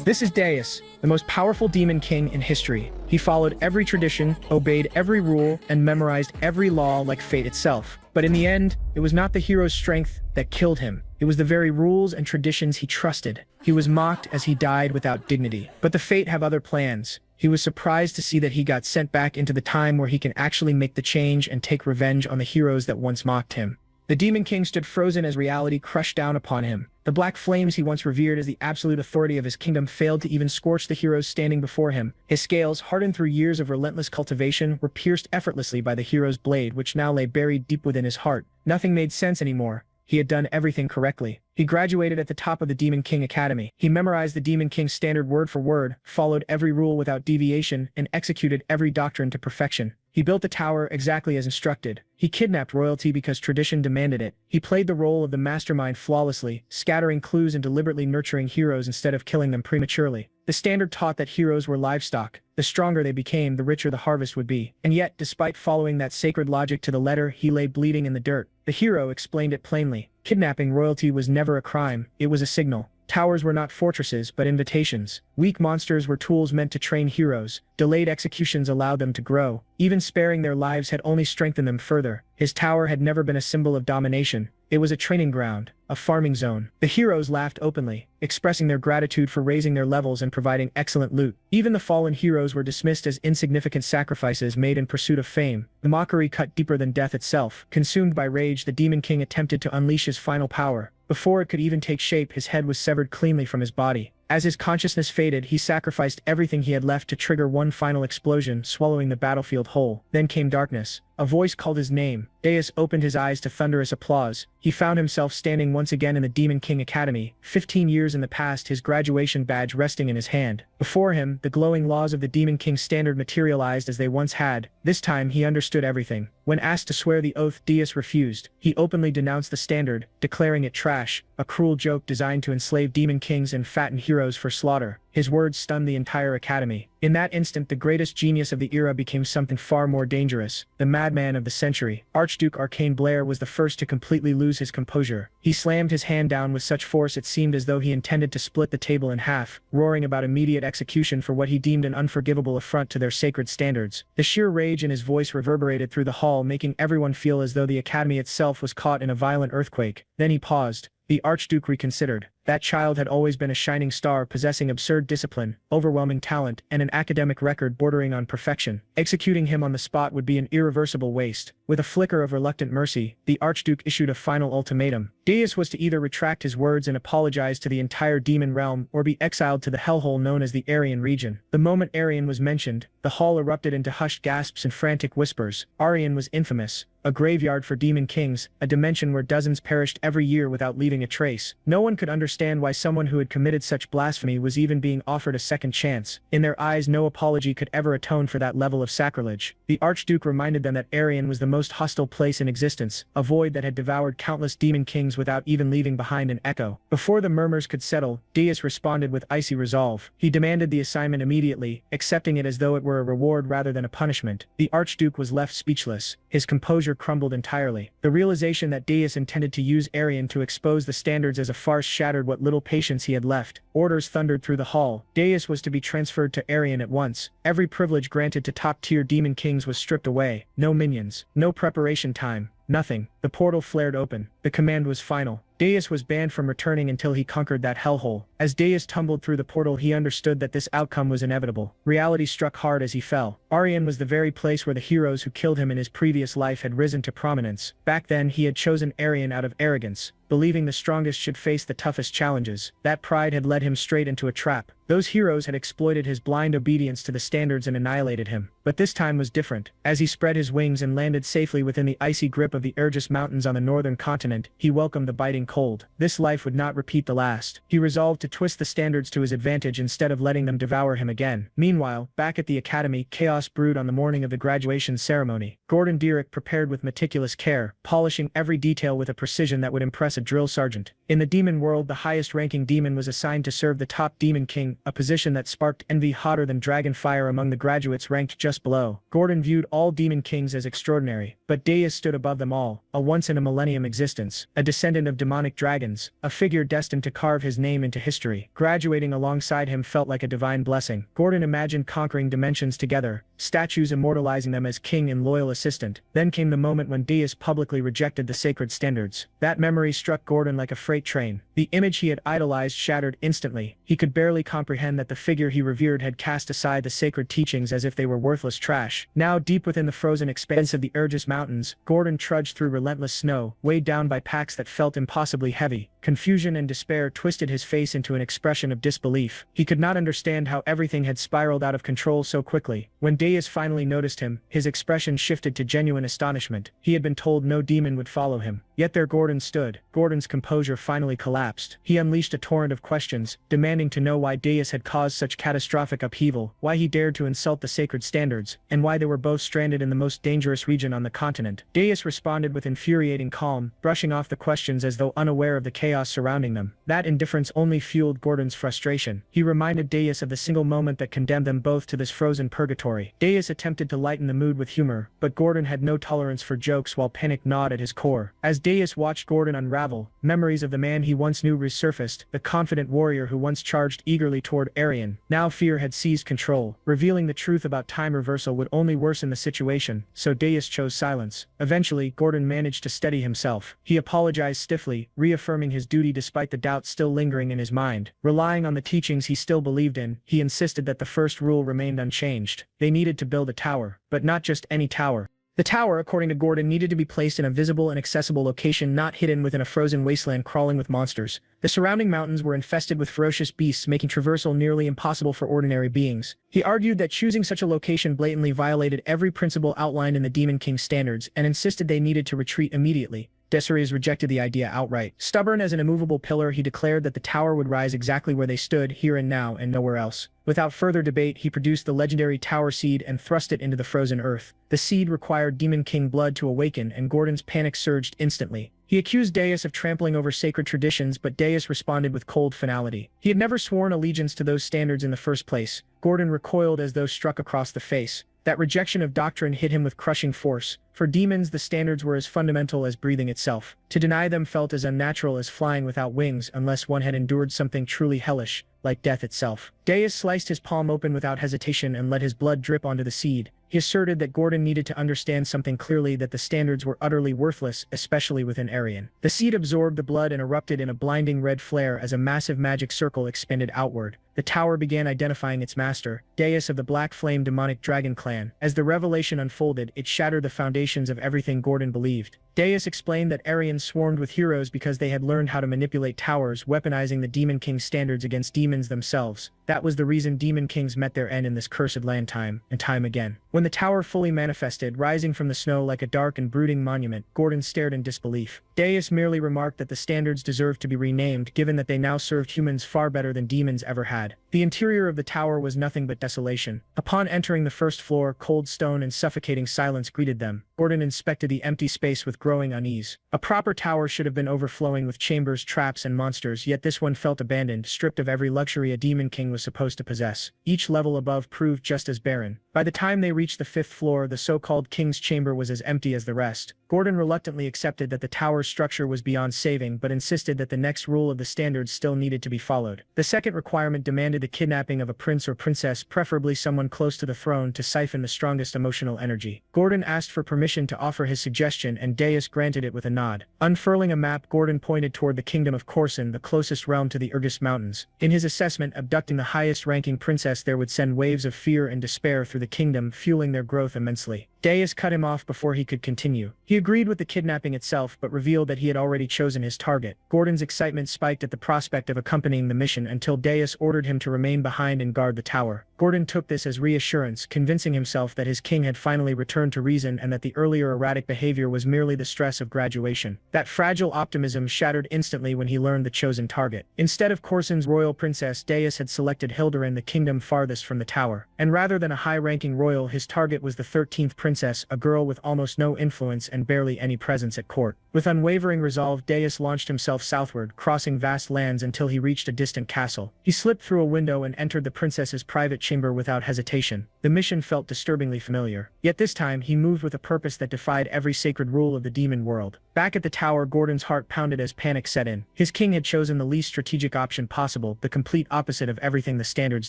This is Deus, the most powerful demon king in history. He followed every tradition, obeyed every rule, and memorized every law like fate itself. But in the end, it was not the hero's strength that killed him. It was the very rules and traditions he trusted. He was mocked as he died without dignity. But the fate have other plans. He was surprised to see that he got sent back into the time where he can actually make the change and take revenge on the heroes that once mocked him. The Demon King stood frozen as reality crushed down upon him. The black flames he once revered as the absolute authority of his kingdom failed to even scorch the heroes standing before him. His scales, hardened through years of relentless cultivation, were pierced effortlessly by the hero's blade, which now lay buried deep within his heart. Nothing made sense anymore. He had done everything correctly. He graduated at the top of the Demon King Academy. He memorized the Demon King's standard word for word, followed every rule without deviation, and executed every doctrine to perfection. He built the tower exactly as instructed. He kidnapped royalty because tradition demanded it. He played the role of the mastermind flawlessly, scattering clues and deliberately nurturing heroes instead of killing them prematurely. The standard taught that heroes were livestock. The stronger they became, the richer the harvest would be. And yet, despite following that sacred logic to the letter, he lay bleeding in the dirt. The hero explained it plainly. Kidnapping royalty was never a crime, it was a signal. Towers were not fortresses, but invitations. Weak monsters were tools meant to train heroes. Delayed executions allowed them to grow. Even sparing their lives had only strengthened them further. His tower had never been a symbol of domination. It was a training ground, a farming zone. The heroes laughed openly, expressing their gratitude for raising their levels and providing excellent loot. Even the fallen heroes were dismissed as insignificant sacrifices made in pursuit of fame. The mockery cut deeper than death itself. Consumed by rage, the Demon King attempted to unleash his final power. Before it could even take shape, his head was severed cleanly from his body. As his consciousness faded, he sacrificed everything he had left to trigger one final explosion, swallowing the battlefield whole. Then came darkness. A voice called his name. Deus opened his eyes to thunderous applause. He found himself standing once again in the Demon King Academy, 15 years in the past, his graduation badge resting in his hand. Before him, the glowing laws of the Demon King's standard materialized as they once had. This time, he understood everything. When asked to swear the oath, Deus refused. He openly denounced the standard, declaring it trash, a cruel joke designed to enslave demon kings and fatten heroes for slaughter. His words stunned the entire academy. In that instant, the greatest genius of the era became something far more dangerous. The madman of the century. Archduke Arcane Blair was the first to completely lose his composure. He slammed his hand down with such force it seemed as though he intended to split the table in half, roaring about immediate execution for what he deemed an unforgivable affront to their sacred standards. The sheer rage in his voice reverberated through the hall, making everyone feel as though the academy itself was caught in a violent earthquake. Then he paused. The Archduke reconsidered. That child had always been a shining star, possessing absurd discipline, overwhelming talent, and an academic record bordering on perfection. Executing him on the spot would be an irreversible waste. With a flicker of reluctant mercy, the Archduke issued a final ultimatum. Deus was to either retract his words and apologize to the entire demon realm, or be exiled to the hellhole known as the Aryan region. The moment Aryan was mentioned, the hall erupted into hushed gasps and frantic whispers. Aryan was infamous. A graveyard for demon kings, a dimension where dozens perished every year without leaving a trace. No one could understand why someone who had committed such blasphemy was even being offered a second chance. In their eyes, no apology could ever atone for that level of sacrilege. The Archduke reminded them that Aryan was the most hostile place in existence, a void that had devoured countless demon kings without even leaving behind an echo. Before the murmurs could settle, Deus responded with icy resolve. He demanded the assignment immediately, accepting it as though it were a reward rather than a punishment. The Archduke was left speechless. His composure crumbled entirely. The realization that Deus intended to use Aryan to expose the standards as a farce shattered what little patience he had left. Orders thundered through the hall. Deus was to be transferred to Aryan at once. Every privilege granted to top-tier demon kings was stripped away. No minions. No preparation time. Nothing. The portal flared open. The command was final. Deus was banned from returning until he conquered that hellhole. As Deus tumbled through the portal, he understood that this outcome was inevitable. Reality struck hard as he fell. Aryan was the very place where the heroes who killed him in his previous life had risen to prominence. Back then, he had chosen Aryan out of arrogance, believing the strongest should face the toughest challenges. That pride had led him straight into a trap. Those heroes had exploited his blind obedience to the standards and annihilated him. But this time was different. As he spread his wings and landed safely within the icy grip of the Urgus Mountains on the northern continent, he welcomed the biting cold. This life would not repeat the last. He resolved to twist the standards to his advantage instead of letting them devour him again. Meanwhile, back at the academy, chaos brewed on the morning of the graduation ceremony. Gordon Dirick prepared with meticulous care, polishing every detail with a precision that would impress a drill sergeant. In the demon world, the highest-ranking demon was assigned to serve the top demon king, a position that sparked envy hotter than dragon fire among the graduates ranked just below. Gordon viewed all demon kings as extraordinary, but Deus stood above them all, a once-in-a-millennium existence, a descendant of demonic dragons, a figure destined to carve his name into history. Graduating alongside him felt like a divine blessing. Gordon imagined conquering dimensions together, statues immortalizing them as king and loyal assistant. Then came the moment when Deus publicly rejected the sacred standards. That memory struck Gordon like a freight train. The image he had idolized shattered instantly. He could barely comprehend that the figure he revered had cast aside the sacred teachings as if they were worthless trash. Now, deep within the frozen expanse of the Urgis Mountains, Gordon trudged through relentless snow, weighed down by packs that felt impossibly heavy. Confusion and despair twisted his face into an expression of disbelief. He could not understand how everything had spiraled out of control so quickly. When Deus finally noticed him, his expression shifted to genuine astonishment. He had been told no demon would follow him. Yet there Gordon stood. Gordon's composure finally collapsed. He unleashed a torrent of questions, demanding to know why Deus had caused such catastrophic upheaval, why he dared to insult the sacred standards, and why they were both stranded in the most dangerous region on the continent. Deus responded with infuriating calm, brushing off the questions as though unaware of the chaos surrounding them. That indifference only fueled Gordon's frustration. He reminded Deus of the single moment that condemned them both to this frozen purgatory. Deus attempted to lighten the mood with humor, but Gordon had no tolerance for jokes while panic gnawed at his core. As Deus watched Gordon unravel, memories of the man he once knew resurfaced, the confident warrior who once charged eagerly toward Arian. Now fear had seized control. Revealing the truth about time reversal would only worsen the situation, so Deus chose silence. Eventually, Gordon managed to steady himself. He apologized stiffly, reaffirming his duty despite the doubts still lingering in his mind. Relying on the teachings he still believed in, he insisted that the first rule remained unchanged. They needed to build a tower, but not just any tower. The tower, according to Gordon, needed to be placed in a visible and accessible location, not hidden within a frozen wasteland crawling with monsters. The surrounding mountains were infested with ferocious beasts, making traversal nearly impossible for ordinary beings. He argued that choosing such a location blatantly violated every principle outlined in the Demon King's standards, and insisted they needed to retreat immediately. Desiree rejected the idea outright. Stubborn as an immovable pillar, he declared that the tower would rise exactly where they stood, here and now, and nowhere else. Without further debate, he produced the legendary tower seed and thrust it into the frozen earth. The seed required Demon King blood to awaken, and Gordon's panic surged instantly. He accused Deus of trampling over sacred traditions, but Deus responded with cold finality. He had never sworn allegiance to those standards in the first place. Gordon recoiled as though struck across the face. That rejection of doctrine hit him with crushing force. For demons, the standards were as fundamental as breathing itself. To deny them felt as unnatural as flying without wings, unless one had endured something truly hellish, like death itself. Deus sliced his palm open without hesitation and let his blood drip onto the seed. He asserted that Gordon needed to understand something clearly, that the standards were utterly worthless, especially within Arian. The seed absorbed the blood and erupted in a blinding red flare as a massive magic circle expanded outward. The tower began identifying its master, Deus of the Black Flame Demonic Dragon Clan. As the revelation unfolded, it shattered the foundations of everything Gordon believed. Deus explained that Arians swarmed with heroes because they had learned how to manipulate towers, weaponizing the Demon King's standards against demons themselves. That was the reason Demon Kings met their end in this cursed land time and time again. When the tower fully manifested, rising from the snow like a dark and brooding monument, Gordon stared in disbelief. Deus merely remarked that the standards deserved to be renamed, given that they now served humans far better than demons ever had. The interior of the tower was nothing but desolation. Upon entering the first floor, cold stone and suffocating silence greeted them. Gordon inspected the empty space with growing unease. A proper tower should have been overflowing with chambers, traps, and monsters, yet this one felt abandoned, stripped of every luxury a Demon King was supposed to possess. Each level above proved just as barren. By the time they reached the fifth floor, the so-called King's Chamber was as empty as the rest. Gordon reluctantly accepted that the tower's structure was beyond saving, but insisted that the next rule of the standards still needed to be followed. The second requirement demanded the kidnapping of a prince or princess, preferably someone close to the throne, to siphon the strongest emotional energy. Gordon asked for permission to offer his suggestion, and Deus granted it with a nod. Unfurling a map, Gordon pointed toward the kingdom of Corson, the closest realm to the Urgis Mountains. In his assessment, abducting the highest-ranking princess there would send waves of fear and despair through the kingdom, fueling their growth immensely. Deus cut him off before he could continue. He agreed with the kidnapping itself, but revealed that he had already chosen his target. Gordon's excitement spiked at the prospect of accompanying the mission until Deus ordered him to remain behind and guard the tower. Gordon took this as reassurance, convincing himself that his king had finally returned to reason and that the earlier erratic behavior was merely the stress of graduation. That fragile optimism shattered instantly when he learned the chosen target. Instead of Corson's royal princess, Deus had selected Hilderin, the kingdom farthest from the tower. And rather than a high-ranking royal, his target was the 13th princess, a girl with almost no influence and barely any presence at court. With unwavering resolve, Dais launched himself southward, crossing vast lands until he reached a distant castle. He slipped through a window and entered the princess's private chamber without hesitation. The mission felt disturbingly familiar. Yet this time, he moved with a purpose that defied every sacred rule of the demon world. Back at the tower, Gordon's heart pounded as panic set in. His king had chosen the least strategic option possible, the complete opposite of everything the standards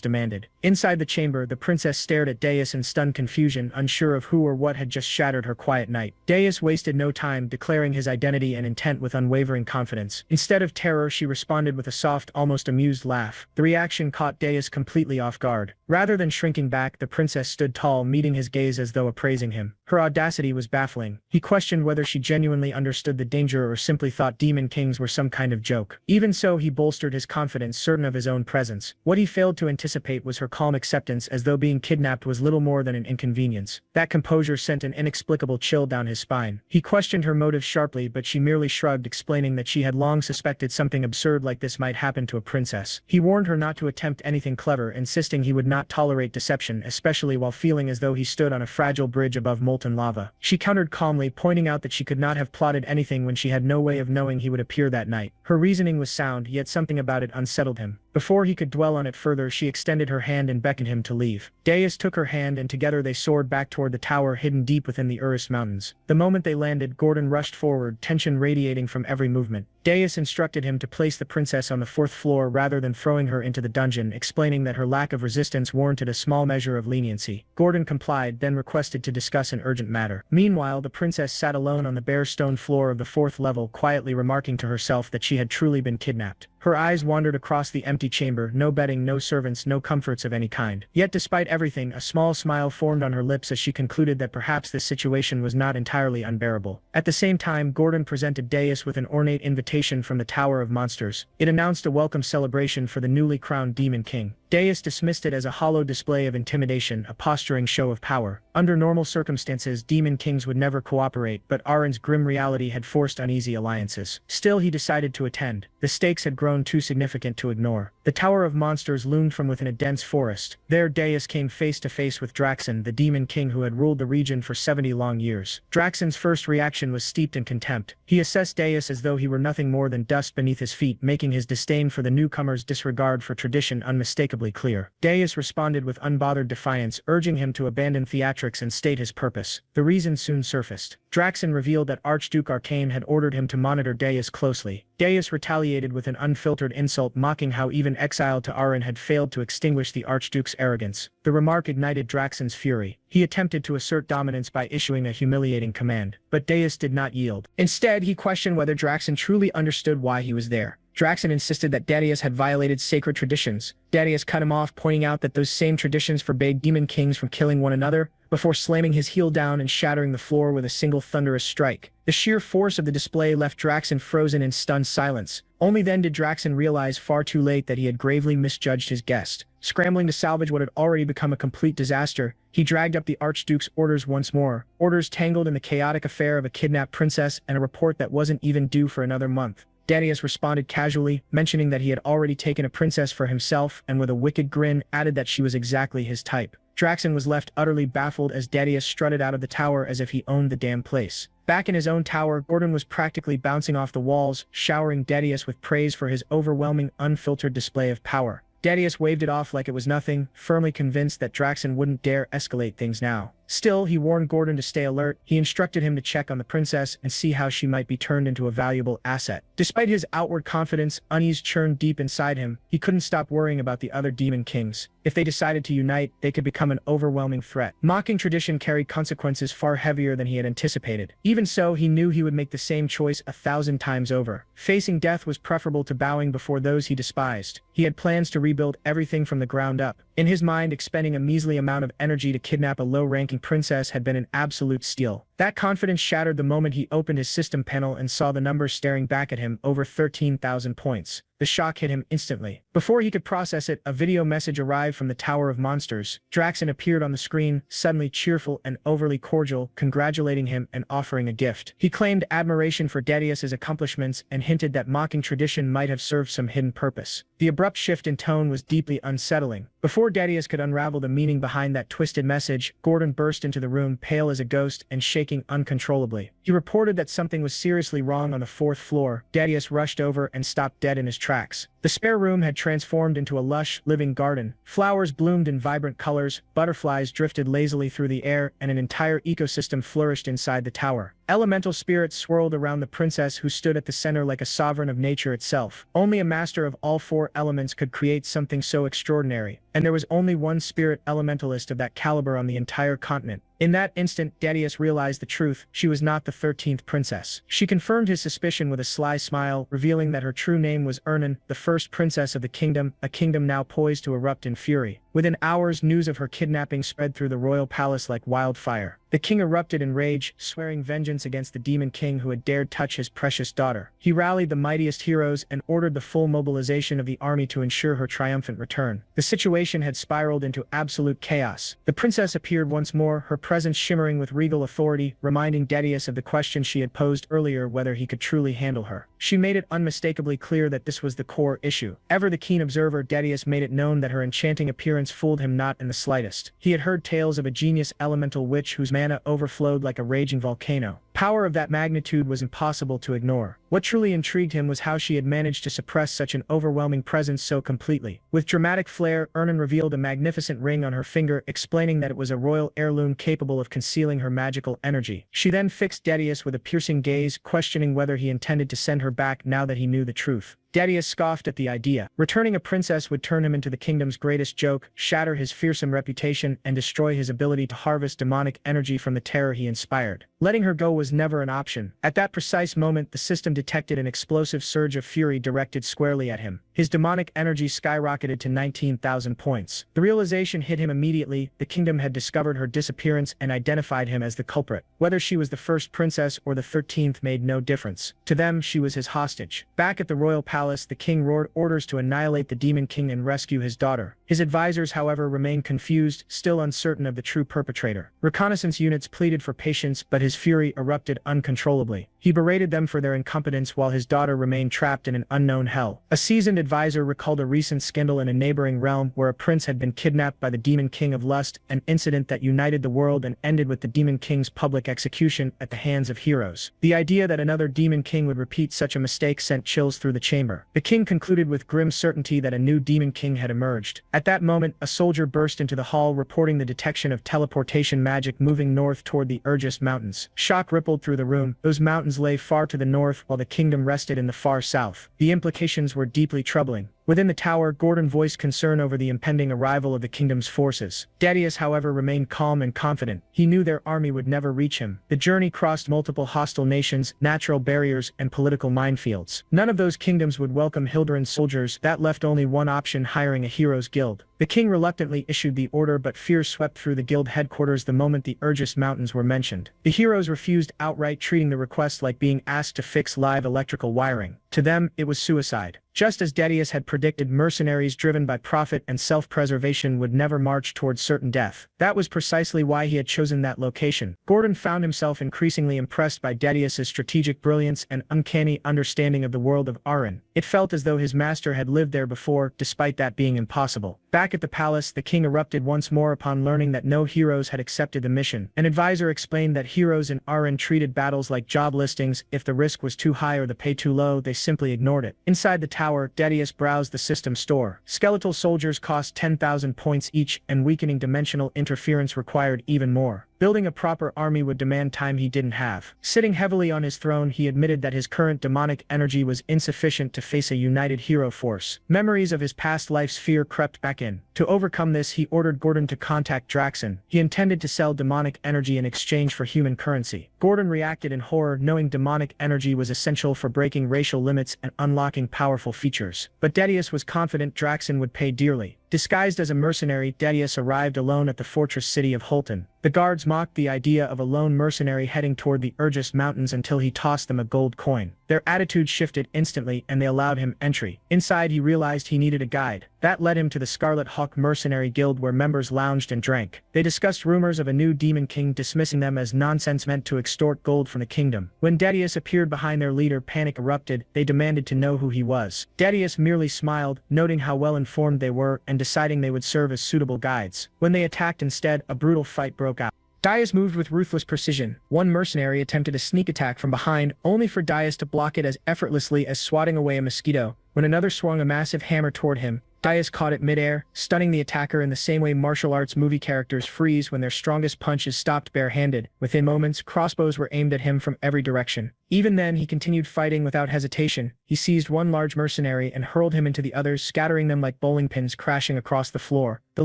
demanded. Inside the chamber, the princess stared at Dais in stunned confusion, unsure of who or what had just shattered her quiet night. Dais wasted no time, declaring his identity and intent with unwavering confidence. Instead of terror, she responded with a soft, almost amused laugh. The reaction caught Dais completely off guard. Rather than shrinking back, the princess stood tall, meeting his gaze as though appraising him. Her audacity was baffling. He questioned whether she genuinely understood the danger or simply thought demon kings were some kind of joke. Even so, he bolstered his confidence, certain of his own presence. What he failed to anticipate was her calm acceptance, as though being kidnapped was little more than an inconvenience. That composure sent an inexplicable chill down his spine. He questioned her motives sharply, but she merely shrugged, explaining that she had long suspected something absurd like this might happen to a princess. He warned her not to attempt anything clever, insisting he would not tolerate deception, especially while feeling as though he stood on a fragile bridge above molten lava. She countered calmly, pointing out that she could not have plotted anything when she had no way of knowing he would appear that night. Her reasoning was sound, yet something about it unsettled him. Before he could dwell on it further, she extended her hand and beckoned him to leave. Dais took her hand, and together they soared back toward the tower hidden deep within the Urus Mountains. The moment they landed, Gordon rushed forward, tension radiating from every movement. Dais instructed him to place the princess on the 4th floor rather than throwing her into the dungeon, explaining that her lack of resistance warranted a small measure of leniency. Gordon complied, then requested to discuss an urgent matter. Meanwhile, the princess sat alone on the bare stone floor of the 4th level, quietly remarking to herself that she had truly been kidnapped. Her eyes wandered across the empty chamber, no bedding, no servants, no comforts of any kind. Yet despite everything, a small smile formed on her lips as she concluded that perhaps this situation was not entirely unbearable. At the same time, Gordon presented Dais with an ornate invitation from the Tower of Monsters. It announced a welcome celebration for the newly crowned Demon King. Dais dismissed it as a hollow display of intimidation, a posturing show of power. Under normal circumstances, demon kings would never cooperate, but Arin's grim reality had forced uneasy alliances. Still, he decided to attend. The stakes had grown too significant to ignore. The Tower of Monsters loomed from within a dense forest. There, Dais came face to face with Draxon, the demon king who had ruled the region for 70 long years. Draxon's first reaction was steeped in contempt. He assessed Dais as though he were nothing more than dust beneath his feet, making his disdain for the newcomer's disregard for tradition unmistakably clear. Dais responded with unbothered defiance, urging him to abandon theatrics and state his purpose. The reason soon surfaced. Draxon revealed that Archduke Arcane had ordered him to monitor Dais closely. Dais retaliated with an unfiltered insult, mocking how even exile to Arin had failed to extinguish the Archduke's arrogance. The remark ignited Draxon's fury. He attempted to assert dominance by issuing a humiliating command, but Dais did not yield. Instead, he questioned whether Draxon truly understood why he was there. Draxon insisted that Darius had violated sacred traditions. Darius cut him off, pointing out that those same traditions forbade demon kings from killing one another, before slamming his heel down and shattering the floor with a single thunderous strike. The sheer force of the display left Draxon frozen in stunned silence. Only then did Draxon realize far too late that he had gravely misjudged his guest. Scrambling to salvage what had already become a complete disaster, he dragged up the Archduke's orders once more. Orders tangled in the chaotic affair of a kidnapped princess and a report that wasn't even due for another month. Darius responded casually, mentioning that he had already taken a princess for himself, and with a wicked grin added that she was exactly his type. Draxon was left utterly baffled as Darius strutted out of the tower as if he owned the damn place. Back in his own tower, Gordon was practically bouncing off the walls, showering Darius with praise for his overwhelming, unfiltered display of power. Darius waved it off like it was nothing, firmly convinced that Draxon wouldn't dare escalate things now. Still, he warned Gordon to stay alert. He instructed him to check on the princess and see how she might be turned into a valuable asset. Despite his outward confidence, unease churned deep inside him. He couldn't stop worrying about the other demon kings. If they decided to unite, they could become an overwhelming threat. Mocking tradition carried consequences far heavier than he had anticipated. Even so, he knew he would make the same choice 1,000 times over. Facing death was preferable to bowing before those he despised. He had plans to rebuild everything from the ground up. In his mind, expending a measly amount of energy to kidnap a low-ranking princess had been an absolute steal. That confidence shattered the moment he opened his system panel and saw the numbers staring back at him, over 13,000 points. The shock hit him instantly. Before he could process it, a video message arrived from the Tower of Monsters. Draxon appeared on the screen, suddenly cheerful and overly cordial, congratulating him and offering a gift. He claimed admiration for Dedius's accomplishments and hinted that mocking tradition might have served some hidden purpose. The abrupt shift in tone was deeply unsettling. Before Dedius could unravel the meaning behind that twisted message, Gordon burst into the room, pale as a ghost and shaking uncontrollably. He reported that something was seriously wrong on the 4th floor. Dedius rushed over and stopped dead in his tracks. The spare room had transformed into a lush, living garden. Flowers bloomed in vibrant colors, butterflies drifted lazily through the air, and an entire ecosystem flourished inside the tower. Elemental spirits swirled around the princess, who stood at the center like a sovereign of nature itself. Only a master of all 4 elements could create something so extraordinary, and there was only one spirit elementalist of that caliber on the entire continent. In that instant, Dedius realized the truth. She was not the 13th princess. She confirmed his suspicion with a sly smile, revealing that her true name was Ernan, the first princess of the kingdom, a kingdom now poised to erupt in fury. Within hours, news of her kidnapping spread through the royal palace like wildfire. The king erupted in rage, swearing vengeance against the demon king who had dared touch his precious daughter. He rallied the mightiest heroes and ordered the full mobilization of the army to ensure her triumphant return. The situation had spiraled into absolute chaos. The princess appeared once more, her presence shimmering with regal authority, reminding Dedius of the question she had posed earlier, whether he could truly handle her. She made it unmistakably clear that this was the core issue. Ever the keen observer, Dedius made it known that her enchanting appearance fooled him not in the slightest. He had heard tales of a genius elemental witch whose mana overflowed like a raging volcano. Power of that magnitude was impossible to ignore. What truly intrigued him was how she had managed to suppress such an overwhelming presence so completely. With dramatic flair, Ernan revealed a magnificent ring on her finger, explaining that it was a royal heirloom capable of concealing her magical energy. She then fixed Dedius with a piercing gaze, questioning whether he intended to send her back now that he knew the truth. Dedius scoffed at the idea. Returning a princess would turn him into the kingdom's greatest joke, shatter his fearsome reputation, and destroy his ability to harvest demonic energy from the terror he inspired. Letting her go was never an option. At that precise moment, the system detected an explosive surge of fury directed squarely at him. His demonic energy skyrocketed to 19,000 points. The realization hit him immediately. The kingdom had discovered her disappearance and identified him as the culprit. Whether she was the first princess or the 13th made no difference. To them, she was his hostage. Back at the royal palace, the king roared orders to annihilate the demon king and rescue his daughter. His advisors, however, remained confused, still uncertain of the true perpetrator. Reconnaissance units pleaded for patience, but his fury erupted uncontrollably. He berated them for their incompetence while his daughter remained trapped in an unknown hell. A seasoned advisor recalled a recent scandal in a neighboring realm where a prince had been kidnapped by the demon king of lust, an incident that united the world and ended with the demon king's public execution at the hands of heroes. The idea that another demon king would repeat such a mistake sent chills through the chamber. The king concluded with grim certainty that a new demon king had emerged. At that moment, a soldier burst into the hall, reporting the detection of teleportation magic moving north toward the Urgis Mountains. Shock rippled through the room. Those mountains lay far to the north while the kingdom rested in the far south. The implications were deeply troubling. Within the tower, Gordon voiced concern over the impending arrival of the kingdom's forces. Dedius, however, remained calm and confident. He knew their army would never reach him. The journey crossed multiple hostile nations, natural barriers, and political minefields. None of those kingdoms would welcome Hildiran's soldiers. That left only one option: hiring a heroes guild. The king reluctantly issued the order, but fear swept through the guild headquarters the moment the Urgis Mountains were mentioned. The heroes refused outright, treating the request like being asked to fix live electrical wiring. To them, it was suicide. Just as Dedius had predicted, mercenaries driven by profit and self-preservation would never march towards certain death. That was precisely why he had chosen that location. Gordon found himself increasingly impressed by Dedius's strategic brilliance and uncanny understanding of the world of Arin. It felt as though his master had lived there before, despite that being impossible. Back at the palace, the king erupted once more upon learning that no heroes had accepted the mission. An advisor explained that heroes in Arin treated battles like job listings. If the risk was too high or the pay too low, they simply ignored it. Inside the tower, Dedius browsed the system store. Skeletal soldiers cost 10,000 points each, and weakening dimensional interference required even more. Building a proper army would demand time he didn't have. Sitting heavily on his throne, he admitted that his current demonic energy was insufficient to face a united hero force. Memories of his past life's fear crept back in. To overcome this, he ordered Gordon to contact Draxon. He intended to sell demonic energy in exchange for human currency. Gordon reacted in horror, knowing demonic energy was essential for breaking racial limits and unlocking powerful features. But Dedius was confident Draxon would pay dearly. Disguised as a mercenary, Dedius arrived alone at the fortress city of Holton. The guards mocked the idea of a lone mercenary heading toward the Urgis Mountains until he tossed them a gold coin. Their attitude shifted instantly and they allowed him entry. Inside, he realized he needed a guide. That led him to the Scarlet Hawk Mercenary Guild where members lounged and drank. They discussed rumors of a new demon king, dismissing them as nonsense meant to extort gold from the kingdom. When Dedius appeared behind their leader, panic erupted. They demanded to know who he was. Dedius merely smiled, noting how well informed they were and deciding they would serve as suitable guides. When they attacked instead, a brutal fight broke out. Dias moved with ruthless precision. One mercenary attempted a sneak attack from behind, only for Dias to block it as effortlessly as swatting away a mosquito. When another swung a massive hammer toward him, Dias caught it midair, stunning the attacker in the same way martial arts movie characters freeze when their strongest punch is stopped barehanded. Within moments, crossbows were aimed at him from every direction. Even then, he continued fighting without hesitation. He seized one large mercenary and hurled him into the others, scattering them like bowling pins crashing across the floor. The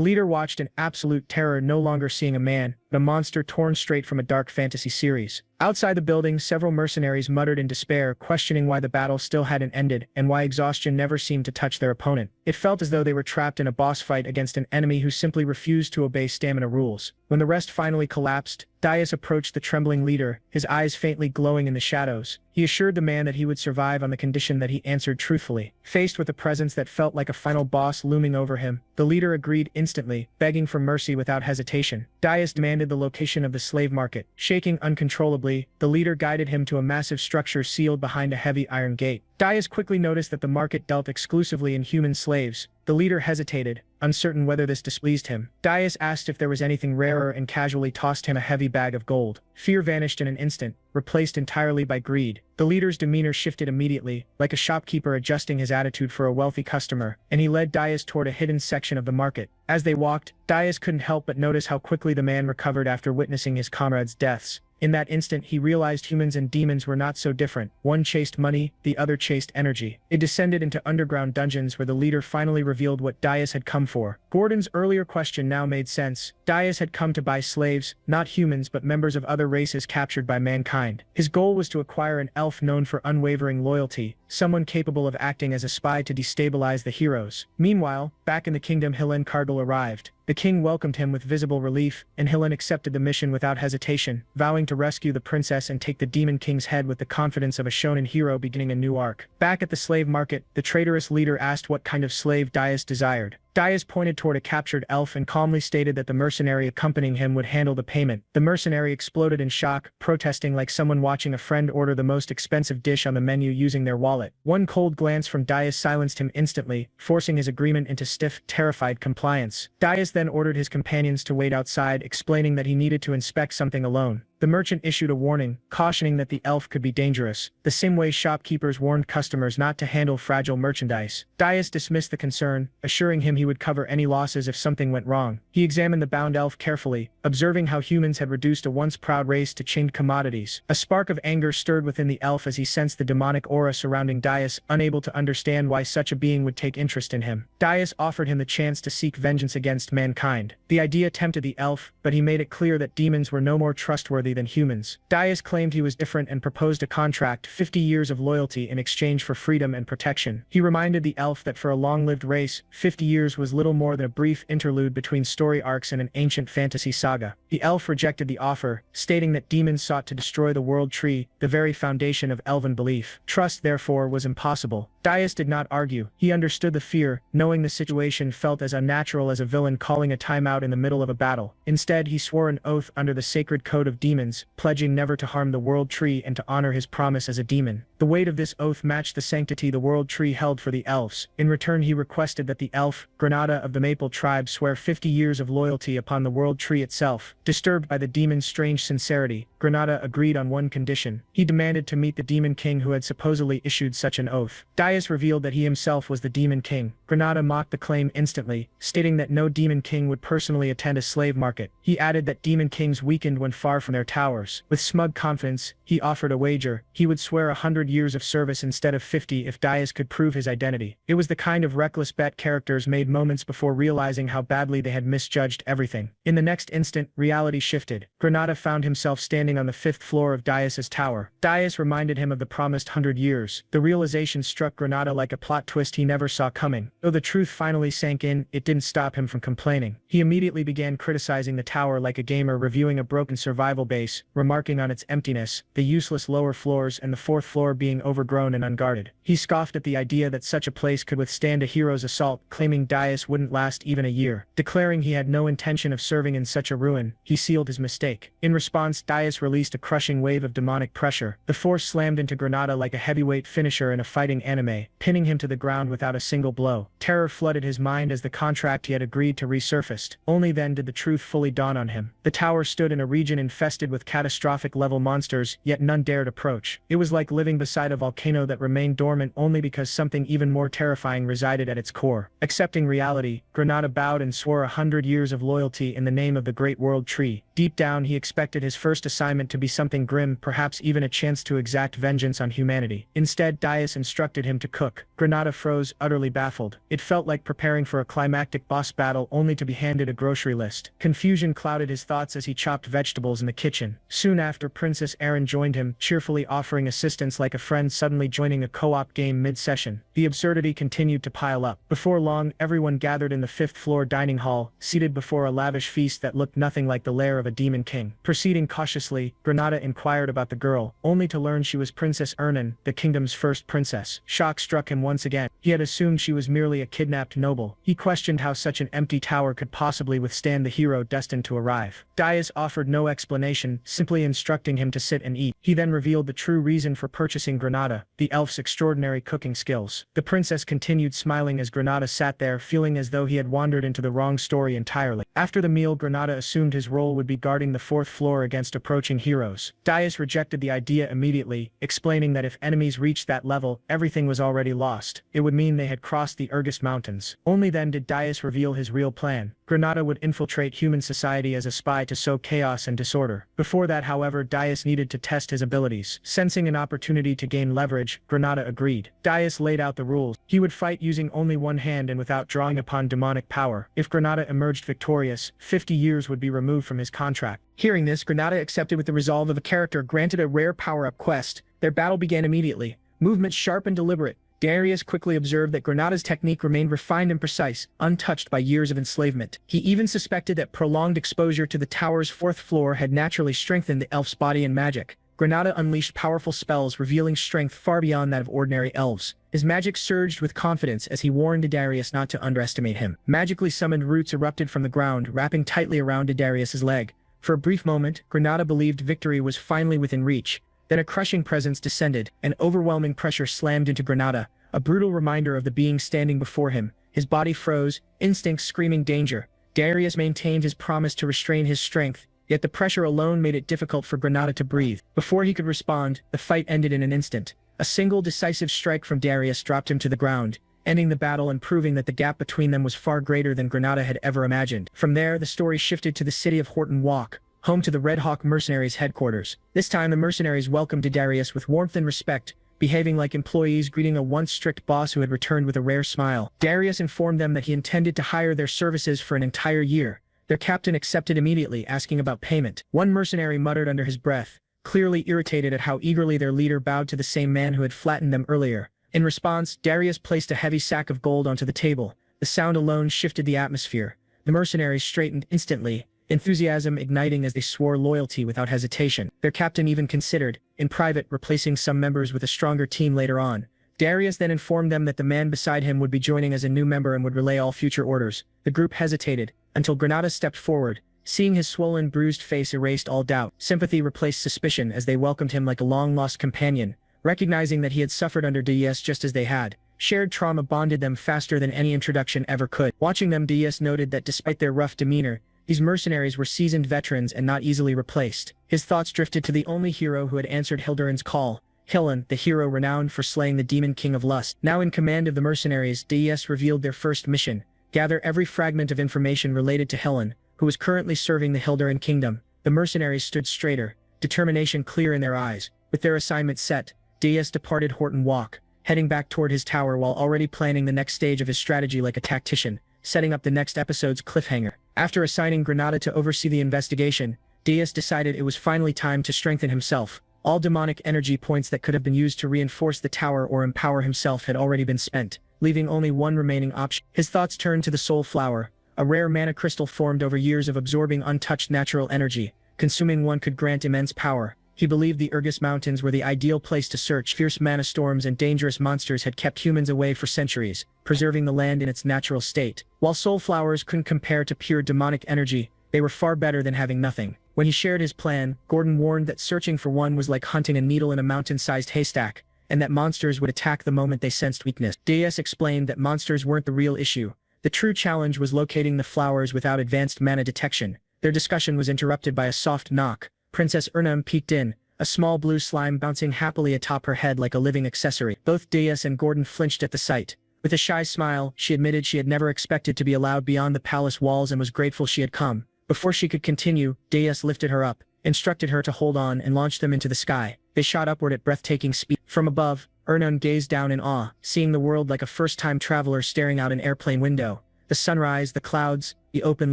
leader watched in absolute terror, no longer seeing a man, but a monster torn straight from a dark fantasy series. Outside the building, several mercenaries muttered in despair, questioning why the battle still hadn't ended and why exhaustion never seemed to touch their opponent. It felt as though they were trapped in a boss fight against an enemy who simply refused to obey stamina rules. When the rest finally collapsed, Dias approached the trembling leader, his eyes faintly glowing in the shadows. He assured the man that he would survive on the condition that he answered truthfully. Faced with a presence that felt like a final boss looming over him, the leader agreed instantly, begging for mercy without hesitation. Dias demanded the location of the slave market. Shaking uncontrollably, the leader guided him to a massive structure sealed behind a heavy iron gate. Dias quickly noticed that the market dealt exclusively in human slaves. The leader hesitated, uncertain whether this displeased him. Dias asked if there was anything rarer and casually tossed him a heavy bag of gold. Fear vanished in an instant, replaced entirely by greed. The leader's demeanor shifted immediately, like a shopkeeper adjusting his attitude for a wealthy customer, and he led Dias toward a hidden section of the market. As they walked, Dias couldn't help but notice how quickly the man recovered after witnessing his comrades' deaths. In that instant, he realized humans and demons were not so different. One chased money, the other chased energy. It descended into underground dungeons where the leader finally revealed what Dias had come for. Gordon's earlier question now made sense. Dias had come to buy slaves, not humans but members of other races captured by mankind. His goal was to acquire an elf known for unwavering loyalty, someone capable of acting as a spy to destabilize the heroes. Meanwhile, back in the kingdom, Helen Cargill arrived. The king welcomed him with visible relief, and Helen accepted the mission without hesitation, vowing to rescue the princess and take the Demon King's head with the confidence of a shonen hero beginning a new arc. Back at the slave market, the traitorous leader asked what kind of slave Dias desired. Dias pointed toward a captured elf and calmly stated that the mercenary accompanying him would handle the payment. The mercenary exploded in shock, protesting like someone watching a friend order the most expensive dish on the menu using their wallet. One cold glance from Dias silenced him instantly, forcing his agreement into stiff, terrified compliance. Dias then ordered his companions to wait outside, explaining that he needed to inspect something alone. The merchant issued a warning, cautioning that the elf could be dangerous, the same way shopkeepers warned customers not to handle fragile merchandise. Dias dismissed the concern, assuring him he would cover any losses if something went wrong. He examined the bound elf carefully, observing how humans had reduced a once proud race to chained commodities. A spark of anger stirred within the elf as he sensed the demonic aura surrounding Dias, unable to understand why such a being would take interest in him. Dias offered him the chance to seek vengeance against mankind. The idea tempted the elf, but he made it clear that demons were no more trustworthy than humans. Dias claimed he was different and proposed a contract, 50 years of loyalty in exchange for freedom and protection. He reminded the elf that for a long-lived race, 50 years was little more than a brief interlude between story arcs in an ancient fantasy saga. The elf rejected the offer, stating that demons sought to destroy the world tree, the very foundation of elven belief. Trust, therefore, was impossible. Dias did not argue. He understood the fear, knowing the situation felt as unnatural as a villain calling a timeout in the middle of a battle. Instead, he swore an oath under the sacred code of demons, pledging never to harm the world tree and to honor his promise as a demon. The weight of this oath matched the sanctity the world tree held for the elves. In return, he requested that the elf, Granada of the Maple tribe, swear 50 years of loyalty upon the world tree itself. Disturbed by the demon's strange sincerity, Granada agreed on one condition. He demanded to meet the Demon King who had supposedly issued such an oath. Dias revealed that he himself was the Demon King. Granada mocked the claim instantly, stating that no Demon King would personally attend a slave market. He added that Demon Kings weakened when far from their towers. With smug confidence, he offered a wager. He would swear 100 100 years of service instead of 50 if Dias could prove his identity. It was the kind of reckless bet characters made moments before realizing how badly they had misjudged everything. In the next instant, reality shifted. Granada found himself standing on the 5th floor of Dias's tower. Dias reminded him of the promised 100 years. The realization struck Granada like a plot twist he never saw coming. Though the truth finally sank in, it didn't stop him from complaining. He immediately began criticizing the tower like a gamer reviewing a broken survival base, remarking on its emptiness, the useless lower floors, and the 4th floor being overgrown and unguarded. He scoffed at the idea that such a place could withstand a hero's assault, claiming Dias wouldn't last even a year. Declaring he had no intention of serving in such a ruin, he sealed his mistake. In response, Dias released a crushing wave of demonic pressure. The force slammed into Granada like a heavyweight finisher in a fighting anime, pinning him to the ground without a single blow. Terror flooded his mind as the contract he had agreed to resurfaced. Only then did the truth fully dawn on him. The tower stood in a region infested with catastrophic-level monsters, yet none dared approach. It was like living beside a volcano that remained dormant only because something even more terrifying resided at its core. Accepting reality, Granada bowed and swore 100 years of loyalty in the name of the Great World Tree. Deep down, he expected his first assignment to be something grim, perhaps even a chance to exact vengeance on humanity. Instead, Dias instructed him to cook. Granada froze, utterly baffled. It felt like preparing for a climactic boss battle only to be handed a grocery list. Confusion clouded his thoughts as he chopped vegetables in the kitchen. Soon after, Princess Erin joined him, cheerfully offering assistance like a friend suddenly joining a co-op game mid-session. The absurdity continued to pile up. Before long, everyone gathered in the 5th floor dining hall, seated before a lavish feast that looked nothing like the lair of a demon king. Proceeding cautiously, Granada inquired about the girl, only to learn she was Princess Ernan, the kingdom's first princess. Shock struck him once again. He had assumed she was merely a kidnapped noble. He questioned how such an empty tower could possibly withstand the hero destined to arrive. Dias offered no explanation, simply instructing him to sit and eat. He then revealed the true reason for purchasing Granada, the elf's extraordinary cooking skills. The princess continued smiling as Granada sat there, feeling as though he had wandered into the wrong story entirely. After the meal, Granada assumed his role would be guarding the 4th floor against approaching heroes. Dias rejected the idea immediately, explaining that if enemies reached that level, everything was already lost. It would mean they had crossed the Urgist Mountains. Only then did Dias reveal his real plan. Granada would infiltrate human society as a spy to sow chaos and disorder. Before that, however, Dias needed to test his abilities. Sensing an opportunity to gain leverage, Granada agreed. Dias laid out the rules. He would fight using only one hand and without drawing upon demonic power. If Granada emerged victorious, 50 years would be removed from his contract. Hearing this, Granada accepted with the resolve of a character granted a rare power-up quest. Their battle began immediately. Movements sharp and deliberate. Darius quickly observed that Granada's technique remained refined and precise, untouched by years of enslavement. He even suspected that prolonged exposure to the tower's 4th floor had naturally strengthened the elf's body and magic. Granada unleashed powerful spells, revealing strength far beyond that of ordinary elves. His magic surged with confidence as he warned Darius not to underestimate him. Magically summoned roots erupted from the ground, wrapping tightly around Darius's leg. For a brief moment, Granada believed victory was finally within reach. Then a crushing presence descended, an overwhelming pressure slammed into Granada, a brutal reminder of the being standing before him. His body froze, instincts screaming danger. Darius maintained his promise to restrain his strength, yet the pressure alone made it difficult for Granada to breathe. Before he could respond, the fight ended in an instant. A single decisive strike from Darius dropped him to the ground, ending the battle and proving that the gap between them was far greater than Granada had ever imagined. From there, the story shifted to the city of Horton Walk, home to the Red Hawk mercenaries' headquarters. This time, the mercenaries welcomed Darius with warmth and respect, behaving like employees greeting a once strict boss who had returned with a rare smile. Darius informed them that he intended to hire their services for an entire year. Their captain accepted immediately, asking about payment. One mercenary muttered under his breath, clearly irritated at how eagerly their leader bowed to the same man who had flattened them earlier. In response, Darius placed a heavy sack of gold onto the table. The sound alone shifted the atmosphere. The mercenaries straightened instantly, enthusiasm igniting as they swore loyalty without hesitation. Their captain even considered, in private, replacing some members with a stronger team later on. Darius then informed them that the man beside him would be joining as a new member and would relay all future orders. The group hesitated, until Granada stepped forward. Seeing his swollen, bruised face erased all doubt. Sympathy replaced suspicion as they welcomed him like a long-lost companion, recognizing that he had suffered under Dias just as they had. Shared trauma bonded them faster than any introduction ever could. Watching them, Dias noted that despite their rough demeanor, these mercenaries were seasoned veterans and not easily replaced. His thoughts drifted to the only hero who had answered Hildurin's call, Hillen, the hero renowned for slaying the demon king of lust. Now in command of the mercenaries, Dias revealed their first mission: gather every fragment of information related to Hillen, who was currently serving the Hildurin kingdom. The mercenaries stood straighter, determination clear in their eyes. With their assignment set, Deus departed Horton Walk, heading back toward his tower while already planning the next stage of his strategy like a tactician, setting up the next episode's cliffhanger. After assigning Granada to oversee the investigation, Deus decided it was finally time to strengthen himself. All demonic energy points that could have been used to reinforce the tower or empower himself had already been spent, leaving only one remaining option. His thoughts turned to the Soul Flower, a rare mana crystal formed over years of absorbing untouched natural energy. Consuming one could grant immense power. He believed the Urgus Mountains were the ideal place to search. Fierce mana storms and dangerous monsters had kept humans away for centuries, preserving the land in its natural state. While soul flowers couldn't compare to pure demonic energy, they were far better than having nothing. When he shared his plan, Gordon warned that searching for one was like hunting a needle in a mountain-sized haystack, and that monsters would attack the moment they sensed weakness. Deus explained that monsters weren't the real issue. The true challenge was locating the flowers without advanced mana detection. Their discussion was interrupted by a soft knock. Princess Urnam peeked in, a small blue slime bouncing happily atop her head like a living accessory. Both Deus and Gordon flinched at the sight. With a shy smile, she admitted she had never expected to be allowed beyond the palace walls and was grateful she had come. Before she could continue, Deus lifted her up, instructed her to hold on and launched them into the sky. They shot upward at breathtaking speed. From above, Urnam gazed down in awe, seeing the world like a first-time traveler staring out an airplane window. The sunrise, the clouds, the open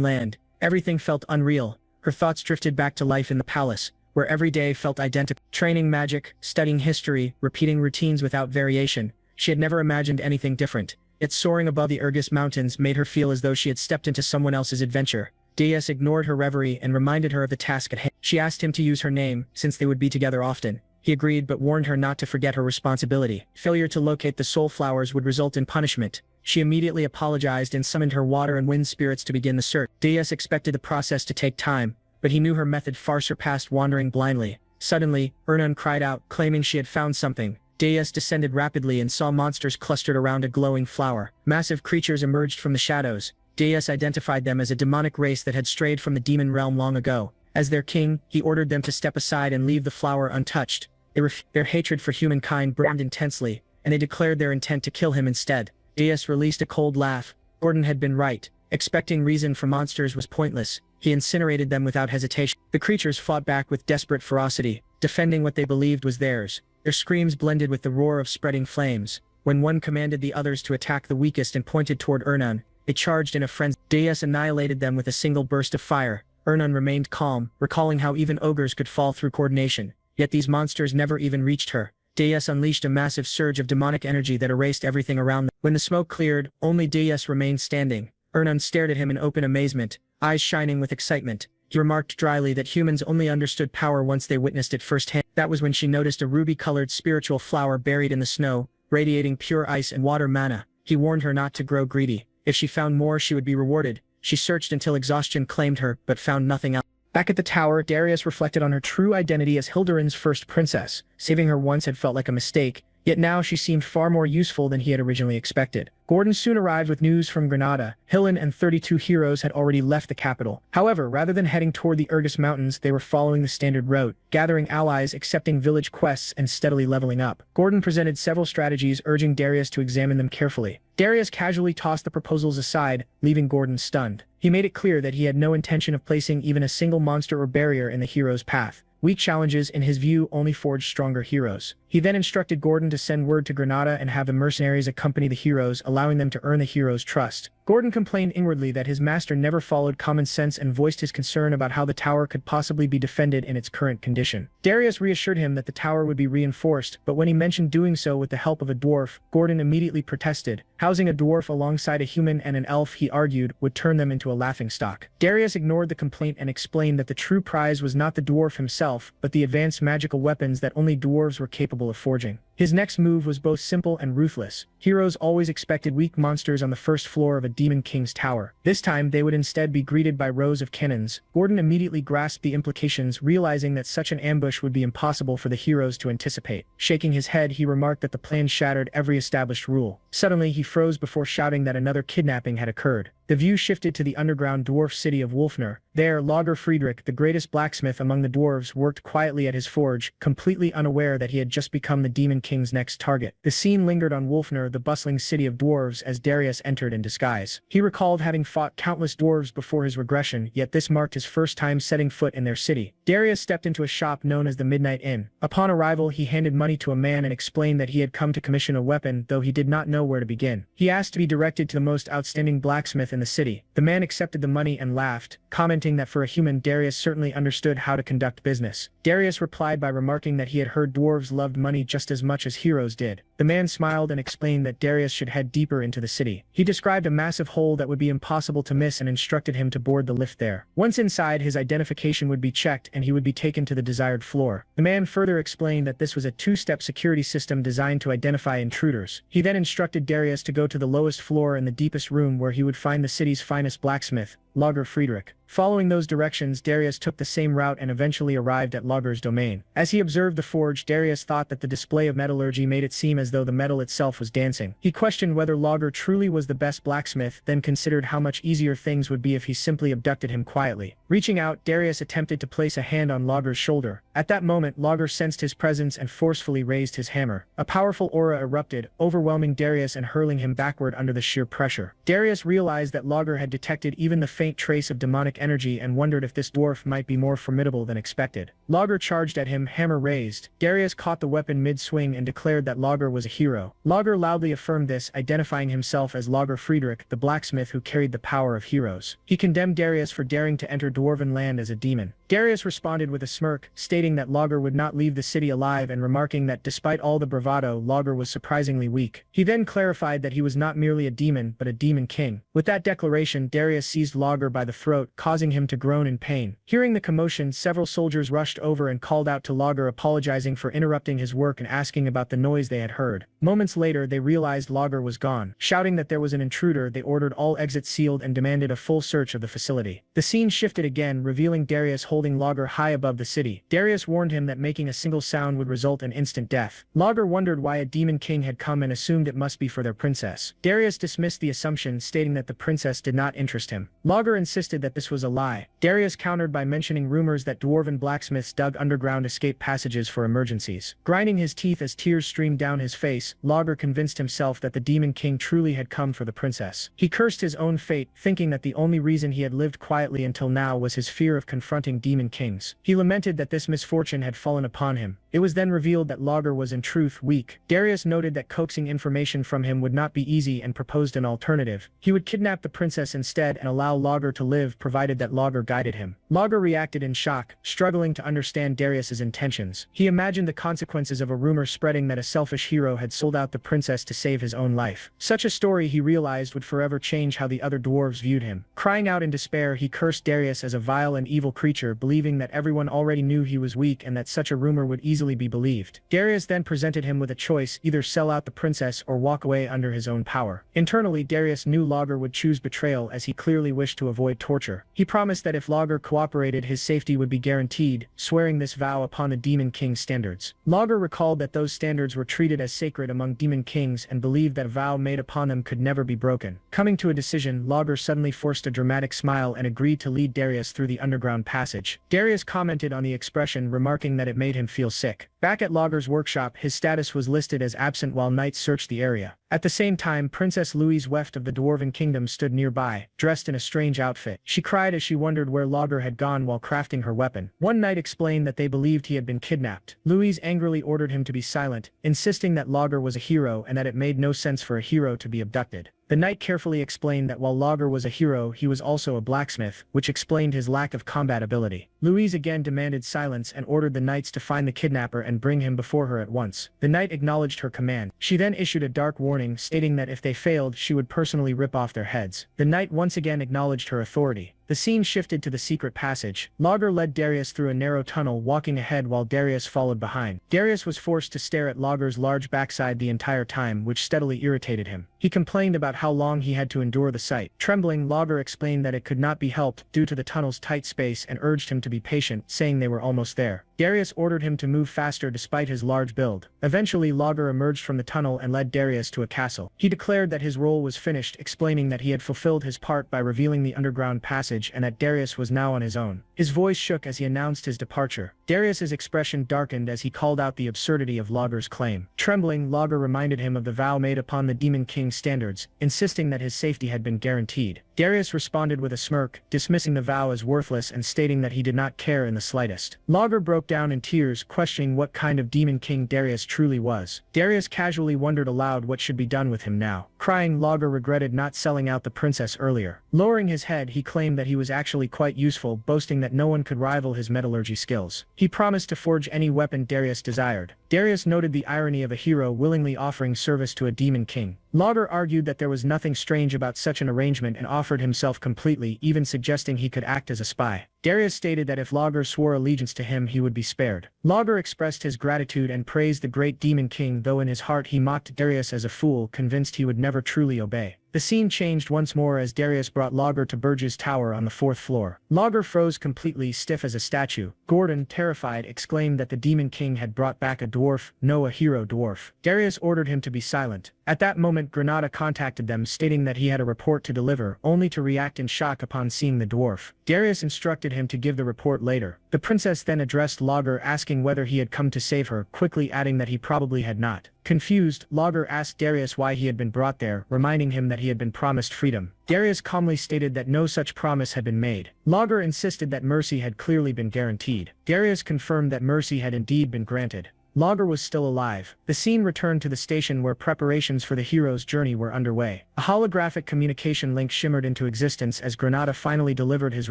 land, everything felt unreal. Her thoughts drifted back to life in the palace, where every day felt identical. Training magic, studying history, repeating routines without variation. She had never imagined anything different. Yet soaring above the Urgus Mountains made her feel as though she had stepped into someone else's adventure. Deus ignored her reverie and reminded her of the task at hand. She asked him to use her name, since they would be together often. He agreed but warned her not to forget her responsibility. Failure to locate the soul flowers would result in punishment. She immediately apologized and summoned her water and wind spirits to begin the search. Deus expected the process to take time, but he knew her method far surpassed wandering blindly. Suddenly, Urnam cried out, claiming she had found something. Deus descended rapidly and saw monsters clustered around a glowing flower. Massive creatures emerged from the shadows. Deus identified them as a demonic race that had strayed from the demon realm long ago. As their king, he ordered them to step aside and leave the flower untouched. Their hatred for humankind burned intensely, and they declared their intent to kill him instead. Deus released a cold laugh. Gordon had been right. Expecting reason for monsters was pointless. He incinerated them without hesitation. The creatures fought back with desperate ferocity, defending what they believed was theirs. Their screams blended with the roar of spreading flames. When one commanded the others to attack the weakest and pointed toward Urnam, they charged in a frenzy. Deus annihilated them with a single burst of fire. Urnam remained calm, recalling how even ogres could fall through coordination. Yet these monsters never even reached her. Deus unleashed a massive surge of demonic energy that erased everything around them. When the smoke cleared, only Deus remained standing. Urnam stared at him in open amazement, eyes shining with excitement. He remarked dryly that humans only understood power once they witnessed it firsthand. That was when she noticed a ruby-colored spiritual flower buried in the snow, radiating pure ice and water mana. He warned her not to grow greedy. If she found more, she would be rewarded. She searched until exhaustion claimed her, but found nothing else. Back at the tower, Darius reflected on her true identity as Hildirin's first princess. Saving her once had felt like a mistake, yet now she seemed far more useful than he had originally expected. Gordon soon arrived with news from Granada. Hillen and 32 heroes had already left the capital. However, rather than heading toward the Urgus Mountains, they were following the standard route, gathering allies, accepting village quests, and steadily leveling up. Gordon presented several strategies, urging Darius to examine them carefully. Darius casually tossed the proposals aside, leaving Gordon stunned. He made it clear that he had no intention of placing even a single monster or barrier in the hero's path. Weak challenges, in his view, only forged stronger heroes. He then instructed Gordon to send word to Granada and have the mercenaries accompany the heroes, allowing them to earn the heroes' trust. Gordon complained inwardly that his master never followed common sense and voiced his concern about how the tower could possibly be defended in its current condition. Darius reassured him that the tower would be reinforced, but when he mentioned doing so with the help of a dwarf, Gordon immediately protested. Housing a dwarf alongside a human and an elf, he argued, would turn them into a laughingstock. Darius ignored the complaint and explained that the true prize was not the dwarf himself, but the advanced magical weapons that only dwarves were capable of forging. His next move was both simple and ruthless. Heroes always expected weak monsters on the first floor of a demon king's tower. This time, they would instead be greeted by rows of cannons. Gordon immediately grasped the implications, realizing that such an ambush would be impossible for the heroes to anticipate. Shaking his head, he remarked that the plan shattered every established rule. Suddenly, he froze before shouting that another kidnapping had occurred. The view shifted to the underground dwarf city of Wolfner. There, Logger Friedrich, the greatest blacksmith among the dwarves, worked quietly at his forge, completely unaware that he had just become the demon King's next target. The scene lingered on Wolfner, the bustling city of dwarves, as Darius entered in disguise. He recalled having fought countless dwarves before his regression, yet this marked his first time setting foot in their city. Darius stepped into a shop known as the Midnight Inn. Upon arrival, he handed money to a man and explained that he had come to commission a weapon, though he did not know where to begin. He asked to be directed to the most outstanding blacksmith in the city. The man accepted the money and laughed, commenting that for a human, Darius certainly understood how to conduct business. Darius replied by remarking that he had heard dwarves loved money just as much as heroes did. The man smiled and explained that Darius should head deeper into the city. He described a massive hole that would be impossible to miss and instructed him to board the lift there. Once inside, his identification would be checked and he would be taken to the desired floor. The man further explained that this was a two-step security system designed to identify intruders. He then instructed Darius to go to the lowest floor in the deepest room where he would find the city's finest blacksmith, Lager Friedrich. Following those directions, Darius took the same route and eventually arrived at Lager's domain. As he observed the forge, Darius thought that the display of metallurgy made it seem as though the metal itself was dancing. He questioned whether Lager truly was the best blacksmith, then considered how much easier things would be if he simply abducted him quietly. Reaching out, Darius attempted to place a hand on Lager's shoulder. At that moment, Lager sensed his presence and forcefully raised his hammer. A powerful aura erupted, overwhelming Darius and hurling him backward under the sheer pressure. Darius realized that Lager had detected even the faint trace of demonic energy and wondered if this dwarf might be more formidable than expected. Lager charged at him, hammer raised. Darius caught the weapon mid-swing and declared that Lager was a hero. Lager loudly affirmed this, identifying himself as Lager Friedrich, the blacksmith who carried the power of heroes. He condemned Darius for daring to enter dwarven land as a demon. Darius responded with a smirk, stating that Lager would not leave the city alive and remarking that despite all the bravado, Lager was surprisingly weak. He then clarified that he was not merely a demon, but a demon king. With that declaration, Darius seized Lager by the throat, causing him to groan in pain. Hearing the commotion, several soldiers rushed over and called out to Lager, apologizing for interrupting his work and asking about the noise they had heard. Moments later, they realized Lager was gone. Shouting that there was an intruder, they ordered all exits sealed and demanded a full search of the facility. The scene shifted again, revealing Darius holding Lager high above the city. Darius warned him that making a single sound would result in instant death. Lager wondered why a demon king had come and assumed it must be for their princess. Darius dismissed the assumption, stating that the princess did not interest him. Lager insisted that this was a lie. Darius countered by mentioning rumors that dwarven blacksmiths dug underground escape passages for emergencies. Grinding his teeth as tears streamed down his face, Lager convinced himself that the demon king truly had come for the princess. He cursed his own fate, thinking that the only reason he had lived quietly until now was his fear of confronting demon kings. He lamented that this misfortune had fallen upon him. It was then revealed that Lager was in truth weak. Darius noted that coaxing information from him would not be easy and proposed an alternative. He would kidnap the princess instead and allow Lager to live, provided that Lager guided him. Lager reacted in shock, struggling to understand Darius's intentions. He imagined the consequences of a rumor spreading that a selfish hero had sold out the princess to save his own life. Such a story, he realized, would forever change how the other dwarves viewed him. Crying out in despair, he cursed Darius as a vile and evil creature, believing that everyone already knew he was weak and that such a rumor would easily be believed. Darius then presented him with a choice: either sell out the princess or walk away under his own power. Internally, Darius knew Lager would choose betrayal, as he clearly wished to avoid torture. He promised that if Lager cooperated, his safety would be guaranteed, swearing this vow upon the Demon King's standards. Lager recalled that those standards were treated as sacred among demon kings and believed that a vow made upon them could never be broken. Coming to a decision, Lager suddenly forced a dramatic smile and agreed to lead Darius through the underground passage. Darius commented on the expression, remarking that it made him feel sick. Back at Lager's workshop, his status was listed as absent while knights searched the area. At the same time, Princess Louise Weft of the Dwarven Kingdom stood nearby, dressed in a strange outfit. She cried as she wondered where Lager had gone while crafting her weapon. One knight explained that they believed he had been kidnapped. Louise angrily ordered him to be silent, insisting that Lager was a hero and that it made no sense for a hero to be abducted. The knight carefully explained that while Lager was a hero, he was also a blacksmith, which explained his lack of combat ability. Louise again demanded silence and ordered the knights to find the kidnapper and bring him before her at once. The knight acknowledged her command. She then issued a dark warning, stating that if they failed, she would personally rip off their heads. The knight once again acknowledged her authority. The scene shifted to the secret passage. Lager led Darius through a narrow tunnel, walking ahead while Darius followed behind. Darius was forced to stare at Lager's large backside the entire time, which steadily irritated him. He complained about how long he had to endure the sight. Trembling, Lager explained that it could not be helped due to the tunnel's tight space and urged him to be patient, saying they were almost there. Darius ordered him to move faster despite his large build. Eventually, Lager emerged from the tunnel and led Darius to a castle. He declared that his role was finished, explaining that he had fulfilled his part by revealing the underground passage message and that Darius was now on his own. His voice shook as he announced his departure. Darius's expression darkened as he called out the absurdity of Logger's claim. Trembling, Logger reminded him of the vow made upon the Demon King's standards, insisting that his safety had been guaranteed. Darius responded with a smirk, dismissing the vow as worthless and stating that he did not care in the slightest. Logger broke down in tears, questioning what kind of Demon King Darius truly was. Darius casually wondered aloud what should be done with him now. Crying, Logger regretted not selling out the princess earlier. Lowering his head, he claimed that he was actually quite useful, boasting that no one could rival his metallurgy skills. He promised to forge any weapon Darius desired. Darius noted the irony of a hero willingly offering service to a demon king. Logger argued that there was nothing strange about such an arrangement and offered himself completely, even suggesting he could act as a spy. Darius stated that if Logger swore allegiance to him, he would be spared. Logger expressed his gratitude and praised the great demon king, though in his heart he mocked Darius as a fool, convinced he would never truly obey. The scene changed once more as Darius brought Logger to Burge's tower on the 4th floor. Logger froze completely, stiff as a statue. Gordon, terrified, exclaimed that the Demon King had brought back a dwarf, no, a hero dwarf. Darius ordered him to be silent. At that moment, Granada contacted them, stating that he had a report to deliver, only to react in shock upon seeing the dwarf. Darius instructed him to give the report later. The princess then addressed Logger, asking whether he had come to save her, quickly adding that he probably had not. Confused, Logger asked Darius why he had been brought there, reminding him that he had been promised freedom. Darius calmly stated that no such promise had been made. Logger insisted that mercy had clearly been guaranteed. Darius confirmed that mercy had indeed been granted. Logger was still alive. The scene returned to the station where preparations for the hero's journey were underway. A holographic communication link shimmered into existence as Granada finally delivered his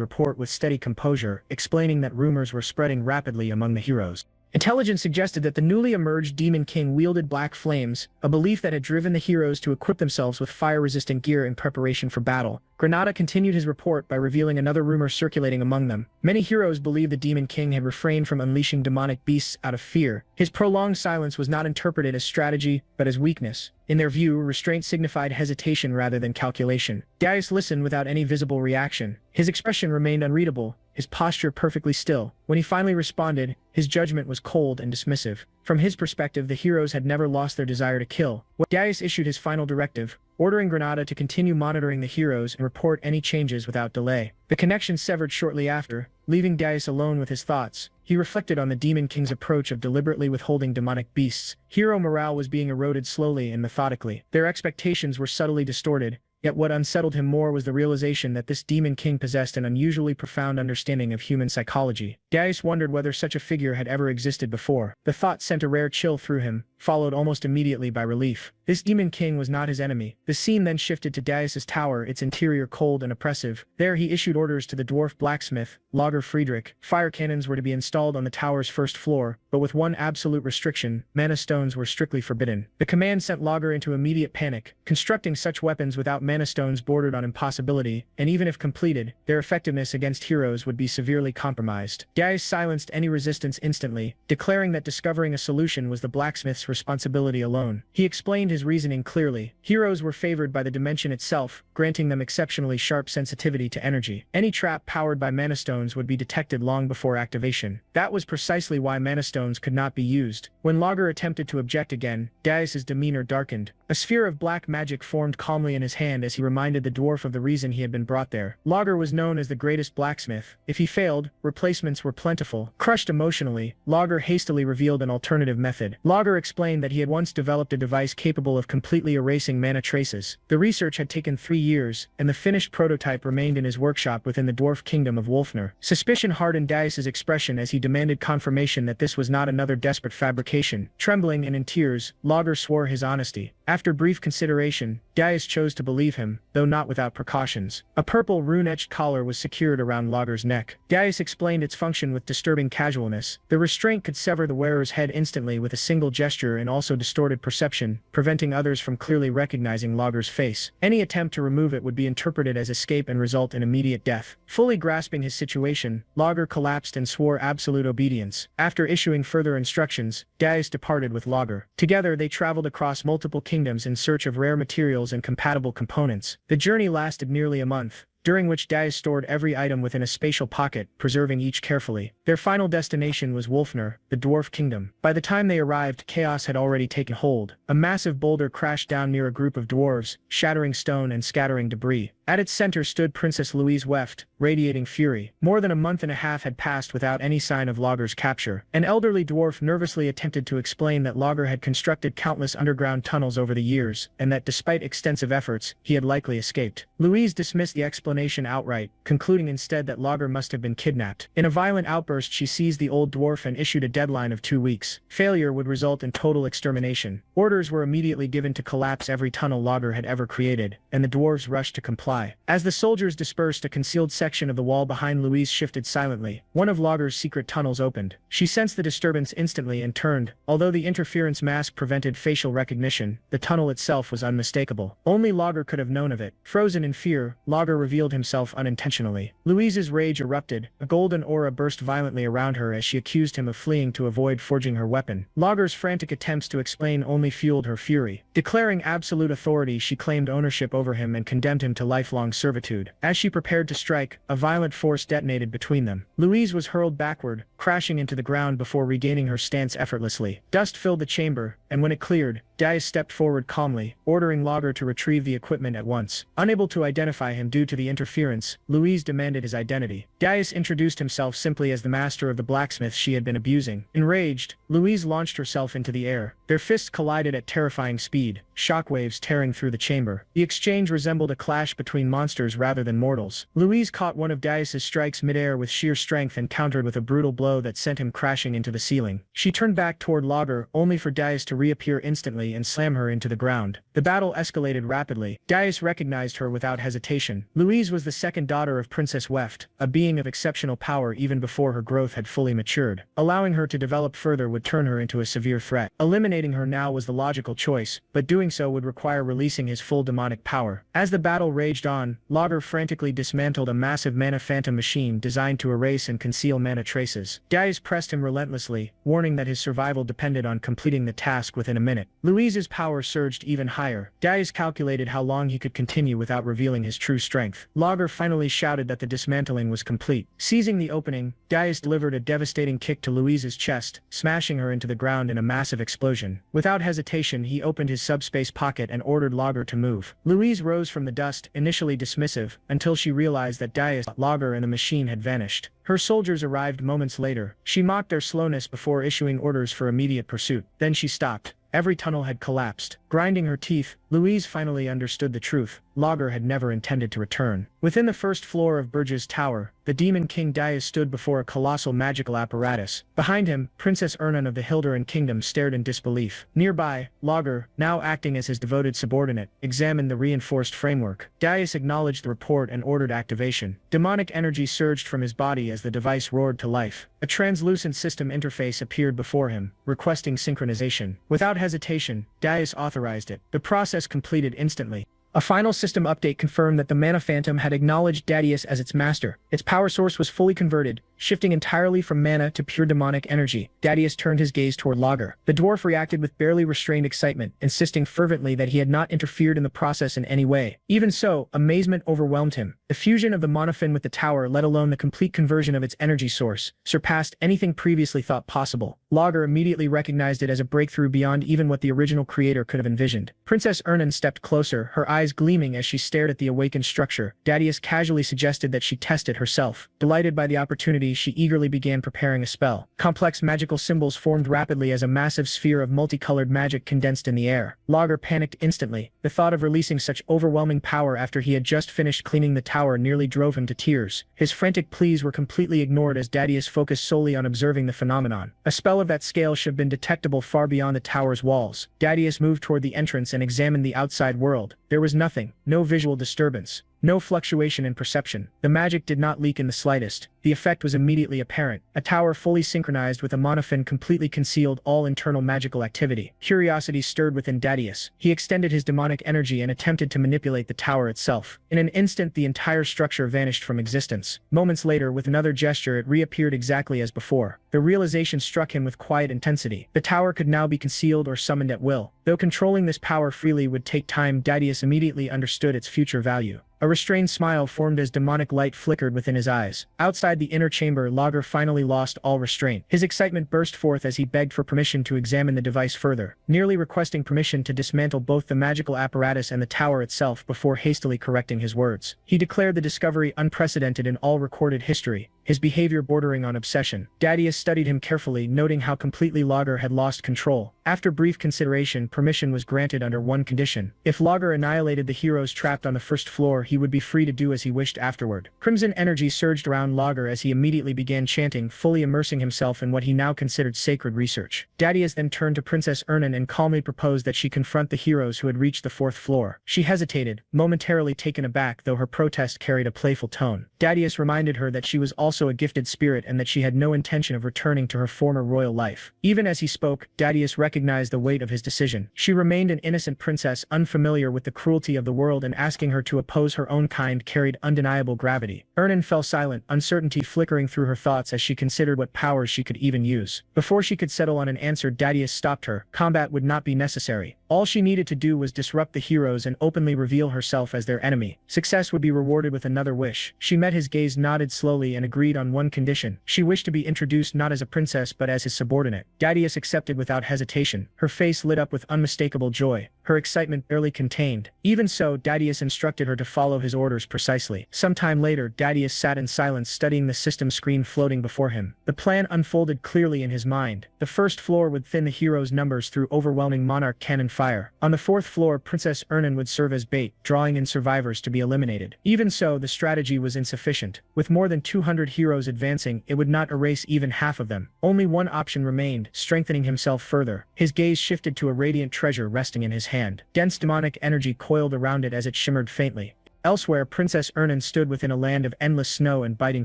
report with steady composure, explaining that rumors were spreading rapidly among the heroes. Intelligence suggested that the newly emerged Demon King wielded black flames, a belief that had driven the heroes to equip themselves with fire-resistant gear in preparation for battle. Granada continued his report by revealing another rumor circulating among them. Many heroes believed the Demon King had refrained from unleashing demonic beasts out of fear. His prolonged silence was not interpreted as strategy, but as weakness. In their view, restraint signified hesitation rather than calculation. Darius listened without any visible reaction. His expression remained unreadable, his posture perfectly still. When he finally responded, his judgment was cold and dismissive. From his perspective, the heroes had never lost their desire to kill. Darius issued his final directive, ordering Granada to continue monitoring the heroes and report any changes without delay. The connection severed shortly after, leaving Darius alone with his thoughts. He reflected on the Demon King's approach of deliberately withholding demonic beasts. Hero morale was being eroded slowly and methodically. Their expectations were subtly distorted, yet what unsettled him more was the realization that this Demon King possessed an unusually profound understanding of human psychology. Darius wondered whether such a figure had ever existed before. The thought sent a rare chill through him, followed almost immediately by relief. This Demon King was not his enemy. The scene then shifted to Darius's tower, its interior cold and oppressive. There he issued orders to the dwarf blacksmith, Logger Friedrich. Fire cannons were to be installed on the tower's 1st floor, but with one absolute restriction: mana stones were strictly forbidden. The command sent Logger into immediate panic. Constructing such weapons without mana stones bordered on impossibility, and even if completed, their effectiveness against heroes would be severely compromised. Darius silenced any resistance instantly, declaring that discovering a solution was the blacksmith's responsibility alone. He explained his reasoning clearly. Heroes were favored by the dimension itself, granting them exceptionally sharp sensitivity to energy. Any trap powered by mana stones would be detected long before activation. That was precisely why mana stones could not be used. When Logger attempted to object again, Darius's demeanor darkened. A sphere of black magic formed calmly in his hand as he reminded the dwarf of the reason he had been brought there. Logger was known as the greatest blacksmith. If he failed, replacements were plentiful. Crushed emotionally, Logger hastily revealed an alternative method. Logger explained that he had once developed a device capable of completely erasing mana traces. The research had taken 3 years, and the finished prototype remained in his workshop within the dwarf kingdom of Wolfner. Suspicion hardened Darius's expression as he demanded confirmation that this was not another desperate fabrication. Trembling and in tears, Logger swore his honesty. After brief consideration, Darius chose to believe him, though not without precautions. A purple rune-etched collar was secured around Logger's neck. Darius explained its function with disturbing casualness. The restraint could sever the wearer's head instantly with a single gesture and also distorted perception, preventing others from clearly recognizing Logger's face. Any attempt to remove it would be interpreted as escape and result in immediate death. Fully grasping his situation, Logger collapsed and swore absolute obedience. After issuing further instructions, Darius departed with Logger. Together they traveled across multiple kingdoms in search of rare materials and compatible components. The journey lasted nearly a month, during which Darius stored every item within a spatial pocket, preserving each carefully. Their final destination was Wolfner, the dwarf kingdom. By the time they arrived, chaos had already taken hold. A massive boulder crashed down near a group of dwarves, shattering stone and scattering debris. At its center stood Princess Louise Weft, radiating fury. More than a month and a half had passed without any sign of Lager's capture. An elderly dwarf nervously attempted to explain that Lager had constructed countless underground tunnels over the years, and that despite extensive efforts, he had likely escaped. Louise dismissed the explanation outright, concluding instead that Lager must have been kidnapped. In a violent outburst, she seized the old dwarf and issued a deadline of 2 weeks. Failure would result in total extermination. Orders were immediately given to collapse every tunnel Lager had ever created, and the dwarves rushed to comply. As the soldiers dispersed, a concealed section of the wall behind Louise shifted silently. One of Lager's secret tunnels opened. She sensed the disturbance instantly and turned. Although the interference mask prevented facial recognition, the tunnel itself was unmistakable. Only Lager could have known of it. Frozen in fear, Lager revealed himself unintentionally. Louise's rage erupted. A golden aura burst violently around her as she accused him of fleeing to avoid forging her weapon. Lager's frantic attempts to explain only fueled her fury. Declaring absolute authority, she claimed ownership over him and condemned him to lifelong servitude. As she prepared to strike, a violent force detonated between them. Louise was hurled backward, crashing into the ground before regaining her stance effortlessly. Dust filled the chamber, and when it cleared, Dais stepped forward calmly, ordering Lager to retrieve the equipment at once. Unable to identify him due to the interference, Louise demanded his identity. Dais introduced himself simply as the master of the blacksmith she had been abusing. Enraged, Louise launched herself into the air. Their fists collided at terrifying speed, shockwaves tearing through the chamber. The exchange resembled a clash between monsters rather than mortals. Louise caught one of Dais's strikes midair with sheer strength and countered with a brutal blow that sent him crashing into the ceiling. She turned back toward Lager, only for Dais to reappear instantly and slam her into the ground. The battle escalated rapidly. Dais recognized her without hesitation. Louise was the second daughter of Princess Weft, a being of exceptional power even before her growth had fully matured. Allowing her to develop further would turn her into a severe threat. Eliminating her now was the logical choice, but doing so would require releasing his full demonic power. As the battle raged on, Lager frantically dismantled a massive mana phantom machine designed to erase and conceal mana traces. Dais pressed him relentlessly, warning that his survival depended on completing the task within a minute. Louise's power surged even higher. Dais calculated how long he could continue without revealing his true strength. Lager finally shouted that the dismantling was complete. Seizing the opening, Dais delivered a devastating kick to Louise's chest, smashing her into the ground in a massive explosion. Without hesitation, he opened his subspace pocket and ordered Lager to move. Louise rose from the dust, initially dismissive, until she realized that Dais, Lager, and the machine had vanished. Her soldiers arrived moments later. She mocked their slowness before issuing orders for immediate pursuit. Then she stopped. Every tunnel had collapsed. Grinding her teeth, Louise finally understood the truth. Lager had never intended to return. Within the first floor of Burge's tower, the Demon King Dais stood before a colossal magical apparatus. Behind him, Princess Ernan of the Hilderan Kingdom stared in disbelief. Nearby, Lager, now acting as his devoted subordinate, examined the reinforced framework. Dais acknowledged the report and ordered activation. Demonic energy surged from his body as the device roared to life. A translucent system interface appeared before him, requesting synchronization. Without hesitation, Dais authorized it. The process completed instantly. A final system update confirmed that the Mana Phantom had acknowledged Dadius as its master. Its power source was fully converted, shifting entirely from mana to pure demonic energy. Dadius turned his gaze toward Lager. The dwarf reacted with barely restrained excitement, insisting fervently that he had not interfered in the process in any way. Even so, amazement overwhelmed him. The fusion of the monofin with the tower, let alone the complete conversion of its energy source, surpassed anything previously thought possible. Lager immediately recognized it as a breakthrough beyond even what the original creator could have envisioned. Princess Ernan stepped closer, her eyes gleaming as she stared at the awakened structure. Dadius casually suggested that she test it herself. Delighted by the opportunity, she eagerly began preparing a spell. Complex magical symbols formed rapidly as a massive sphere of multicolored magic condensed in the air. Lager panicked instantly. The thought of releasing such overwhelming power after he had just finished cleaning the tower nearly drove him to tears. His frantic pleas were completely ignored as Dadius focused solely on observing the phenomenon. A spell of that scale should have been detectable far beyond the tower's walls. Dadius moved toward the entrance and examined the outside world. There was nothing, no visual disturbance, no fluctuation in perception. The magic did not leak in the slightest. The effect was immediately apparent. A tower fully synchronized with a monofin completely concealed all internal magical activity. Curiosity stirred within Dadius. He extended his demonic energy and attempted to manipulate the tower itself. In an instant, the entire structure vanished from existence. Moments later, with another gesture, it reappeared exactly as before. The realization struck him with quiet intensity. The tower could now be concealed or summoned at will. Though controlling this power freely would take time, Dadius immediately understood its future value. A restrained smile formed as demonic light flickered within his eyes. Outside the inner chamber, Lager finally lost all restraint. His excitement burst forth as he begged for permission to examine the device further, nearly requesting permission to dismantle both the magical apparatus and the tower itself before hastily correcting his words. He declared the discovery unprecedented in all recorded history, his behavior bordering on obsession. Dadius studied him carefully, noting how completely Lager had lost control. After brief consideration, permission was granted under one condition. If Lager annihilated the heroes trapped on the first floor, he would be free to do as he wished afterward. Crimson energy surged around Lager as he immediately began chanting, fully immersing himself in what he now considered sacred research. Dadius then turned to Princess Ernan and calmly proposed that she confront the heroes who had reached the fourth floor. She hesitated, momentarily taken aback, though her protest carried a playful tone. Dadius reminded her that she was also a gifted spirit and that she had no intention of returning to her former royal life. Even as he spoke, Dadius recognized the weight of his decision. She remained an innocent princess, unfamiliar with the cruelty of the world, and asking her to oppose her own kind carried undeniable gravity. Ernan fell silent, uncertainty flickering through her thoughts as she considered what powers she could even use. Before she could settle on an answer, Dadius stopped her. Combat would not be necessary. All she needed to do was disrupt the heroes and openly reveal herself as their enemy. Success would be rewarded with another wish. She met his gaze, nodded slowly, and agreed on one condition. She wished to be introduced not as a princess but as his subordinate. Dadius accepted without hesitation. Her face lit up with unmistakable joy, her excitement barely contained. Even so, Dadius instructed her to follow his orders precisely. Some time later, Dadius sat in silence, studying the system screen floating before him. The plan unfolded clearly in his mind. The first floor would thin the heroes' numbers through overwhelming monarch cannon fire. On the fourth floor, Princess Ernan would serve as bait, drawing in survivors to be eliminated. Even so, the strategy was insufficient. With more than 200 heroes advancing, it would not erase even half of them. Only one option remained, strengthening himself further. His gaze shifted to a radiant treasure resting in his hand. Dense demonic energy coiled around it as it shimmered faintly. Elsewhere, Princess Ernan stood within a land of endless snow and biting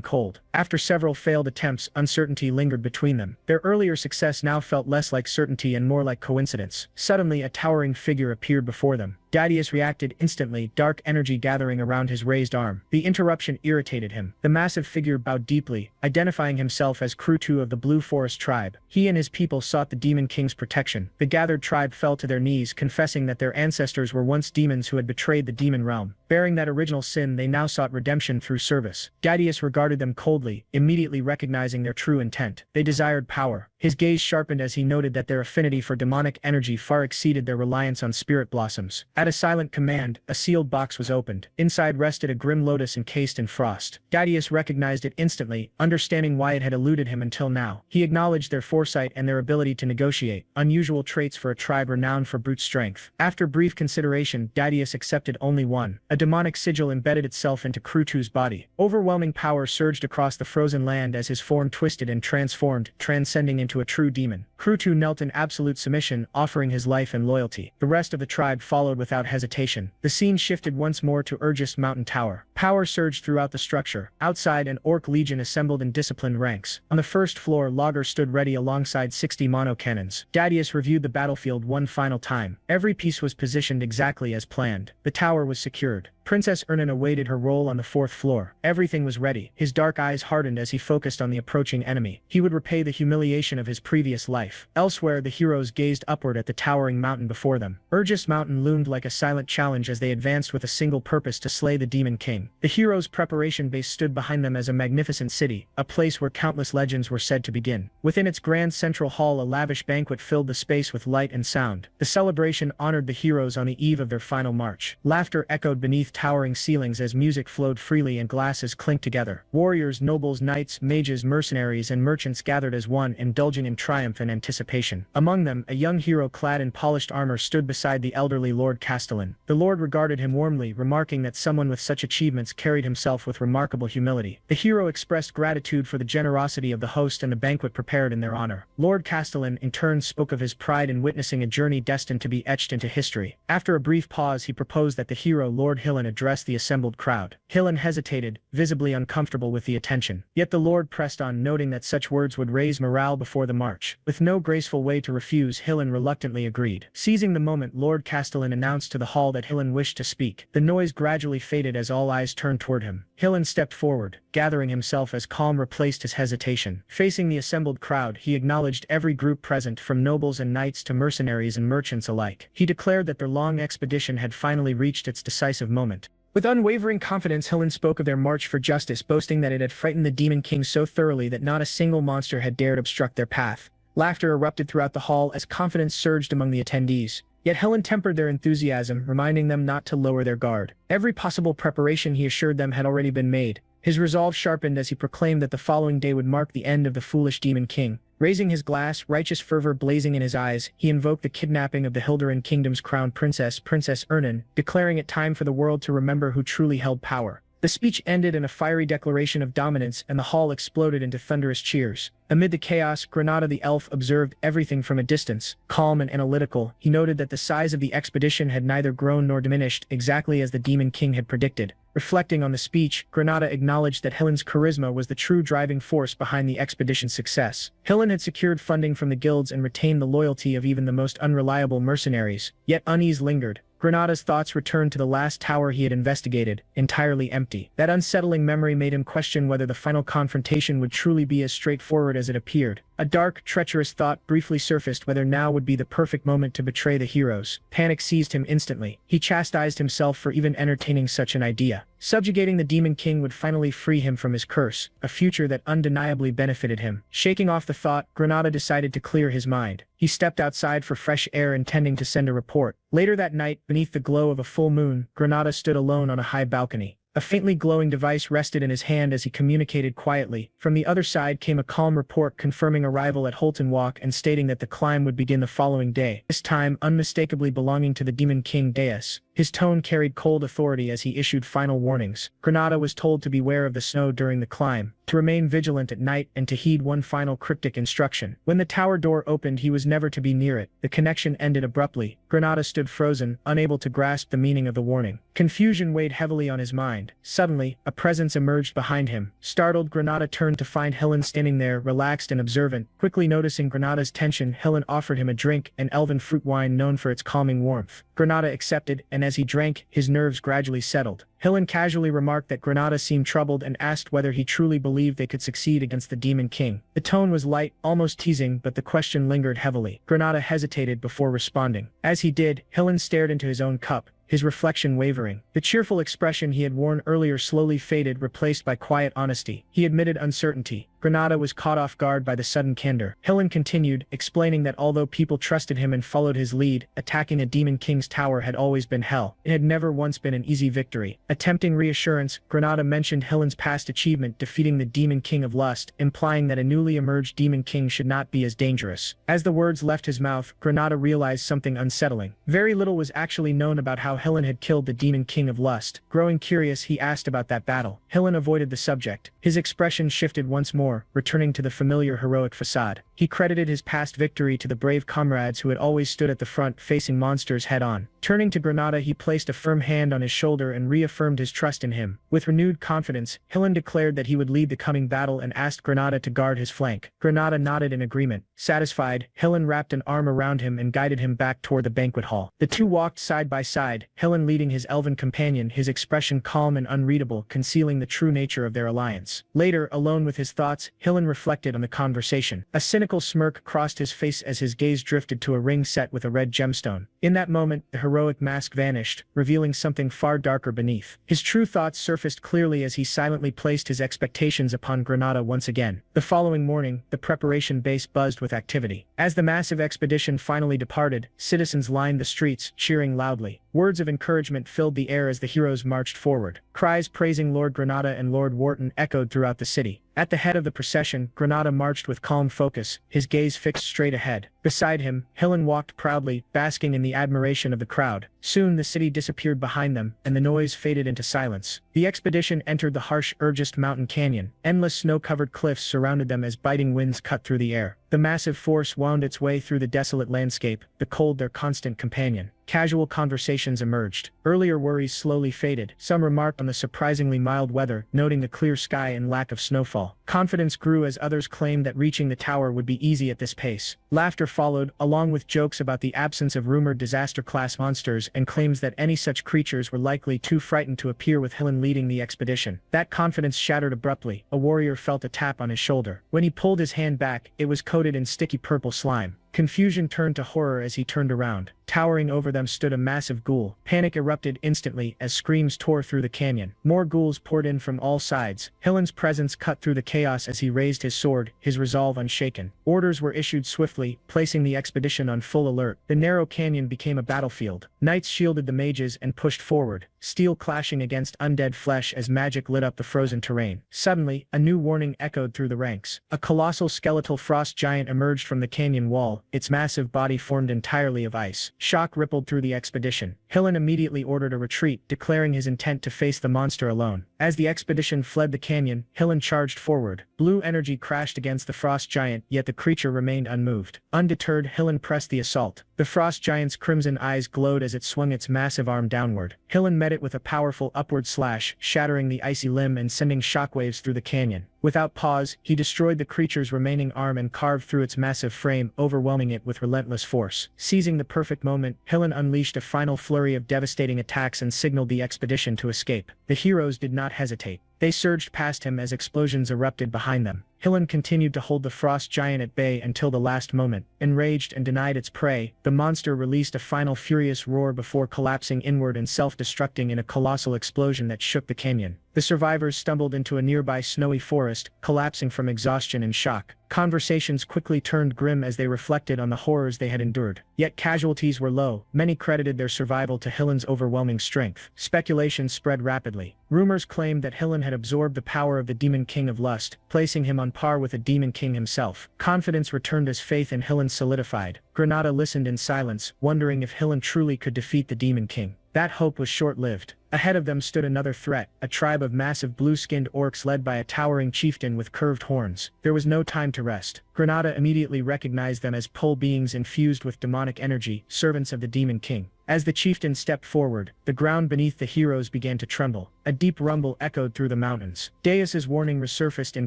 cold. After several failed attempts, uncertainty lingered between them. Their earlier success now felt less like certainty and more like coincidence. Suddenly, a towering figure appeared before them. Dadius reacted instantly, dark energy gathering around his raised arm. The interruption irritated him. The massive figure bowed deeply, identifying himself as Krutu of the Blue Forest tribe. He and his people sought the Demon King's protection. The gathered tribe fell to their knees, confessing that their ancestors were once demons who had betrayed the demon realm. Bearing that original sin, they now sought redemption through service. Dadius regarded them coldly, immediately recognizing their true intent. They desired power. His gaze sharpened as he noted that their affinity for demonic energy far exceeded their reliance on spirit blossoms. At a silent command, a sealed box was opened. Inside rested a grim lotus encased in frost. Dadius recognized it instantly, understanding why it had eluded him until now. He acknowledged their foresight and their ability to negotiate, unusual traits for a tribe renowned for brute strength. After brief consideration, Dadius accepted only one. A demonic sigil embedded itself into Krutu's body. Overwhelming power surged across the frozen land as his form twisted and transformed, transcending into a true demon. Krutu knelt in absolute submission, offering his life and loyalty. The rest of the tribe followed without hesitation. The scene shifted once more to Urgis Mountain Tower. Power surged throughout the structure. Outside, an orc legion assembled in disciplined ranks. On the first floor, Lager stood ready alongside 60 mono cannons. Dadius reviewed the battlefield one final time. Every piece was positioned exactly as planned. The tower was secured. Princess Ernan awaited her role on the fourth floor. Everything was ready. His dark eyes hardened as he focused on the approaching enemy. He would repay the humiliation of his previous life. Elsewhere, the heroes gazed upward at the towering mountain before them. Urgis Mountain loomed like a silent challenge as they advanced with a single purpose: to slay the Demon King. The heroes' preparation base stood behind them as a magnificent city, a place where countless legends were said to begin. Within its grand central hall, a lavish banquet filled the space with light and sound. The celebration honored the heroes on the eve of their final march. Laughter echoed beneath towering ceilings as music flowed freely and glasses clinked together. Warriors, nobles, knights, mages, mercenaries, and merchants gathered as one, indulging in triumph and anticipation. Among them, a young hero clad in polished armor stood beside the elderly Lord Castellan. The lord regarded him warmly, remarking that someone with such achievements carried himself with remarkable humility. The hero expressed gratitude for the generosity of the host and the banquet prepared in their honor. Lord Castellan, in turn, spoke of his pride in witnessing a journey destined to be etched into history. After a brief pause, he proposed that the hero, Lord Hillen, Helen addressed the assembled crowd. Helen hesitated, visibly uncomfortable with the attention. Yet the Lord pressed on, noting that such words would raise morale before the march. With no graceful way to refuse, Helen reluctantly agreed. Seizing the moment, Lord Castellan announced to the hall that Helen wished to speak. The noise gradually faded as all eyes turned toward him. Helen stepped forward, gathering himself as calm replaced his hesitation. Facing the assembled crowd, he acknowledged every group present, from nobles and knights to mercenaries and merchants alike. He declared that their long expedition had finally reached its decisive moment. With unwavering confidence, Helen spoke of their march for justice, boasting that it had frightened the Demon King so thoroughly that not a single monster had dared obstruct their path. Laughter erupted throughout the hall as confidence surged among the attendees. Yet Helen tempered their enthusiasm, reminding them not to lower their guard. Every possible preparation, he assured them, had already been made. His resolve sharpened as he proclaimed that the following day would mark the end of the foolish Demon King. Raising his glass, righteous fervor blazing in his eyes, he invoked the kidnapping of the Hilderin Kingdom's crown princess, Princess Ernan, declaring it time for the world to remember who truly held power. The speech ended in a fiery declaration of dominance, and the hall exploded into thunderous cheers. Amid the chaos, Granada the elf observed everything from a distance. Calm and analytical, he noted that the size of the expedition had neither grown nor diminished, exactly as the Demon King had predicted. Reflecting on the speech, Granada acknowledged that Helen's charisma was the true driving force behind the expedition's success. Helen had secured funding from the guilds and retained the loyalty of even the most unreliable mercenaries. Yet unease lingered. Granada's thoughts returned to the last tower he had investigated, entirely empty. That unsettling memory made him question whether the final confrontation would truly be as straightforward as it appeared. A dark, treacherous thought briefly surfaced, whether now would be the perfect moment to betray the heroes. Panic seized him instantly. He chastised himself for even entertaining such an idea. Subjugating the Demon King would finally free him from his curse, a future that undeniably benefited him. Shaking off the thought, Granada decided to clear his mind. He stepped outside for fresh air, intending to send a report. Later that night, beneath the glow of a full moon, Granada stood alone on a high balcony. A faintly glowing device rested in his hand as he communicated quietly. From the other side came a calm report confirming arrival at Holton Walk and stating that the climb would begin the following day, this time unmistakably belonging to the Demon King Deus. His tone carried cold authority as he issued final warnings. Granada was told to beware of the snow during the climb, to remain vigilant at night, and to heed one final cryptic instruction. When the tower door opened, he was never to be near it. The connection ended abruptly. Granada stood frozen, unable to grasp the meaning of the warning. Confusion weighed heavily on his mind. Suddenly, a presence emerged behind him. Startled, Granada turned to find Helen standing there, relaxed and observant. Quickly noticing Granada's tension, Helen offered him a drink, an elven fruit wine known for its calming warmth. Granada accepted, and as he drank, his nerves gradually settled. Helen casually remarked that Granada seemed troubled and asked whether he truly believed they could succeed against the Demon King. The tone was light, almost teasing, but the question lingered heavily. Granada hesitated before responding. As he did, Helen stared into his own cup, his reflection wavering. The cheerful expression he had worn earlier slowly faded, replaced by quiet honesty. He admitted uncertainty. Granada was caught off guard by the sudden candor. Helen continued, explaining that although people trusted him and followed his lead, attacking a Demon King's tower had always been hell. It had never once been an easy victory. Attempting reassurance, Granada mentioned Helen's past achievement defeating the Demon King of Lust, implying that a newly emerged Demon King should not be as dangerous. As the words left his mouth, Granada realized something unsettling. Very little was actually known about how Helen had killed the Demon King of Lust. Growing curious, he asked about that battle. Helen avoided the subject. His expression shifted once more, returning to the familiar heroic facade. He credited his past victory to the brave comrades who had always stood at the front, facing monsters head-on. Turning to Granada, he placed a firm hand on his shoulder and reaffirmed his trust in him. With renewed confidence, Helen declared that he would lead the coming battle and asked Granada to guard his flank. Granada nodded in agreement. Satisfied, Helen wrapped an arm around him and guided him back toward the banquet hall. The two walked side by side, Helen leading his elven companion, his expression calm and unreadable, concealing the true nature of their alliance. Later, alone with his thoughts, Helen reflected on the conversation. A cynical smirk crossed his face as his gaze drifted to a ring set with a red gemstone. In that moment, the heroic mask vanished, revealing something far darker beneath. His true thoughts surfaced clearly as he silently placed his expectations upon Granada once again. The following morning, the preparation base buzzed with activity. As the massive expedition finally departed, citizens lined the streets, cheering loudly. Words of encouragement filled the air as the heroes marched forward. Cries praising Lord Granada and Lord Wharton echoed throughout the city. At the head of the procession, Granada marched with calm focus, his gaze fixed straight ahead. Beside him, Helen walked proudly, basking in the admiration of the crowd. Soon the city disappeared behind them, and the noise faded into silence. The expedition entered the harsh Urgist Mountain Canyon. Endless snow-covered cliffs surrounded them as biting winds cut through the air. The massive force wound its way through the desolate landscape, the cold their constant companion. Casual conversations emerged. Earlier worries slowly faded. Some remarked on the surprisingly mild weather, noting the clear sky and lack of snowfall. Confidence grew as others claimed that reaching the tower would be easy at this pace. Laughter followed, along with jokes about the absence of rumored disaster-class monsters and claims that any such creatures were likely too frightened to appear with Hillen leading the expedition. That confidence shattered abruptly. A warrior felt a tap on his shoulder. When he pulled his hand back, it was coated in sticky purple slime. Confusion turned to horror as he turned around. Towering over them stood a massive ghoul. Panic erupted instantly as screams tore through the canyon. More ghouls poured in from all sides. Hillen's presence cut through the chaos as he raised his sword, his resolve unshaken. Orders were issued swiftly, placing the expedition on full alert. The narrow canyon became a battlefield. Knights shielded the mages and pushed forward, steel clashing against undead flesh as magic lit up the frozen terrain. Suddenly, a new warning echoed through the ranks. A colossal skeletal frost giant emerged from the canyon wall, its massive body formed entirely of ice. Shock rippled through the expedition. Hillen immediately ordered a retreat, declaring his intent to face the monster alone. As the expedition fled the canyon, Hillen charged forward. Blue energy crashed against the frost giant, yet the creature remained unmoved. Undeterred, Hillen pressed the assault. The frost giant's crimson eyes glowed as it swung its massive arm downward. Hillen met it with a powerful upward slash, shattering the icy limb and sending shockwaves through the canyon. Without pause, he destroyed the creature's remaining arm and carved through its massive frame, overwhelming it with relentless force. Seizing the perfect moment, Hillen unleashed a final flurry of devastating attacks and signaled the expedition to escape. The heroes did not hesitate. They surged past him as explosions erupted behind them. Hillen continued to hold the frost giant at bay until the last moment. Enraged and denied its prey, the monster released a final furious roar before collapsing inward and self-destructing in a colossal explosion that shook the canyon. The survivors stumbled into a nearby snowy forest, collapsing from exhaustion and shock. Conversations quickly turned grim as they reflected on the horrors they had endured. Yet casualties were low. Many credited their survival to Hillen's overwhelming strength. Speculation spread rapidly. Rumors claimed that Hillen had absorbed the power of the Demon King of Lust, placing him on par with the Demon King himself. Confidence returned as faith in Hillen solidified. Granada listened in silence, wondering if Hillen truly could defeat the Demon King. That hope was short-lived. Ahead of them stood another threat, a tribe of massive blue-skinned orcs led by a towering chieftain with curved horns. There was no time to rest. Granada immediately recognized them as pole beings infused with demonic energy, servants of the Demon King. As the chieftain stepped forward, the ground beneath the heroes began to tremble. A deep rumble echoed through the mountains. Deus's warning resurfaced in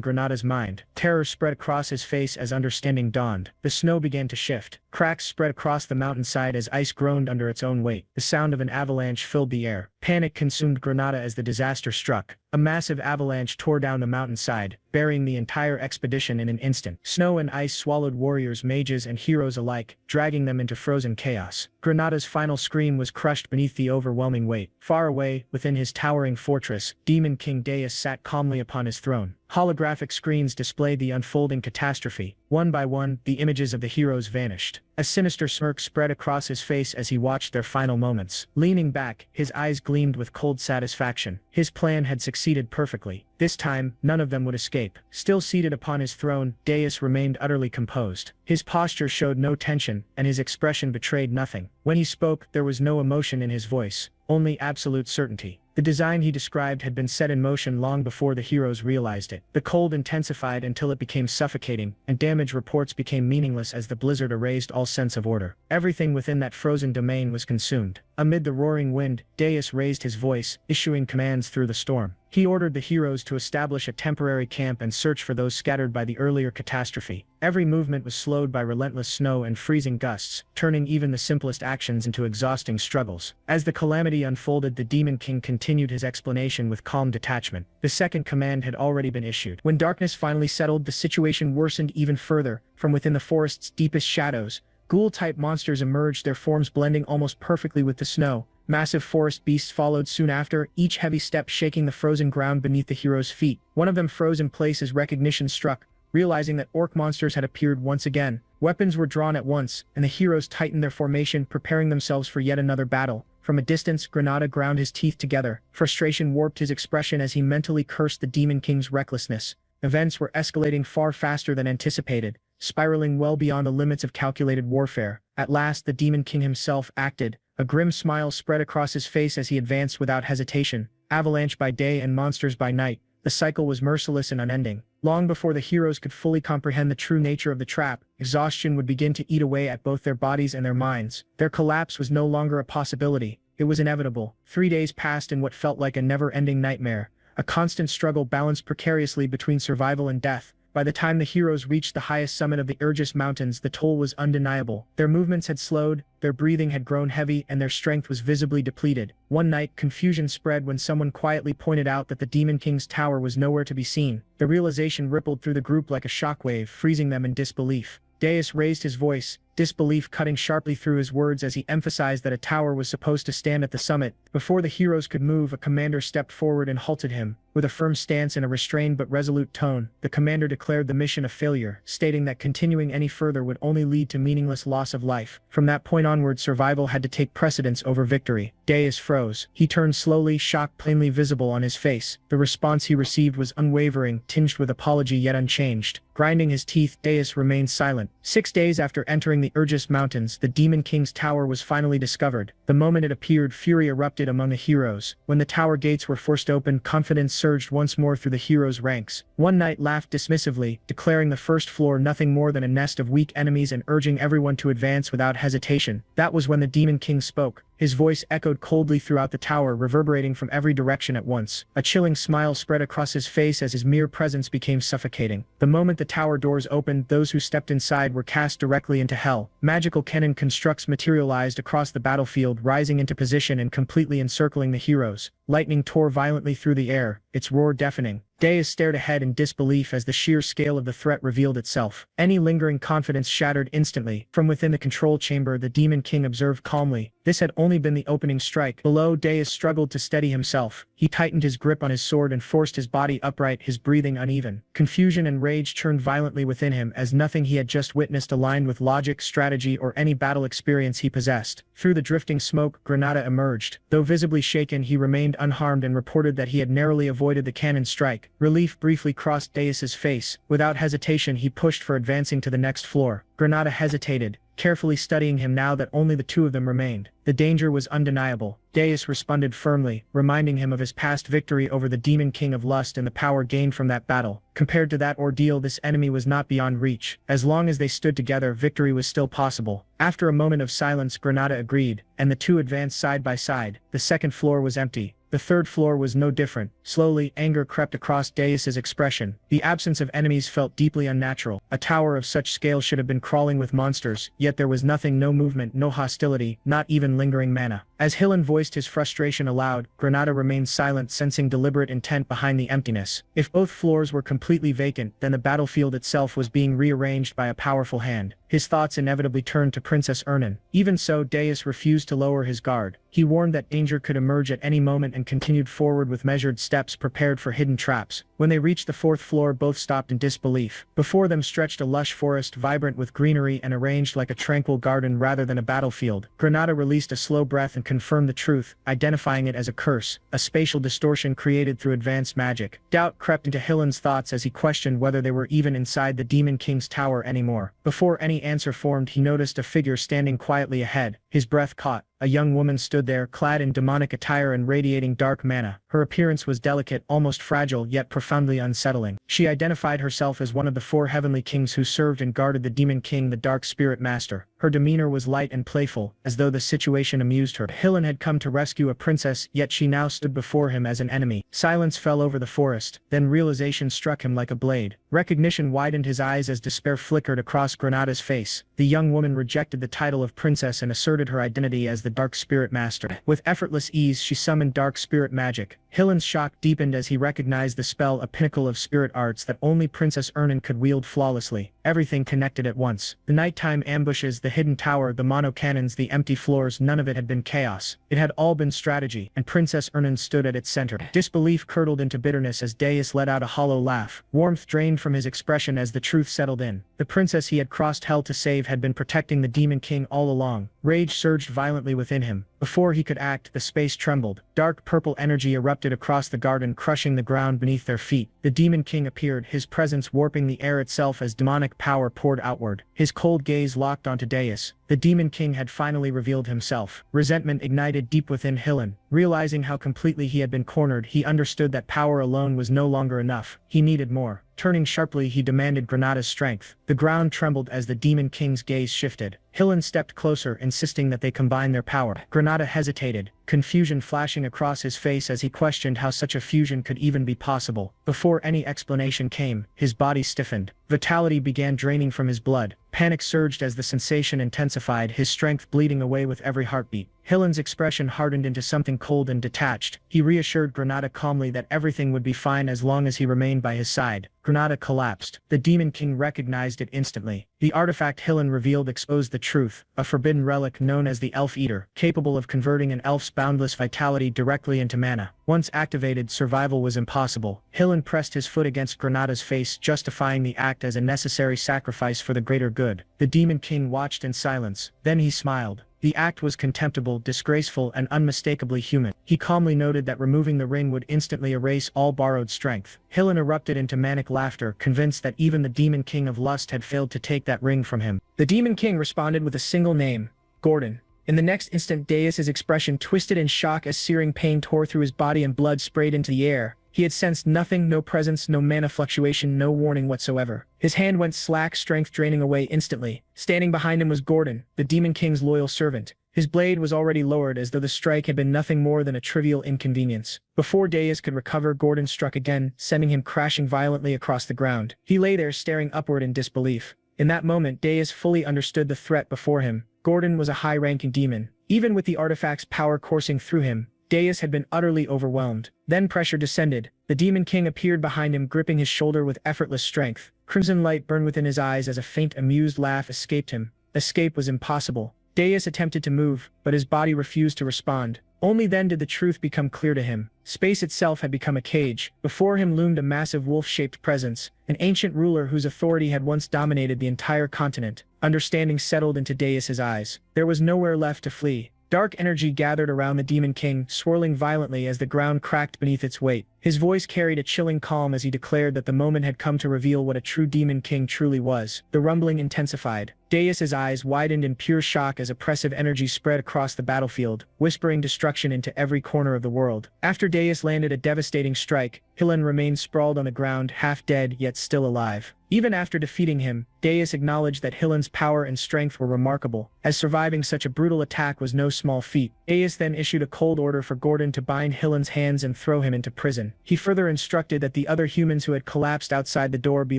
Granada's mind. Terror spread across his face as understanding dawned. The snow began to shift. Cracks spread across the mountainside as ice groaned under its own weight. The sound of an avalanche filled the air. Panic consumed Granada as the disaster struck. A massive avalanche tore down the mountainside, burying the entire expedition in an instant. Snow and ice swallowed warriors, mages, and heroes alike, dragging them into frozen chaos. Granada's final scream was crushed beneath the overwhelming weight. Far away, within his towering fortress, Demon King Deus sat calmly upon his throne. Holographic screens displayed the unfolding catastrophe. One by one, the images of the heroes vanished. A sinister smirk spread across his face as he watched their final moments. Leaning back, his eyes gleamed with cold satisfaction. His plan had succeeded perfectly. This time, none of them would escape. Still seated upon his throne, Deus remained utterly composed. His posture showed no tension, and his expression betrayed nothing. When he spoke, there was no emotion in his voice, only absolute certainty. The design he described had been set in motion long before the heroes realized it. The cold intensified until it became suffocating, and damage reports became meaningless as the blizzard erased all sense of order. Everything within that frozen domain was consumed. Amid the roaring wind, Deus raised his voice, issuing commands through the storm. He ordered the heroes to establish a temporary camp and search for those scattered by the earlier catastrophe. Every movement was slowed by relentless snow and freezing gusts, turning even the simplest actions into exhausting struggles. As the calamity unfolded, the Demon King continued his explanation with calm detachment. The second command had already been issued. When darkness finally settled, the situation worsened even further. From within the forest's deepest shadows, ghoul-type monsters emerged, their forms blending almost perfectly with the snow. Massive forest beasts followed soon after, each heavy step shaking the frozen ground beneath the heroes' feet. One of them froze in place as recognition struck. Realizing that orc monsters had appeared once again, weapons were drawn at once, and the heroes tightened their formation, preparing themselves for yet another battle. From a distance, Granada ground his teeth together. Frustration warped his expression as he mentally cursed the Demon King's recklessness. Events were escalating far faster than anticipated, spiraling well beyond the limits of calculated warfare. At last, the Demon King himself acted. A grim smile spread across his face as he advanced without hesitation. avalanche by day and monsters by night. The cycle was merciless and unending. Long before the heroes could fully comprehend the true nature of the trap, exhaustion would begin to eat away at both their bodies and their minds. Their collapse was no longer a possibility. It was inevitable. 3 days passed in what felt like a never-ending nightmare. A constant struggle balanced precariously between survival and death. By the time the heroes reached the highest summit of the Urgis Mountains, the toll was undeniable. Their movements had slowed, their breathing had grown heavy, and their strength was visibly depleted. One night, confusion spread when someone quietly pointed out that the Demon King's tower was nowhere to be seen. The realization rippled through the group like a shockwave, freezing them in disbelief. Deus raised his voice, disbelief cutting sharply through his words as he emphasized that a tower was supposed to stand at the summit. Before the heroes could move, a commander stepped forward and halted him. With a firm stance and a restrained but resolute tone, the commander declared the mission a failure, stating that continuing any further would only lead to meaningless loss of life. From that point onward, survival had to take precedence over victory. Deus froze. He turned slowly, shock plainly visible on his face. The response he received was unwavering, tinged with apology yet unchanged. Grinding his teeth, Deus remained silent. 6 days after entering the Urgis Mountains, the Demon King's tower was finally discovered. The moment it appeared, fury erupted among the heroes. When the tower gates were forced open, confidence surged once more through the heroes' ranks. One knight laughed dismissively, declaring the first floor nothing more than a nest of weak enemies and urging everyone to advance without hesitation. That was when the Demon King spoke. His voice echoed coldly throughout the tower, reverberating from every direction at once. A chilling smile spread across his face as his mere presence became suffocating. The moment the tower doors opened, those who stepped inside were cast directly into hell. Magical cannon constructs materialized across the battlefield, rising into position and completely encircling the heroes. Lightning tore violently through the air, its roar deafening. Deus stared ahead in disbelief as the sheer scale of the threat revealed itself. Any lingering confidence shattered instantly. From within the control chamber, the Demon King observed calmly. This had only been the opening strike. Below, Deus struggled to steady himself. He tightened his grip on his sword and forced his body upright, his breathing uneven. Confusion and rage churned violently within him as nothing he had just witnessed aligned with logic, strategy, or any battle experience he possessed. Through the drifting smoke, Granada emerged. Though visibly shaken, he remained unharmed and reported that he had narrowly avoided the cannon strike. Relief briefly crossed Deus's face. Without hesitation, he pushed for advancing to the next floor. Granada hesitated, carefully studying him now that only the two of them remained. The danger was undeniable. Deus responded firmly, reminding him of his past victory over the Demon King of Lust and the power gained from that battle. Compared to that ordeal, this enemy was not beyond reach. As long as they stood together, victory was still possible. After a moment of silence, Granada agreed, and the two advanced side by side. The second floor was empty. The third floor was no different. Slowly, anger crept across Deus's expression. The absence of enemies felt deeply unnatural. A tower of such scale should have been crawling with monsters, yet there was nothing, no movement, no hostility, not even lingering mana. As Hillen voiced his frustration aloud, Granada remained silent, sensing deliberate intent behind the emptiness. If both floors were completely vacant, then the battlefield itself was being rearranged by a powerful hand. His thoughts inevitably turned to Princess Ernan. Even so, Deus refused to lower his guard. He warned that danger could emerge at any moment and continued forward with measured steps, prepared for hidden traps. When they reached the fourth floor, both stopped in disbelief. Before them stretched a lush forest, vibrant with greenery and arranged like a tranquil garden rather than a battlefield. Granada released a slow breath and confirmed the truth, identifying it as a curse, a spatial distortion created through advanced magic. Doubt crept into Hillen's thoughts as he questioned whether they were even inside the Demon King's tower anymore. Before any answer formed, he noticed a figure standing quietly ahead. His breath caught. A young woman stood there, clad in demonic attire and radiating dark mana. Her appearance was delicate, almost fragile, yet profoundly unsettling. She identified herself as one of the 4 heavenly kings who served and guarded the Demon King, the Dark Spirit Master. Her demeanor was light and playful, as though the situation amused her. Hillen had come to rescue a princess, yet she now stood before him as an enemy. Silence fell over the forest, then realization struck him like a blade. Recognition widened his eyes as despair flickered across Granada's face. The young woman rejected the title of princess and asserted her identity as the Dark Spirit Master. With effortless ease, she summoned Dark Spirit magic. Hillen's shock deepened as he recognized the spell, a pinnacle of spirit arts that only Princess Ernan could wield flawlessly. Everything connected at once. The nighttime ambushes, the hidden tower, the mono cannons, the empty floors, none of it had been chaos. It had all been strategy, and Princess Ernan stood at its center. Disbelief curdled into bitterness as Deus let out a hollow laugh. Warmth drained from his expression as the truth settled in. The princess he had crossed hell to save had been protecting the Demon King all along. Rage surged violently within him. Before he could act, the space trembled. Dark purple energy erupted across the garden, crushing the ground beneath their feet. The Demon King appeared, his presence warping the air itself as demonic power poured outward. His cold gaze locked onto Deus. The Demon King had finally revealed himself. Resentment ignited deep within Hillen. Realizing how completely he had been cornered, he understood that power alone was no longer enough. He needed more. Turning sharply, he demanded Granada's strength. The ground trembled as the Demon King's gaze shifted. Hillen stepped closer, insisting that they combine their power. Granada hesitated, confusion flashing across his face as he questioned how such a fusion could even be possible. Before any explanation came, his body stiffened. Vitality began draining from his blood. Panic surged as the sensation intensified, his strength bleeding away with every heartbeat. Hillen's expression hardened into something cold and detached. He reassured Granada calmly that everything would be fine as long as he remained by his side. Granada collapsed. The Demon King recognized it instantly. The artifact Hillen revealed exposed the truth, a forbidden relic known as the Elf Eater, capable of converting an elf's boundless vitality directly into mana. Once activated, survival was impossible. Hillen pressed his foot against Granada's face, justifying the act as a necessary sacrifice for the greater good. The Demon King watched in silence. Then he smiled. The act was contemptible, disgraceful, and unmistakably human. He calmly noted that removing the ring would instantly erase all borrowed strength. Hillen erupted into manic laughter, convinced that even the Demon King of Lust had failed to take that ring from him. The Demon King responded with a single name: Gordon. In the next instant, Deus's expression twisted in shock as searing pain tore through his body and blood sprayed into the air. He had sensed nothing, no presence, no mana fluctuation, no warning whatsoever. His hand went slack, strength draining away instantly. Standing behind him was Gordon, the Demon King's loyal servant. His blade was already lowered, as though the strike had been nothing more than a trivial inconvenience. Before Deus could recover, Gordon struck again, sending him crashing violently across the ground. He lay there staring upward in disbelief. In that moment, Deus fully understood the threat before him. Gordon was a high-ranking demon. Even with the artifact's power coursing through him, Deus had been utterly overwhelmed. Then pressure descended. The Demon King appeared behind him, gripping his shoulder with effortless strength. Crimson light burned within his eyes as a faint, amused laugh escaped him. Escape was impossible. Deus attempted to move, but his body refused to respond. Only then did the truth become clear to him. Space itself had become a cage. Before him loomed a massive wolf-shaped presence, an ancient ruler whose authority had once dominated the entire continent. Understanding settled into Deus's eyes. There was nowhere left to flee. Dark energy gathered around the Demon King, swirling violently as the ground cracked beneath its weight. His voice carried a chilling calm as he declared that the moment had come to reveal what a true Demon King truly was. The rumbling intensified. Deus's eyes widened in pure shock as oppressive energy spread across the battlefield, whispering destruction into every corner of the world. After Deus landed a devastating strike, Hillen remained sprawled on the ground, half dead yet still alive. Even after defeating him, Deus acknowledged that Hillen's power and strength were remarkable, as surviving such a brutal attack was no small feat. Deus then issued a cold order for Gordon to bind Hillen's hands and throw him into prison. He further instructed that the other humans who had collapsed outside the door be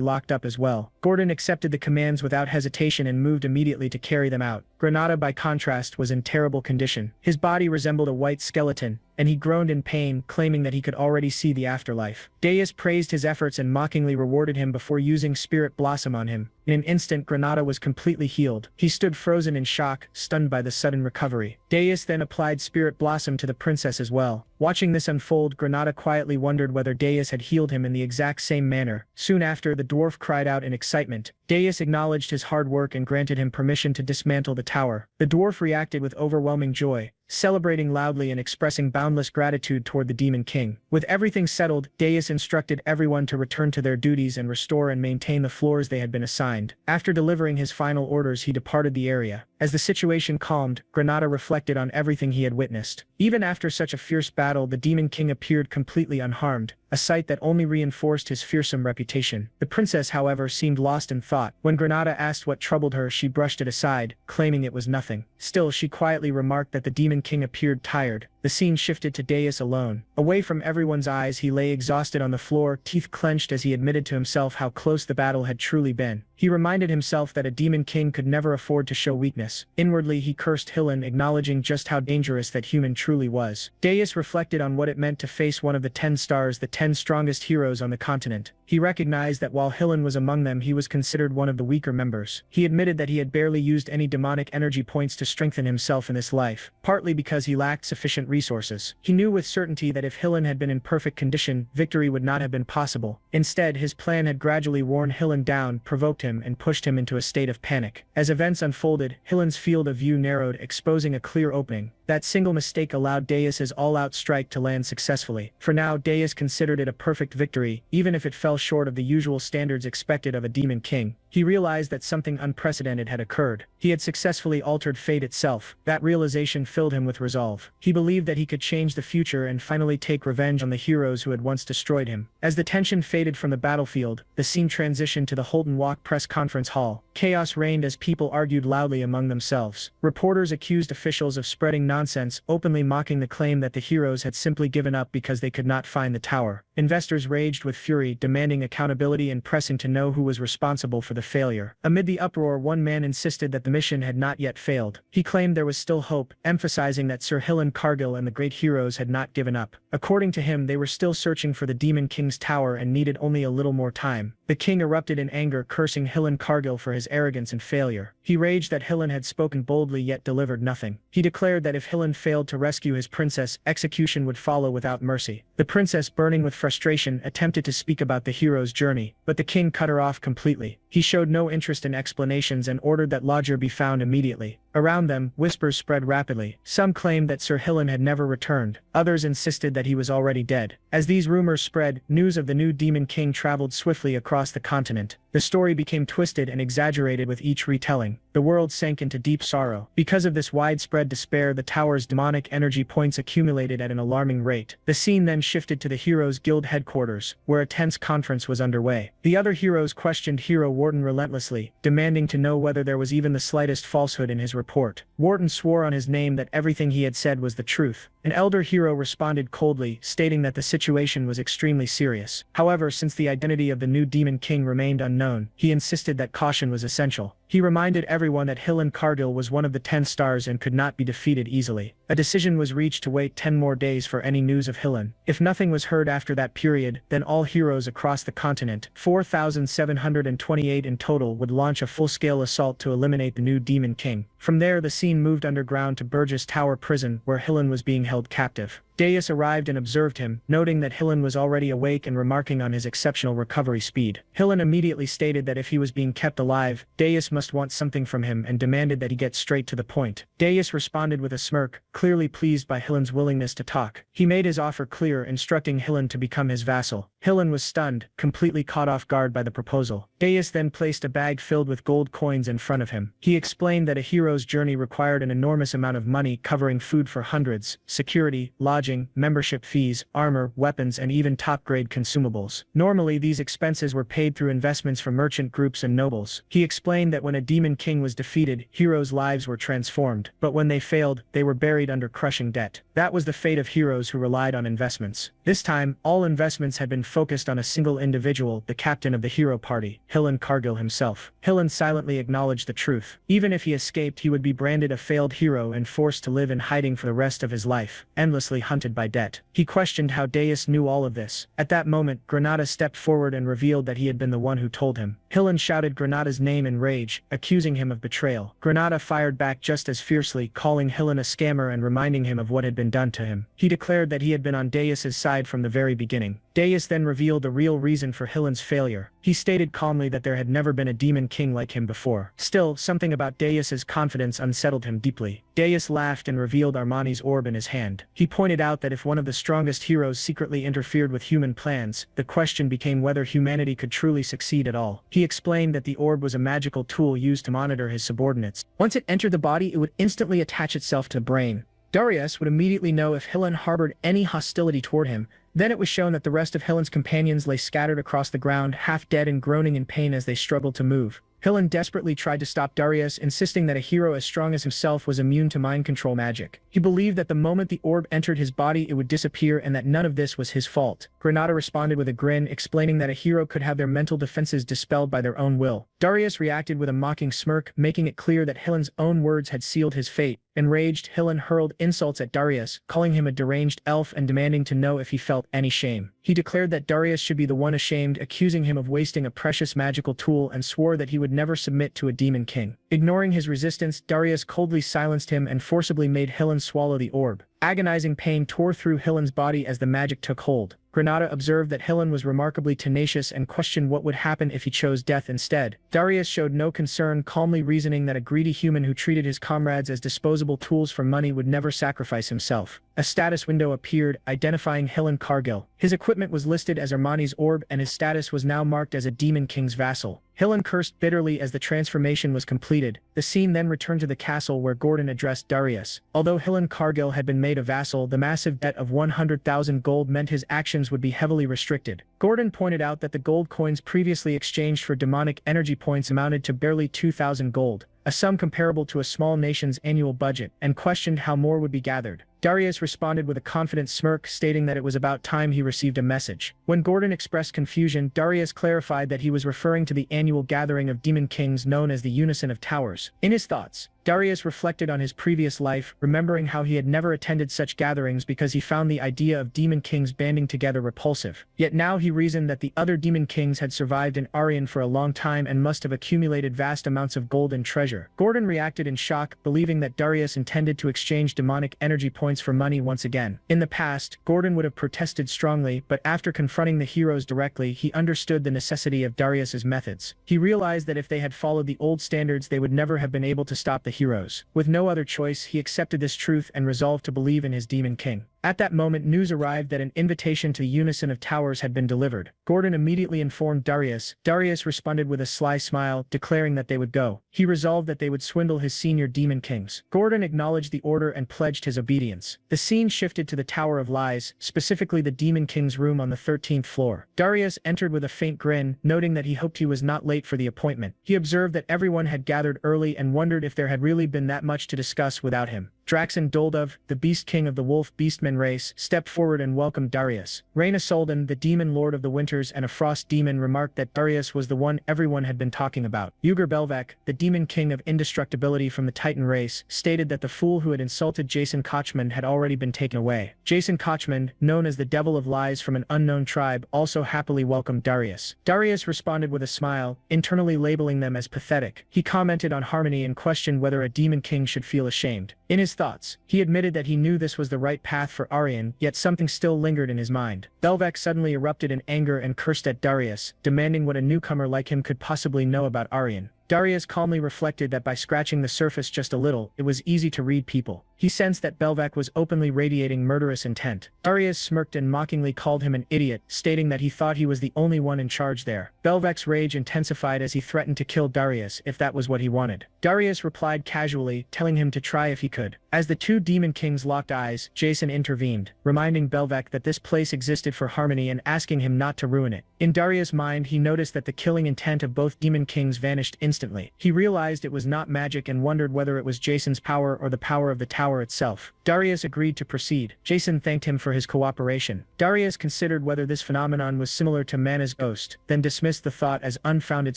locked up as well. Gordon accepted the commands without hesitation and moved immediately to carry them out. Granada, by contrast, was in terrible condition. His body resembled a white skeleton, and he groaned in pain, claiming that he could already see the afterlife. Deus praised his efforts and mockingly rewarded him before using Spirit Blossom on him. In an instant, Granada was completely healed. He stood frozen in shock, stunned by the sudden recovery. Deus then applied Spirit Blossom to the princess as well. Watching this unfold, Granada quietly wondered whether Deus had healed him in the exact same manner. Soon after, the dwarf cried out in excitement. Deus acknowledged his hard work and granted him permission to dismantle the tower. The dwarf reacted with overwhelming joy, celebrating loudly and expressing boundless gratitude toward the Demon King. With everything settled, Deus instructed everyone to return to their duties and restore and maintain the floors they had been assigned. After delivering his final orders, he departed the area. As the situation calmed, Granada reflected on everything he had witnessed. Even after such a fierce battle, the Demon King appeared completely unharmed, a sight that only reinforced his fearsome reputation. The princess, however, seemed lost in thought. When Granada asked what troubled her, she brushed it aside, claiming it was nothing. Still, she quietly remarked that the Demon King appeared tired. The scene shifted to Deus alone. Away from everyone's eyes, he lay exhausted on the floor, teeth clenched as he admitted to himself how close the battle had truly been. He reminded himself that a Demon King could never afford to show weakness. Inwardly, he cursed Hillen, acknowledging just how dangerous that human truly was. Deus reflected on what it meant to face one of the 10 stars, the 10 strongest heroes on the continent. He recognized that while Hillen was among them, he was considered one of the weaker members. He admitted that he had barely used any demonic energy points to strengthen himself in this life, partly because he lacked sufficient resources. He knew with certainty that if Hillen had been in perfect condition, victory would not have been possible. Instead, his plan had gradually worn Hillen down, provoked him him and pushed him into a state of panic. As events unfolded, Hillen's field of view narrowed, exposing a clear opening. That single mistake allowed Deus's all-out strike to land successfully. For now, Deus considered it a perfect victory, even if it fell short of the usual standards expected of a demon king. He realized that something unprecedented had occurred. He had successfully altered fate itself. That realization filled him with resolve. He believed that he could change the future and finally take revenge on the heroes who had once destroyed him. As the tension faded from the battlefield, the scene transitioned to the Holton Walk press conference hall. Chaos reigned as people argued loudly among themselves. Reporters accused officials of spreading nonsense, openly mocking the claim that the heroes had simply given up because they could not find the tower. Investors raged with fury, demanding accountability and pressing to know who was responsible for the failure. Amid the uproar, one man insisted that the mission had not yet failed. He claimed there was still hope, emphasizing that Sir Hillen Cargill and the great heroes had not given up. According to him, they were still searching for the Demon King's tower and needed only a little more time. The king erupted in anger, cursing Hillen Cargill for his arrogance and failure. He raged that Hillen had spoken boldly yet delivered nothing. He declared that if Hillen failed to rescue his princess, execution would follow without mercy. The princess, burning with frustration, attempted to speak about the hero's journey, but the king cut her off completely. He showed no interest in explanations and ordered that lodger be found immediately. Around them, whispers spread rapidly. Some claimed that Sir Hillen had never returned. Others insisted that he was already dead. As these rumors spread, news of the new Demon King traveled swiftly across the continent. The story became twisted and exaggerated with each retelling. The world sank into deep sorrow. Because of this widespread despair, the tower's demonic energy points accumulated at an alarming rate. The scene then shifted to the Heroes Guild headquarters, where a tense conference was underway. The other heroes questioned Hero Wharton relentlessly, demanding to know whether there was even the slightest falsehood in his report. Wharton swore on his name that everything he had said was the truth. An elder hero responded coldly, stating that the situation was extremely serious. However, since the identity of the new Demon King remained unknown, he insisted that caution was essential. He reminded everyone that Hillen Cargill was one of the 10 stars and could not be defeated easily. A decision was reached to wait 10 more days for any news of Hillen. If nothing was heard after that period, then all heroes across the continent, 4,728 in total, would launch a full-scale assault to eliminate the new Demon King. From there, the scene moved underground to Burgess Tower Prison, where Hillen was being held captive. Deus arrived and observed him, noting that Hillen was already awake and remarking on his exceptional recovery speed. Hillen immediately stated that if he was being kept alive, Deus must want something from him and demanded that he get straight to the point. Deus responded with a smirk, clearly pleased by Hillen's willingness to talk. He made his offer clear, instructing Hillen to become his vassal. Hillen was stunned, completely caught off guard by the proposal. Deus then placed a bag filled with gold coins in front of him. He explained that a hero's journey required an enormous amount of money, covering food for hundreds, security, lodging, membership fees, armor, weapons, and even top-grade consumables. Normally, these expenses were paid through investments from merchant groups and nobles. He explained that when a Demon King was defeated, heroes' lives were transformed, but when they failed, they were buried under crushing debt. That was the fate of heroes who relied on investments. This time, all investments had been focused on a single individual, the captain of the hero party, Hillen Cargill himself. Hillen silently acknowledged the truth. Even if he escaped, he would be branded a failed hero and forced to live in hiding for the rest of his life, endlessly hunted by debt. He questioned how Deus knew all of this. At that moment, Granada stepped forward and revealed that he had been the one who told him. Hillen shouted Granada's name in rage, accusing him of betrayal. Granada fired back just as fiercely, calling Hillen a scammer and reminding him of what had been done to him. He declared that he had been on Deus's side from the very beginning. Deus then revealed the real reason for Hillen's failure. He stated calmly that there had never been a demon king like him before. Still, something about Deus's confidence unsettled him deeply. Deus laughed and revealed Armani's orb in his hand. He pointed out that if one of the strongest heroes secretly interfered with human plans, the question became whether humanity could truly succeed at all. He explained that the orb was a magical tool used to monitor his subordinates. Once it entered the body, it would instantly attach itself to the brain. Darius would immediately know if Hillen harbored any hostility toward him. Then it was shown that the rest of Hillen's companions lay scattered across the ground, half dead and groaning in pain as they struggled to move. Hillen desperately tried to stop Darius, insisting that a hero as strong as himself was immune to mind control magic. He believed that the moment the orb entered his body, it would disappear and that none of this was his fault. Granada responded with a grin, explaining that a hero could have their mental defenses dispelled by their own will. Darius reacted with a mocking smirk, making it clear that Hillen's own words had sealed his fate. Enraged, Hillen hurled insults at Darius, calling him a deranged elf and demanding to know if he felt any shame. He declared that Darius should be the one ashamed, accusing him of wasting a precious magical tool, and swore that he would never submit to a demon king. Ignoring his resistance, Darius coldly silenced him and forcibly made Hillen swallow the orb. Agonizing pain tore through Hillen's body as the magic took hold. Granada observed that Hillen was remarkably tenacious and questioned what would happen if he chose death instead. Darius showed no concern, calmly reasoning that a greedy human who treated his comrades as disposable tools for money would never sacrifice himself. A status window appeared, identifying Hillen Cargill. His equipment was listed as Armani's orb, and his status was now marked as a Demon King's vassal. Hillen cursed bitterly as the transformation was completed. The scene then returned to the castle where Gordon addressed Darius. Although Hillen Cargill had been made a vassal, the massive debt of 100,000 gold meant his actions would be heavily restricted. Gordon pointed out that the gold coins previously exchanged for demonic energy points amounted to barely 2,000 gold, a sum comparable to a small nation's annual budget, and questioned how more would be gathered. Darius responded with a confident smirk, stating that it was about time he received a message. When Gordon expressed confusion, Darius clarified that he was referring to the annual gathering of demon kings known as the Unison of Towers. In his thoughts, Darius reflected on his previous life, remembering how he had never attended such gatherings because he found the idea of demon kings banding together repulsive. Yet now he reasoned that the other demon kings had survived in Aryan for a long time and must have accumulated vast amounts of gold and treasure. Gordon reacted in shock, believing that Darius intended to exchange demonic energy points for money once again. In the past, Gordon would have protested strongly, but after confronting the heroes directly, he understood the necessity of Darius's methods. He realized that if they had followed the old standards, they would never have been able to stop the heroes. With no other choice, he accepted this truth and resolved to believe in his demon king. At that moment, news arrived that an invitation to the Unison of Towers had been delivered. Gordon immediately informed Darius. Darius responded with a sly smile, declaring that they would go. He resolved that they would swindle his senior demon kings. Gordon acknowledged the order and pledged his obedience. The scene shifted to the Tower of Lies, specifically the demon king's room on the 13th floor. Darius entered with a faint grin, noting that he hoped he was not late for the appointment. He observed that everyone had gathered early and wondered if there had really been that much to discuss without him. Draxon Doldov, the Beast King of the Wolf Beastman race, stepped forward and welcomed Darius. Reyna Soldan, the Demon Lord of the Winters and a Frost Demon, remarked that Darius was the one everyone had been talking about. Ugur Belvek, the Demon King of Indestructibility from the Titan race, stated that the fool who had insulted Jason Kochman had already been taken away. Jason Kochman, known as the Devil of Lies from an unknown tribe, also happily welcomed Darius. Darius responded with a smile, internally labeling them as pathetic. He commented on Harmony and questioned whether a Demon King should feel ashamed. In his thoughts, he admitted that he knew this was the right path for Aryan, yet something still lingered in his mind. Belvek suddenly erupted in anger and cursed at Darius, demanding what a newcomer like him could possibly know about Aryan. Darius calmly reflected that by scratching the surface just a little, it was easy to read people. He sensed that Belvek was openly radiating murderous intent. Darius smirked and mockingly called him an idiot, stating that he thought he was the only one in charge there. Belvek's rage intensified as he threatened to kill Darius if that was what he wanted. Darius replied casually, telling him to try if he could. As the two demon kings locked eyes, Jason intervened, reminding Belvek that this place existed for Harmony and asking him not to ruin it. In Darius' mind, he noticed that the killing intent of both demon kings vanished instantly. He realized it was not magic and wondered whether it was Jason's power or the power of the tower itself. Darius agreed to proceed. Jason thanked him for his cooperation. Darius considered whether this phenomenon was similar to Mana's ghost, then dismissed the thought as unfounded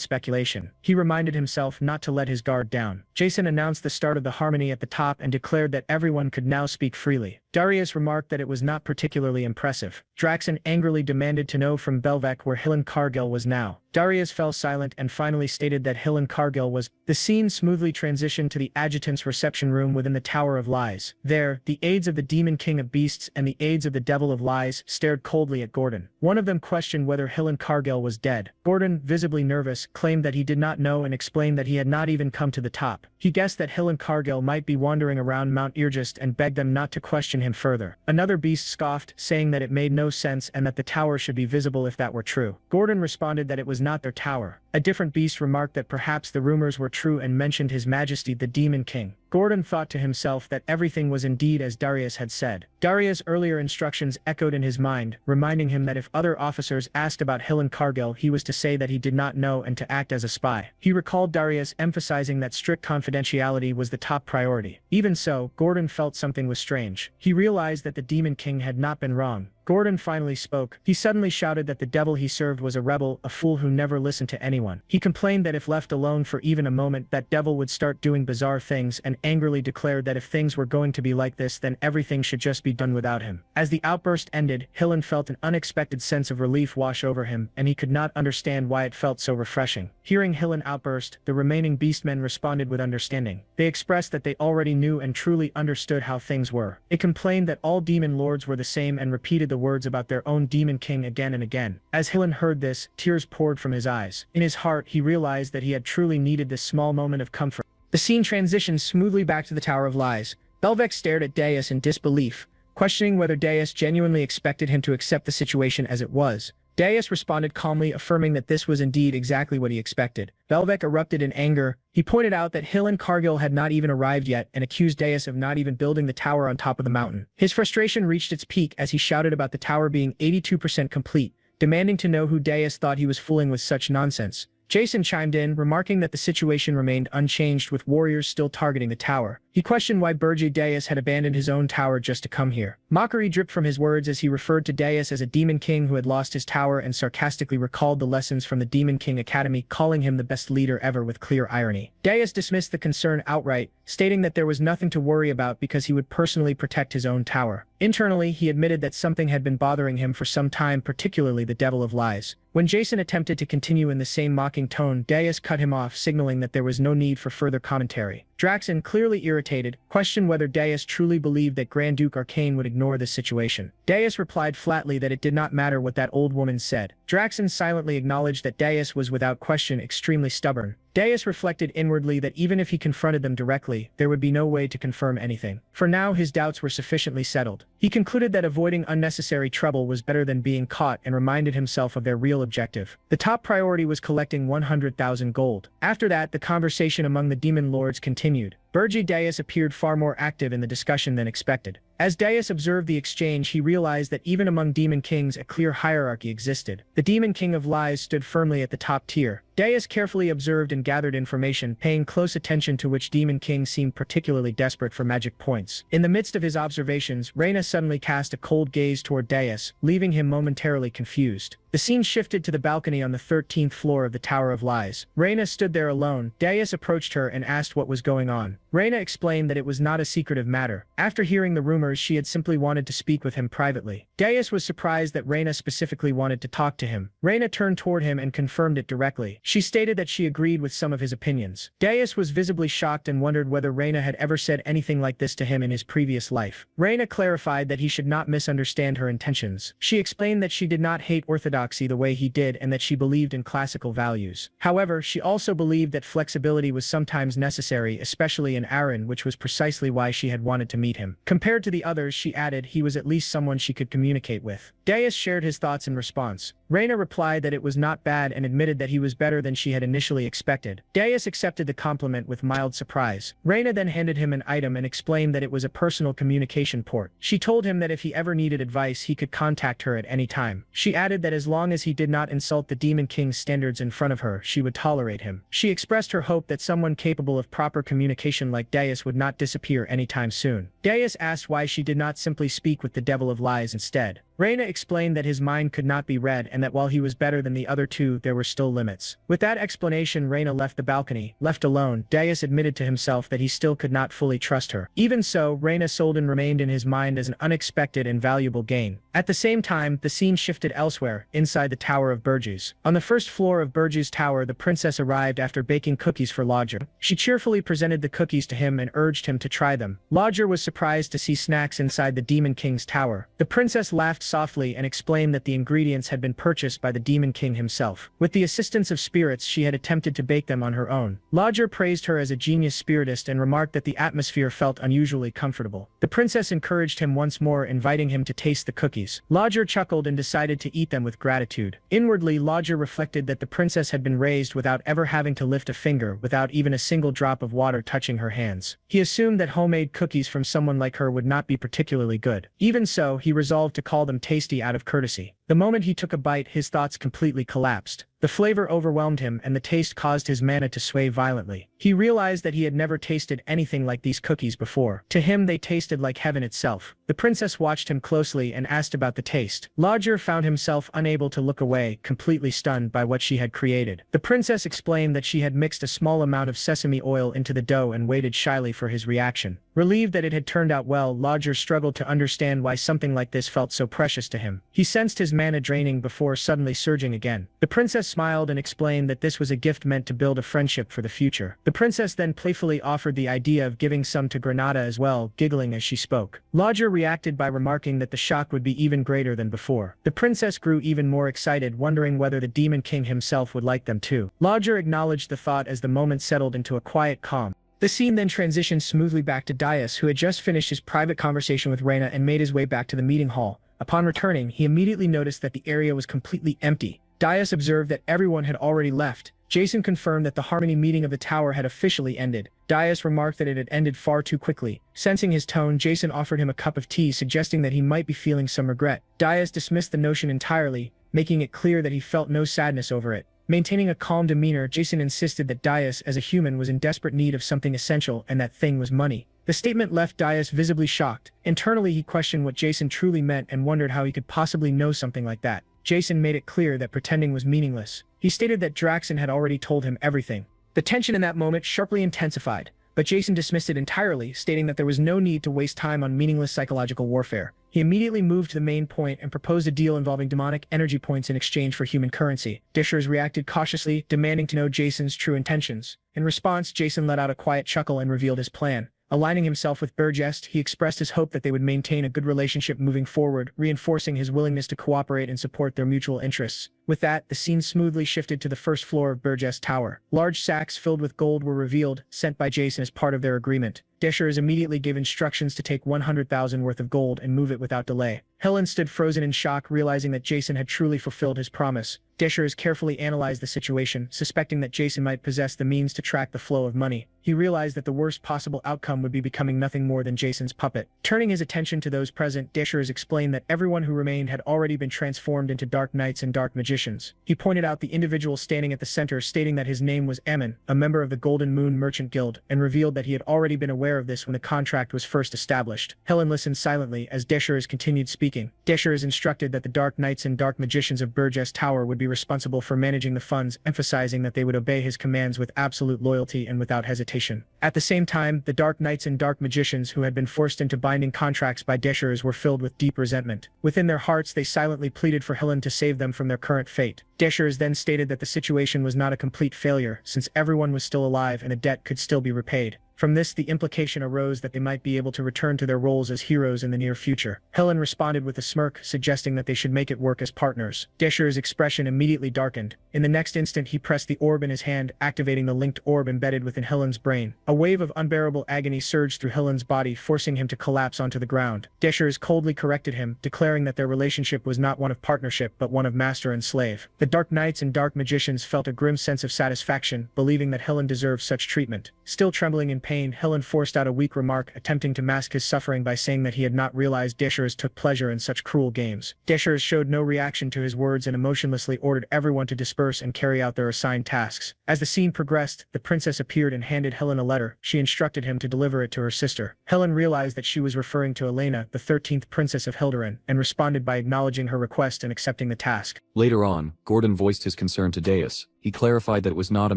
speculation. He reminded himself not to let his guard down. Jason announced the start of the Harmony at the top and declared that everyone could now speak freely. Darius remarked that it was not particularly impressive. Draxon angrily demanded to know from Belvek where Hillen Cargill was now. Darius fell silent and finally stated that Hillen Cargill was. The scene smoothly transitioned to the adjutant's reception room within the Tower of Lies. There, the aides of the Demon King of Beasts and the aides of the Devil of Lies stared coldly at Gordon. One of them questioned whether Hillen Cargill was dead. Gordon, visibly nervous, claimed that he did not know and explained that he had not even come to the top. He guessed that Hillen Cargill might be wandering around Mount Irgist and begged them not to question him further. Another beast scoffed, saying that it made no sense and that the tower should be visible if that were true. Gordon responded that it was not their tower. A different beast remarked that perhaps the rumors were true and mentioned His Majesty the Demon King. Gordon thought to himself that everything was indeed as Darius had said. Darius' earlier instructions echoed in his mind, reminding him that if other officers asked about Hillen Cargill, he was to say that he did not know and to act as a spy. He recalled Darius emphasizing that strict confidentiality was the top priority. Even so, Gordon felt something was strange. He realized that the Demon King had not been wrong. Gordon finally spoke. He suddenly shouted that the devil he served was a rebel, a fool who never listened to anyone. He complained that if left alone for even a moment, that devil would start doing bizarre things and angrily declared that if things were going to be like this, then everything should just be done without him. As the outburst ended, Hillen felt an unexpected sense of relief wash over him, and he could not understand why it felt so refreshing. He Hearing Hillen outburst, the remaining beastmen responded with understanding. They expressed that they already knew and truly understood how things were. It complained that all demon lords were the same and repeated the words about their own demon king again and again. As Hillen heard this, tears poured from his eyes. In his heart, he realized that he had truly needed this small moment of comfort. The scene transitioned smoothly back to the Tower of Lies. Belvec stared at Deus in disbelief, questioning whether Deus genuinely expected him to accept the situation as it was. Deus responded calmly, affirming that this was indeed exactly what he expected. Belvec erupted in anger. He pointed out that Hill and Cargill had not even arrived yet and accused Deus of not even building the tower on top of the mountain. His frustration reached its peak as he shouted about the tower being 82% complete, demanding to know who Deus thought he was fooling with such nonsense. Jason chimed in, remarking that the situation remained unchanged with warriors still targeting the tower. He questioned why Burji Deus had abandoned his own tower just to come here. Mockery dripped from his words as he referred to Deus as a demon king who had lost his tower and sarcastically recalled the lessons from the Demon King Academy, calling him the best leader ever with clear irony. Deus dismissed the concern outright, stating that there was nothing to worry about because he would personally protect his own tower. Internally, he admitted that something had been bothering him for some time, particularly the Devil of Lies. When Jason attempted to continue in the same mocking tone, Deus cut him off, signaling that there was no need for further commentary. Draxon, clearly irritated, questioned whether Deus truly believed that Grand Duke Arcane would ignore this situation. Deus replied flatly that it did not matter what that old woman said. Draxon silently acknowledged that Deus was without question extremely stubborn. Deus reflected inwardly that even if he confronted them directly, there would be no way to confirm anything. For now, his doubts were sufficiently settled. He concluded that avoiding unnecessary trouble was better than being caught and reminded himself of their real objective. The top priority was collecting 100,000 gold. After that, the conversation among the demon lords continued. Burji Deus appeared far more active in the discussion than expected. As Deus observed the exchange, he realized that even among demon kings a clear hierarchy existed. The Demon King of Lies stood firmly at the top tier. Deus carefully observed and gathered information, paying close attention to which demon king seemed particularly desperate for magic points. In the midst of his observations, Reyna suddenly cast a cold gaze toward Deus, leaving him momentarily confused. The scene shifted to the balcony on the 13th floor of the Tower of Lies. Reyna stood there alone. Deus approached her and asked what was going on. Reyna explained that it was not a secretive matter. After hearing the rumors, she had simply wanted to speak with him privately. Deus was surprised that Reyna specifically wanted to talk to him. Reyna turned toward him and confirmed it directly. She stated that she agreed with some of his opinions. Deus was visibly shocked and wondered whether Reyna had ever said anything like this to him in his previous life. Reyna clarified that he should not misunderstand her intentions. She explained that she did not hate orthodoxy the way he did and that she believed in classical values. However, she also believed that flexibility was sometimes necessary, especially in Aaron, which was precisely why she had wanted to meet him. Compared to the others, she added, he was at least someone she could communicate with. Deus shared his thoughts in response. Reyna replied that it was not bad and admitted that he was better than she had initially expected. Deus accepted the compliment with mild surprise. Reyna then handed him an item and explained that it was a personal communication port. She told him that if he ever needed advice, he could contact her at any time. She added that as long as he did not insult the Demon King's standards in front of her, she would tolerate him. She expressed her hope that someone capable of proper communication like Deus would not disappear anytime soon. Deus asked why she did not simply speak with the Devil of Lies instead. Reyna explained that his mind could not be read and that while he was better than the other two, there were still limits. With that explanation, Reyna left the balcony. Left alone, Deus admitted to himself that he still could not fully trust her. Even so, Reyna Soldan remained in his mind as an unexpected and valuable gain. At the same time, the scene shifted elsewhere, inside the Tower of Burgess. On the first floor of Burgess Tower, the princess arrived after baking cookies for Lodger. She cheerfully presented the cookies to him and urged him to try them. Lodger was surprised to see snacks inside the Demon King's tower. The princess laughed softly and explained that the ingredients had been purchased by the Demon King himself. With the assistance of spirits, she had attempted to bake them on her own. Lodger praised her as a genius spiritist and remarked that the atmosphere felt unusually comfortable. The princess encouraged him once more, inviting him to taste the cookies. Lodger chuckled and decided to eat them with gratitude. Inwardly, Lodger reflected that the princess had been raised without ever having to lift a finger, without even a single drop of water touching her hands. He assumed that homemade cookies from someone like her would not be particularly good. Even so, he resolved to call them tasty out of courtesy. The moment he took a bite, his thoughts completely collapsed. The flavor overwhelmed him and the taste caused his mana to sway violently. He realized that he had never tasted anything like these cookies before. To him, they tasted like heaven itself. The princess watched him closely and asked about the taste. Lodger found himself unable to look away, completely stunned by what she had created. The princess explained that she had mixed a small amount of sesame oil into the dough and waited shyly for his reaction. Relieved that it had turned out well, Lodger struggled to understand why something like this felt so precious to him. He sensed his mana draining before suddenly surging again. The princess smiled and explained that this was a gift meant to build a friendship for the future. The princess then playfully offered the idea of giving some to Granada as well, giggling as she spoke. Lodger reacted by remarking that the shock would be even greater than before. The princess grew even more excited, wondering whether the Demon King himself would like them too. Lodger acknowledged the thought as the moment settled into a quiet calm. The scene then transitioned smoothly back to Dias, who had just finished his private conversation with Reyna and made his way back to the meeting hall. Upon returning, he immediately noticed that the area was completely empty. Dias observed that everyone had already left. Jason confirmed that the Harmony meeting of the tower had officially ended. Dias remarked that it had ended far too quickly. Sensing his tone, Jason offered him a cup of tea, suggesting that he might be feeling some regret. Dias dismissed the notion entirely, making it clear that he felt no sadness over it. Maintaining a calm demeanor, Jason insisted that Dias, as a human, was in desperate need of something essential, and that thing was money. The statement left Dias visibly shocked. Internally, he questioned what Jason truly meant and wondered how he could possibly know something like that. Jason made it clear that pretending was meaningless. He stated that Draxon had already told him everything. The tension in that moment sharply intensified, but Jason dismissed it entirely, stating that there was no need to waste time on meaningless psychological warfare. He immediately moved to the main point and proposed a deal involving demonic energy points in exchange for human currency. Dishers reacted cautiously, demanding to know Jason's true intentions. In response, Jason let out a quiet chuckle and revealed his plan. Aligning himself with Burgess, he expressed his hope that they would maintain a good relationship moving forward, reinforcing his willingness to cooperate and support their mutual interests. With that, the scene smoothly shifted to the first floor of Burgess Tower. Large sacks filled with gold were revealed, sent by Jason as part of their agreement. Dishers immediately gave instructions to take 100,000 worth of gold and move it without delay. Helen stood frozen in shock, realizing that Jason had truly fulfilled his promise. Dishers carefully analyzed the situation, suspecting that Jason might possess the means to track the flow of money. He realized that the worst possible outcome would be becoming nothing more than Jason's puppet. Turning his attention to those present, Dishers explained that everyone who remained had already been transformed into dark knights and dark magicians. He pointed out the individual standing at the center, stating that his name was Ammon, a member of the Golden Moon Merchant Guild, and revealed that he had already been aware of this when the contract was first established. Helen listened silently as Dishers continued speaking. Dishers instructed that the Dark Knights and Dark Magicians of Burgess Tower would be responsible for managing the funds, emphasizing that they would obey his commands with absolute loyalty and without hesitation. At the same time, the Dark Knights and Dark Magicians who had been forced into binding contracts by Dishers were filled with deep resentment. Within their hearts, they silently pleaded for Helen to save them from their current fate. Dishers then stated that the situation was not a complete failure, since everyone was still alive and a debt could still be repaid. From this, the implication arose that they might be able to return to their roles as heroes in the near future. Helen responded with a smirk, suggesting that they should make it work as partners. Dishers' expression immediately darkened. In the next instant, he pressed the orb in his hand, activating the linked orb embedded within Helen's brain. A wave of unbearable agony surged through Helen's body, forcing him to collapse onto the ground. Dishers coldly corrected him, declaring that their relationship was not one of partnership but one of master and slave. The Dark Knights and Dark Magicians felt a grim sense of satisfaction, believing that Helen deserved such treatment. Still trembling in pain, Helen forced out a weak remark, attempting to mask his suffering by saying that he had not realized Dishers took pleasure in such cruel games. Dishers showed no reaction to his words and emotionlessly ordered everyone to disperse and carry out their assigned tasks. As the scene progressed, the princess appeared and handed Helen a letter. She instructed him to deliver it to her sister. Helen realized that she was referring to Elena, the 13th princess of Hilderin, and responded by acknowledging her request and accepting the task. Later on, Gordon voiced his concern to Deus. He clarified that it was not a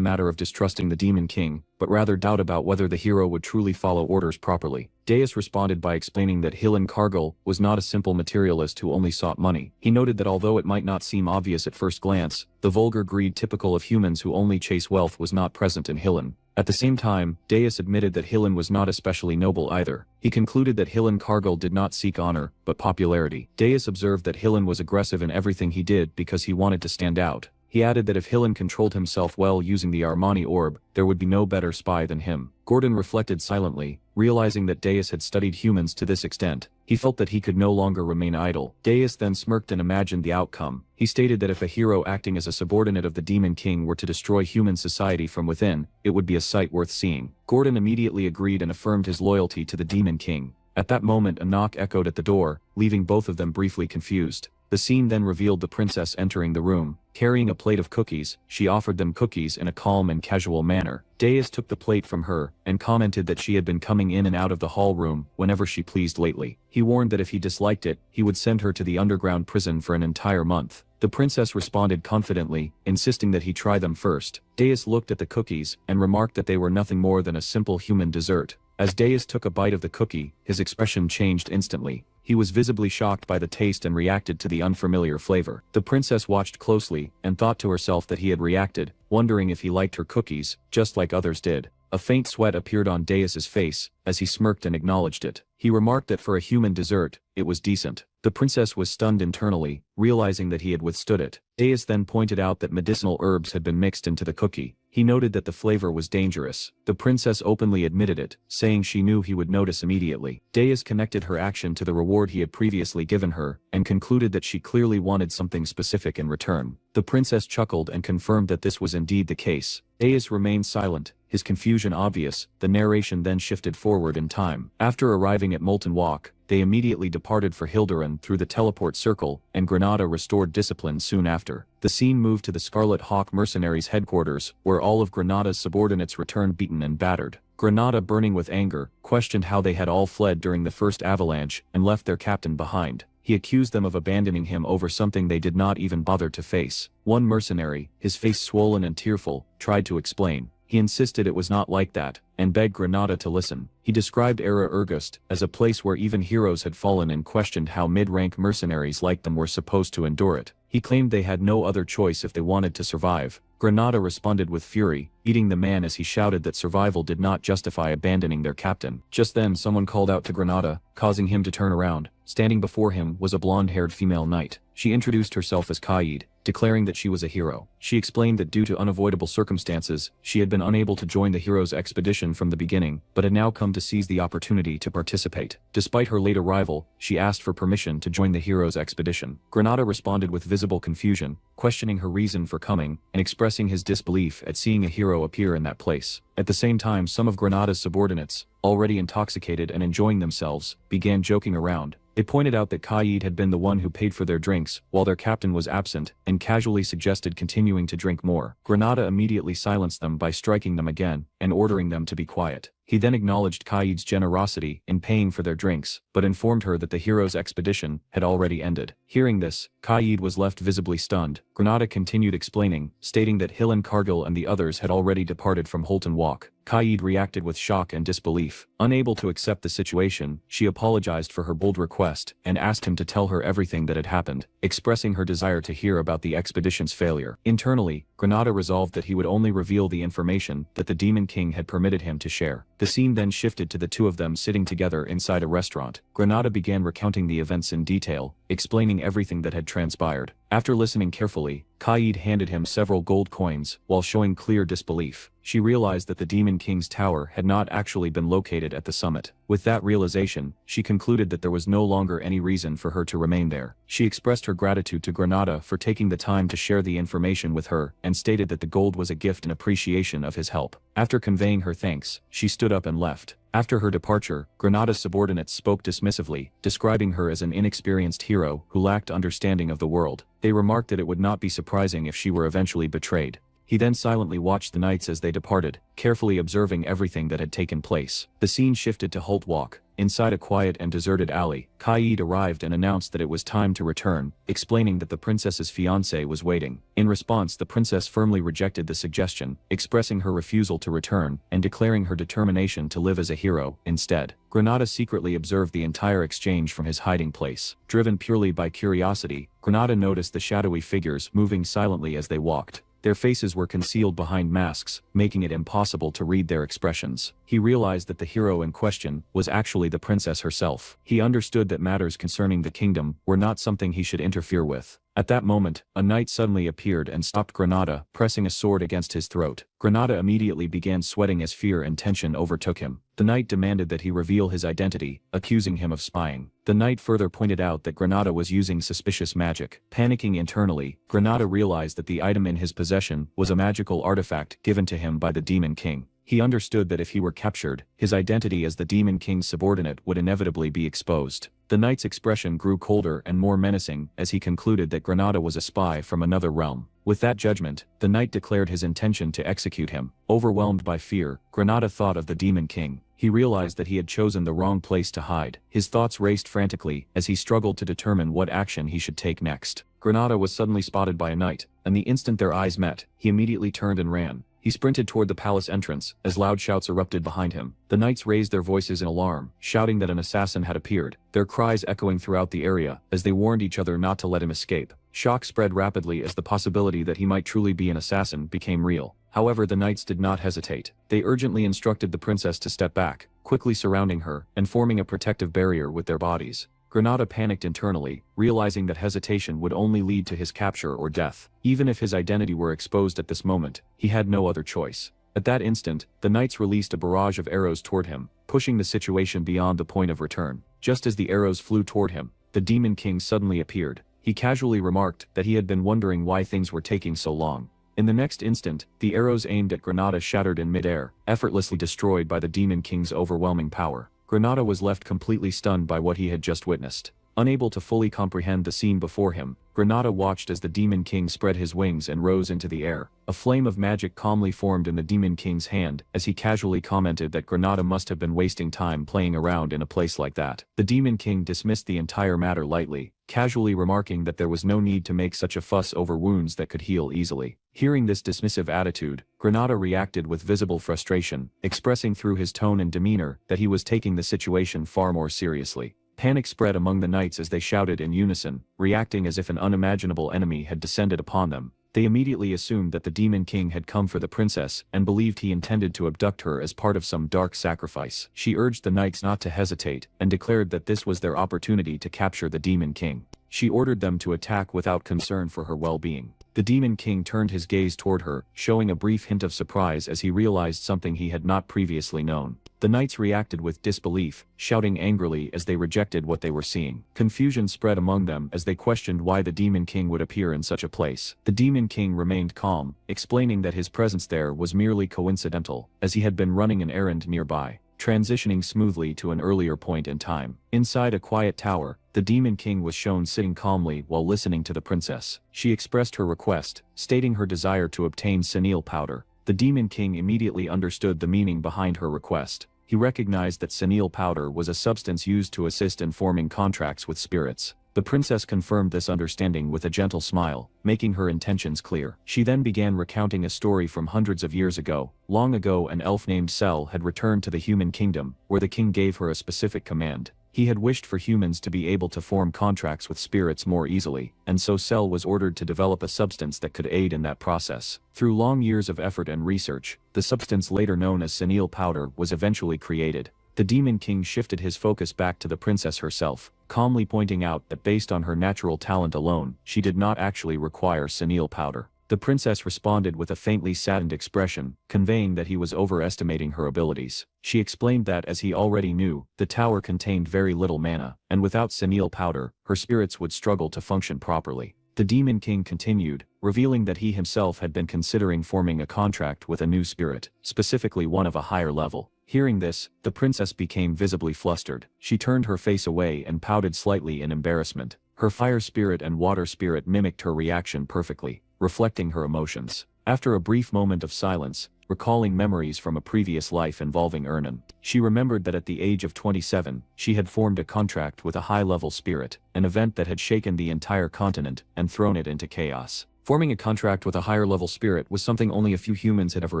matter of distrusting the Demon King, but rather doubt about whether the hero would truly follow orders properly. Deus responded by explaining that Hillen Cargill was not a simple materialist who only sought money. He noted that although it might not seem obvious at first glance, the vulgar greed typical of humans who only chase wealth was not present in Hillen. At the same time, Deus admitted that Hillen was not especially noble either. He concluded that Hillen Cargill did not seek honor, but popularity. Deus observed that Hillen was aggressive in everything he did because he wanted to stand out. He added that if Hillen controlled himself well using the Armani orb, there would be no better spy than him. Gordon reflected silently, realizing that Deus had studied humans to this extent. He felt that he could no longer remain idle. Deus then smirked and imagined the outcome. He stated that if a hero acting as a subordinate of the Demon King were to destroy human society from within, it would be a sight worth seeing. Gordon immediately agreed and affirmed his loyalty to the Demon King. At that moment, a knock echoed at the door, leaving both of them briefly confused. The scene then revealed the princess entering the room. Carrying a plate of cookies, she offered them cookies in a calm and casual manner. Deus took the plate from her, and commented that she had been coming in and out of the hall room whenever she pleased lately. He warned that if he disliked it, he would send her to the underground prison for an entire month. The princess responded confidently, insisting that he try them first. Deus looked at the cookies, and remarked that they were nothing more than a simple human dessert. As Deus took a bite of the cookie, his expression changed instantly. He was visibly shocked by the taste and reacted to the unfamiliar flavor. The princess watched closely and thought to herself that he had reacted, wondering if he liked her cookies, just like others did. A faint sweat appeared on Deus's face as he smirked and acknowledged it. He remarked that for a human dessert, it was decent. The princess was stunned internally, realizing that he had withstood it. Deus then pointed out that medicinal herbs had been mixed into the cookie. He noted that the flavor was dangerous. The princess openly admitted it, saying she knew he would notice immediately. Deus connected her action to the reward he had previously given her, and concluded that she clearly wanted something specific in return. The princess chuckled and confirmed that this was indeed the case. Deus remained silent, his confusion obvious. The narration then shifted forward in time. After arriving at Molten Walk, they immediately departed for Hilderan through the teleport circle, and Granada restored discipline soon after. The scene moved to the Scarlet Hawk mercenaries' headquarters, where all of Granada's subordinates returned beaten and battered. Granada, burning with anger, questioned how they had all fled during the first avalanche and left their captain behind. He accused them of abandoning him over something they did not even bother to face. One mercenary, his face swollen and tearful, tried to explain. He insisted it was not like that, and begged Granada to listen. He described Era Ergust as a place where even heroes had fallen and questioned how mid-rank mercenaries like them were supposed to endure it. He claimed they had no other choice if they wanted to survive. Granada responded with fury, beating the man as he shouted that survival did not justify abandoning their captain. Just then someone called out to Granada, causing him to turn around. Standing before him was a blonde-haired female knight. She introduced herself as Kaid, declaring that she was a hero. She explained that due to unavoidable circumstances, she had been unable to join the hero's expedition from the beginning, but had now come to seize the opportunity to participate. Despite her late arrival, she asked for permission to join the hero's expedition. Granada responded with visible confusion, questioning her reason for coming, and expressing his disbelief at seeing a hero appear in that place. At the same time, some of Granada's subordinates, already intoxicated and enjoying themselves, began joking around. They pointed out that Kaid had been the one who paid for their drinks, while their captain was absent, and casually suggested continuing to drink more. Granada immediately silenced them by striking them again, and ordering them to be quiet. He then acknowledged Kaid's generosity in paying for their drinks, but informed her that the hero's expedition had already ended. Hearing this, Kaid was left visibly stunned. Granada continued explaining, stating that Hill and Cargill and the others had already departed from Holton Walk. Kaid reacted with shock and disbelief. Unable to accept the situation, she apologized for her bold request, and asked him to tell her everything that had happened, expressing her desire to hear about the expedition's failure. Internally, Granada resolved that he would only reveal the information that the Demon King had permitted him to share. The scene then shifted to the two of them sitting together inside a restaurant. Granada began recounting the events in detail, explaining everything that had transpired. After listening carefully, Kaid handed him several gold coins, while showing clear disbelief. She realized that the Demon King's tower had not actually been located at the summit. With that realization, she concluded that there was no longer any reason for her to remain there. She expressed her gratitude to Granada for taking the time to share the information with her, and stated that the gold was a gift in appreciation of his help. After conveying her thanks, she stood up and left. After her departure, Granada's subordinates spoke dismissively, describing her as an inexperienced hero who lacked understanding of the world. They remarked that it would not be surprising if she were eventually betrayed. He then silently watched the knights as they departed, carefully observing everything that had taken place. The scene shifted to Holt Walk. Inside a quiet and deserted alley, Kaid arrived and announced that it was time to return, explaining that the princess's fiancé was waiting. In response, the princess firmly rejected the suggestion, expressing her refusal to return, and declaring her determination to live as a hero instead. Granada secretly observed the entire exchange from his hiding place. Driven purely by curiosity, Granada noticed the shadowy figures moving silently as they walked. Their faces were concealed behind masks, making it impossible to read their expressions. He realized that the hero in question was actually the princess herself. He understood that matters concerning the kingdom were not something he should interfere with. At that moment, a knight suddenly appeared and stopped Granada, pressing a sword against his throat. Granada immediately began sweating as fear and tension overtook him. The knight demanded that he reveal his identity, accusing him of spying. The knight further pointed out that Granada was using suspicious magic. Panicking internally, Granada realized that the item in his possession was a magical artifact given to him by the Demon King. He understood that if he were captured, his identity as the Demon King's subordinate would inevitably be exposed. The knight's expression grew colder and more menacing as he concluded that Granada was a spy from another realm. With that judgment, the knight declared his intention to execute him. Overwhelmed by fear, Granada thought of the Demon King. He realized that he had chosen the wrong place to hide. His thoughts raced frantically as he struggled to determine what action he should take next. Granada was suddenly spotted by a knight, and the instant their eyes met, he immediately turned and ran. He sprinted toward the palace entrance, as loud shouts erupted behind him. The knights raised their voices in alarm, shouting that an assassin had appeared, their cries echoing throughout the area, as they warned each other not to let him escape. Shock spread rapidly as the possibility that he might truly be an assassin became real. However, the knights did not hesitate. They urgently instructed the princess to step back, quickly surrounding her, and forming a protective barrier with their bodies. Granada panicked internally, realizing that hesitation would only lead to his capture or death. Even if his identity were exposed at this moment, he had no other choice. At that instant, the knights released a barrage of arrows toward him, pushing the situation beyond the point of return. Just as the arrows flew toward him, the Demon King suddenly appeared. He casually remarked that he had been wondering why things were taking so long. In the next instant, the arrows aimed at Granada shattered in midair, effortlessly destroyed by the Demon King's overwhelming power. Granada was left completely stunned by what he had just witnessed. Unable to fully comprehend the scene before him, Granada watched as the Demon King spread his wings and rose into the air. A flame of magic calmly formed in the Demon King's hand, as he casually commented that Granada must have been wasting time playing around in a place like that. The Demon King dismissed the entire matter lightly, casually remarking that there was no need to make such a fuss over wounds that could heal easily. Hearing this dismissive attitude, Granada reacted with visible frustration, expressing through his tone and demeanor that he was taking the situation far more seriously. Panic spread among the knights as they shouted in unison, reacting as if an unimaginable enemy had descended upon them. They immediately assumed that the Demon King had come for the princess and believed he intended to abduct her as part of some dark sacrifice. She urged the knights not to hesitate and declared that this was their opportunity to capture the Demon King. She ordered them to attack without concern for her well-being. The Demon King turned his gaze toward her, showing a brief hint of surprise as he realized something he had not previously known. The knights reacted with disbelief, shouting angrily as they rejected what they were seeing. Confusion spread among them as they questioned why the Demon King would appear in such a place. The Demon King remained calm, explaining that his presence there was merely coincidental, as he had been running an errand nearby, transitioning smoothly to an earlier point in time. Inside a quiet tower, the Demon King was shown sitting calmly while listening to the princess. She expressed her request, stating her desire to obtain senile powder. The Demon King immediately understood the meaning behind her request. He recognized that senile powder was a substance used to assist in forming contracts with spirits. The princess confirmed this understanding with a gentle smile, making her intentions clear. She then began recounting a story from hundreds of years ago. Long ago, an elf named Sel had returned to the human kingdom, where the king gave her a specific command. He had wished for humans to be able to form contracts with spirits more easily, and so Sel was ordered to develop a substance that could aid in that process. Through long years of effort and research, the substance later known as senile powder was eventually created. The Demon King shifted his focus back to the princess herself, calmly pointing out that based on her natural talent alone, she did not actually require senile powder. The princess responded with a faintly saddened expression, conveying that he was overestimating her abilities. She explained that, as he already knew, the tower contained very little mana, and without senile powder, her spirits would struggle to function properly. The Demon King continued, revealing that he himself had been considering forming a contract with a new spirit, specifically one of a higher level. Hearing this, the princess became visibly flustered. She turned her face away and pouted slightly in embarrassment. Her fire spirit and water spirit mimicked her reaction perfectly, reflecting her emotions. After a brief moment of silence, recalling memories from a previous life involving Ernan, she remembered that at the age of 27, she had formed a contract with a high-level spirit, an event that had shaken the entire continent and thrown it into chaos. Forming a contract with a higher-level spirit was something only a few humans had ever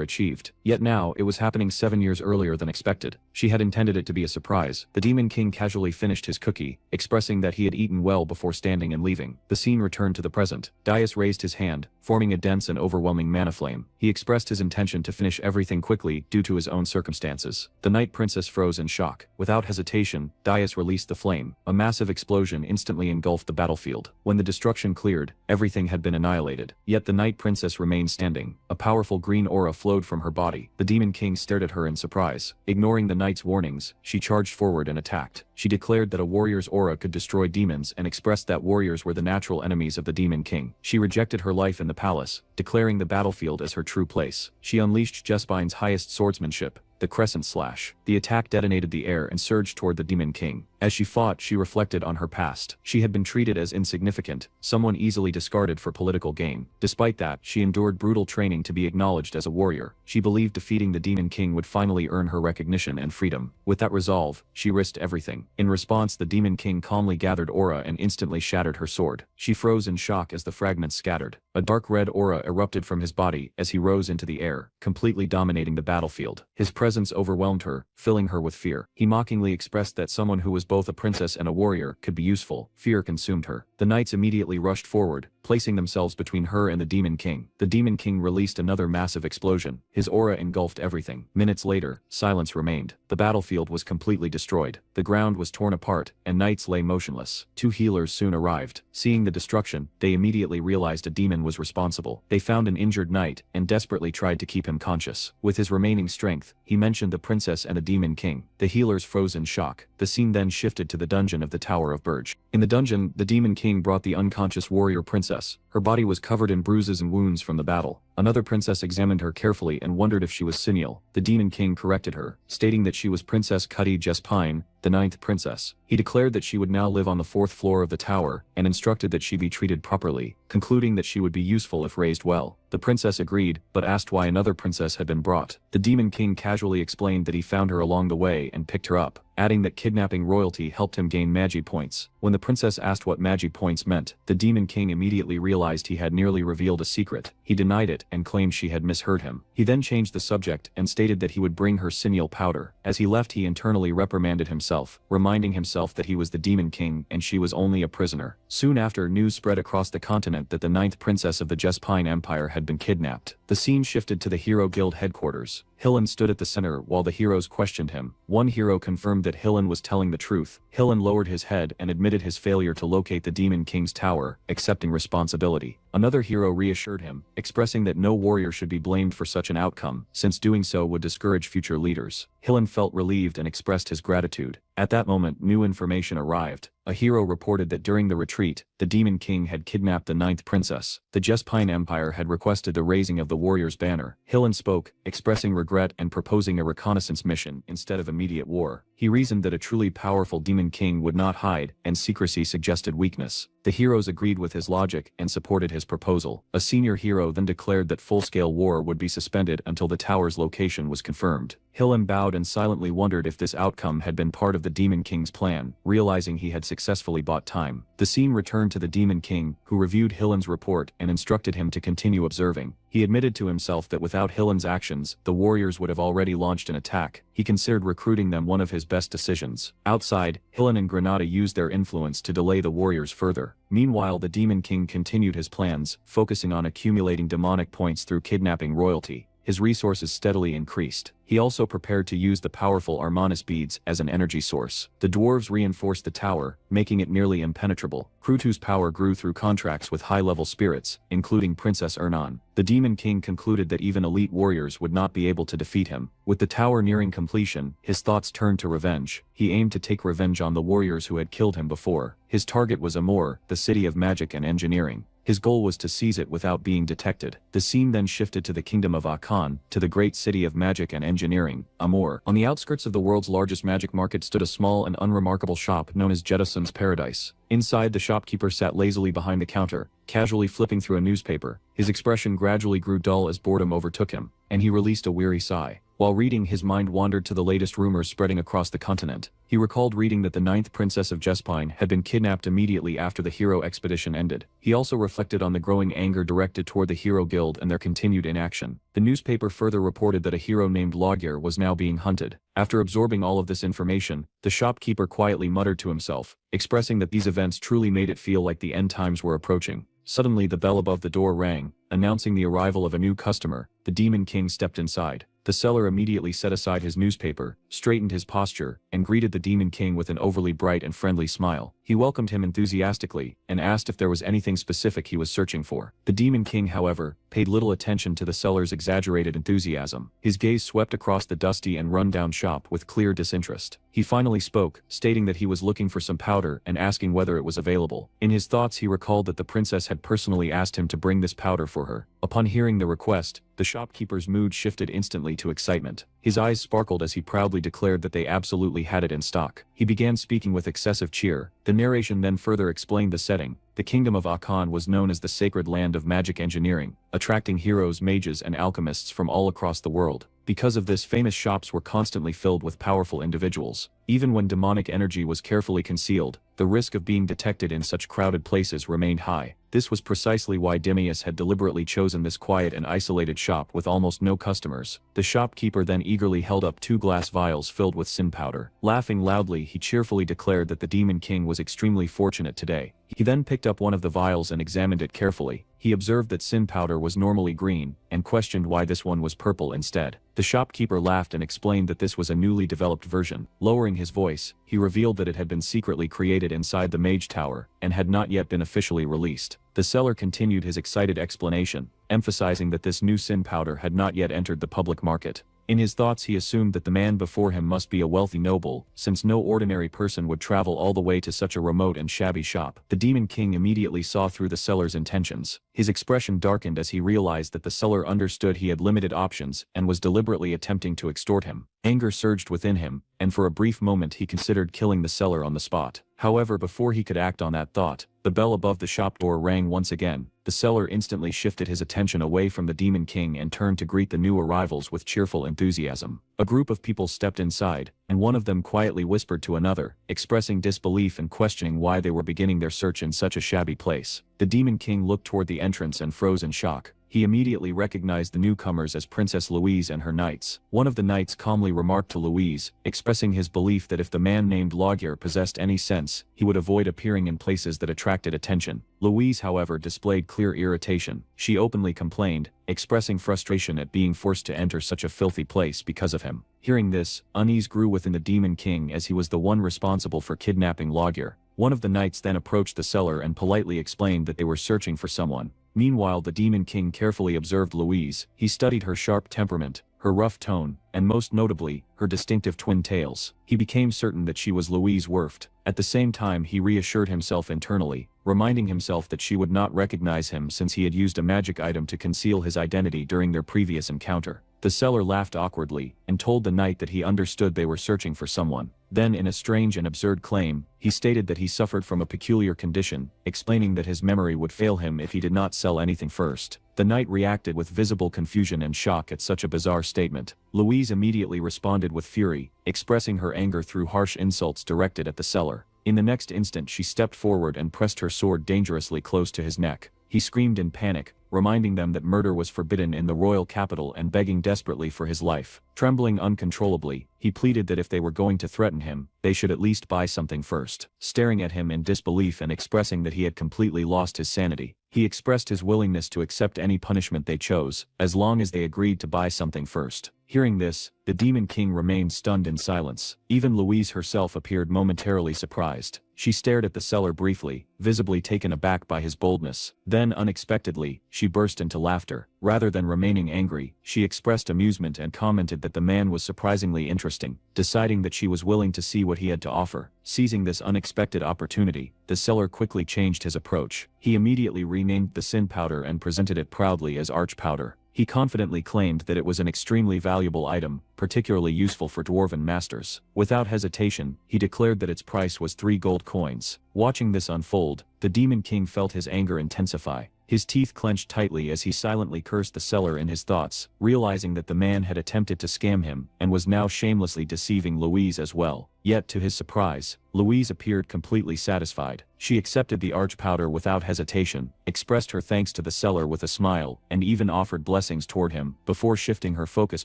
achieved, yet now it was happening 7 years earlier than expected. She had intended it to be a surprise. The Demon King casually finished his cookie, expressing that he had eaten well before standing and leaving. The scene returned to the present. Daius raised his hand, forming a dense and overwhelming mana flame. He expressed his intention to finish everything quickly due to his own circumstances. The Night Princess froze in shock. Without hesitation, Daius released the flame. A massive explosion instantly engulfed the battlefield. When the destruction cleared, everything had been annihilated. Yet the Night Princess remained standing. A powerful green aura flowed from her body. The Demon King stared at her in surprise. Ignoring the knight's warnings, she charged forward and attacked. She declared that a warrior's aura could destroy demons and expressed that warriors were the natural enemies of the Demon King. She rejected her life in the palace, declaring the battlefield as her true place. She unleashed Jesbine's highest swordsmanship, the Crescent Slash. The attack detonated the air and surged toward the Demon King. As she fought, she reflected on her past. She had been treated as insignificant, someone easily discarded for political gain. Despite that, she endured brutal training to be acknowledged as a warrior. She believed defeating the Demon King would finally earn her recognition and freedom. With that resolve, she risked everything. In response, the Demon King calmly gathered aura and instantly shattered her sword. She froze in shock as the fragments scattered. A dark red aura erupted from his body as he rose into the air, completely dominating the battlefield. His presence overwhelmed her, filling her with fear. He mockingly expressed that someone who was both a princess and a warrior could be useful. Fear consumed her. The knights immediately rushed forward, placing themselves between her and the Demon King. The Demon King released another massive explosion. His aura engulfed everything. Minutes later, silence remained. The battlefield was completely destroyed. The ground was torn apart, and knights lay motionless. Two healers soon arrived. Seeing the destruction, they immediately realized a demon was responsible. They found an injured knight and desperately tried to keep him conscious. With his remaining strength, he mentioned the princess and the Demon King. The healers froze in shock. The scene then shifted to the dungeon of the Tower of Burj. In the dungeon, the Demon King brought the unconscious warrior princess. Her body was covered in bruises and wounds from the battle. Another princess examined her carefully and wondered if she was Seniel. The Demon King corrected her, stating that she was Princess Cuddy Jespine, the ninth princess. He declared that she would now live on the fourth floor of the tower, and instructed that she be treated properly, concluding that she would be useful if raised well. The princess agreed, but asked why another princess had been brought. The Demon King casually explained that he found her along the way and picked her up, adding that kidnapping royalty helped him gain magi points. When the princess asked what magi points meant, the Demon King immediately realized he had nearly revealed a secret. He denied it and claimed she had misheard him. He then changed the subject and stated that he would bring her Seniel powder. As he left, he internally reprimanded himself, reminding himself that he was the Demon King and she was only a prisoner. Soon after, news spread across the continent that the ninth princess of the Jespine Empire had been kidnapped. The scene shifted to the Hero Guild headquarters. Hillen stood at the center while the heroes questioned him. One hero confirmed that Hillen was telling the truth. Hillen lowered his head and admitted his failure to locate the Demon King's tower, accepting responsibility. Another hero reassured him, expressing that no warrior should be blamed for such an outcome, since doing so would discourage future leaders. Hillen felt relieved and expressed his gratitude. At that moment, new information arrived. A hero reported that during the retreat, the Demon King had kidnapped the ninth princess. The Jespine Empire had requested the raising of the warrior's banner. Hillen spoke, expressing regret and proposing a reconnaissance mission instead of immediate war. He reasoned that a truly powerful Demon King would not hide, and secrecy suggested weakness. The heroes agreed with his logic and supported his proposal. A senior hero then declared that full-scale war would be suspended until the tower's location was confirmed. Hillen bowed and silently wondered if this outcome had been part of the Demon King's plan, realizing he had successfully bought time. The scene returned to the Demon King, who reviewed Hillen's report and instructed him to continue observing. He admitted to himself that without Hillen's actions, the warriors would have already launched an attack. He considered recruiting them one of his best decisions. Outside, Hillen and Granada used their influence to delay the warriors further. Meanwhile, the Demon King continued his plans, focusing on accumulating demonic points through kidnapping royalty. His resources steadily increased. He also prepared to use the powerful Armanis beads as an energy source. The dwarves reinforced the tower, making it nearly impenetrable. Krutu's power grew through contracts with high-level spirits, including Princess Ernan. The Demon King concluded that even elite warriors would not be able to defeat him. With the tower nearing completion, his thoughts turned to revenge. He aimed to take revenge on the warriors who had killed him before. His target was Amur, the city of magic and engineering. His goal was to seize it without being detected. The scene then shifted to the kingdom of Akan, to the great city of magic and engineering, Amur. On the outskirts of the world's largest magic market stood a small and unremarkable shop known as Jettison's Paradise. Inside, the shopkeeper sat lazily behind the counter, casually flipping through a newspaper. His expression gradually grew dull as boredom overtook him, and he released a weary sigh. While reading, his mind wandered to the latest rumors spreading across the continent. He recalled reading that the ninth princess of Jespine had been kidnapped immediately after the hero expedition ended. He also reflected on the growing anger directed toward the Hero Guild and their continued inaction. The newspaper further reported that a hero named Logir was now being hunted. After absorbing all of this information, the shopkeeper quietly muttered to himself, expressing that these events truly made it feel like the end times were approaching. Suddenly, the bell above the door rang, announcing the arrival of a new customer. The Demon King stepped inside. The seller immediately set aside his newspaper, straightened his posture, and greeted the Demon King with an overly bright and friendly smile. he welcomed him enthusiastically, and asked if there was anything specific he was searching for. The Demon King, however, paid little attention to the seller's exaggerated enthusiasm. His gaze swept across the dusty and run-down shop with clear disinterest. He finally spoke, stating that he was looking for some powder and asking whether it was available. In his thoughts he recalled that the princess had personally asked him to bring this powder for her. Upon hearing the request, the shopkeeper's mood shifted instantly to excitement. His eyes sparkled as he proudly declared that they absolutely had it in stock. He began speaking with excessive cheer. The narration then further explained the setting. The kingdom of Akan was known as the sacred land of magic engineering, attracting heroes, mages, and alchemists from all across the world. Because of this, famous shops were constantly filled with powerful individuals. Even when demonic energy was carefully concealed, the risk of being detected in such crowded places remained high. This was precisely why Demeus had deliberately chosen this quiet and isolated shop with almost no customers. The shopkeeper then eagerly held up 2 glass vials filled with sin powder. Laughing loudly, he cheerfully declared that the Demon King was extremely fortunate today. He then picked up one of the vials and examined it carefully. He observed that sin powder was normally green, and questioned why this one was purple instead. The shopkeeper laughed and explained that this was a newly developed version. Lowering his voice, he revealed that it had been secretly created inside the Mage Tower, and had not yet been officially released. The seller continued his excited explanation, emphasizing that this new sin powder had not yet entered the public market. In his thoughts he assumed that the man before him must be a wealthy noble, since no ordinary person would travel all the way to such a remote and shabby shop. The Demon King immediately saw through the seller's intentions. His expression darkened as he realized that the seller understood he had limited options and was deliberately attempting to extort him. Anger surged within him, and for a brief moment he considered killing the seller on the spot. However, before he could act on that thought, the bell above the shop door rang once again. The seller instantly shifted his attention away from the Demon King and turned to greet the new arrivals with cheerful enthusiasm. A group of people stepped inside, and one of them quietly whispered to another, expressing disbelief and questioning why they were beginning their search in such a shabby place. The Demon King looked toward the entrance and froze in shock. He immediately recognized the newcomers as Princess Louise and her knights. One of the knights calmly remarked to Louise, expressing his belief that if the man named Laguerre possessed any sense, he would avoid appearing in places that attracted attention. Louise, however, displayed clear irritation. She openly complained, expressing frustration at being forced to enter such a filthy place because of him. Hearing this, unease grew within the Demon King as he was the one responsible for kidnapping Laguerre. One of the knights then approached the seller and politely explained that they were searching for someone. Meanwhile, the Demon King carefully observed Louise. He studied her sharp temperament, her rough tone, and most notably, her distinctive twin tails. He became certain that she was Louise Werft. At the same time, he reassured himself internally, reminding himself that she would not recognize him since he had used a magic item to conceal his identity during their previous encounter. The seller laughed awkwardly, and told the knight that he understood they were searching for someone. Then, in a strange and absurd claim, he stated that he suffered from a peculiar condition, explaining that his memory would fail him if he did not sell anything first. The knight reacted with visible confusion and shock at such a bizarre statement. Louise immediately responded with fury, expressing her anger through harsh insults directed at the seller. In the next instant she stepped forward and pressed her sword dangerously close to his neck. He screamed in panic, reminding them that murder was forbidden in the royal capital and begging desperately for his life. Trembling uncontrollably, he pleaded that if they were going to threaten him, they should at least buy something first. Staring at him in disbelief and expressing that he had completely lost his sanity, he expressed his willingness to accept any punishment they chose, as long as they agreed to buy something first. Hearing this, the Demon King remained stunned in silence. Even Louise herself appeared momentarily surprised. She stared at the seller briefly, visibly taken aback by his boldness. Then, unexpectedly, she burst into laughter. Rather than remaining angry, she expressed amusement and commented that the man was surprisingly interesting. Deciding that she was willing to see what he had to offer, seizing this unexpected opportunity, the seller quickly changed his approach. He immediately renamed the sin powder and presented it proudly as arch powder. He confidently claimed that it was an extremely valuable item, particularly useful for dwarven masters. Without hesitation, he declared that its price was 3 gold coins. Watching this unfold, the Demon King felt his anger intensify. His teeth clenched tightly as he silently cursed the seller in his thoughts, realizing that the man had attempted to scam him and was now shamelessly deceiving Louise as well. Yet to his surprise, Louise appeared completely satisfied. She accepted the arch powder without hesitation, expressed her thanks to the seller with a smile, and even offered blessings toward him, before shifting her focus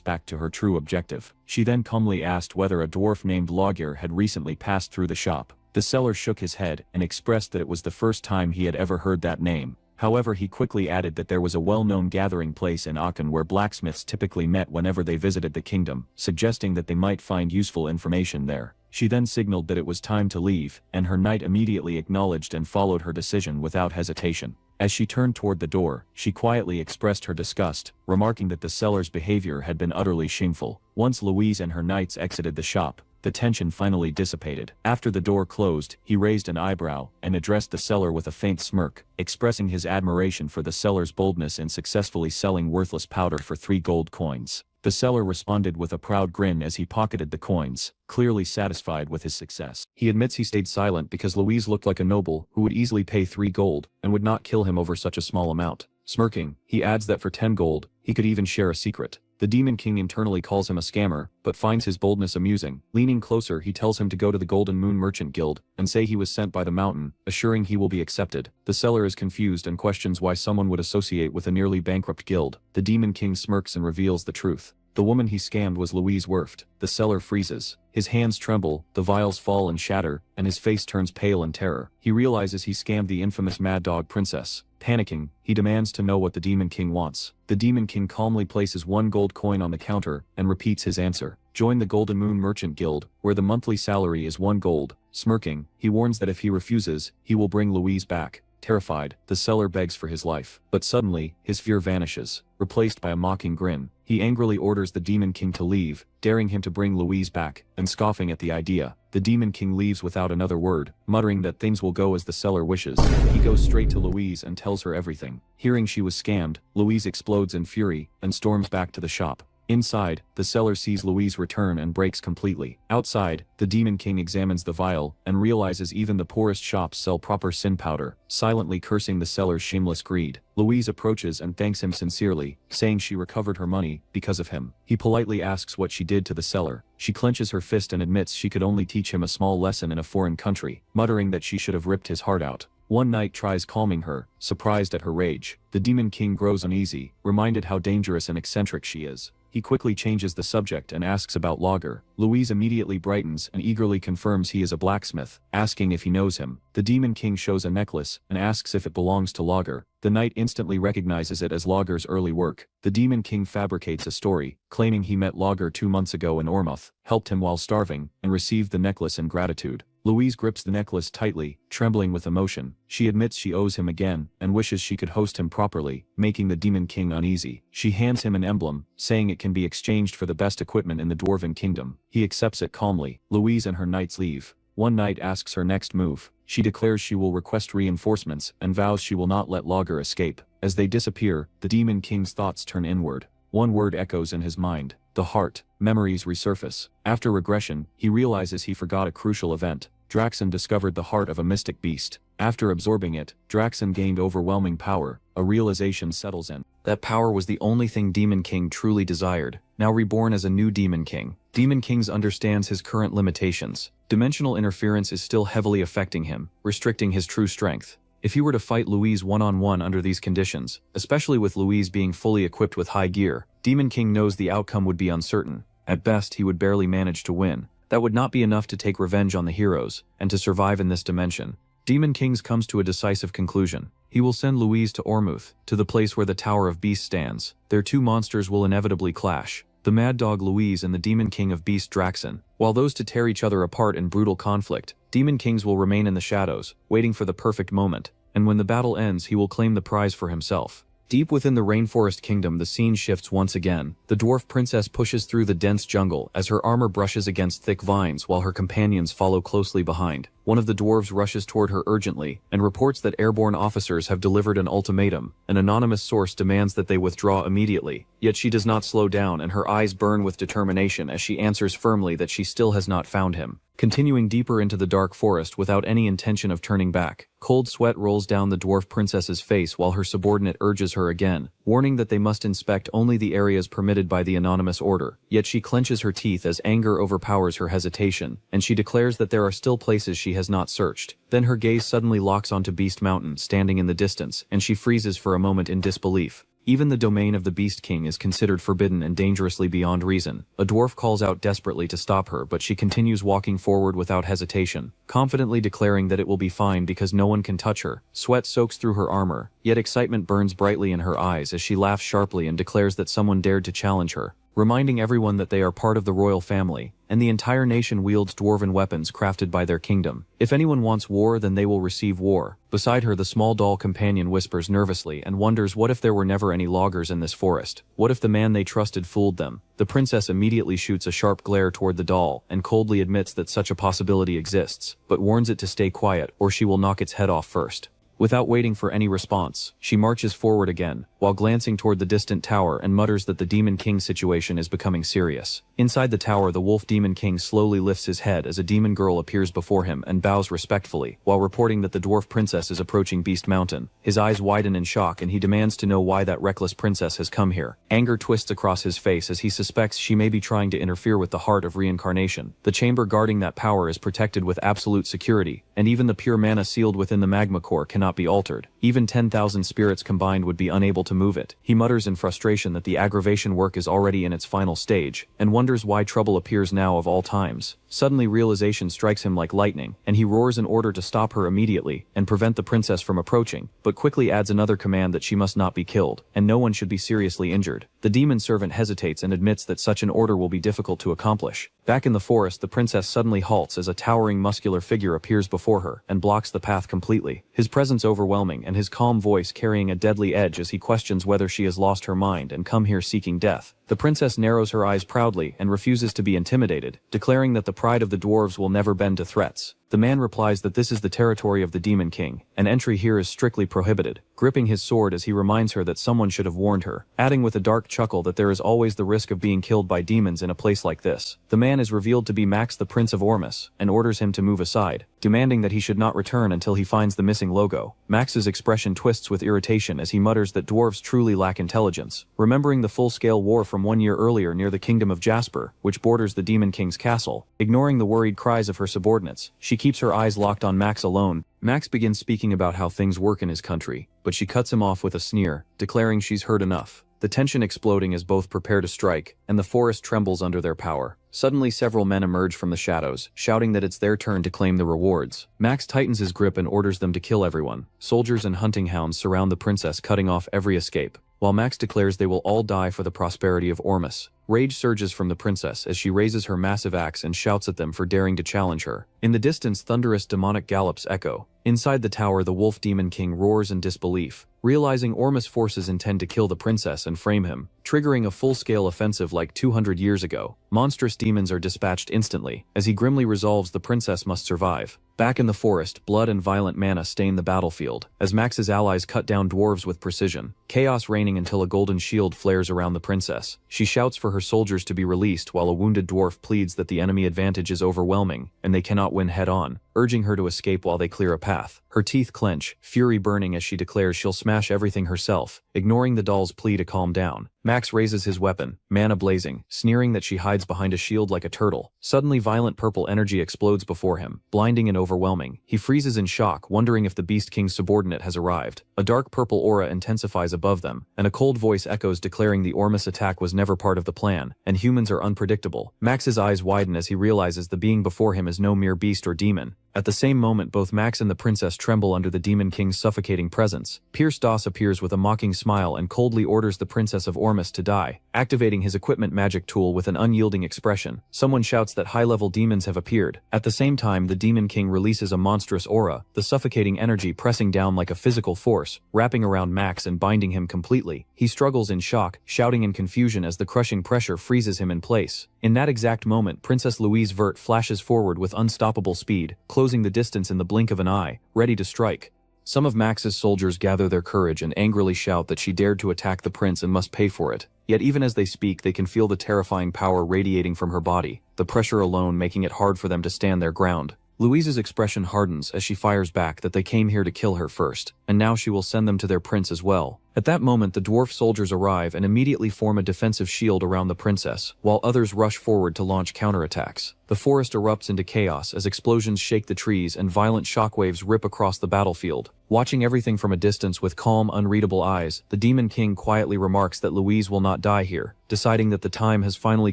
back to her true objective. She then calmly asked whether a dwarf named Laguerre had recently passed through the shop. The seller shook his head and expressed that it was the first time he had ever heard that name. However, he quickly added that there was a well-known gathering place in Aachen where blacksmiths typically met whenever they visited the kingdom, suggesting that they might find useful information there. She then signaled that it was time to leave, and her knight immediately acknowledged and followed her decision without hesitation. As she turned toward the door, she quietly expressed her disgust, remarking that the seller's behavior had been utterly shameful. Once Louise and her knights exited the shop, the tension finally dissipated. After the door closed, he raised an eyebrow and addressed the seller with a faint smirk, expressing his admiration for the seller's boldness in successfully selling worthless powder for 3 gold coins. The seller responded with a proud grin as he pocketed the coins, clearly satisfied with his success. He admits he stayed silent because Louise looked like a noble who would easily pay 3 gold and would not kill him over such a small amount. Smirking, he adds that for 10 gold, he could even share a secret. The Demon King internally calls him a scammer, but finds his boldness amusing. Leaning closer, he tells him to go to the Golden Moon Merchant Guild and say he was sent by the mountain, assuring he will be accepted. The seller is confused and questions why someone would associate with a nearly bankrupt guild. The Demon King smirks and reveals the truth. The woman he scammed was Louise Werft. The seller freezes. His hands tremble, the vials fall and shatter, and his face turns pale in terror. He realizes he scammed the infamous Mad Dog Princess. Panicking, he demands to know what the Demon King wants. The Demon King calmly places 1 gold coin on the counter and repeats his answer. Join the Golden Moon Merchant Guild, where the monthly salary is 1 gold. Smirking, he warns that if he refuses, he will bring Louise back. Terrified, the seller begs for his life. But suddenly, his fear vanishes, replaced by a mocking grin. He angrily orders the Demon King to leave, daring him to bring Louise back, and scoffing at the idea. The Demon King leaves without another word, muttering that things will go as the seller wishes. He goes straight to Louise and tells her everything. Hearing she was scammed, Louise explodes in fury and storms back to the shop. Inside, the seller sees Louise return and breaks completely. Outside, the Demon King examines the vial and realizes even the poorest shops sell proper sin powder, silently cursing the seller's shameless greed. Louise approaches and thanks him sincerely, saying she recovered her money because of him. He politely asks what she did to the seller. She clenches her fist and admits she could only teach him a small lesson in a foreign country, muttering that she should have ripped his heart out. One knight tries calming her, surprised at her rage. The Demon King grows uneasy, reminded how dangerous and eccentric she is. He quickly changes the subject and asks about Lager. Louise immediately brightens and eagerly confirms he is a blacksmith, asking if he knows him. The Demon King shows a necklace and asks if it belongs to Lager. The knight instantly recognizes it as Lager's early work. The Demon King fabricates a story, claiming he met Lager 2 months ago in Ormuth, helped him while starving, and received the necklace in gratitude. Louise grips the necklace tightly, trembling with emotion. She admits she owes him again, and wishes she could host him properly, making the Demon King uneasy. She hands him an emblem, saying it can be exchanged for the best equipment in the Dwarven Kingdom. He accepts it calmly. Louise and her knights leave. One knight asks her next move. She declares she will request reinforcements, and vows she will not let Lager escape. As they disappear, the Demon King's thoughts turn inward. One word echoes in his mind: the heart. Memories resurface. After regression, he realizes he forgot a crucial event. Draxon discovered the heart of a mystic beast. After absorbing it, Draxon gained overwhelming power. A realization settles in. That power was the only thing Demon King truly desired. Now reborn as a new Demon King, Demon King understands his current limitations. Dimensional interference is still heavily affecting him, restricting his true strength. If he were to fight Louise one-on-one under these conditions, especially with Louise being fully equipped with high gear, Demon King knows the outcome would be uncertain. At best, he would barely manage to win. That would not be enough to take revenge on the heroes, and to survive in this dimension. Demon King comes to a decisive conclusion. He will send Louise to Ormuth, to the place where the Tower of Beasts stands. Their 2 monsters will inevitably clash. The Mad Dog Louise and the Demon King of Beast Draxon. While those to tear each other apart in brutal conflict, Demon Kings will remain in the shadows, waiting for the perfect moment, and when the battle ends he will claim the prize for himself. Deep within the Rainforest Kingdom, the scene shifts once again. The dwarf princess pushes through the dense jungle as her armor brushes against thick vines while her companions follow closely behind. One of the dwarves rushes toward her urgently and reports that airborne officers have delivered an ultimatum. An anonymous source demands that they withdraw immediately. Yet she does not slow down, and her eyes burn with determination as she answers firmly that she still has not found him. Continuing deeper into the dark forest without any intention of turning back, cold sweat rolls down the dwarf princess's face while her subordinate urges her again, warning that they must inspect only the areas permitted by the anonymous order. Yet she clenches her teeth as anger overpowers her hesitation, and she declares that there are still places she has not searched. Then her gaze suddenly locks onto Beast Mountain standing in the distance, and she freezes for a moment in disbelief. Even the domain of the Beast King is considered forbidden and dangerously beyond reason. A dwarf calls out desperately to stop her, but she continues walking forward without hesitation, confidently declaring that it will be fine because no one can touch her. Sweat soaks through her armor, yet excitement burns brightly in her eyes as she laughs sharply and declares that someone dared to challenge her. reminding everyone that they are part of the royal family, and the entire nation wields dwarven weapons crafted by their kingdom. If anyone wants war, then they will receive war. Beside her, the small doll companion whispers nervously and wonders what if there were never any loggers in this forest? What if the man they trusted fooled them? The princess immediately shoots a sharp glare toward the doll and coldly admits that such a possibility exists, but warns it to stay quiet or she will knock its head off first. Without waiting for any response, she marches forward again, while glancing toward the distant tower and mutters that the Demon King's situation is becoming serious. Inside the tower, the Wolf Demon King slowly lifts his head as a demon girl appears before him and bows respectfully, while reporting that the dwarf princess is approaching Beast Mountain. His eyes widen in shock and he demands to know why that reckless princess has come here. Anger twists across his face as he suspects she may be trying to interfere with the heart of reincarnation. The chamber guarding that power is protected with absolute security, and even the pure mana sealed within the magma core cannot be altered. Even 10,000 spirits combined would be unable to move it. He mutters in frustration that the aggravation work is already in its final stage, and wonders why trouble appears now of all times. Suddenly realization strikes him like lightning, and he roars an order to stop her immediately and prevent the princess from approaching, but quickly adds another command that she must not be killed, and no one should be seriously injured. The demon servant hesitates and admits that such an order will be difficult to accomplish. Back in the forest, the princess suddenly halts as a towering muscular figure appears before her and blocks the path completely, his presence overwhelming and his calm voice carrying a deadly edge as he questions whether she has lost her mind and come here seeking death. The princess narrows her eyes proudly and refuses to be intimidated, declaring that the pride of the dwarves will never bend to threats. The man replies that this is the territory of the Demon King, and entry here is strictly prohibited, gripping his sword as he reminds her that someone should have warned her, adding with a dark chuckle that there is always the risk of being killed by demons in a place like this. The man is revealed to be Max, the Prince of Ormus, and orders him to move aside, demanding that he should not return until he finds the missing logo. Max's expression twists with irritation as he mutters that dwarves truly lack intelligence, remembering the full-scale war from 1 year earlier near the kingdom of Jasper, which borders the Demon King's castle. Ignoring the worried cries of her subordinates, she keeps her eyes locked on Max alone. Max begins speaking about how things work in his country, but she cuts him off with a sneer, declaring she's heard enough. The tension exploding as both prepare to strike, and the forest trembles under their power. Suddenly several men emerge from the shadows, shouting that it's their turn to claim the rewards. Max tightens his grip and orders them to kill everyone. Soldiers and hunting hounds surround the princess, cutting off every escape, while Max declares they will all die for the prosperity of Ormus. Rage surges from the princess as she raises her massive axe and shouts at them for daring to challenge her. In the distance, thunderous demonic gallops echo. Inside the tower, the Wolf Demon King roars in disbelief, realizing Ormus' forces intend to kill the princess and frame him, triggering a full-scale offensive like 200 years ago. Monstrous demons are dispatched instantly, as he grimly resolves the princess must survive. Back in the forest, blood and violent mana stain the battlefield, as Max's allies cut down dwarves with precision, chaos reigning until a golden shield flares around the princess. She shouts for her soldiers to be released while a wounded dwarf pleads that the enemy advantage is overwhelming, and they cannot win head-on, urging her to escape while they clear a path. Her teeth clench, fury burning as she declares she'll smash everything herself, ignoring the doll's plea to calm down. Max raises his weapon, mana blazing, sneering that she hides behind a shield like a turtle. Suddenly violent purple energy explodes before him, blinding and overwhelming. He freezes in shock, wondering if the Beast King's subordinate has arrived. A dark purple aura intensifies above them, and a cold voice echoes declaring the Ormus attack was never part of the plan, and humans are unpredictable. Max's eyes widen as he realizes the being before him is no mere beast or demon. At the same moment, both Max and the princess tremble under the Demon King's suffocating presence. Pierce Doss appears with a mocking smile and coldly orders the Princess of Ormus to die, activating his equipment magic tool with an unyielding expression. Someone shouts that high-level demons have appeared. At the same time, the Demon King releases a monstrous aura, the suffocating energy pressing down like a physical force, wrapping around Max and binding him completely. He struggles in shock, shouting in confusion as the crushing pressure freezes him in place. In that exact moment, Princess Louise Vert flashes forward with unstoppable speed, closing the distance in the blink of an eye, ready to strike. Some of Max's soldiers gather their courage and angrily shout that she dared to attack the prince and must pay for it. Yet even as they speak, they can feel the terrifying power radiating from her body, the pressure alone making it hard for them to stand their ground. Louise's expression hardens as she fires back that they came here to kill her first, and now she will send them to their prince as well. At that moment, the dwarf soldiers arrive and immediately form a defensive shield around the princess, while others rush forward to launch counterattacks. The forest erupts into chaos as explosions shake the trees and violent shockwaves rip across the battlefield. Watching everything from a distance with calm, unreadable eyes, the Demon King quietly remarks that Louise will not die here, deciding that the time has finally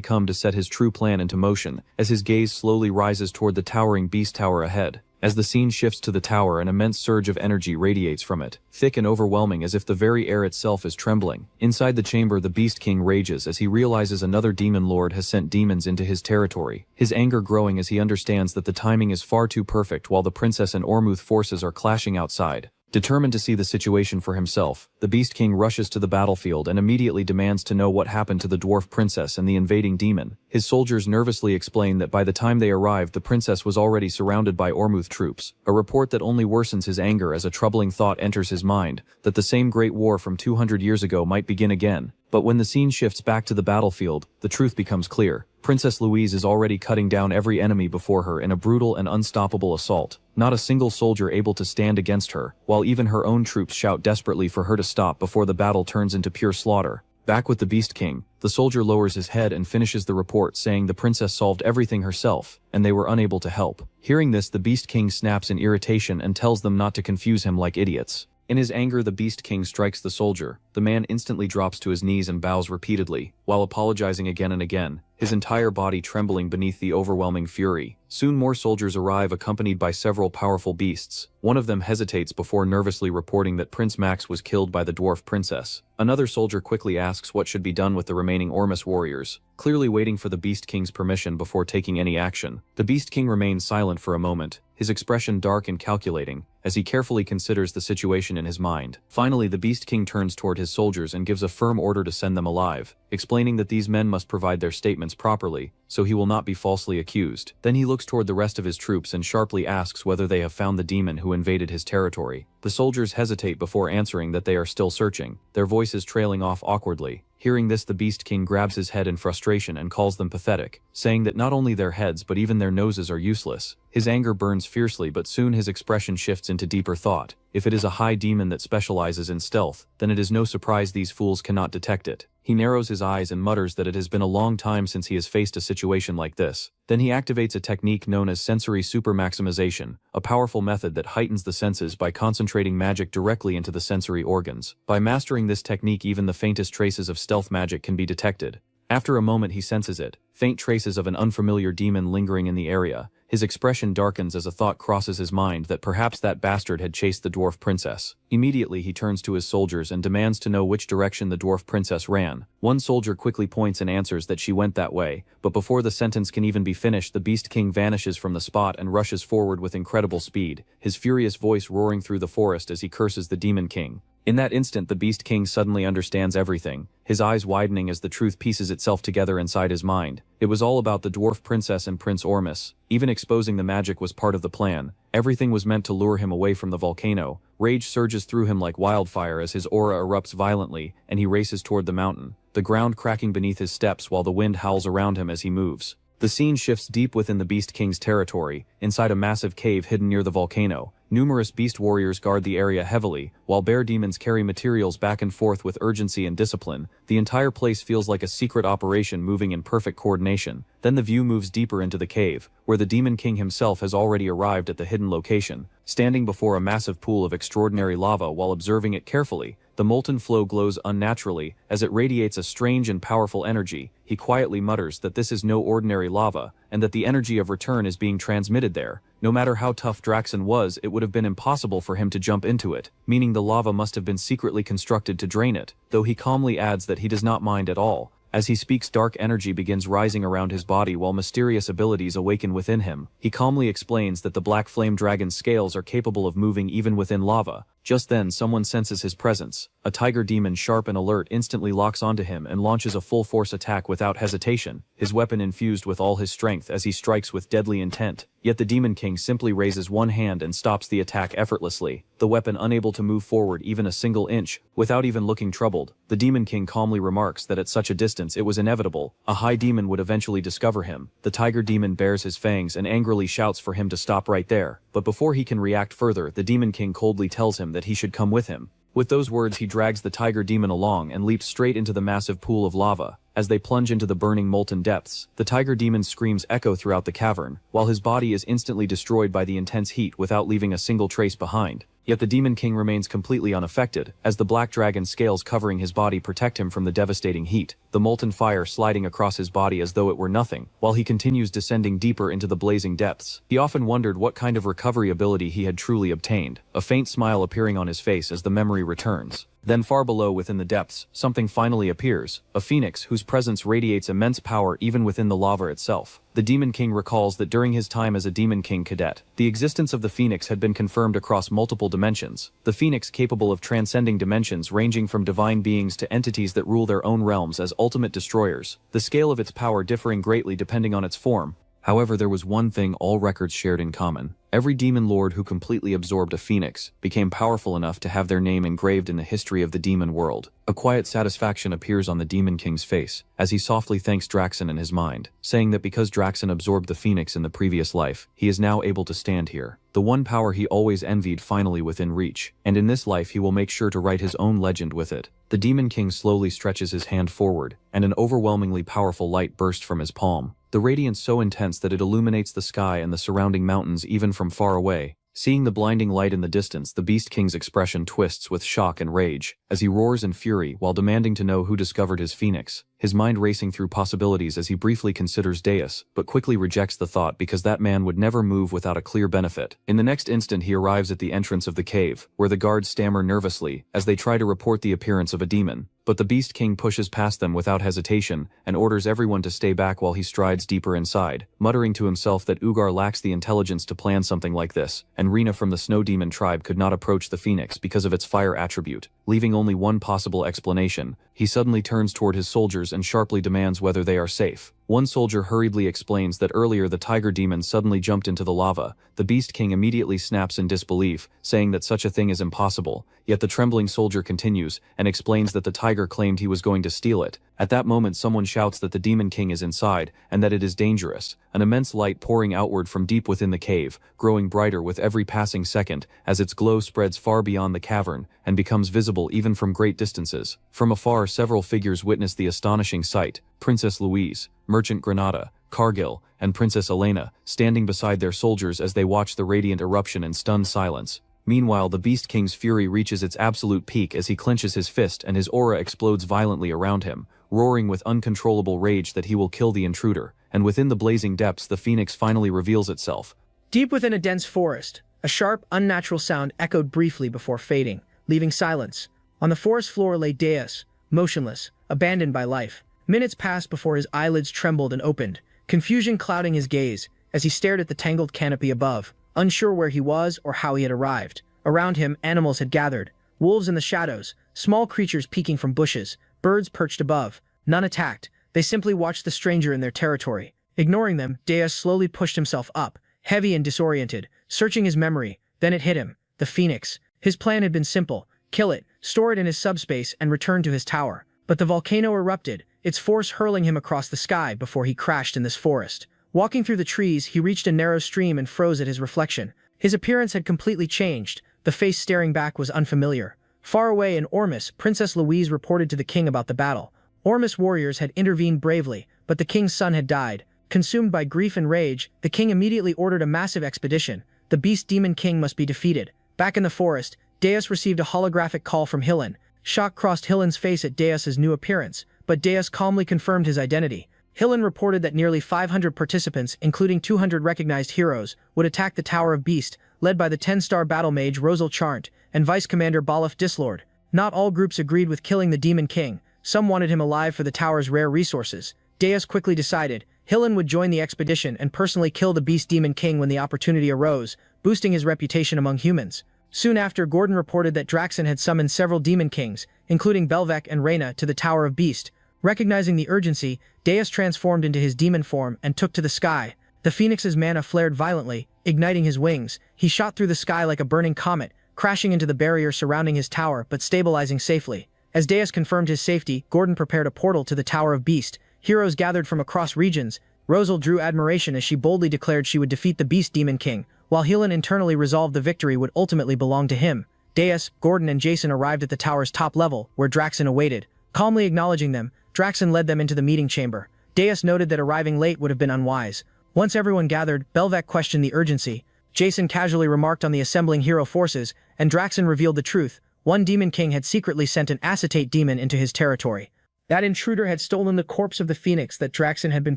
come to set his true plan into motion, as his gaze slowly rises toward the towering beast tower ahead. As the scene shifts to the tower, an immense surge of energy radiates from it, thick and overwhelming as if the very air itself is trembling. Inside the chamber, the Beast King rages as he realizes another demon lord has sent demons into his territory, his anger growing as he understands that the timing is far too perfect while the princess and Ormuth forces are clashing outside. Determined to see the situation for himself, the Beast King rushes to the battlefield and immediately demands to know what happened to the dwarf princess and the invading demon. His soldiers nervously explain that by the time they arrived, the princess was already surrounded by Ormuth troops, a report that only worsens his anger as a troubling thought enters his mind, that the same great war from 200 years ago might begin again. But when the scene shifts back to the battlefield, the truth becomes clear. Princess Louise is already cutting down every enemy before her in a brutal and unstoppable assault, not a single soldier able to stand against her, while even her own troops shout desperately for her to stop before the battle turns into pure slaughter. Back with the Beast King, the soldier lowers his head and finishes the report saying the princess solved everything herself, and they were unable to help. Hearing this, the Beast King snaps in irritation and tells them not to confuse him like idiots. In his anger, the Beast King strikes the soldier. The man instantly drops to his knees and bows repeatedly, while apologizing again and again, his entire body trembling beneath the overwhelming fury. Soon more soldiers arrive accompanied by several powerful beasts. One of them hesitates before nervously reporting that Prince Max was killed by the dwarf princess. Another soldier quickly asks what should be done with the remaining Ormus warriors, clearly waiting for the Beast King's permission before taking any action. The Beast King remains silent for a moment, his expression dark and calculating, as he carefully considers the situation in his mind. Finally, the Beast King turns toward his soldiers and gives a firm order to send them alive, explaining that these men must provide their statements properly, so he will not be falsely accused. Then he looks toward the rest of his troops and sharply asks whether they have found the demon who invaded his territory. The soldiers hesitate before answering that they are still searching, their voices trailing off awkwardly. Hearing this, the Beast King grabs his head in frustration and calls them pathetic, saying that not only their heads but even their noses are useless. His anger burns fiercely, but soon his expression shifts into deeper thought. If it is a high demon that specializes in stealth, then it is no surprise these fools cannot detect it. He narrows his eyes and mutters that it has been a long time since he has faced a situation like this. Then he activates a technique known as sensory super-maximization, a powerful method that heightens the senses by concentrating magic directly into the sensory organs. By mastering this technique, even the faintest traces of stealth magic can be detected. After a moment he senses it, faint traces of an unfamiliar demon lingering in the area. His expression darkens as a thought crosses his mind that perhaps that bastard had chased the dwarf princess. Immediately he turns to his soldiers and demands to know which direction the dwarf princess ran. One soldier quickly points and answers that she went that way, but before the sentence can even be finished, the Beast King vanishes from the spot and rushes forward with incredible speed, his furious voice roaring through the forest as he curses the Demon King. In that instant, the Beast King suddenly understands everything, his eyes widening as the truth pieces itself together inside his mind. It was all about the dwarf princess and Prince Ormus. Even exposing the magic was part of the plan. Everything was meant to lure him away from the volcano. Rage surges through him like wildfire as his aura erupts violently, and he races toward the mountain, the ground cracking beneath his steps while the wind howls around him as he moves. The scene shifts deep within the Beast King's territory, inside a massive cave hidden near the volcano. Numerous beast warriors guard the area heavily, while bear demons carry materials back and forth with urgency and discipline. The entire place feels like a secret operation moving in perfect coordination. Then the view moves deeper into the cave, where the Demon King himself has already arrived at the hidden location. Standing before a massive pool of extraordinary lava while observing it carefully, the molten flow glows unnaturally as it radiates a strange and powerful energy. He quietly mutters that this is no ordinary lava, and that the energy of return is being transmitted there. No matter how tough Draxon was, it would have been impossible for him to jump into it, meaning the lava must have been secretly constructed to drain it, though he calmly adds that he does not mind at all. As he speaks, dark energy begins rising around his body while mysterious abilities awaken within him. He calmly explains that the black flame dragon's scales are capable of moving even within lava. Just then, someone senses his presence. A tiger demon, sharp and alert, instantly locks onto him and launches a full-force attack without hesitation, his weapon infused with all his strength as he strikes with deadly intent. Yet the Demon King simply raises one hand and stops the attack effortlessly, the weapon unable to move forward even a single inch. Without even looking troubled, the Demon King calmly remarks that at such a distance it was inevitable. A high demon would eventually discover him. The tiger demon bares his fangs and angrily shouts for him to stop right there. But before he can react further, the Demon King coldly tells him that he should come with him. With those words, he drags the tiger demon along and leaps straight into the massive pool of lava. As they plunge into the burning molten depths, the tiger demon's screams echo throughout the cavern, while his body is instantly destroyed by the intense heat without leaving a single trace behind. Yet the Demon King remains completely unaffected, as the black dragon scales covering his body protect him from the devastating heat, the molten fire sliding across his body as though it were nothing, while he continues descending deeper into the blazing depths. He often wondered what kind of recovery ability he had truly obtained, a faint smile appearing on his face as the memory returns. Then far below within the depths, something finally appears, a phoenix whose presence radiates immense power even within the lava itself. The Demon King recalls that during his time as a Demon King cadet, the existence of the phoenix had been confirmed across multiple dimensions, the phoenix capable of transcending dimensions ranging from divine beings to entities that rule their own realms as ultimate destroyers, the scale of its power differing greatly depending on its form. However, there was one thing all records shared in common. Every demon lord who completely absorbed a phoenix became powerful enough to have their name engraved in the history of the demon world. A quiet satisfaction appears on the Demon King's face, as he softly thanks Draxon in his mind, saying that because Draxon absorbed the phoenix in the previous life, he is now able to stand here. The one power he always envied finally within reach, and in this life he will make sure to write his own legend with it. The Demon King slowly stretches his hand forward, and an overwhelmingly powerful light bursts from his palm. The radiance so intense that it illuminates the sky and the surrounding mountains even from far away. Seeing the blinding light in the distance, the Beast King's expression twists with shock and rage, as he roars in fury while demanding to know who discovered his phoenix, his mind racing through possibilities as he briefly considers Deus, but quickly rejects the thought because that man would never move without a clear benefit. In the next instant he arrives at the entrance of the cave, where the guards stammer nervously as they try to report the appearance of a demon. But the Beast King pushes past them without hesitation and orders everyone to stay back while he strides deeper inside, muttering to himself that Ugar lacks the intelligence to plan something like this, and Rena from the Snow Demon tribe could not approach the Phoenix because of its fire attribute. Leaving only one possible explanation, he suddenly turns toward his soldiers and sharply demands whether they are safe. One soldier hurriedly explains that earlier the tiger demon suddenly jumped into the lava. The Beast King immediately snaps in disbelief, saying that such a thing is impossible, yet the trembling soldier continues and explains that the tiger claimed he was going to steal it. At that moment someone shouts that the Demon King is inside, and that it is dangerous, an immense light pouring outward from deep within the cave, growing brighter with every passing second as its glow spreads far beyond the cavern, and becomes visible even from great distances. From afar several figures witness the astonishing sight: Princess Louise, Merchant Granada, Cargill, and Princess Elena, standing beside their soldiers as they watch the radiant eruption in stunned silence. Meanwhile, the Beast King's fury reaches its absolute peak as he clenches his fist and his aura explodes violently around him, roaring with uncontrollable rage that he will kill the intruder. And within the blazing depths the phoenix finally reveals itself. Deep within a dense forest, a sharp, unnatural sound echoed briefly before fading, leaving silence. On the forest floor lay Deus, motionless, abandoned by life. Minutes passed before his eyelids trembled and opened, confusion clouding his gaze as he stared at the tangled canopy above, unsure where he was or how he had arrived. Around him, animals had gathered, wolves in the shadows, small creatures peeking from bushes, birds perched above. None attacked, they simply watched the stranger in their territory. Ignoring them, Deus slowly pushed himself up, heavy and disoriented, searching his memory. Then it hit him: the phoenix. His plan had been simple: kill it, store it in his subspace, and return to his tower. But the volcano erupted, its force hurling him across the sky before he crashed in this forest. Walking through the trees, he reached a narrow stream and froze at his reflection. His appearance had completely changed. The face staring back was unfamiliar. Far away in Ormus, Princess Louise reported to the king about the battle. Ormus warriors had intervened bravely, but the king's son had died. Consumed by grief and rage, the king immediately ordered a massive expedition. The Beast Demon King must be defeated. Back in the forest, Deus received a holographic call from Hillen. Shock crossed Hillen's face at Deus's new appearance, but Deus calmly confirmed his identity. Hillen reported that nearly 500 participants, including 200 recognized heroes, would attack the Tower of Beast, led by the 10-star battle mage Rosal Charnt and Vice Commander Balaf Dislord. Not all groups agreed with killing the Demon King. Some wanted him alive for the tower's rare resources. Deus quickly decided Hillen would join the expedition and personally kill the Beast Demon King when the opportunity arose, boosting his reputation among humans. Soon after, Gordon reported that Draxon had summoned several Demon Kings, including Belvec and Reyna, to the Tower of Beast. Recognizing the urgency, Deus transformed into his demon form and took to the sky. The phoenix's mana flared violently, igniting his wings. He shot through the sky like a burning comet, crashing into the barrier surrounding his tower but stabilizing safely. As Deus confirmed his safety, Gordon prepared a portal to the Tower of Beast. Heroes gathered from across regions. Rosal drew admiration as she boldly declared she would defeat the Beast Demon King, while Hillen internally resolved the victory would ultimately belong to him. Deus, Gordon, and Jason arrived at the tower's top level, where Draxon awaited. Calmly acknowledging them, Draxon led them into the meeting chamber. Deus noted that arriving late would have been unwise. Once everyone gathered, Belvec questioned the urgency. Jason casually remarked on the assembling hero forces, and Draxen revealed the truth. One Demon King had secretly sent an acetate demon into his territory. That intruder had stolen the corpse of the phoenix that Draxen had been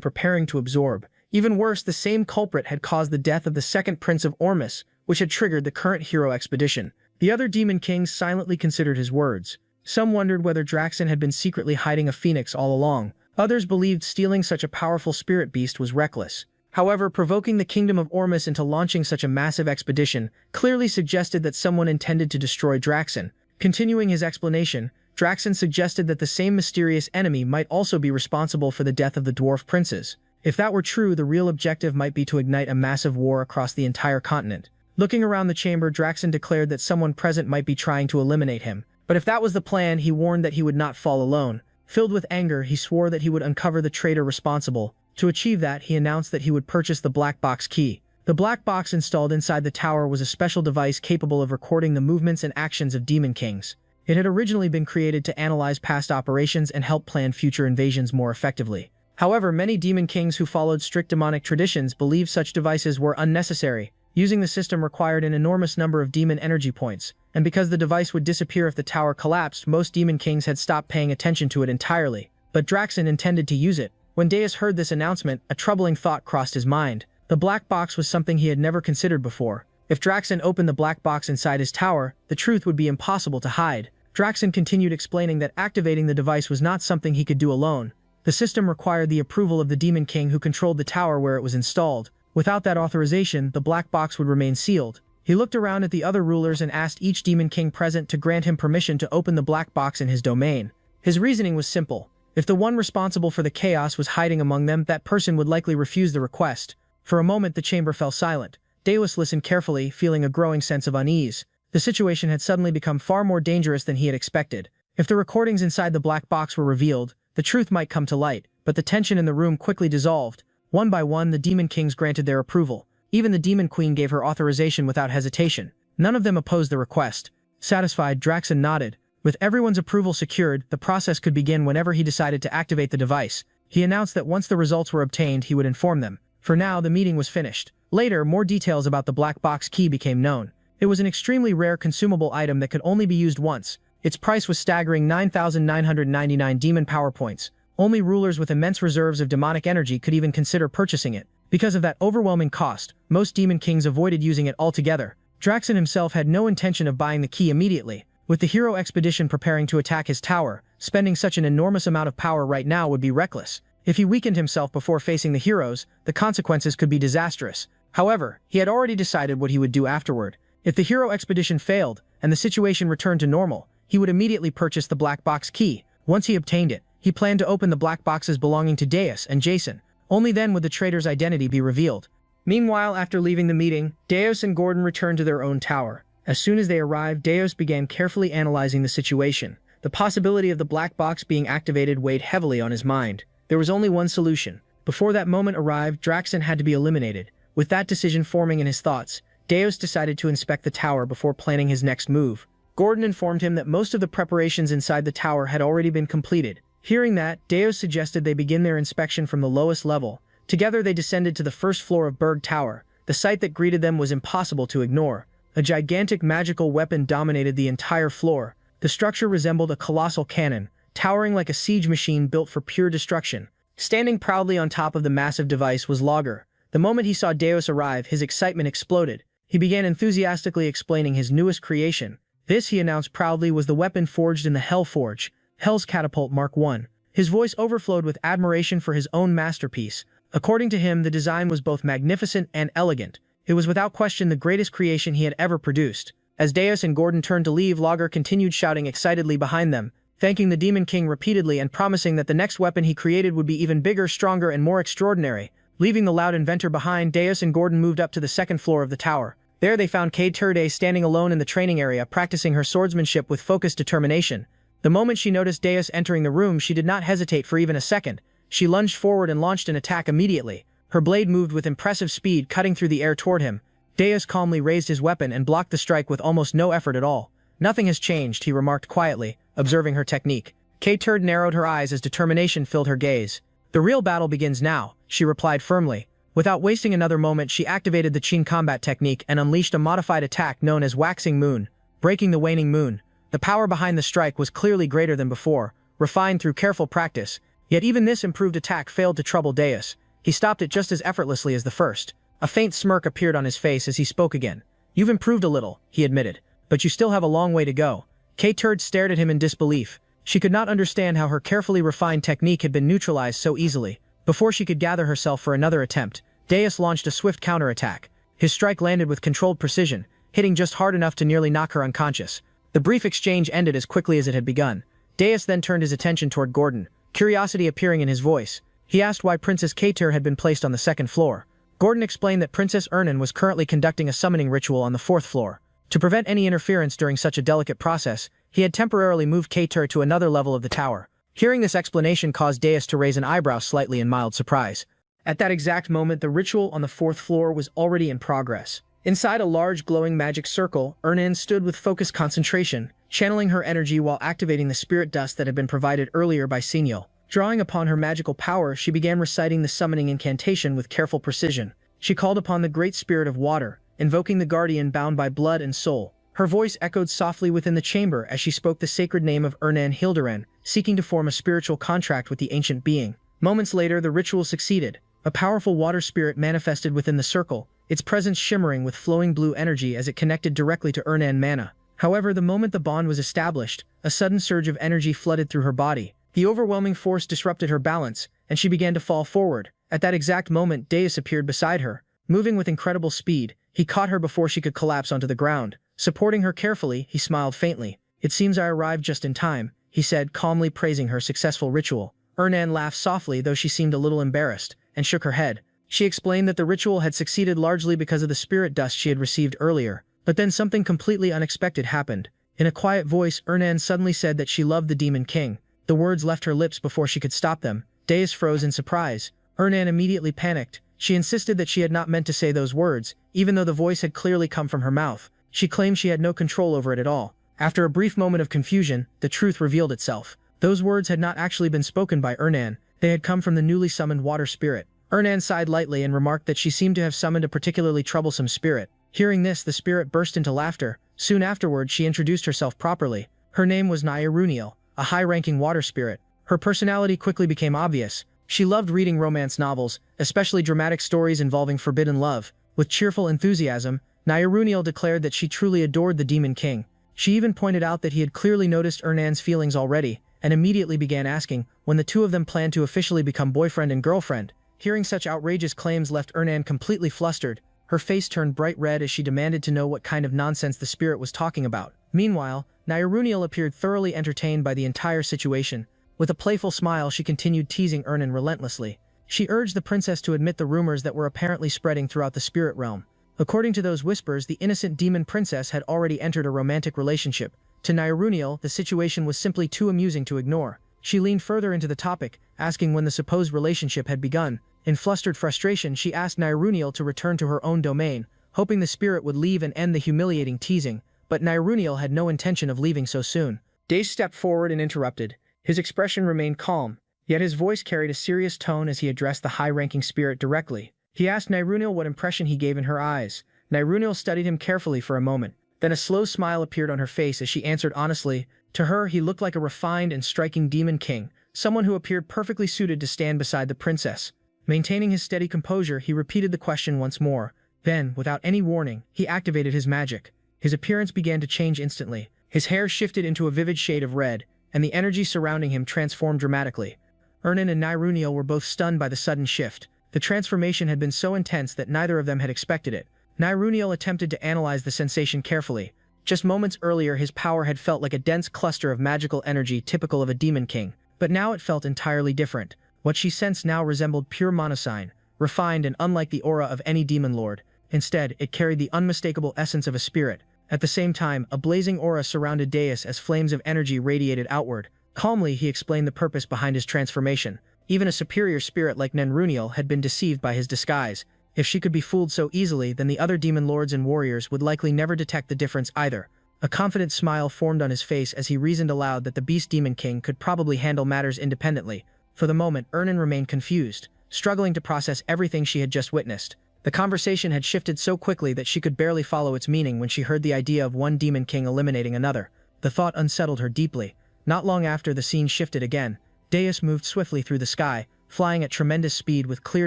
preparing to absorb. Even worse, the same culprit had caused the death of the second Prince of Ormus, which had triggered the current hero expedition. The other Demon Kings silently considered his words. Some wondered whether Draxen had been secretly hiding a phoenix all along. Others believed stealing such a powerful spirit beast was reckless. However, provoking the kingdom of Ormus into launching such a massive expedition clearly suggested that someone intended to destroy Draxen. Continuing his explanation, Draxen suggested that the same mysterious enemy might also be responsible for the death of the dwarf princes. If that were true, the real objective might be to ignite a massive war across the entire continent. Looking around the chamber, Draxen declared that someone present might be trying to eliminate him. But if that was the plan, he warned that he would not fall alone. Filled with anger, he swore that he would uncover the traitor responsible. To achieve that, he announced that he would purchase the black box key. The black box installed inside the tower was a special device capable of recording the movements and actions of Demon Kings. It had originally been created to analyze past operations and help plan future invasions more effectively. However, many Demon Kings who followed strict demonic traditions believed such devices were unnecessary. Using the system required an enormous number of demon energy points, and because the device would disappear if the tower collapsed, most Demon Kings had stopped paying attention to it entirely. But Draxen intended to use it. When Deus heard this announcement, a troubling thought crossed his mind. The black box was something he had never considered before. If Draxen opened the black box inside his tower, the truth would be impossible to hide. Draxen continued explaining that activating the device was not something he could do alone. The system required the approval of the Demon King who controlled the tower where it was installed. Without that authorization, the black box would remain sealed. He looked around at the other rulers and asked each Demon King present to grant him permission to open the black box in his domain. His reasoning was simple. If the one responsible for the chaos was hiding among them, that person would likely refuse the request. For a moment, the chamber fell silent. Deus listened carefully, feeling a growing sense of unease. The situation had suddenly become far more dangerous than he had expected. If the recordings inside the black box were revealed, the truth might come to light, but the tension in the room quickly dissolved. One by one, the Demon Kings granted their approval. Even the Demon Queen gave her authorization without hesitation. None of them opposed the request. Satisfied, Draxen nodded. With everyone's approval secured, the process could begin whenever he decided to activate the device. He announced that once the results were obtained, he would inform them. For now, the meeting was finished. Later, more details about the black box key became known. It was an extremely rare consumable item that could only be used once. Its price was staggering 9,999 demon power points. Only rulers with immense reserves of demonic energy could even consider purchasing it. Because of that overwhelming cost, most Demon Kings avoided using it altogether. Draxen himself had no intention of buying the key immediately. With the hero expedition preparing to attack his tower, spending such an enormous amount of power right now would be reckless. If he weakened himself before facing the heroes, the consequences could be disastrous. However, he had already decided what he would do afterward. If the hero expedition failed, and the situation returned to normal, he would immediately purchase the black box key. Once he obtained it, he planned to open the black boxes belonging to Deus and Jason. Only then would the traitor's identity be revealed. Meanwhile, after leaving the meeting, Deus and Gordon returned to their own tower. As soon as they arrived, Deus began carefully analyzing the situation. The possibility of the black box being activated weighed heavily on his mind. There was only one solution. Before that moment arrived, Draxen had to be eliminated. With that decision forming in his thoughts, Deus decided to inspect the tower before planning his next move. Gordon informed him that most of the preparations inside the tower had already been completed. Hearing that, Deus suggested they begin their inspection from the lowest level. Together they descended to the first floor of Berg Tower. The sight that greeted them was impossible to ignore. A gigantic magical weapon dominated the entire floor. The structure resembled a colossal cannon, towering like a siege machine built for pure destruction. Standing proudly on top of the massive device was Logger. The moment he saw Deus arrive, his excitement exploded. He began enthusiastically explaining his newest creation. This, he announced proudly, was the weapon forged in the Hell Forge, Hell's Catapult Mark I. His voice overflowed with admiration for his own masterpiece. According to him, the design was both magnificent and elegant. It was without question the greatest creation he had ever produced. As Deus and Gordon turned to leave, Logger continued shouting excitedly behind them, thanking the Demon King repeatedly and promising that the next weapon he created would be even bigger, stronger, and more extraordinary. Leaving the loud inventor behind, Deus and Gordon moved up to the second floor of the tower. There they found Kay Turde standing alone in the training area, practicing her swordsmanship with focused determination. The moment she noticed Deus entering the room, she did not hesitate for even a second. She lunged forward and launched an attack immediately. Her blade moved with impressive speed, cutting through the air toward him. Deus calmly raised his weapon and blocked the strike with almost no effort at all. "Nothing has changed," he remarked quietly, observing her technique. Kay Turd narrowed her eyes as determination filled her gaze. "The real battle begins now," she replied firmly. Without wasting another moment, she activated the Qin combat technique and unleashed a modified attack known as Waxing Moon. breaking the waning moon. The power behind the strike was clearly greater than before, refined through careful practice, yet even this improved attack failed to trouble Deus. He stopped it just as effortlessly as the first. A faint smirk appeared on his face as he spoke again. "You've improved a little," he admitted, "but you still have a long way to go." K-Turd stared at him in disbelief. She could not understand how her carefully refined technique had been neutralized so easily. Before she could gather herself for another attempt, Deus launched a swift counterattack. His strike landed with controlled precision, hitting just hard enough to nearly knock her unconscious. The brief exchange ended as quickly as it had begun. Deus then turned his attention toward Gordon, curiosity appearing in his voice. He asked why Princess K-Tur had been placed on the second floor. Gordon explained that Princess Ernan was currently conducting a summoning ritual on the fourth floor. To prevent any interference during such a delicate process, he had temporarily moved K-Tur to another level of the tower. Hearing this explanation caused Deus to raise an eyebrow slightly in mild surprise. At that exact moment, the ritual on the fourth floor was already in progress. Inside a large glowing magic circle, Ernan stood with focused concentration, channeling her energy while activating the spirit dust that had been provided earlier by Sinyo. Drawing upon her magical power, she began reciting the summoning incantation with careful precision. She called upon the great spirit of water, invoking the guardian bound by blood and soul. Her voice echoed softly within the chamber as she spoke the sacred name of Ernan Hilderan, seeking to form a spiritual contract with the ancient being. Moments later, the ritual succeeded. A powerful water spirit manifested within the circle, its presence shimmering with flowing blue energy as it connected directly to Ernan mana. However, the moment the bond was established, a sudden surge of energy flooded through her body. The overwhelming force disrupted her balance, and she began to fall forward. At that exact moment, Deus appeared beside her. Moving with incredible speed, he caught her before she could collapse onto the ground. Supporting her carefully, he smiled faintly. "It seems I arrived just in time," he said, calmly praising her successful ritual. Ernan laughed softly, though she seemed a little embarrassed, and shook her head. She explained that the ritual had succeeded largely because of the spirit dust she had received earlier. But then something completely unexpected happened. In a quiet voice, Ernan suddenly said that she loved the Demon King. The words left her lips before she could stop them. Deus froze in surprise. Ernan immediately panicked. She insisted that she had not meant to say those words, even though the voice had clearly come from her mouth. She claimed she had no control over it at all. After a brief moment of confusion, the truth revealed itself. Those words had not actually been spoken by Ernan. They had come from the newly summoned water spirit. Ernan sighed lightly and remarked that she seemed to have summoned a particularly troublesome spirit. Hearing this, the spirit burst into laughter. Soon afterward, she introduced herself properly. Her name was Nairuniel, a high-ranking water spirit. Her personality quickly became obvious. She loved reading romance novels, especially dramatic stories involving forbidden love. With cheerful enthusiasm, Nairuniel declared that she truly adored the Demon King. She even pointed out that he had clearly noticed Ernan's feelings already, and immediately began asking when the two of them planned to officially become boyfriend and girlfriend. Hearing such outrageous claims left Ernan completely flustered. Her face turned bright red as she demanded to know what kind of nonsense the spirit was talking about. Meanwhile, Nairuniel appeared thoroughly entertained by the entire situation. With a playful smile, she continued teasing Ernan relentlessly. She urged the princess to admit the rumors that were apparently spreading throughout the spirit realm. According to those whispers, the innocent demon princess had already entered a romantic relationship. To Nairuniel, the situation was simply too amusing to ignore. She leaned further into the topic, asking when the supposed relationship had begun. In flustered frustration, she asked Nairuniel to return to her own domain, hoping the spirit would leave and end the humiliating teasing, but Nairuniel had no intention of leaving so soon. Deus stepped forward and interrupted. His expression remained calm, yet his voice carried a serious tone as he addressed the high-ranking spirit directly. He asked Nairuniel what impression he gave in her eyes. Nairuniel studied him carefully for a moment. Then a slow smile appeared on her face as she answered honestly. To her, he looked like a refined and striking demon king, someone who appeared perfectly suited to stand beside the princess. Maintaining his steady composure, he repeated the question once more. Then, without any warning, he activated his magic. His appearance began to change instantly. His hair shifted into a vivid shade of red, and the energy surrounding him transformed dramatically. Ernan and Nairuniel were both stunned by the sudden shift. The transformation had been so intense that neither of them had expected it. Nairuniel attempted to analyze the sensation carefully. Just moments earlier, his power had felt like a dense cluster of magical energy typical of a demon king, but now it felt entirely different. What she sensed now resembled pure monosign, refined and unlike the aura of any demon lord. Instead, it carried the unmistakable essence of a spirit. At the same time, a blazing aura surrounded Deus as flames of energy radiated outward. Calmly, he explained the purpose behind his transformation. Even a superior spirit like Nairuniel had been deceived by his disguise. If she could be fooled so easily, then the other demon lords and warriors would likely never detect the difference either. A confident smile formed on his face as he reasoned aloud that the Beast Demon King could probably handle matters independently. For the moment, Ernan remained confused, struggling to process everything she had just witnessed. The conversation had shifted so quickly that she could barely follow its meaning when she heard the idea of one demon king eliminating another. The thought unsettled her deeply. Not long after, the scene shifted again. Deus moved swiftly through the sky, flying at tremendous speed with clear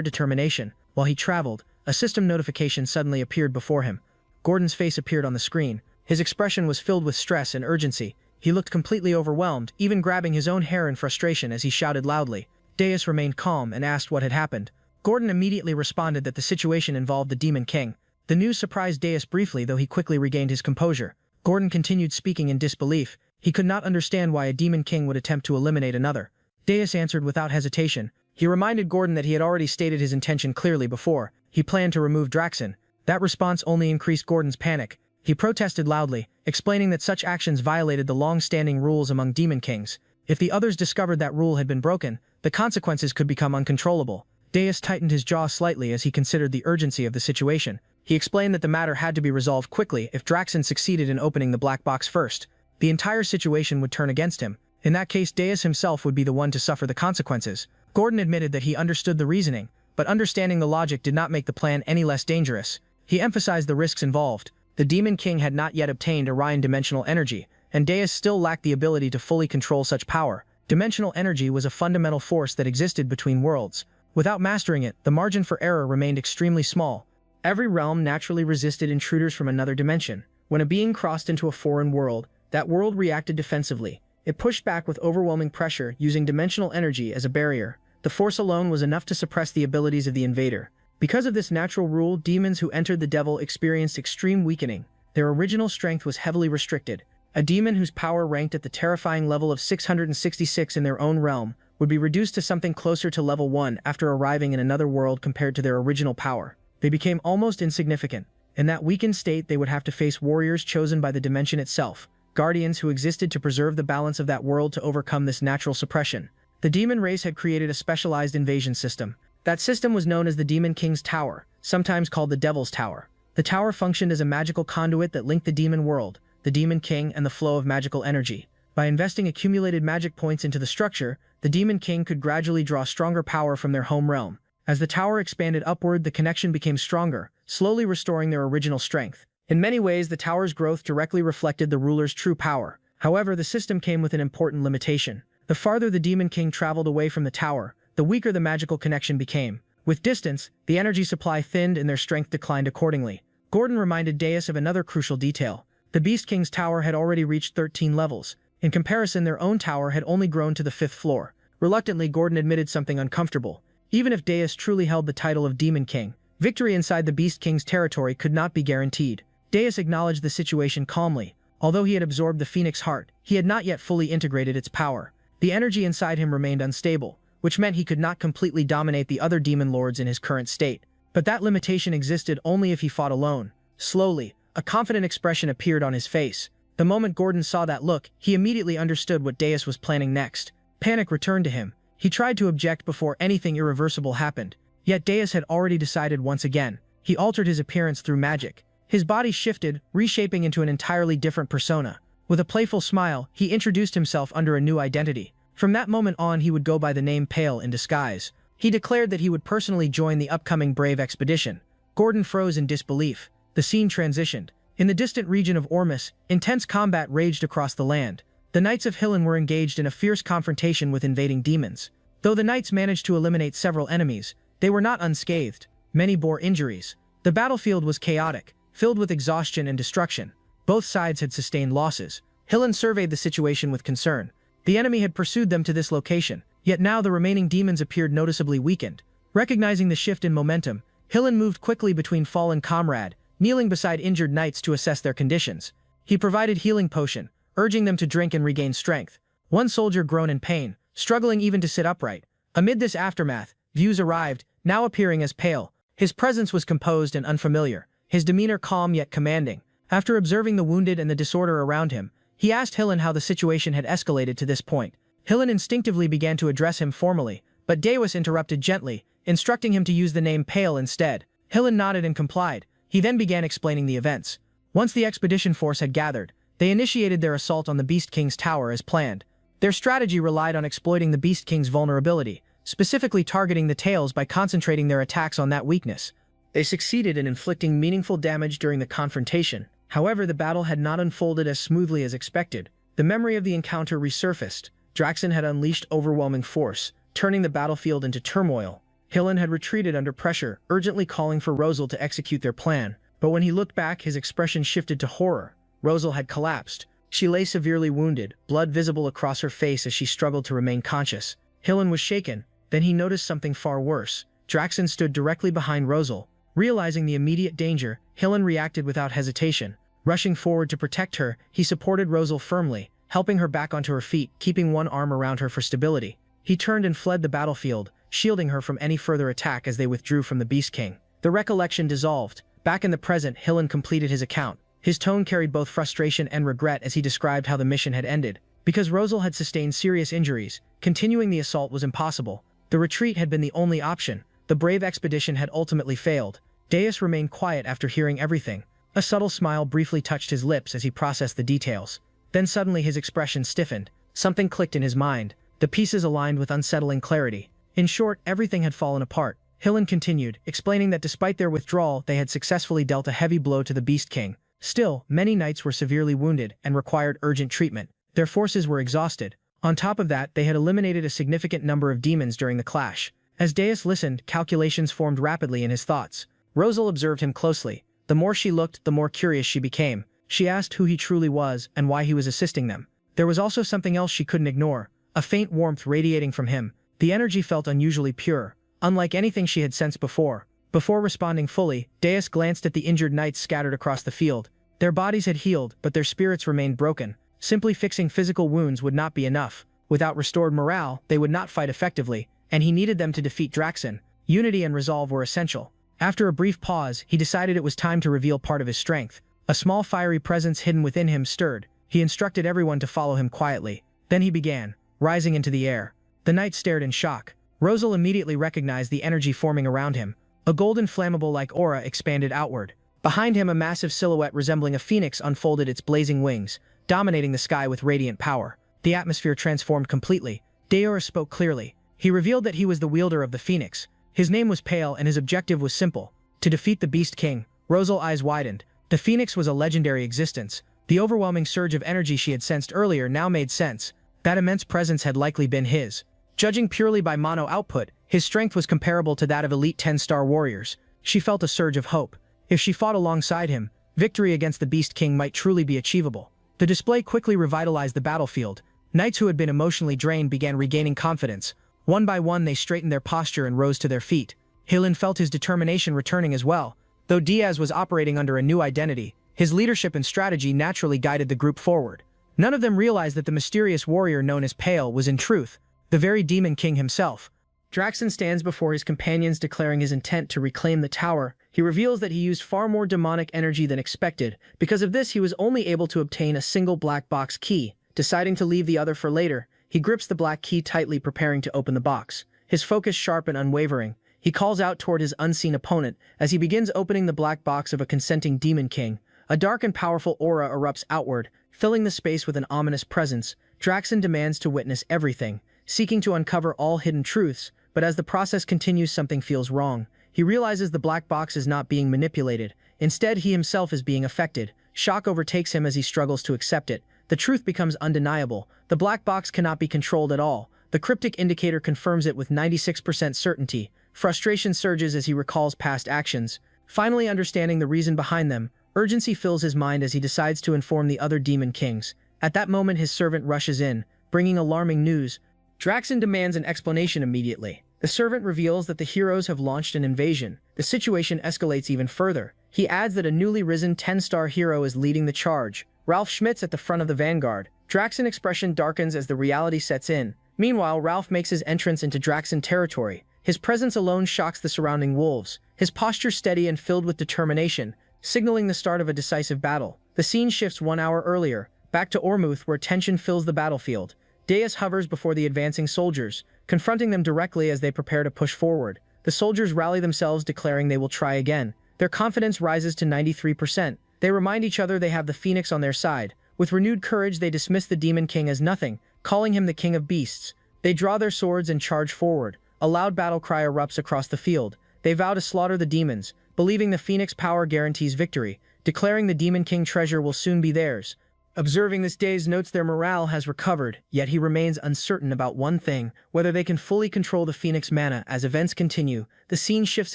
determination. While he traveled, a system notification suddenly appeared before him. Gordon's face appeared on the screen. His expression was filled with stress and urgency. He looked completely overwhelmed, even grabbing his own hair in frustration as he shouted loudly. Deus remained calm and asked what had happened. Gordon immediately responded that the situation involved the Demon King. The news surprised Deus briefly, though he quickly regained his composure. Gordon continued speaking in disbelief. He could not understand why a Demon King would attempt to eliminate another. Deus answered without hesitation. He reminded Gordon that he had already stated his intention clearly before. He planned to remove Draxon. That response only increased Gordon's panic. He protested loudly, explaining that such actions violated the long-standing rules among Demon Kings. If the others discovered that rule had been broken, the consequences could become uncontrollable. Deus tightened his jaw slightly as he considered the urgency of the situation. He explained that the matter had to be resolved quickly if Draxon succeeded in opening the black box first. The entire situation would turn against him. In that case, Deus himself would be the one to suffer the consequences. Gordon admitted that he understood the reasoning, but understanding the logic did not make the plan any less dangerous. He emphasized the risks involved. The Demon King had not yet obtained Orion dimensional energy, and Deus still lacked the ability to fully control such power. Dimensional energy was a fundamental force that existed between worlds. Without mastering it, the margin for error remained extremely small. Every realm naturally resisted intruders from another dimension. When a being crossed into a foreign world, that world reacted defensively. It pushed back with overwhelming pressure, using dimensional energy as a barrier. The force alone was enough to suppress the abilities of the invader. Because of this natural rule, demons who entered the devil experienced extreme weakening. Their original strength was heavily restricted. A demon whose power ranked at the terrifying level of 666 in their own realm would be reduced to something closer to level 1 after arriving in another world compared to their original power. They became almost insignificant. In that weakened state, they would have to face warriors chosen by the dimension itself, guardians who existed to preserve the balance of that world to overcome this natural suppression. The demon race had created a specialized invasion system. That system was known as the Demon King's Tower, sometimes called the Devil's Tower. The tower functioned as a magical conduit that linked the demon world, the Demon King, and the flow of magical energy. By investing accumulated magic points into the structure, the Demon King could gradually draw stronger power from their home realm. As the tower expanded upward, the connection became stronger, slowly restoring their original strength. In many ways, the tower's growth directly reflected the ruler's true power. However, the system came with an important limitation. The farther the Demon King traveled away from the tower, the weaker the magical connection became. With distance, the energy supply thinned and their strength declined accordingly. Gordon reminded Deus of another crucial detail. The Beast King's tower had already reached 13 levels. In comparison, their own tower had only grown to the 5th floor. Reluctantly, Gordon admitted something uncomfortable. Even if Deus truly held the title of Demon King, victory inside the Beast King's territory could not be guaranteed. Deus acknowledged the situation calmly. Although he had absorbed the Phoenix Heart, he had not yet fully integrated its power. The energy inside him remained unstable, which meant he could not completely dominate the other demon lords in his current state. But that limitation existed only if he fought alone. Slowly, a confident expression appeared on his face. The moment Gordon saw that look, he immediately understood what Deus was planning next. Panic returned to him. He tried to object before anything irreversible happened. Yet Deus had already decided once again. He altered his appearance through magic. His body shifted, reshaping into an entirely different persona. With a playful smile, he introduced himself under a new identity. From that moment on, he would go by the name Pale in disguise. He declared that he would personally join the upcoming Brave expedition. Gordon froze in disbelief. The scene transitioned. In the distant region of Ormus, intense combat raged across the land. The Knights of Hillen were engaged in a fierce confrontation with invading demons. Though the knights managed to eliminate several enemies, they were not unscathed. Many bore injuries. The battlefield was chaotic, filled with exhaustion and destruction. Both sides had sustained losses. Hillen surveyed the situation with concern. The enemy had pursued them to this location, yet now the remaining demons appeared noticeably weakened. Recognizing the shift in momentum, Hillen moved quickly between fallen comrade, kneeling beside injured knights to assess their conditions. He provided healing potion, urging them to drink and regain strength. One soldier groaned in pain, struggling even to sit upright. Amid this aftermath, Views arrived, now appearing as Pale. His presence was composed and unfamiliar, his demeanor calm yet commanding. After observing the wounded and the disorder around him, he asked Hillen how the situation had escalated to this point. Hillen instinctively began to address him formally, but Deus interrupted gently, instructing him to use the name Pale instead. Hillen nodded and complied. He then began explaining the events. Once the expedition force had gathered, they initiated their assault on the Beast King's tower as planned. Their strategy relied on exploiting the Beast King's vulnerability, specifically targeting the tails by concentrating their attacks on that weakness. They succeeded in inflicting meaningful damage during the confrontation. However, the battle had not unfolded as smoothly as expected. The memory of the encounter resurfaced. Draxen had unleashed overwhelming force, turning the battlefield into turmoil. Hillen had retreated under pressure, urgently calling for Rosal to execute their plan. But when he looked back, his expression shifted to horror. Rosal had collapsed. She lay severely wounded, blood visible across her face as she struggled to remain conscious. Hillen was shaken. Then he noticed something far worse. Draxen stood directly behind Rosal. Realizing the immediate danger, Hillen reacted without hesitation. Rushing forward to protect her, he supported Rosal firmly, helping her back onto her feet, keeping one arm around her for stability. He turned and fled the battlefield, shielding her from any further attack as they withdrew from the Beast King. The recollection dissolved. Back in the present, Hillen completed his account. His tone carried both frustration and regret as he described how the mission had ended. Because Rosal had sustained serious injuries, continuing the assault was impossible. The retreat had been the only option. The brave expedition had ultimately failed. Deus remained quiet after hearing everything. A subtle smile briefly touched his lips as he processed the details. Then suddenly his expression stiffened. Something clicked in his mind. The pieces aligned with unsettling clarity. In short, everything had fallen apart. Hillen continued, explaining that despite their withdrawal, they had successfully dealt a heavy blow to the Beast King. Still, many knights were severely wounded and required urgent treatment. Their forces were exhausted. On top of that, they had eliminated a significant number of demons during the clash. As Deus listened, calculations formed rapidly in his thoughts. Rosal observed him closely. The more she looked, the more curious she became. She asked who he truly was and why he was assisting them. There was also something else she couldn't ignore, a faint warmth radiating from him. The energy felt unusually pure, unlike anything she had sensed before. Before responding fully, Deus glanced at the injured knights scattered across the field. Their bodies had healed, but their spirits remained broken. Simply fixing physical wounds would not be enough. Without restored morale, they would not fight effectively, and he needed them to defeat Draxen. Unity and resolve were essential. After a brief pause, he decided it was time to reveal part of his strength. A small fiery presence hidden within him stirred. He instructed everyone to follow him quietly. Then he began, rising into the air. The knights stared in shock. Rosal immediately recognized the energy forming around him. A golden flammable-like aura expanded outward. Behind him, a massive silhouette resembling a phoenix unfolded its blazing wings, dominating the sky with radiant power. The atmosphere transformed completely. Deor spoke clearly. He revealed that he was the wielder of the phoenix. His name was Pale and his objective was simple: to defeat the Beast King. Rosal's eyes widened. The phoenix was a legendary existence. The overwhelming surge of energy she had sensed earlier now made sense. That immense presence had likely been his. Judging purely by mono output, his strength was comparable to that of elite 10-star warriors. She felt a surge of hope. If she fought alongside him, victory against the Beast King might truly be achievable. The display quickly revitalized the battlefield. Knights who had been emotionally drained began regaining confidence. One by one, they straightened their posture and rose to their feet. Hillen felt his determination returning as well. Though Diaz was operating under a new identity, his leadership and strategy naturally guided the group forward. None of them realized that the mysterious warrior known as Pale was in truth the very Demon King himself. Draxen stands before his companions declaring his intent to reclaim the tower. He reveals that he used far more demonic energy than expected. Because of this, he was only able to obtain a single black box key. Deciding to leave the other for later, he grips the black key tightly, preparing to open the box. His focus sharp and unwavering. He calls out toward his unseen opponent as he begins opening the black box of a consenting Demon King. A dark and powerful aura erupts outward, filling the space with an ominous presence. Draxen demands to witness everything, seeking to uncover all hidden truths, but as the process continues, something feels wrong. He realizes the black box is not being manipulated. Instead, he himself is being affected. Shock overtakes him as he struggles to accept it. The truth becomes undeniable. The black box cannot be controlled at all. The cryptic indicator confirms it with 96% certainty. Frustration surges as he recalls past actions. Finally understanding the reason behind them, urgency fills his mind as he decides to inform the other Demon Kings. At that moment, his servant rushes in, bringing alarming news. Draxen demands an explanation immediately. The servant reveals that the heroes have launched an invasion. The situation escalates even further. He adds that a newly risen 10-star hero is leading the charge. Ralph Schmitz at the front of the vanguard. Draxen's expression darkens as the reality sets in. Meanwhile, Ralph makes his entrance into Draxen territory. His presence alone shocks the surrounding wolves. His posture steady and filled with determination, signaling the start of a decisive battle. The scene shifts 1 hour earlier, back to Ormuth, where tension fills the battlefield. Deus hovers before the advancing soldiers, confronting them directly as they prepare to push forward. The soldiers rally themselves, declaring they will try again. Their confidence rises to 93%. They remind each other they have the Phoenix on their side. With renewed courage, they dismiss the Demon King as nothing, calling him the King of Beasts. They draw their swords and charge forward. A loud battle cry erupts across the field. They vow to slaughter the demons, believing the Phoenix power guarantees victory, declaring the Demon King treasure will soon be theirs. Observing this, Days notes their morale has recovered, yet he remains uncertain about one thing, whether they can fully control the Phoenix mana. As events continue, the scene shifts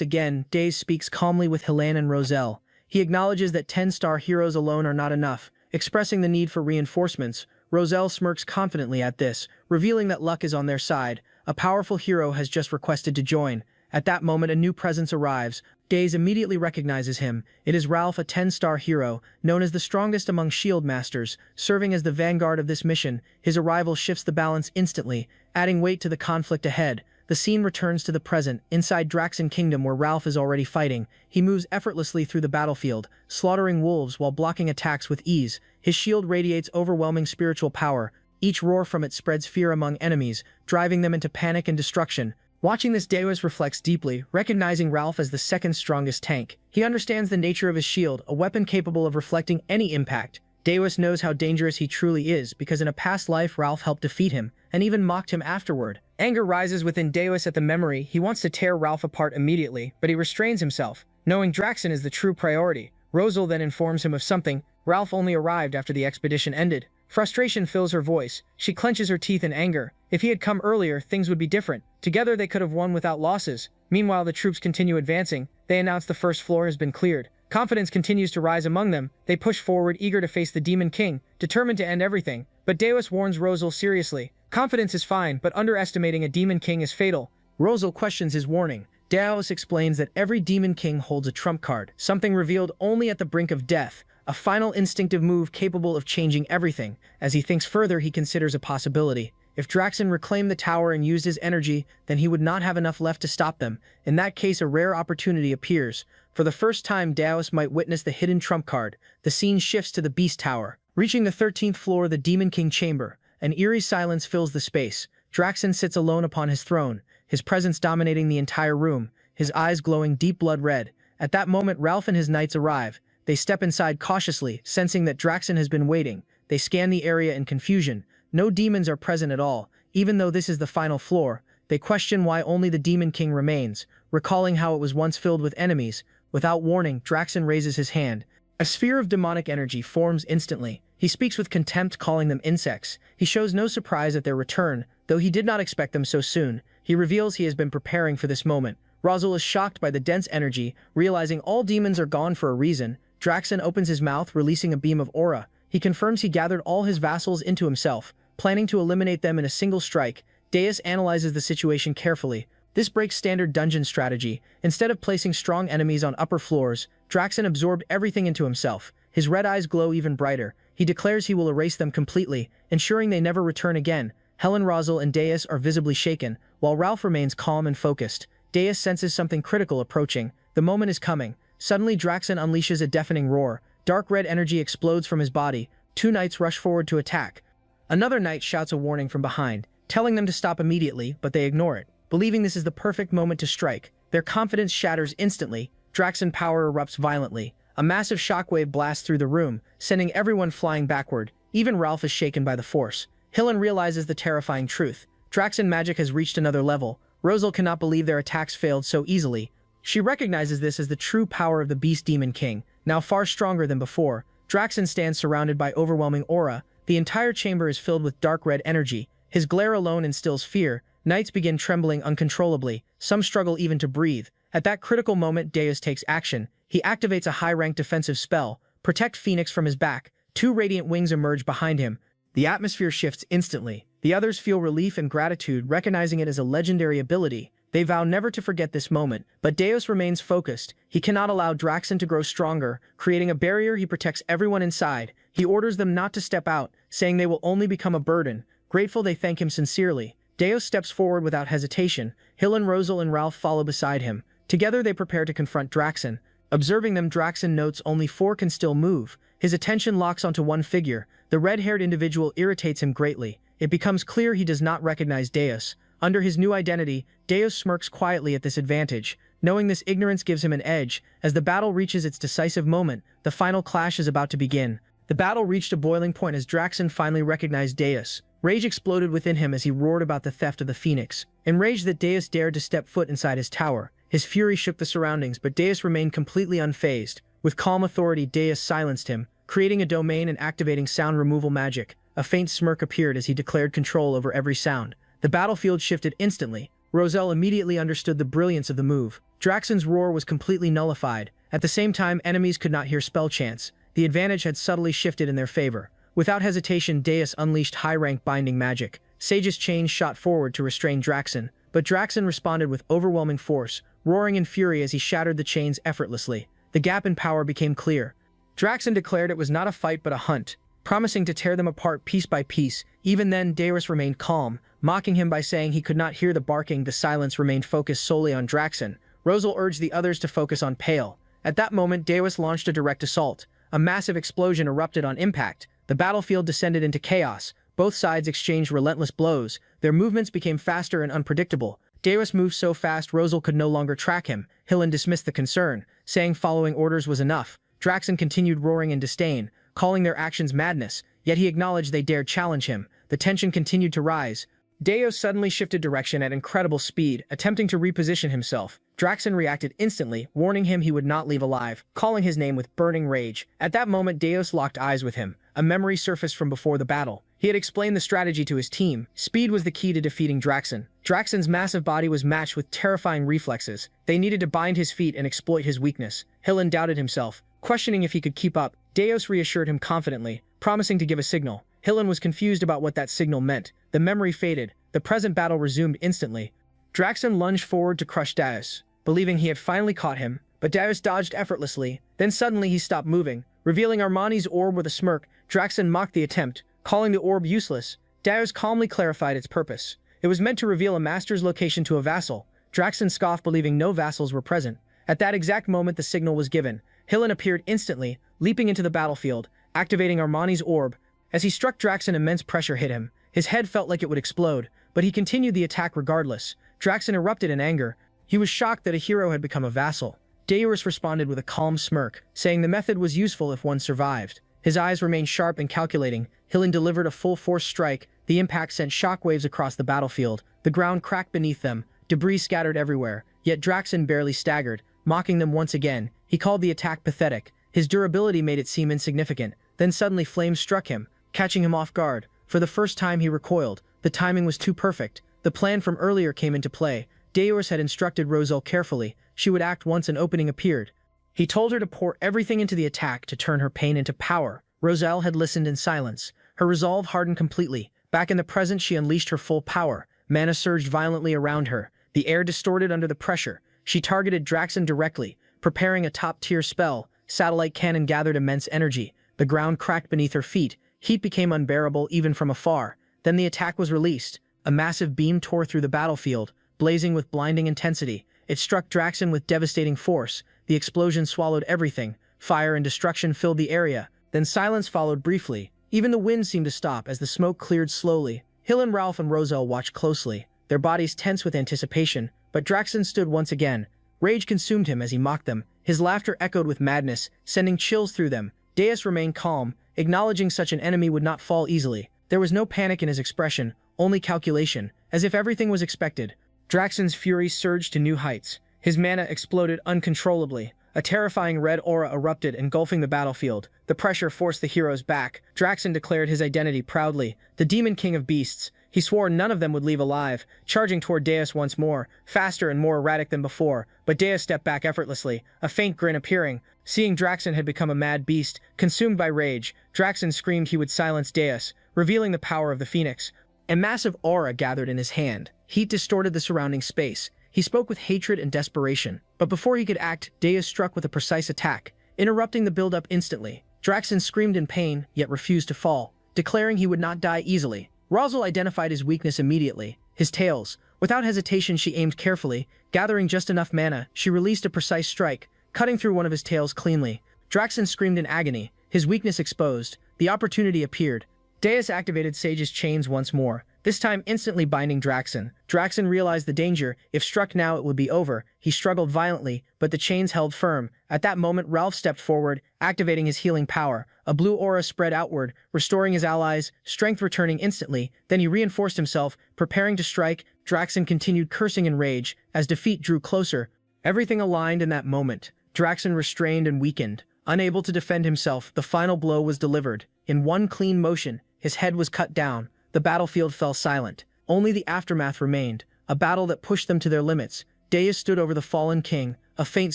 again. Days speaks calmly with Helene and Roselle. He acknowledges that 10-star heroes alone are not enough, expressing the need for reinforcements. Roselle smirks confidently at this, revealing that luck is on their side. A powerful hero has just requested to join. At that moment, a new presence arrives. Days immediately recognizes him. It is Ralph, a 10-star hero, known as the strongest among shield masters, serving as the vanguard of this mission. His arrival shifts the balance instantly, adding weight to the conflict ahead. The scene returns to the present, inside Draxen Kingdom where Ralph is already fighting. He moves effortlessly through the battlefield, slaughtering wolves while blocking attacks with ease. His shield radiates overwhelming spiritual power. Each roar from it spreads fear among enemies, driving them into panic and destruction. Watching this, Deus reflects deeply, recognizing Ralph as the second strongest tank. He understands the nature of his shield, a weapon capable of reflecting any impact. Deus knows how dangerous he truly is because in a past life Ralph helped defeat him, and even mocked him afterward. Anger rises within Deus at the memory. He wants to tear Ralph apart immediately, but he restrains himself, knowing Draxen is the true priority. Rosal then informs him of something. Ralph only arrived after the expedition ended. Frustration fills her voice. She clenches her teeth in anger. If he had come earlier, things would be different. Together they could have won without losses. Meanwhile, the troops continue advancing. They announce the first floor has been cleared. Confidence continues to rise among them. They push forward, eager to face the Demon King, determined to end everything. But Deus warns Rosal seriously. Confidence is fine, but underestimating a Demon King is fatal. Rosal questions his warning. Deus explains that every Demon King holds a trump card, something revealed only at the brink of death. A final instinctive move capable of changing everything. As he thinks further, he considers a possibility. If Draxen reclaimed the tower and used his energy, then he would not have enough left to stop them. In that case, a rare opportunity appears. For the first time, Deus might witness the hidden trump card. The scene shifts to the Beast Tower. Reaching the 13th floor, the Demon King chamber, an eerie silence fills the space. Draxen sits alone upon his throne, his presence dominating the entire room, his eyes glowing deep blood red. At that moment, Ralph and his knights arrive. They step inside cautiously, sensing that Draxen has been waiting. They scan the area in confusion. No demons are present at all. Even though this is the final floor, they question why only the Demon King remains, recalling how it was once filled with enemies. Without warning, Draxen raises his hand. A sphere of demonic energy forms instantly. He speaks with contempt, calling them insects. He shows no surprise at their return, though he did not expect them so soon. He reveals he has been preparing for this moment. Rosal is shocked by the dense energy, realizing all demons are gone for a reason. Draxen opens his mouth, releasing a beam of aura. He confirms he gathered all his vassals into himself, planning to eliminate them in a single strike. Deus analyzes the situation carefully. This breaks standard dungeon strategy. Instead of placing strong enemies on upper floors, Draxen absorbed everything into himself. His red eyes glow even brighter. He declares he will erase them completely, ensuring they never return again. Helen, Rosal, and Deus are visibly shaken, while Ralph remains calm and focused. Deus senses something critical approaching. The moment is coming. Suddenly, Draxen unleashes a deafening roar. Dark red energy explodes from his body. Two knights rush forward to attack. Another knight shouts a warning from behind, telling them to stop immediately, but they ignore it, believing this is the perfect moment to strike. Their confidence shatters instantly. Draxen power erupts violently. A massive shockwave blasts through the room, sending everyone flying backward. Even Ralph is shaken by the force. Hillen realizes the terrifying truth. Draxen magic has reached another level. Rosal cannot believe their attacks failed so easily. She recognizes this as the true power of the Beast Demon King, now far stronger than before. Draxen stands surrounded by overwhelming aura. The entire chamber is filled with dark red energy. His glare alone instills fear. Knights begin trembling uncontrollably. Some struggle even to breathe. At that critical moment, Deus takes action. He activates a high-ranked defensive spell, Protect Phoenix from his back. Two radiant wings emerge behind him. The atmosphere shifts instantly. The others feel relief and gratitude, recognizing it as a legendary ability. They vow never to forget this moment, but Deus remains focused. He cannot allow Draxen to grow stronger. Creating a barrier, he protects everyone inside. He orders them not to step out, saying they will only become a burden. Grateful, they thank him sincerely. Deus steps forward without hesitation. Hillen, Rosal, and Ralph follow beside him. Together they prepare to confront Draxen. Observing them, Draxen notes only four can still move. His attention locks onto one figure. The red-haired individual irritates him greatly. It becomes clear he does not recognize Deus. Under his new identity, Deus smirks quietly at this advantage. Knowing this ignorance gives him an edge. As the battle reaches its decisive moment, the final clash is about to begin. The battle reached a boiling point as Draxen finally recognized Deus. Rage exploded within him as he roared about the theft of the Phoenix. Enraged that Deus dared to step foot inside his tower, His fury shook the surroundings, but Deus remained completely unfazed. With calm authority, Deus silenced him, creating a domain and activating sound removal magic. A faint smirk appeared as he declared control over every sound. The battlefield shifted instantly. Roselle immediately understood the brilliance of the move. Draxon's roar was completely nullified. At the same time, enemies could not hear spell chants. The advantage had subtly shifted in their favor. Without hesitation, Deus unleashed high-rank binding magic. Sage's chains shot forward to restrain Draxon, but Draxon responded with overwhelming force, roaring in fury as he shattered the chains effortlessly. The gap in power became clear. Draxon declared it was not a fight but a hunt, promising to tear them apart piece by piece. Even then, Deus remained calm, mocking him by saying he could not hear the barking. The silence remained focused solely on Draxon. Rosal urged the others to focus on Pale. At that moment, Deus launched a direct assault. A massive explosion erupted on impact. The battlefield descended into chaos. Both sides exchanged relentless blows. Their movements became faster and unpredictable. Deus moved so fast Rosal could no longer track him. Hillen dismissed the concern, saying following orders was enough. Draxon continued roaring in disdain, calling their actions madness, yet he acknowledged they dared challenge him. The tension continued to rise. Deus suddenly shifted direction at incredible speed, attempting to reposition himself. Draxon reacted instantly, warning him he would not leave alive, calling his name with burning rage. At that moment, Deus locked eyes with him. A memory surfaced from before the battle. He had explained the strategy to his team. Speed was the key to defeating Draxon. Draxon's massive body was matched with terrifying reflexes. They needed to bind his feet and exploit his weakness. Hillen doubted himself, questioning if he could keep up. Deus reassured him confidently, promising to give a signal. Hillen was confused about what that signal meant. The memory faded. The present battle resumed instantly. Draxon lunged forward to crush Deus, believing he had finally caught him, but Deus dodged effortlessly. Then suddenly he stopped moving, revealing Armani's orb with a smirk. Draxon mocked the attempt, calling the orb useless. Deus calmly clarified its purpose. It was meant to reveal a master's location to a vassal. Draxon scoffed, believing no vassals were present. At that exact moment, the signal was given. Hillen appeared instantly, leaping into the battlefield, activating Armani's orb. As he struck Draxon, immense pressure hit him. His head felt like it would explode, but he continued the attack regardless. Draxon erupted in anger. He was shocked that a hero had become a vassal. Deus responded with a calm smirk, saying the method was useful if one survived. His eyes remained sharp and calculating. Hillen delivered a full-force strike. The impact sent shockwaves across the battlefield. The ground cracked beneath them. Debris scattered everywhere. Yet Draxon barely staggered, mocking them once again. He called the attack pathetic. His durability made it seem insignificant. Then suddenly flames struck him, catching him off guard. For the first time he recoiled. The timing was too perfect. The plan from earlier came into play. Deus had instructed Roselle carefully. She would act once an opening appeared. He told her to pour everything into the attack to turn her pain into power. Roselle had listened in silence. Her resolve hardened completely. Back in the present, she unleashed her full power. Mana surged violently around her. The air distorted under the pressure. She targeted Draxon directly, preparing a top-tier spell. Satellite cannon gathered immense energy. The ground cracked beneath her feet. Heat became unbearable even from afar. Then the attack was released. A massive beam tore through the battlefield, blazing with blinding intensity. It struck Draxon with devastating force. The explosion swallowed everything. Fire and destruction filled the area. Then silence followed briefly. Even the wind seemed to stop as the smoke cleared slowly. Hillen, Ralph, and Roselle watched closely, their bodies tense with anticipation. But Draxon stood once again. Rage consumed him as he mocked them. His laughter echoed with madness, sending chills through them. Deus remained calm, acknowledging such an enemy would not fall easily. There was no panic in his expression, only calculation, as if everything was expected. Draxon's fury surged to new heights. His mana exploded uncontrollably. A terrifying red aura erupted, engulfing the battlefield. The pressure forced the heroes back. Draxon declared his identity proudly, the Demon King of Beasts. He swore none of them would leave alive, charging toward Deus once more, faster and more erratic than before. But Deus stepped back effortlessly, a faint grin appearing. Seeing Draxon had become a mad beast, consumed by rage, Draxon screamed he would silence Deus, revealing the power of the Phoenix. A massive aura gathered in his hand. Heat distorted the surrounding space. He spoke with hatred and desperation. But before he could act, Deus struck with a precise attack, interrupting the build-up instantly. Draxon screamed in pain, yet refused to fall, declaring he would not die easily. Rosal identified his weakness immediately, his tails. Without hesitation, she aimed carefully. Gathering just enough mana, she released a precise strike, cutting through one of his tails cleanly. Draxon screamed in agony, his weakness exposed. The opportunity appeared. Deus activated Sage's chains once more, this time instantly binding Draxon. Draxon realized the danger. If struck now, it would be over. He struggled violently, but the chains held firm. At that moment, Ralph stepped forward, activating his healing power. A blue aura spread outward, restoring his allies, strength returning instantly. Then he reinforced himself, preparing to strike. Draxon continued cursing in rage. As defeat drew closer, Everything aligned in that moment. Draxen restrained and weakened. Unable to defend himself, the final blow was delivered. In one clean motion, his head was cut down. The battlefield fell silent. Only the aftermath remained, a battle that pushed them to their limits. Deus stood over the fallen king, a faint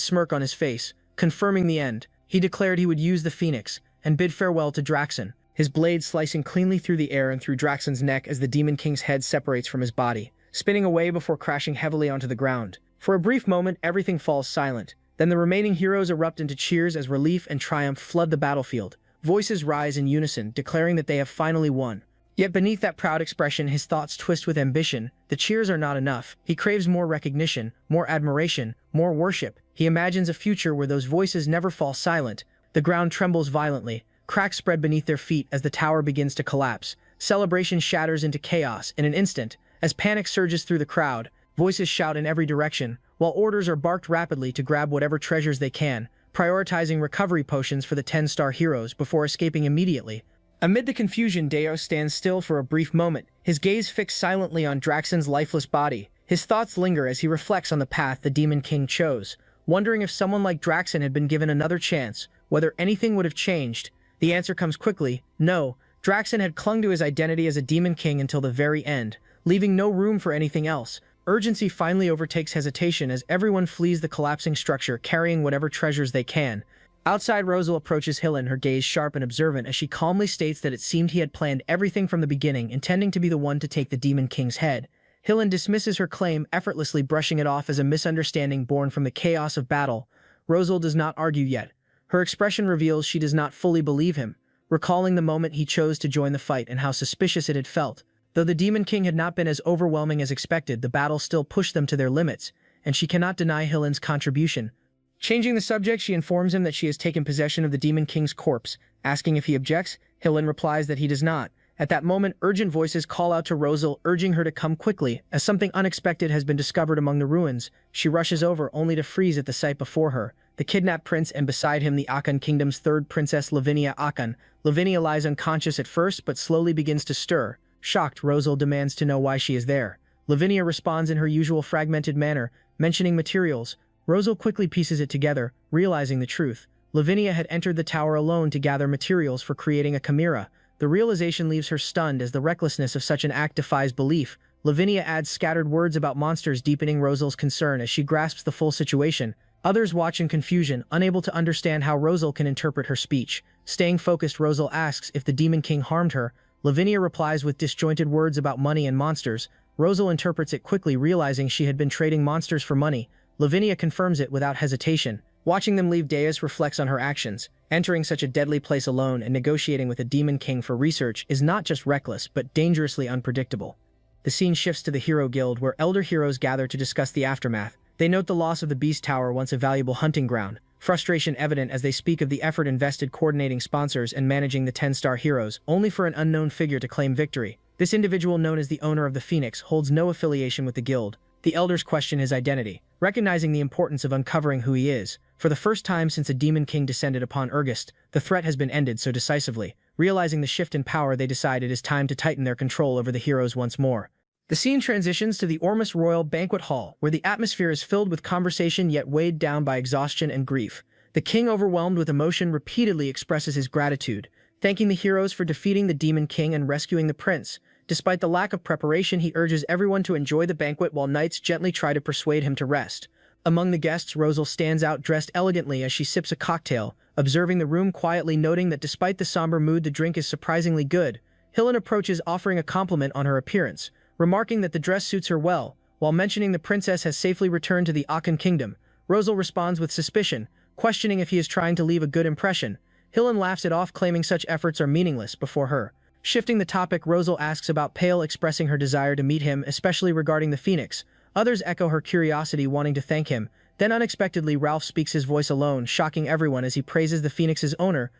smirk on his face, confirming the end. He declared he would use the phoenix and bid farewell to Draxen, his blade slicing cleanly through the air and through Draxen's neck as the Demon King's head separates from his body, spinning away before crashing heavily onto the ground. For a brief moment, everything falls silent. Then the remaining heroes erupt into cheers as relief and triumph flood the battlefield. Voices rise in unison, declaring that they have finally won. Yet beneath that proud expression, his thoughts twist with ambition. The cheers are not enough. He craves more recognition, more admiration, more worship. He imagines a future where those voices never fall silent. The ground trembles violently. Cracks spread beneath their feet as the tower begins to collapse. Celebration shatters into chaos in an instant. As panic surges through the crowd, voices shout in every direction, while orders are barked rapidly to grab whatever treasures they can, prioritizing recovery potions for the 10-star heroes before escaping immediately. Amid the confusion, Deus stands still for a brief moment, his gaze fixed silently on Draxen's lifeless body. His thoughts linger as he reflects on the path the Demon King chose, wondering if someone like Draxen had been given another chance, whether anything would have changed. The answer comes quickly: no. Draxen had clung to his identity as a Demon King until the very end, leaving no room for anything else. Urgency finally overtakes hesitation as everyone flees the collapsing structure, carrying whatever treasures they can. Outside, Rosal approaches Hillen, her gaze sharp and observant as she calmly states that it seemed he had planned everything from the beginning, intending to be the one to take the Demon King's head. Hillen dismisses her claim, effortlessly brushing it off as a misunderstanding born from the chaos of battle. Rosal does not argue yet. Her expression reveals she does not fully believe him, recalling the moment he chose to join the fight and how suspicious it had felt. Though the Demon King had not been as overwhelming as expected, the battle still pushed them to their limits, and she cannot deny Hillen's contribution. Changing the subject, she informs him that she has taken possession of the Demon King's corpse. Asking if he objects, Hillen replies that he does not. At that moment, urgent voices call out to Rosal, urging her to come quickly, as something unexpected has been discovered among the ruins. She rushes over, only to freeze at the sight before her. The kidnapped prince, and beside him the Akan Kingdom's third princess, Lavinia Akan. Lavinia lies unconscious at first, but slowly begins to stir. Shocked, Rosal demands to know why she is there. Lavinia responds in her usual fragmented manner, mentioning materials. Rosal quickly pieces it together, realizing the truth. Lavinia had entered the tower alone to gather materials for creating a chimera. The realization leaves her stunned as the recklessness of such an act defies belief. Lavinia adds scattered words about monsters, deepening Rosal's concern as she grasps the full situation. Others watch in confusion, unable to understand how Rosal can interpret her speech. Staying focused, Rosal asks if the Demon King harmed her. Lavinia replies with disjointed words about money and monsters. Rosal interprets it quickly, realizing she had been trading monsters for money. Lavinia confirms it without hesitation. Watching them leave, Deus reflects on her actions. Entering such a deadly place alone and negotiating with a Demon King for research is not just reckless, but dangerously unpredictable. The scene shifts to the Hero Guild, where elder heroes gather to discuss the aftermath. They note the loss of the Beast Tower, once a valuable hunting ground. Frustration evident as they speak of the effort invested coordinating sponsors and managing the 10-star heroes, only for an unknown figure to claim victory. This individual, known as the owner of the Phoenix, holds no affiliation with the guild. The elders question his identity, recognizing the importance of uncovering who he is. For the first time since a Demon King descended upon Urgist, the threat has been ended so decisively. Realizing the shift in power, they decide it is time to tighten their control over the heroes once more. The scene transitions to the Ormus Royal Banquet Hall, where the atmosphere is filled with conversation yet weighed down by exhaustion and grief. The king, overwhelmed with emotion, repeatedly expresses his gratitude, thanking the heroes for defeating the Demon King and rescuing the prince. Despite the lack of preparation, he urges everyone to enjoy the banquet while knights gently try to persuade him to rest. Among the guests, Rosal stands out, dressed elegantly as she sips a cocktail, observing the room quietly, noting that despite the somber mood, the drink is surprisingly good. Hillen approaches, offering a compliment on her appearance, remarking that the dress suits her well. While mentioning the princess has safely returned to the Akan Kingdom, Rosal responds with suspicion, questioning if he is trying to leave a good impression. Hillen laughs it off, claiming such efforts are meaningless before her. Shifting the topic, Rosal asks about Pale, expressing her desire to meet him, especially regarding the Phoenix. Others echo her curiosity, wanting to thank him. Then unexpectedly, Ralph speaks, his voice alone, shocking everyone as he praises the Phoenix's owner.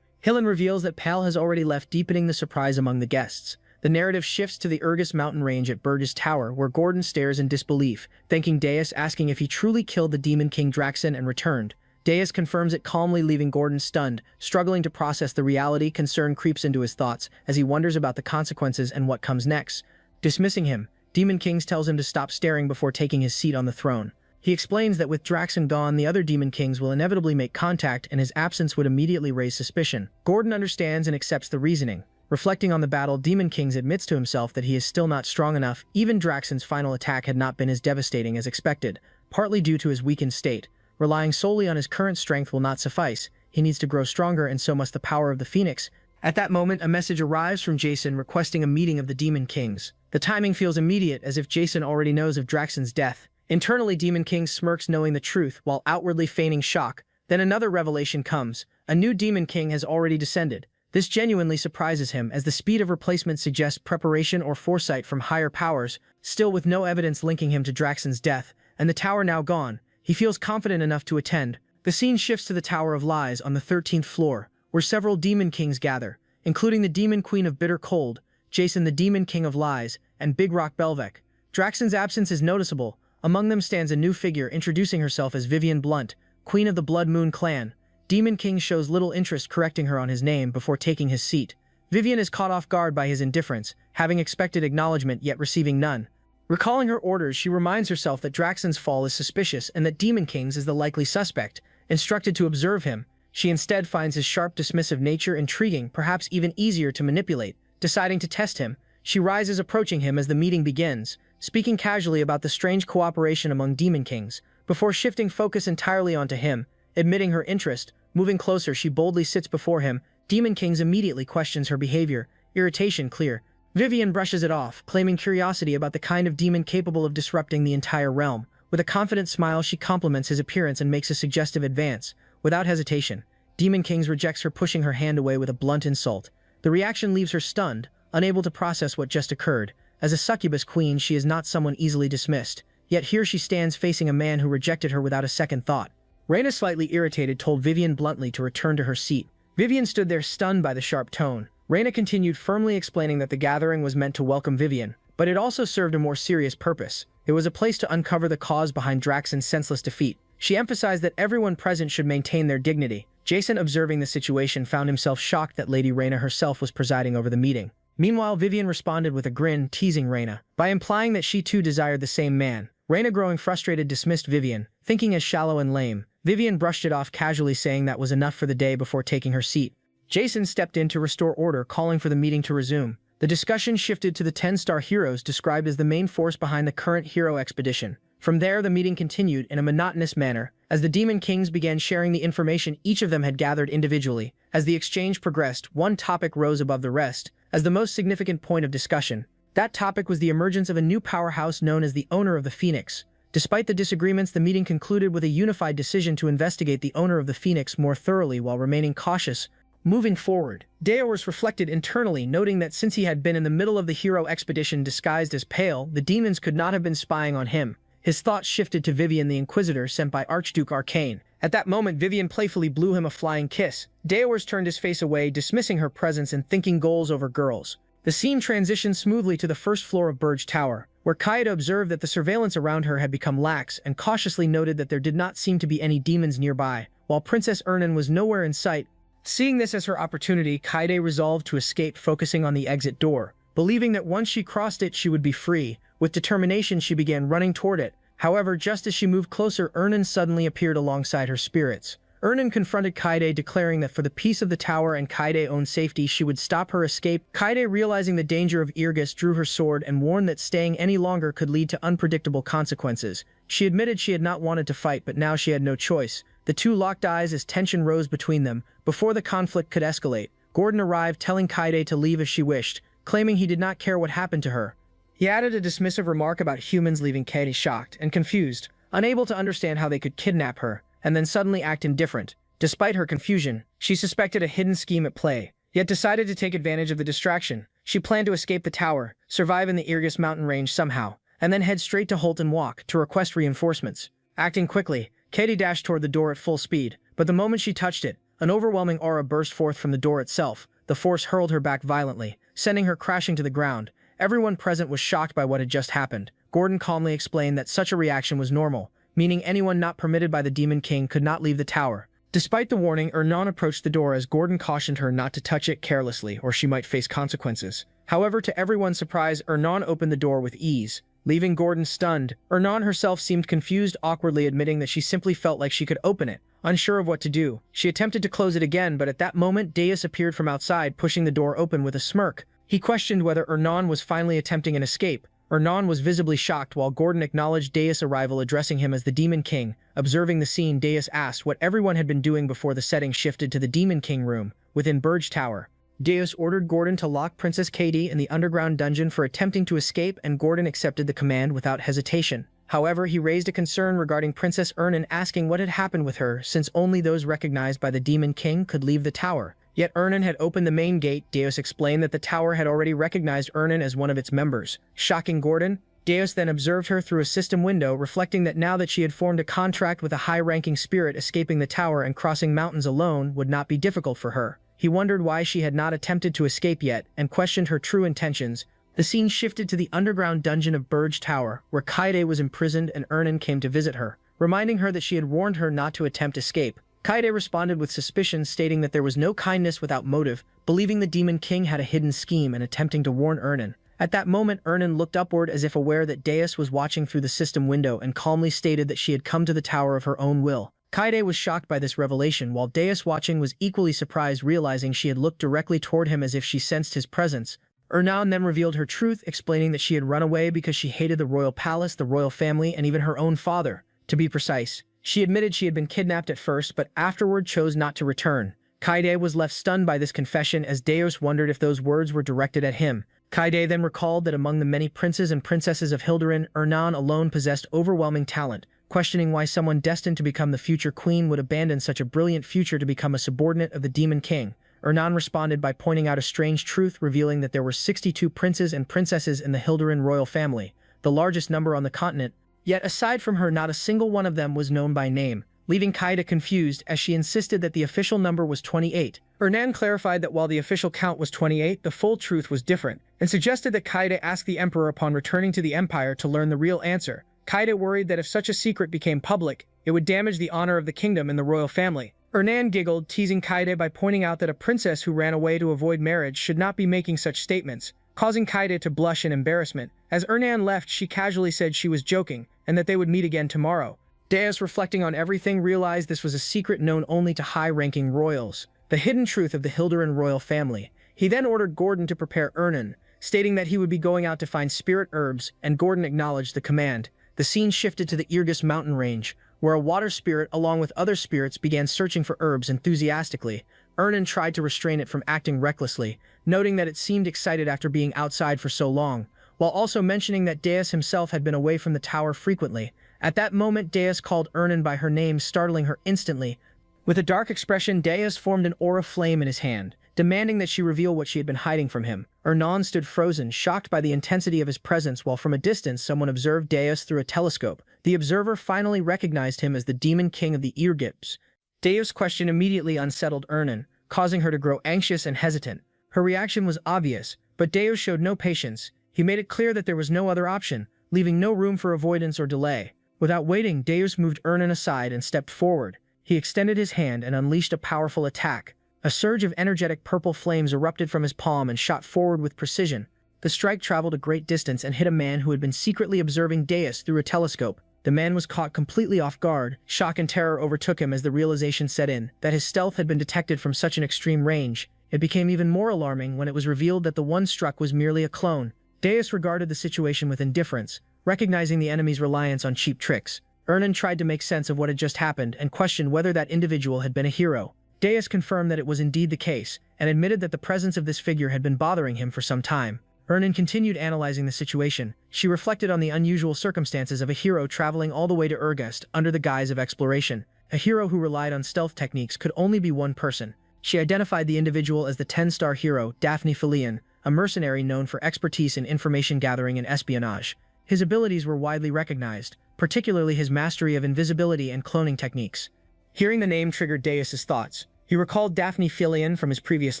Hillen reveals that Pal has already left, deepening the surprise among the guests. The narrative shifts to the Urgus mountain range at Burgess Tower, where Gordon stares in disbelief, thanking Deus, asking if he truly killed the Demon King Draxen and returned. Deus confirms it calmly, leaving Gordon stunned. Struggling to process the reality, concern creeps into his thoughts as he wonders about the consequences and what comes next. Dismissing him, Demon Kings tells him to stop staring before taking his seat on the throne. He explains that with Draxen gone, the other Demon Kings will inevitably make contact and his absence would immediately raise suspicion. Gordon understands and accepts the reasoning. Reflecting on the battle, Demon Kings admits to himself that he is still not strong enough. Even Draxen's final attack had not been as devastating as expected, partly due to his weakened state. Relying solely on his current strength will not suffice. He needs to grow stronger, and so must the power of the Phoenix. At that moment, a message arrives from Jason requesting a meeting of the Demon Kings. The timing feels immediate, as if Jason already knows of Draxen's death. Internally, Demon King smirks knowing the truth, while outwardly feigning shock. Then another revelation comes. A new Demon King has already descended. This genuinely surprises him, as the speed of replacement suggests preparation or foresight from higher powers, still with no evidence linking him to Draxen's death, and the tower now gone. He feels confident enough to attend. The scene shifts to the Tower of Lies on the 13th floor, where several Demon Kings gather, including the Demon Queen of Bitter Cold, Jason the Demon King of Lies, and Big Rock Belvec. Draxen's absence is noticeable. Among them stands a new figure introducing herself as Vivian Blunt, Queen of the Blood Moon Clan. Demon King shows little interest, correcting her on his name before taking his seat. Vivian is caught off guard by his indifference, having expected acknowledgement yet receiving none. Recalling her orders, she reminds herself that Draxen's fall is suspicious and that Demon Kings is the likely suspect. Instructed to observe him, she instead finds his sharp, dismissive nature intriguing, perhaps even easier to manipulate. Deciding to test him, she rises, approaching him as the meeting begins, speaking casually about the strange cooperation among Demon Kings, before shifting focus entirely onto him. Admitting her interest, moving closer, she boldly sits before him. Demon Kings immediately questions her behavior, irritation clear. Vivian brushes it off, claiming curiosity about the kind of demon capable of disrupting the entire realm. With a confident smile, she compliments his appearance and makes a suggestive advance. Without hesitation, Demon Kings rejects her, pushing her hand away with a blunt insult. The reaction leaves her stunned, unable to process what just occurred. As a succubus queen, she is not someone easily dismissed. Yet here she stands facing a man who rejected her without a second thought. Reyna, slightly irritated, told Vivian bluntly to return to her seat. Vivian stood there, stunned by the sharp tone. Reyna continued, firmly explaining that the gathering was meant to welcome Vivian, but it also served a more serious purpose. It was a place to uncover the cause behind Draxen's senseless defeat. She emphasized that everyone present should maintain their dignity. Jason, observing the situation, found himself shocked that Lady Reyna herself was presiding over the meeting. Meanwhile, Vivian responded with a grin, teasing Reyna by implying that she too desired the same man. Reyna, growing frustrated, dismissed Vivian, thinking as shallow and lame. Vivian brushed it off casually, saying that was enough for the day before taking her seat. Jason stepped in to restore order, calling for the meeting to resume. The discussion shifted to the 10-star heroes described as the main force behind the current hero expedition. From there, the meeting continued in a monotonous manner. As the Demon Kings began sharing the information each of them had gathered individually, as the exchange progressed, one topic rose above the rest as the most significant point of discussion. That topic was the emergence of a new powerhouse known as the Owner of the Phoenix. Despite the disagreements, the meeting concluded with a unified decision to investigate the Owner of the Phoenix more thoroughly while remaining cautious. Moving forward, Daeorys reflected internally, noting that since he had been in the middle of the hero expedition disguised as Pale, the demons could not have been spying on him. His thoughts shifted to Vivian, the Inquisitor sent by Archduke Arcane. At that moment, Vivian playfully blew him a flying kiss. Daeorys turned his face away, dismissing her presence and thinking goals over girls. The scene transitioned smoothly to the first floor of Burge Tower, where Kaeda observed that the surveillance around her had become lax and cautiously noted that there did not seem to be any demons nearby, while Princess Ernan was nowhere in sight. Seeing this as her opportunity, Kaede resolved to escape, focusing on the exit door. Believing that once she crossed it, she would be free. With determination, she began running toward it. However, just as she moved closer, Ernan suddenly appeared alongside her spirits. Ernan confronted Kaede, declaring that for the peace of the tower and Kaede's own safety, she would stop her escape. Kaede, realizing the danger of Irgis, drew her sword and warned that staying any longer could lead to unpredictable consequences. She admitted she had not wanted to fight, but now she had no choice. The two locked eyes as tension rose between them. Before the conflict could escalate, Gordon arrived, telling Kaede to leave if she wished, claiming he did not care what happened to her. He added a dismissive remark about humans, leaving Kaede shocked and confused, unable to understand how they could kidnap her and then suddenly act indifferent. Despite her confusion, she suspected a hidden scheme at play, yet decided to take advantage of the distraction. She planned to escape the tower, survive in the Irgis mountain range somehow, and then head straight to Holton Walk to request reinforcements. Acting quickly, Kaede dashed toward the door at full speed, but the moment she touched it, an overwhelming aura burst forth from the door itself. The force hurled her back violently, sending her crashing to the ground. Everyone present was shocked by what had just happened. Gordon calmly explained that such a reaction was normal, meaning anyone not permitted by the Demon King could not leave the tower. Despite the warning, Ernan approached the door as Gordon cautioned her not to touch it carelessly or she might face consequences. However, to everyone's surprise, Ernan opened the door with ease. leaving Gordon stunned. Ernan herself seemed confused, awkwardly admitting that she simply felt like she could open it. Unsure of what to do, she attempted to close it again, but at that moment Deus appeared from outside, pushing the door open with a smirk. He questioned whether Ernan was finally attempting an escape. Ernan was visibly shocked while Gordon acknowledged Deus' arrival, addressing him as the Demon King. Observing the scene, Deus asked what everyone had been doing before the setting shifted to the Demon King room within Burge Tower. Deus ordered Gordon to lock Princess Katie in the underground dungeon for attempting to escape, and Gordon accepted the command without hesitation. However, he raised a concern regarding Princess Ernan, asking what had happened with her, since only those recognized by the Demon King could leave the tower. Yet Ernan had opened the main gate. Deus explained that the tower had already recognized Ernan as one of its members. Shocking Gordon, Deus then observed her through a system window, reflecting that now that she had formed a contract with a high-ranking spirit, escaping the tower and crossing mountains alone would not be difficult for her. He wondered why she had not attempted to escape yet, and questioned her true intentions. The scene shifted to the underground dungeon of Burge Tower, where Kaede was imprisoned and Ernan came to visit her, reminding her that she had warned her not to attempt escape. Kaede responded with suspicion, stating that there was no kindness without motive, believing the Demon King had a hidden scheme and attempting to warn Ernan. At that moment, Ernan looked upward as if aware that Deus was watching through the system window and calmly stated that she had come to the tower of her own will. Kaede was shocked by this revelation, while Deus, watching, was equally surprised, realizing she had looked directly toward him as if she sensed his presence. Ernan then revealed her truth, explaining that she had run away because she hated the royal palace, the royal family, and even her own father. To be precise, she admitted she had been kidnapped at first, but afterward chose not to return. Kaede was left stunned by this confession, as Deus wondered if those words were directed at him. Kaede then recalled that among the many princes and princesses of Hilderin, Ernan alone possessed overwhelming talent, questioning why someone destined to become the future queen would abandon such a brilliant future to become a subordinate of the Demon King. Ernan responded by pointing out a strange truth, revealing that there were 62 princes and princesses in the Hilderin royal family, the largest number on the continent. Yet aside from her, not a single one of them was known by name, leaving Kaede confused as she insisted that the official number was 28. Ernan clarified that while the official count was 28, the full truth was different, and suggested that Kaede ask the emperor upon returning to the empire to learn the real answer. Kaede worried that if such a secret became public, it would damage the honor of the kingdom and the royal family. Ernan giggled, teasing Kaede by pointing out that a princess who ran away to avoid marriage should not be making such statements, causing Kaede to blush in embarrassment. As Ernan left, she casually said she was joking, and that they would meet again tomorrow. Deus, reflecting on everything, realized this was a secret known only to high-ranking royals, the hidden truth of the Hilderin royal family. He then ordered Gordon to prepare Ernan, stating that he would be going out to find spirit herbs, and Gordon acknowledged the command. The scene shifted to the Irgus mountain range, where a water spirit along with other spirits began searching for herbs enthusiastically. Ernan tried to restrain it from acting recklessly, noting that it seemed excited after being outside for so long, while also mentioning that Deus himself had been away from the tower frequently. At that moment, Deus called Ernan by her name, startling her instantly. With a dark expression, Deus formed an aura flame in his hand, demanding that she reveal what she had been hiding from him. Ernan stood frozen, shocked by the intensity of his presence, while from a distance someone observed Deus through a telescope. The observer finally recognized him as the Demon King of the Irgips. Deus' question immediately unsettled Ernan, causing her to grow anxious and hesitant. Her reaction was obvious, but Deus showed no patience. He made it clear that there was no other option, leaving no room for avoidance or delay. Without waiting, Deus moved Ernan aside and stepped forward. He extended his hand and unleashed a powerful attack. A surge of energetic purple flames erupted from his palm and shot forward with precision. The strike traveled a great distance and hit a man who had been secretly observing Deus through a telescope. The man was caught completely off guard. Shock and terror overtook him as the realization set in that his stealth had been detected from such an extreme range. It became even more alarming when it was revealed that the one struck was merely a clone. Deus regarded the situation with indifference, recognizing the enemy's reliance on cheap tricks. Ernan tried to make sense of what had just happened and questioned whether that individual had been a hero. Deus confirmed that it was indeed the case, and admitted that the presence of this figure had been bothering him for some time. Ernan continued analyzing the situation. She reflected on the unusual circumstances of a hero traveling all the way to Urgest under the guise of exploration. A hero who relied on stealth techniques could only be one person. She identified the individual as the 10-star hero, Daphne Filion, a mercenary known for expertise in information gathering and espionage. His abilities were widely recognized, particularly his mastery of invisibility and cloning techniques. Hearing the name triggered Deus's thoughts. He recalled Daphne Filion from his previous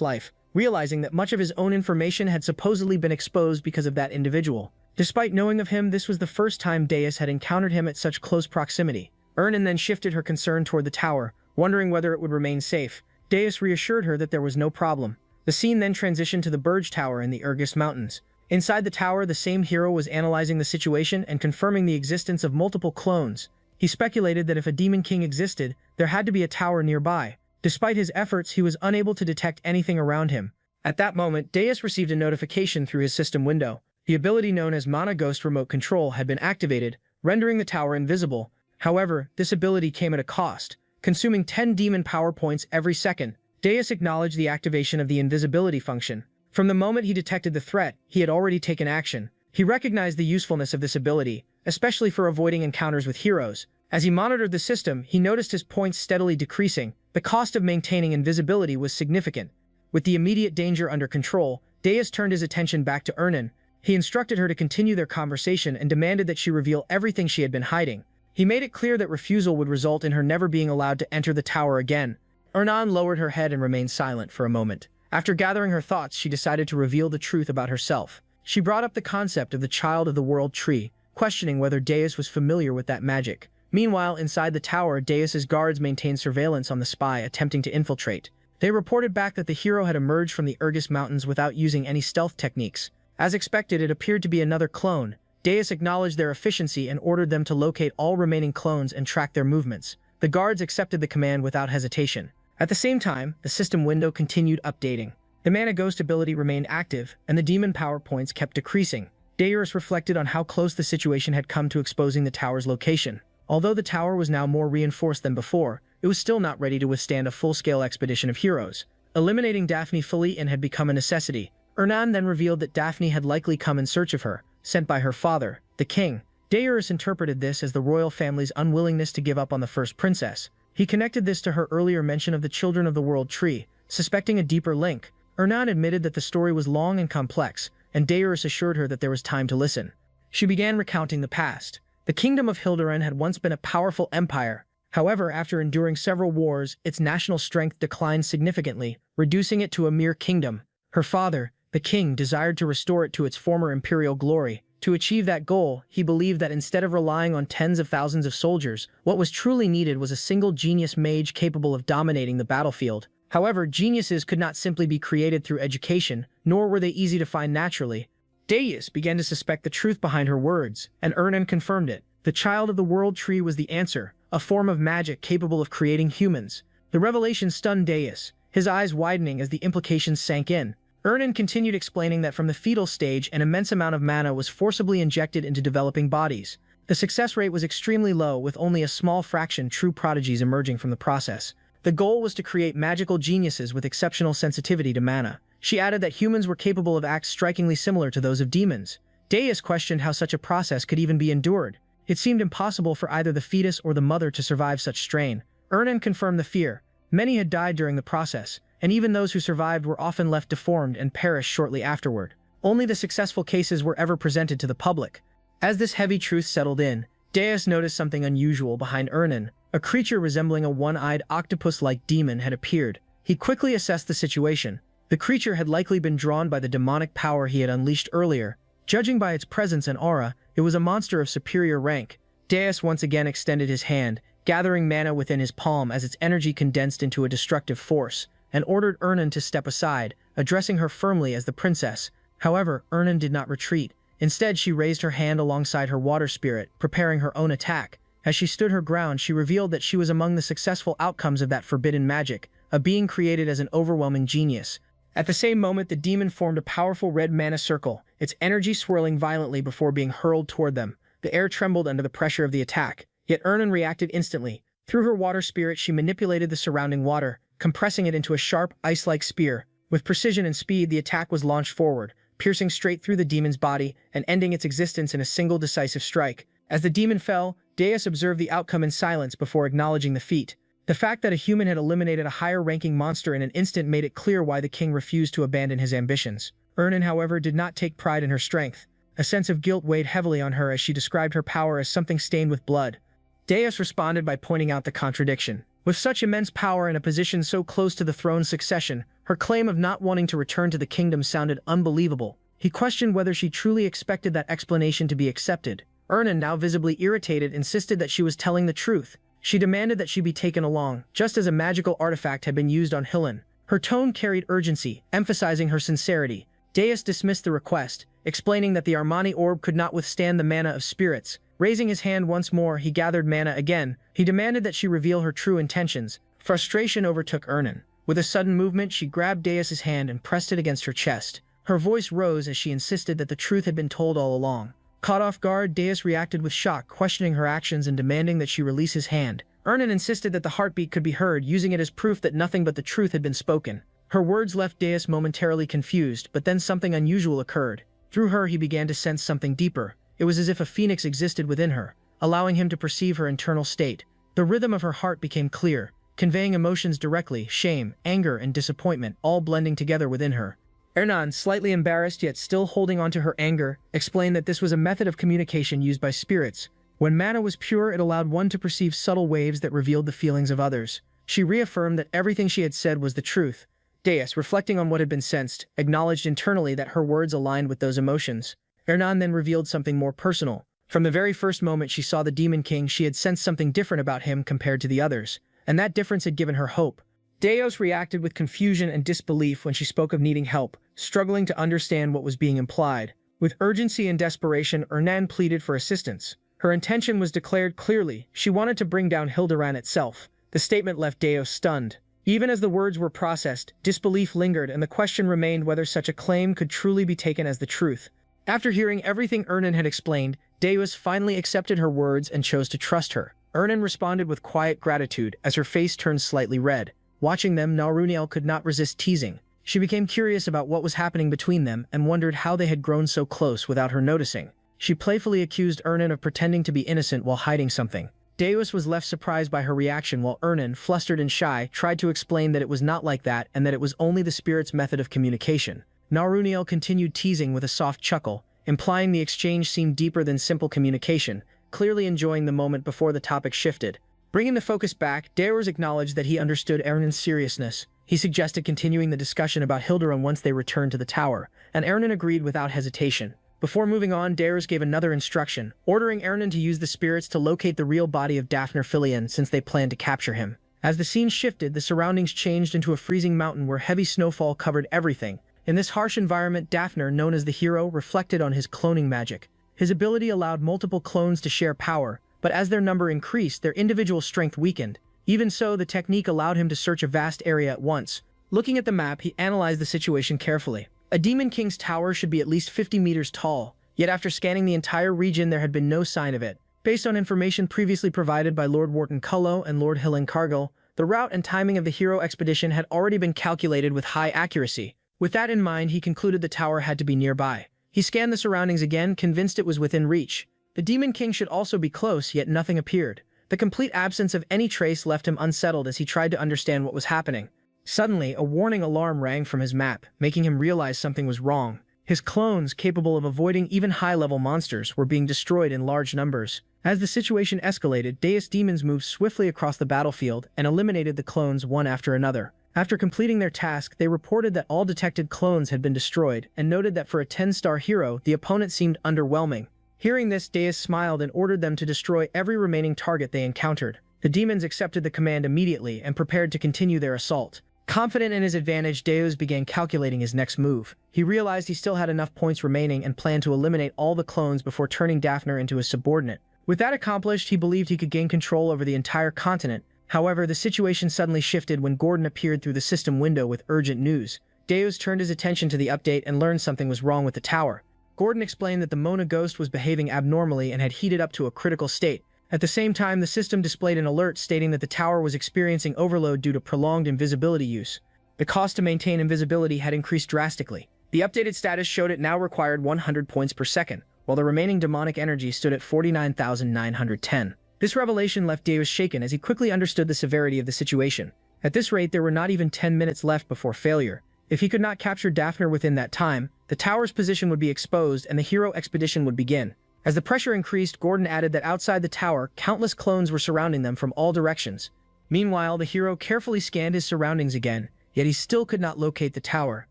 life, realizing that much of his own information had supposedly been exposed because of that individual. Despite knowing of him, this was the first time Deus had encountered him at such close proximity. Ernan then shifted her concern toward the tower, wondering whether it would remain safe. Deus reassured her that there was no problem. The scene then transitioned to the Burge Tower in the Irgus Mountains. Inside the tower, the same hero was analyzing the situation and confirming the existence of multiple clones. He speculated that if a demon king existed, there had to be a tower nearby. Despite his efforts, he was unable to detect anything around him. At that moment, Deus received a notification through his system window. The ability known as Mana Ghost Remote Control had been activated, rendering the tower invisible. However, this ability came at a cost, consuming 10 demon power points every second. Deus acknowledged the activation of the invisibility function. From the moment he detected the threat, he had already taken action. He recognized the usefulness of this ability, especially for avoiding encounters with heroes. As he monitored the system, he noticed his points steadily decreasing. The cost of maintaining invisibility was significant. With the immediate danger under control, Deus turned his attention back to Ernan. He instructed her to continue their conversation and demanded that she reveal everything she had been hiding. He made it clear that refusal would result in her never being allowed to enter the tower again. Ernan lowered her head and remained silent for a moment. After gathering her thoughts, she decided to reveal the truth about herself. She brought up the concept of the Child of the World tree, questioning whether Deus was familiar with that magic. Meanwhile, inside the tower, Deus's guards maintained surveillance on the spy attempting to infiltrate. They reported back that the hero had emerged from the Urgus Mountains without using any stealth techniques. As expected, it appeared to be another clone. Deus acknowledged their efficiency and ordered them to locate all remaining clones and track their movements. The guards accepted the command without hesitation. At the same time, the system window continued updating. The Mana Ghost ability remained active, and the demon power points kept decreasing. Deus reflected on how close the situation had come to exposing the tower's location. Although the tower was now more reinforced than before, it was still not ready to withstand a full-scale expedition of heroes. Eliminating Daphne fully had become a necessity. Ernan then revealed that Daphne had likely come in search of her, sent by her father, the king. Deus interpreted this as the royal family's unwillingness to give up on the first princess. He connected this to her earlier mention of the Children of the World tree, suspecting a deeper link. Ernan admitted that the story was long and complex, and Deus assured her that there was time to listen. She began recounting the past. The kingdom of Hilderan had once been a powerful empire. However, after enduring several wars, its national strength declined significantly, reducing it to a mere kingdom. Her father, the king, desired to restore it to its former imperial glory. To achieve that goal, he believed that instead of relying on tens of thousands of soldiers, what was truly needed was a single genius mage capable of dominating the battlefield. However, geniuses could not simply be created through education, nor were they easy to find naturally. Deus began to suspect the truth behind her words, and Ernan confirmed it. The Child of the World tree was the answer, a form of magic capable of creating humans. The revelation stunned Deus, his eyes widening as the implications sank in. Ernan continued explaining that from the fetal stage, an immense amount of mana was forcibly injected into developing bodies. The success rate was extremely low, with only a small fraction true prodigies emerging from the process. The goal was to create magical geniuses with exceptional sensitivity to mana. She added that humans were capable of acts strikingly similar to those of demons. Deus questioned how such a process could even be endured. It seemed impossible for either the fetus or the mother to survive such strain. Ernan confirmed the fear. Many had died during the process, and even those who survived were often left deformed and perished shortly afterward. Only the successful cases were ever presented to the public. As this heavy truth settled in, Deus noticed something unusual behind Ernan. A creature resembling a one-eyed octopus-like demon had appeared. He quickly assessed the situation. The creature had likely been drawn by the demonic power he had unleashed earlier. Judging by its presence and aura, it was a monster of superior rank. Deus once again extended his hand, gathering mana within his palm as its energy condensed into a destructive force, and ordered Ernan to step aside, addressing her firmly as the princess. However, Ernan did not retreat. Instead, she raised her hand alongside her water spirit, preparing her own attack. As she stood her ground, she revealed that she was among the successful outcomes of that forbidden magic, a being created as an overwhelming genius. At the same moment, the demon formed a powerful red mana circle, its energy swirling violently before being hurled toward them. The air trembled under the pressure of the attack, yet Ernan reacted instantly. Through her water spirit, she manipulated the surrounding water, compressing it into a sharp, ice-like spear. With precision and speed, the attack was launched forward, piercing straight through the demon's body and ending its existence in a single decisive strike. As the demon fell, Deus observed the outcome in silence before acknowledging the feat. The fact that a human had eliminated a higher-ranking monster in an instant made it clear why the king refused to abandon his ambitions. Ernan, however, did not take pride in her strength. A sense of guilt weighed heavily on her as she described her power as something stained with blood. Deus responded by pointing out the contradiction. With such immense power and a position so close to the throne's succession, her claim of not wanting to return to the kingdom sounded unbelievable. He questioned whether she truly expected that explanation to be accepted. Ernan, now visibly irritated, insisted that she was telling the truth. She demanded that she be taken along, just as a magical artifact had been used on Hillen. Her tone carried urgency, emphasizing her sincerity. Deus dismissed the request, explaining that the Armani orb could not withstand the mana of spirits. Raising his hand once more, he gathered mana again. He demanded that she reveal her true intentions. Frustration overtook Ernan. With a sudden movement, she grabbed Deus's hand and pressed it against her chest. Her voice rose as she insisted that the truth had been told all along. Caught off guard, Deus reacted with shock, questioning her actions and demanding that she release his hand. Ernan insisted that the heartbeat could be heard, using it as proof that nothing but the truth had been spoken. Her words left Deus momentarily confused, but then something unusual occurred. Through her, he began to sense something deeper. It was as if a phoenix existed within her, allowing him to perceive her internal state. The rhythm of her heart became clear, conveying emotions directly: shame, anger, and disappointment, all blending together within her. Ernan, slightly embarrassed yet still holding on to her anger, explained that this was a method of communication used by spirits. When mana was pure, it allowed one to perceive subtle waves that revealed the feelings of others. She reaffirmed that everything she had said was the truth. Deus, reflecting on what had been sensed, acknowledged internally that her words aligned with those emotions. Ernan then revealed something more personal. From the very first moment she saw the Demon King, she had sensed something different about him compared to the others, and that difference had given her hope. Deus reacted with confusion and disbelief when she spoke of needing help, struggling to understand what was being implied. With urgency and desperation, Ernan pleaded for assistance. Her intention was declared clearly: she wanted to bring down Hilderan itself. The statement left Deus stunned. Even as the words were processed, disbelief lingered, and the question remained whether such a claim could truly be taken as the truth. After hearing everything Ernan had explained, Deus finally accepted her words and chose to trust her. Ernan responded with quiet gratitude as her face turned slightly red. Watching them, Naruniel could not resist teasing. She became curious about what was happening between them and wondered how they had grown so close without her noticing. She playfully accused Ernan of pretending to be innocent while hiding something. Deus was left surprised by her reaction, while Ernan, flustered and shy, tried to explain that it was not like that and that it was only the spirit's method of communication. Naruniel continued teasing with a soft chuckle, implying the exchange seemed deeper than simple communication, clearly enjoying the moment before the topic shifted. Bringing the focus back, Deus acknowledged that he understood Ernan's seriousness. He suggested continuing the discussion about Hilderan once they returned to the tower, and Ernan agreed without hesitation. Before moving on, Deus gave another instruction, ordering Ernan to use the spirits to locate the real body of Daphne Filion since they planned to capture him. As the scene shifted, the surroundings changed into a freezing mountain where heavy snowfall covered everything. In this harsh environment, Daphne, known as the hero, reflected on his cloning magic. His ability allowed multiple clones to share power, but as their number increased, their individual strength weakened. Even so, the technique allowed him to search a vast area at once. Looking at the map, he analyzed the situation carefully. A Demon King's tower should be at least 50 meters tall, yet after scanning the entire region there had been no sign of it. Based on information previously provided by Lord Wharton Cullo and Lord Hillen Cargill, the route and timing of the hero expedition had already been calculated with high accuracy. With that in mind, he concluded the tower had to be nearby. He scanned the surroundings again, convinced it was within reach. The Demon King should also be close, yet nothing appeared. The complete absence of any trace left him unsettled as he tried to understand what was happening. Suddenly, a warning alarm rang from his map, making him realize something was wrong. His clones, capable of avoiding even high-level monsters, were being destroyed in large numbers. As the situation escalated, Deus demons moved swiftly across the battlefield and eliminated the clones one after another. After completing their task, they reported that all detected clones had been destroyed and noted that for a 10-star hero, the opponent seemed underwhelming. Hearing this, Deus smiled and ordered them to destroy every remaining target they encountered. The demons accepted the command immediately and prepared to continue their assault. Confident in his advantage, Deus began calculating his next move. He realized he still had enough points remaining and planned to eliminate all the clones before turning Daphne into his subordinate. With that accomplished, he believed he could gain control over the entire continent. However, the situation suddenly shifted when Gordon appeared through the system window with urgent news. Deus turned his attention to the update and learned something was wrong with the tower. Gordon explained that the Mona ghost was behaving abnormally and had heated up to a critical state. At the same time, the system displayed an alert stating that the tower was experiencing overload due to prolonged invisibility use. The cost to maintain invisibility had increased drastically. The updated status showed it now required 100 points per second, while the remaining demonic energy stood at 49,910. This revelation left Deus shaken as he quickly understood the severity of the situation. At this rate, there were not even 10 minutes left before failure. If he could not capture Daphne within that time, the tower's position would be exposed and the hero expedition would begin. As the pressure increased, Gordon added that outside the tower, countless clones were surrounding them from all directions. Meanwhile, the hero carefully scanned his surroundings again, yet he still could not locate the tower.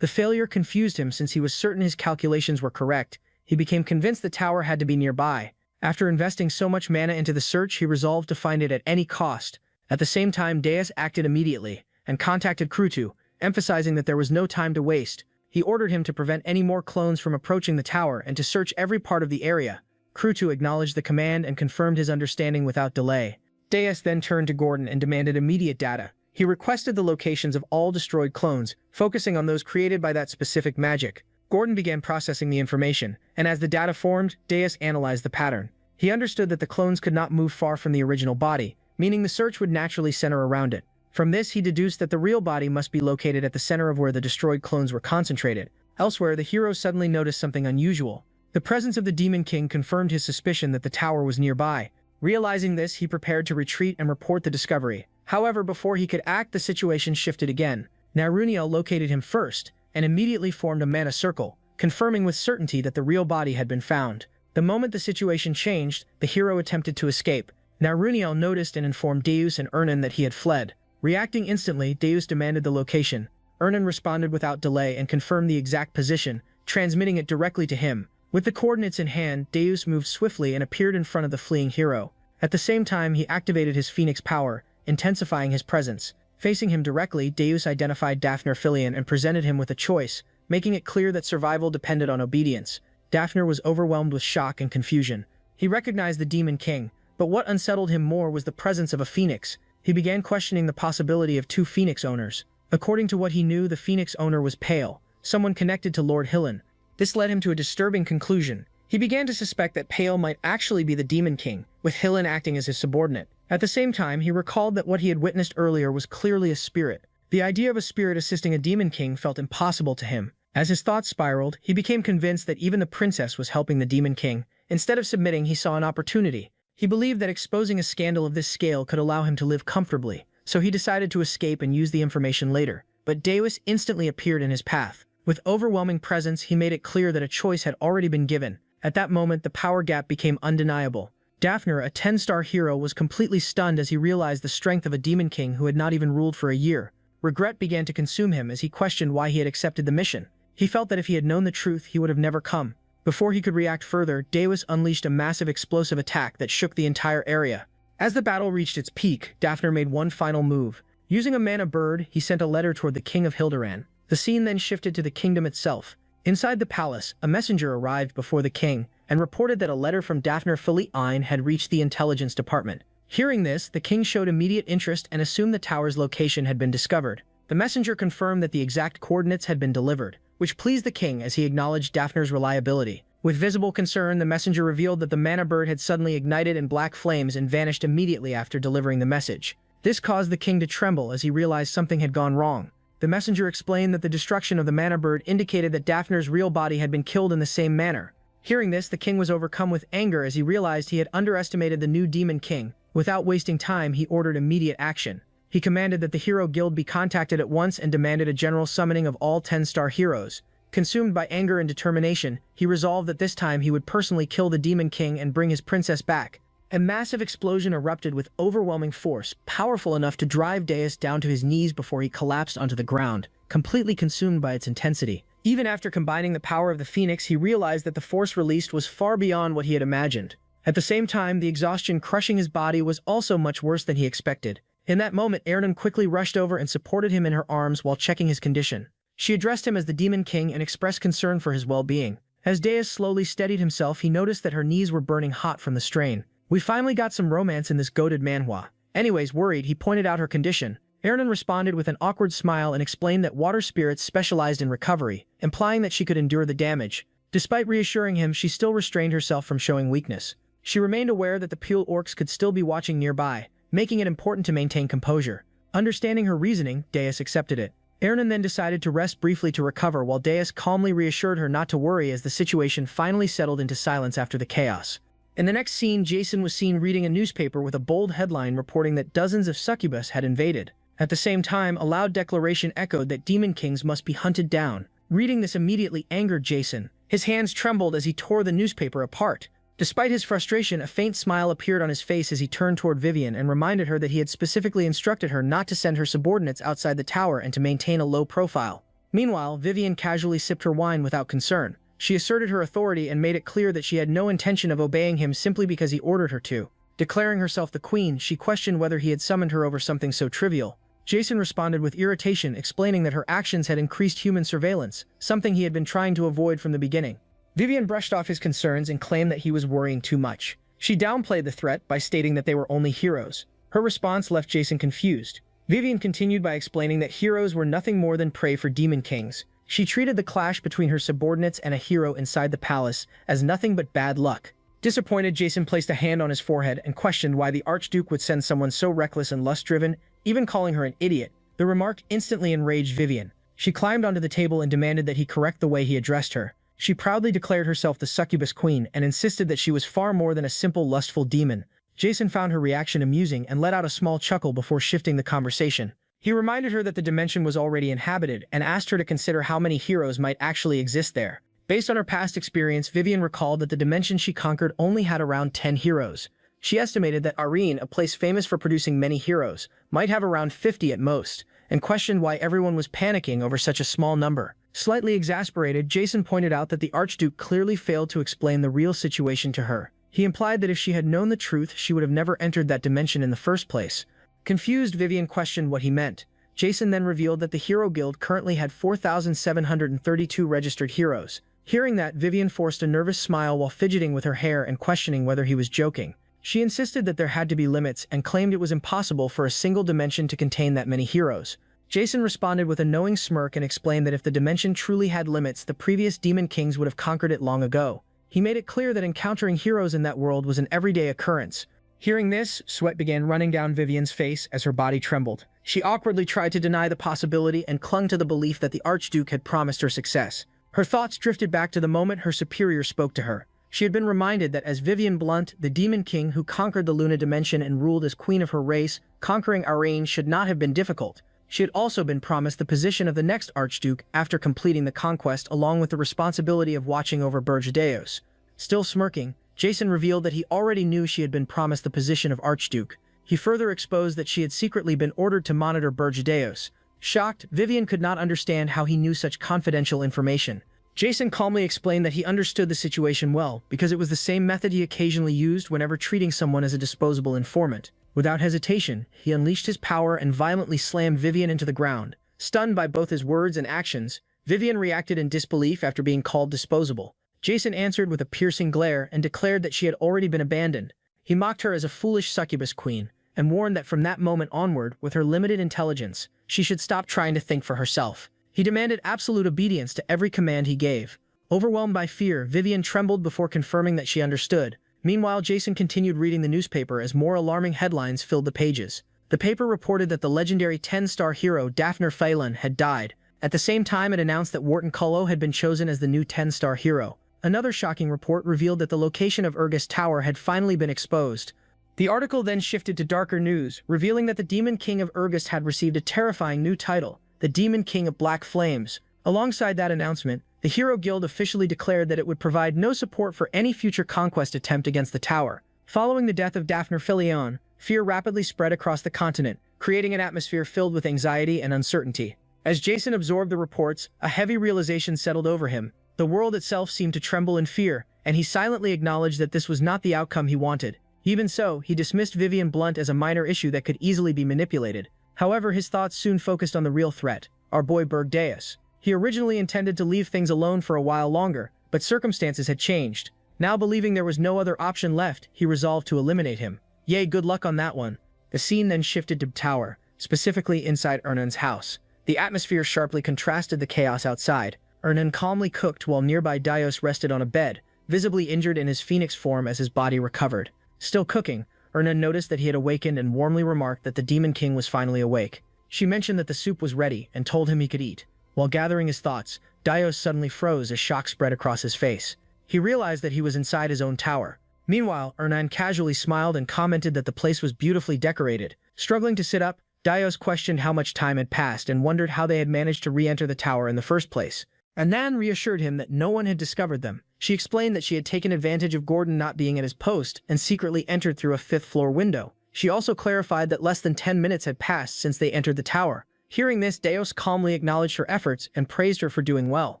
The failure confused him since he was certain his calculations were correct. He became convinced the tower had to be nearby. After investing so much mana into the search, he resolved to find it at any cost. At the same time, Deus acted immediately and contacted Krutu, emphasizing that there was no time to waste. he ordered him to prevent any more clones from approaching the tower and to search every part of the area. Crew 2 acknowledged the command and confirmed his understanding without delay. Deus then turned to Gordon and demanded immediate data. He requested the locations of all destroyed clones, focusing on those created by that specific magic. Gordon began processing the information, and as the data formed, Deus analyzed the pattern. He understood that the clones could not move far from the original body, meaning the search would naturally center around it. From this, he deduced that the real body must be located at the center of where the destroyed clones were concentrated. Elsewhere, the hero suddenly noticed something unusual. The presence of the Demon King confirmed his suspicion that the tower was nearby. Realizing this, he prepared to retreat and report the discovery. However, before he could act, the situation shifted again. Naruniel located him first, and immediately formed a mana circle, confirming with certainty that the real body had been found. The moment the situation changed, the hero attempted to escape. Naruniel noticed and informed Deus and Ernan that he had fled. Reacting instantly, Deus demanded the location. Ernan responded without delay and confirmed the exact position, transmitting it directly to him. With the coordinates in hand, Deus moved swiftly and appeared in front of the fleeing hero. At the same time, he activated his Phoenix power, intensifying his presence. Facing him directly, Deus identified Daphne Filion and presented him with a choice, making it clear that survival depended on obedience. Daphne was overwhelmed with shock and confusion. He recognized the Demon King, but what unsettled him more was the presence of a phoenix. He began questioning the possibility of two phoenix owners. According to what he knew, the phoenix owner was Pale, someone connected to Lord Hillen. This led him to a disturbing conclusion. He began to suspect that Pale might actually be the Demon King, with Hillen acting as his subordinate. At the same time, he recalled that what he had witnessed earlier was clearly a spirit. The idea of a spirit assisting a Demon King felt impossible to him. As his thoughts spiraled, he became convinced that even the princess was helping the Demon King. Instead of submitting, he saw an opportunity. He believed that exposing a scandal of this scale could allow him to live comfortably, so he decided to escape and use the information later. But Deus instantly appeared in his path. With overwhelming presence, he made it clear that a choice had already been given. At that moment, the power gap became undeniable. Daphne, a 10-star hero, was completely stunned as he realized the strength of a Demon King who had not even ruled for a year. Regret began to consume him as he questioned why he had accepted the mission. He felt that if he had known the truth, he would have never come. Before he could react further, Deus unleashed a massive explosive attack that shook the entire area. As the battle reached its peak, Daphne made one final move. Using a mana bird, he sent a letter toward the King of Hilderan. The scene then shifted to the kingdom itself. Inside the palace, a messenger arrived before the king and reported that a letter from Daphne Filion had reached the intelligence department. Hearing this, the king showed immediate interest and assumed the tower's location had been discovered. The messenger confirmed that the exact coordinates had been delivered, which pleased the king as he acknowledged Daphne's reliability. With visible concern, the messenger revealed that the mana bird had suddenly ignited in black flames and vanished immediately after delivering the message. This caused the king to tremble as he realized something had gone wrong. The messenger explained that the destruction of the mana bird indicated that Daphne's real body had been killed in the same manner. Hearing this, the king was overcome with anger as he realized he had underestimated the new Demon King. Without wasting time, he ordered immediate action. He commanded that the Hero Guild be contacted at once and demanded a general summoning of all 10-star heroes. Consumed by anger and determination, he resolved that this time he would personally kill the Demon King and bring his princess back. A massive explosion erupted with overwhelming force, powerful enough to drive Deus down to his knees before he collapsed onto the ground, completely consumed by its intensity. Even after combining the power of the Phoenix, he realized that the force released was far beyond what he had imagined. At the same time, the exhaustion crushing his body was also much worse than he expected. In that moment, Ernan quickly rushed over and supported him in her arms while checking his condition. She addressed him as the Demon King and expressed concern for his well-being. As Deus slowly steadied himself, he noticed that her knees were burning hot from the strain. "We finally got some romance in this goated Manhwa." Anyways, worried, he pointed out her condition. Ernan responded with an awkward smile and explained that water spirits specialized in recovery, implying that she could endure the damage. Despite reassuring him, she still restrained herself from showing weakness. She remained aware that the Pule orcs could still be watching nearby, making it important to maintain composure. Understanding her reasoning, Deus accepted it. Ernan then decided to rest briefly to recover while Deus calmly reassured her not to worry as the situation finally settled into silence after the chaos. In the next scene, Jason was seen reading a newspaper with a bold headline reporting that dozens of succubus had invaded. At the same time, a loud declaration echoed that demon kings must be hunted down. Reading this immediately angered Jason. His hands trembled as he tore the newspaper apart. Despite his frustration, a faint smile appeared on his face as he turned toward Vivian and reminded her that he had specifically instructed her not to send her subordinates outside the tower and to maintain a low profile. Meanwhile, Vivian casually sipped her wine without concern. She asserted her authority and made it clear that she had no intention of obeying him simply because he ordered her to. Declaring herself the queen, she questioned whether he had summoned her over something so trivial. Jason responded with irritation, explaining that her actions had increased human surveillance, something he had been trying to avoid from the beginning. Vivian brushed off his concerns and claimed that he was worrying too much. She downplayed the threat by stating that they were only heroes. Her response left Jason confused. Vivian continued by explaining that heroes were nothing more than prey for demon kings. She treated the clash between her subordinates and a hero inside the palace as nothing but bad luck. Disappointed, Jason placed a hand on his forehead and questioned why the Archduke would send someone so reckless and lust-driven, even calling her an idiot. The remark instantly enraged Vivian. She climbed onto the table and demanded that he correct the way he addressed her. She proudly declared herself the succubus queen and insisted that she was far more than a simple lustful demon. Jason found her reaction amusing and let out a small chuckle before shifting the conversation. He reminded her that the dimension was already inhabited and asked her to consider how many heroes might actually exist there. Based on her past experience, Vivian recalled that the dimension she conquered only had around 10 heroes. She estimated that Arene, a place famous for producing many heroes, might have around 50 at most, and questioned why everyone was panicking over such a small number. Slightly exasperated, Jason pointed out that the Archduke clearly failed to explain the real situation to her. He implied that if she had known the truth, she would have never entered that dimension in the first place. Confused, Vivian questioned what he meant. Jason then revealed that the Hero Guild currently had 4,732 registered heroes. Hearing that, Vivian forced a nervous smile while fidgeting with her hair and questioning whether he was joking. She insisted that there had to be limits and claimed it was impossible for a single dimension to contain that many heroes. Jason responded with a knowing smirk and explained that if the dimension truly had limits, the previous demon kings would have conquered it long ago. He made it clear that encountering heroes in that world was an everyday occurrence. Hearing this, sweat began running down Vivian's face as her body trembled. She awkwardly tried to deny the possibility and clung to the belief that the Archduke had promised her success. Her thoughts drifted back to the moment her superior spoke to her. She had been reminded that as Vivian Blunt, the demon king who conquered the Luna dimension and ruled as queen of her race, conquering Arene should not have been difficult. She had also been promised the position of the next Archduke after completing the conquest, along with the responsibility of watching over Burjadeos. Still smirking, Jason revealed that he already knew she had been promised the position of Archduke. He further exposed that she had secretly been ordered to monitor Burjadeos. Shocked, Vivian could not understand how he knew such confidential information. Jason calmly explained that he understood the situation well, because it was the same method he occasionally used whenever treating someone as a disposable informant. Without hesitation, he unleashed his power and violently slammed Vivian into the ground. Stunned by both his words and actions, Vivian reacted in disbelief after being called disposable. Jason answered with a piercing glare and declared that she had already been abandoned. He mocked her as a foolish succubus queen, and warned that from that moment onward, with her limited intelligence, she should stop trying to think for herself. He demanded absolute obedience to every command he gave. Overwhelmed by fear, Vivian trembled before confirming that she understood. Meanwhile, Jason continued reading the newspaper as more alarming headlines filled the pages. The paper reported that the legendary 10-star hero Dafnir Phelan had died. At the same time, it announced that Wharton Cullo had been chosen as the new 10-star hero. Another shocking report revealed that the location of Urgus Tower had finally been exposed. The article then shifted to darker news, revealing that the Demon King of Urgus had received a terrifying new title, the Demon King of Black Flames. Alongside that announcement, the Hero Guild officially declared that it would provide no support for any future conquest attempt against the tower. Following the death of Dafnir Phelan, fear rapidly spread across the continent, creating an atmosphere filled with anxiety and uncertainty. As Jason absorbed the reports, a heavy realization settled over him. The world itself seemed to tremble in fear, and he silently acknowledged that this was not the outcome he wanted. Even so, he dismissed Vivian Blunt as a minor issue that could easily be manipulated. However, his thoughts soon focused on the real threat, our boy Burjadeos. He originally intended to leave things alone for a while longer, but circumstances had changed. Now believing there was no other option left, he resolved to eliminate him. Yay, good luck on that one. The scene then shifted to Tower, specifically inside Ernan's house. The atmosphere sharply contrasted the chaos outside. Ernan calmly cooked while nearby Daios rested on a bed, visibly injured in his phoenix form as his body recovered. Still cooking, Ernan noticed that he had awakened and warmly remarked that the Demon King was finally awake. She mentioned that the soup was ready and told him he could eat. While gathering his thoughts, Daios suddenly froze as shock spread across his face. He realized that he was inside his own tower. Meanwhile, Ernan casually smiled and commented that the place was beautifully decorated. Struggling to sit up, Daios questioned how much time had passed and wondered how they had managed to re-enter the tower in the first place. Anan reassured him that no one had discovered them. She explained that she had taken advantage of Gordon not being at his post and secretly entered through a fifth-floor window. She also clarified that less than 10 minutes had passed since they entered the tower. Hearing this, Daios calmly acknowledged her efforts and praised her for doing well.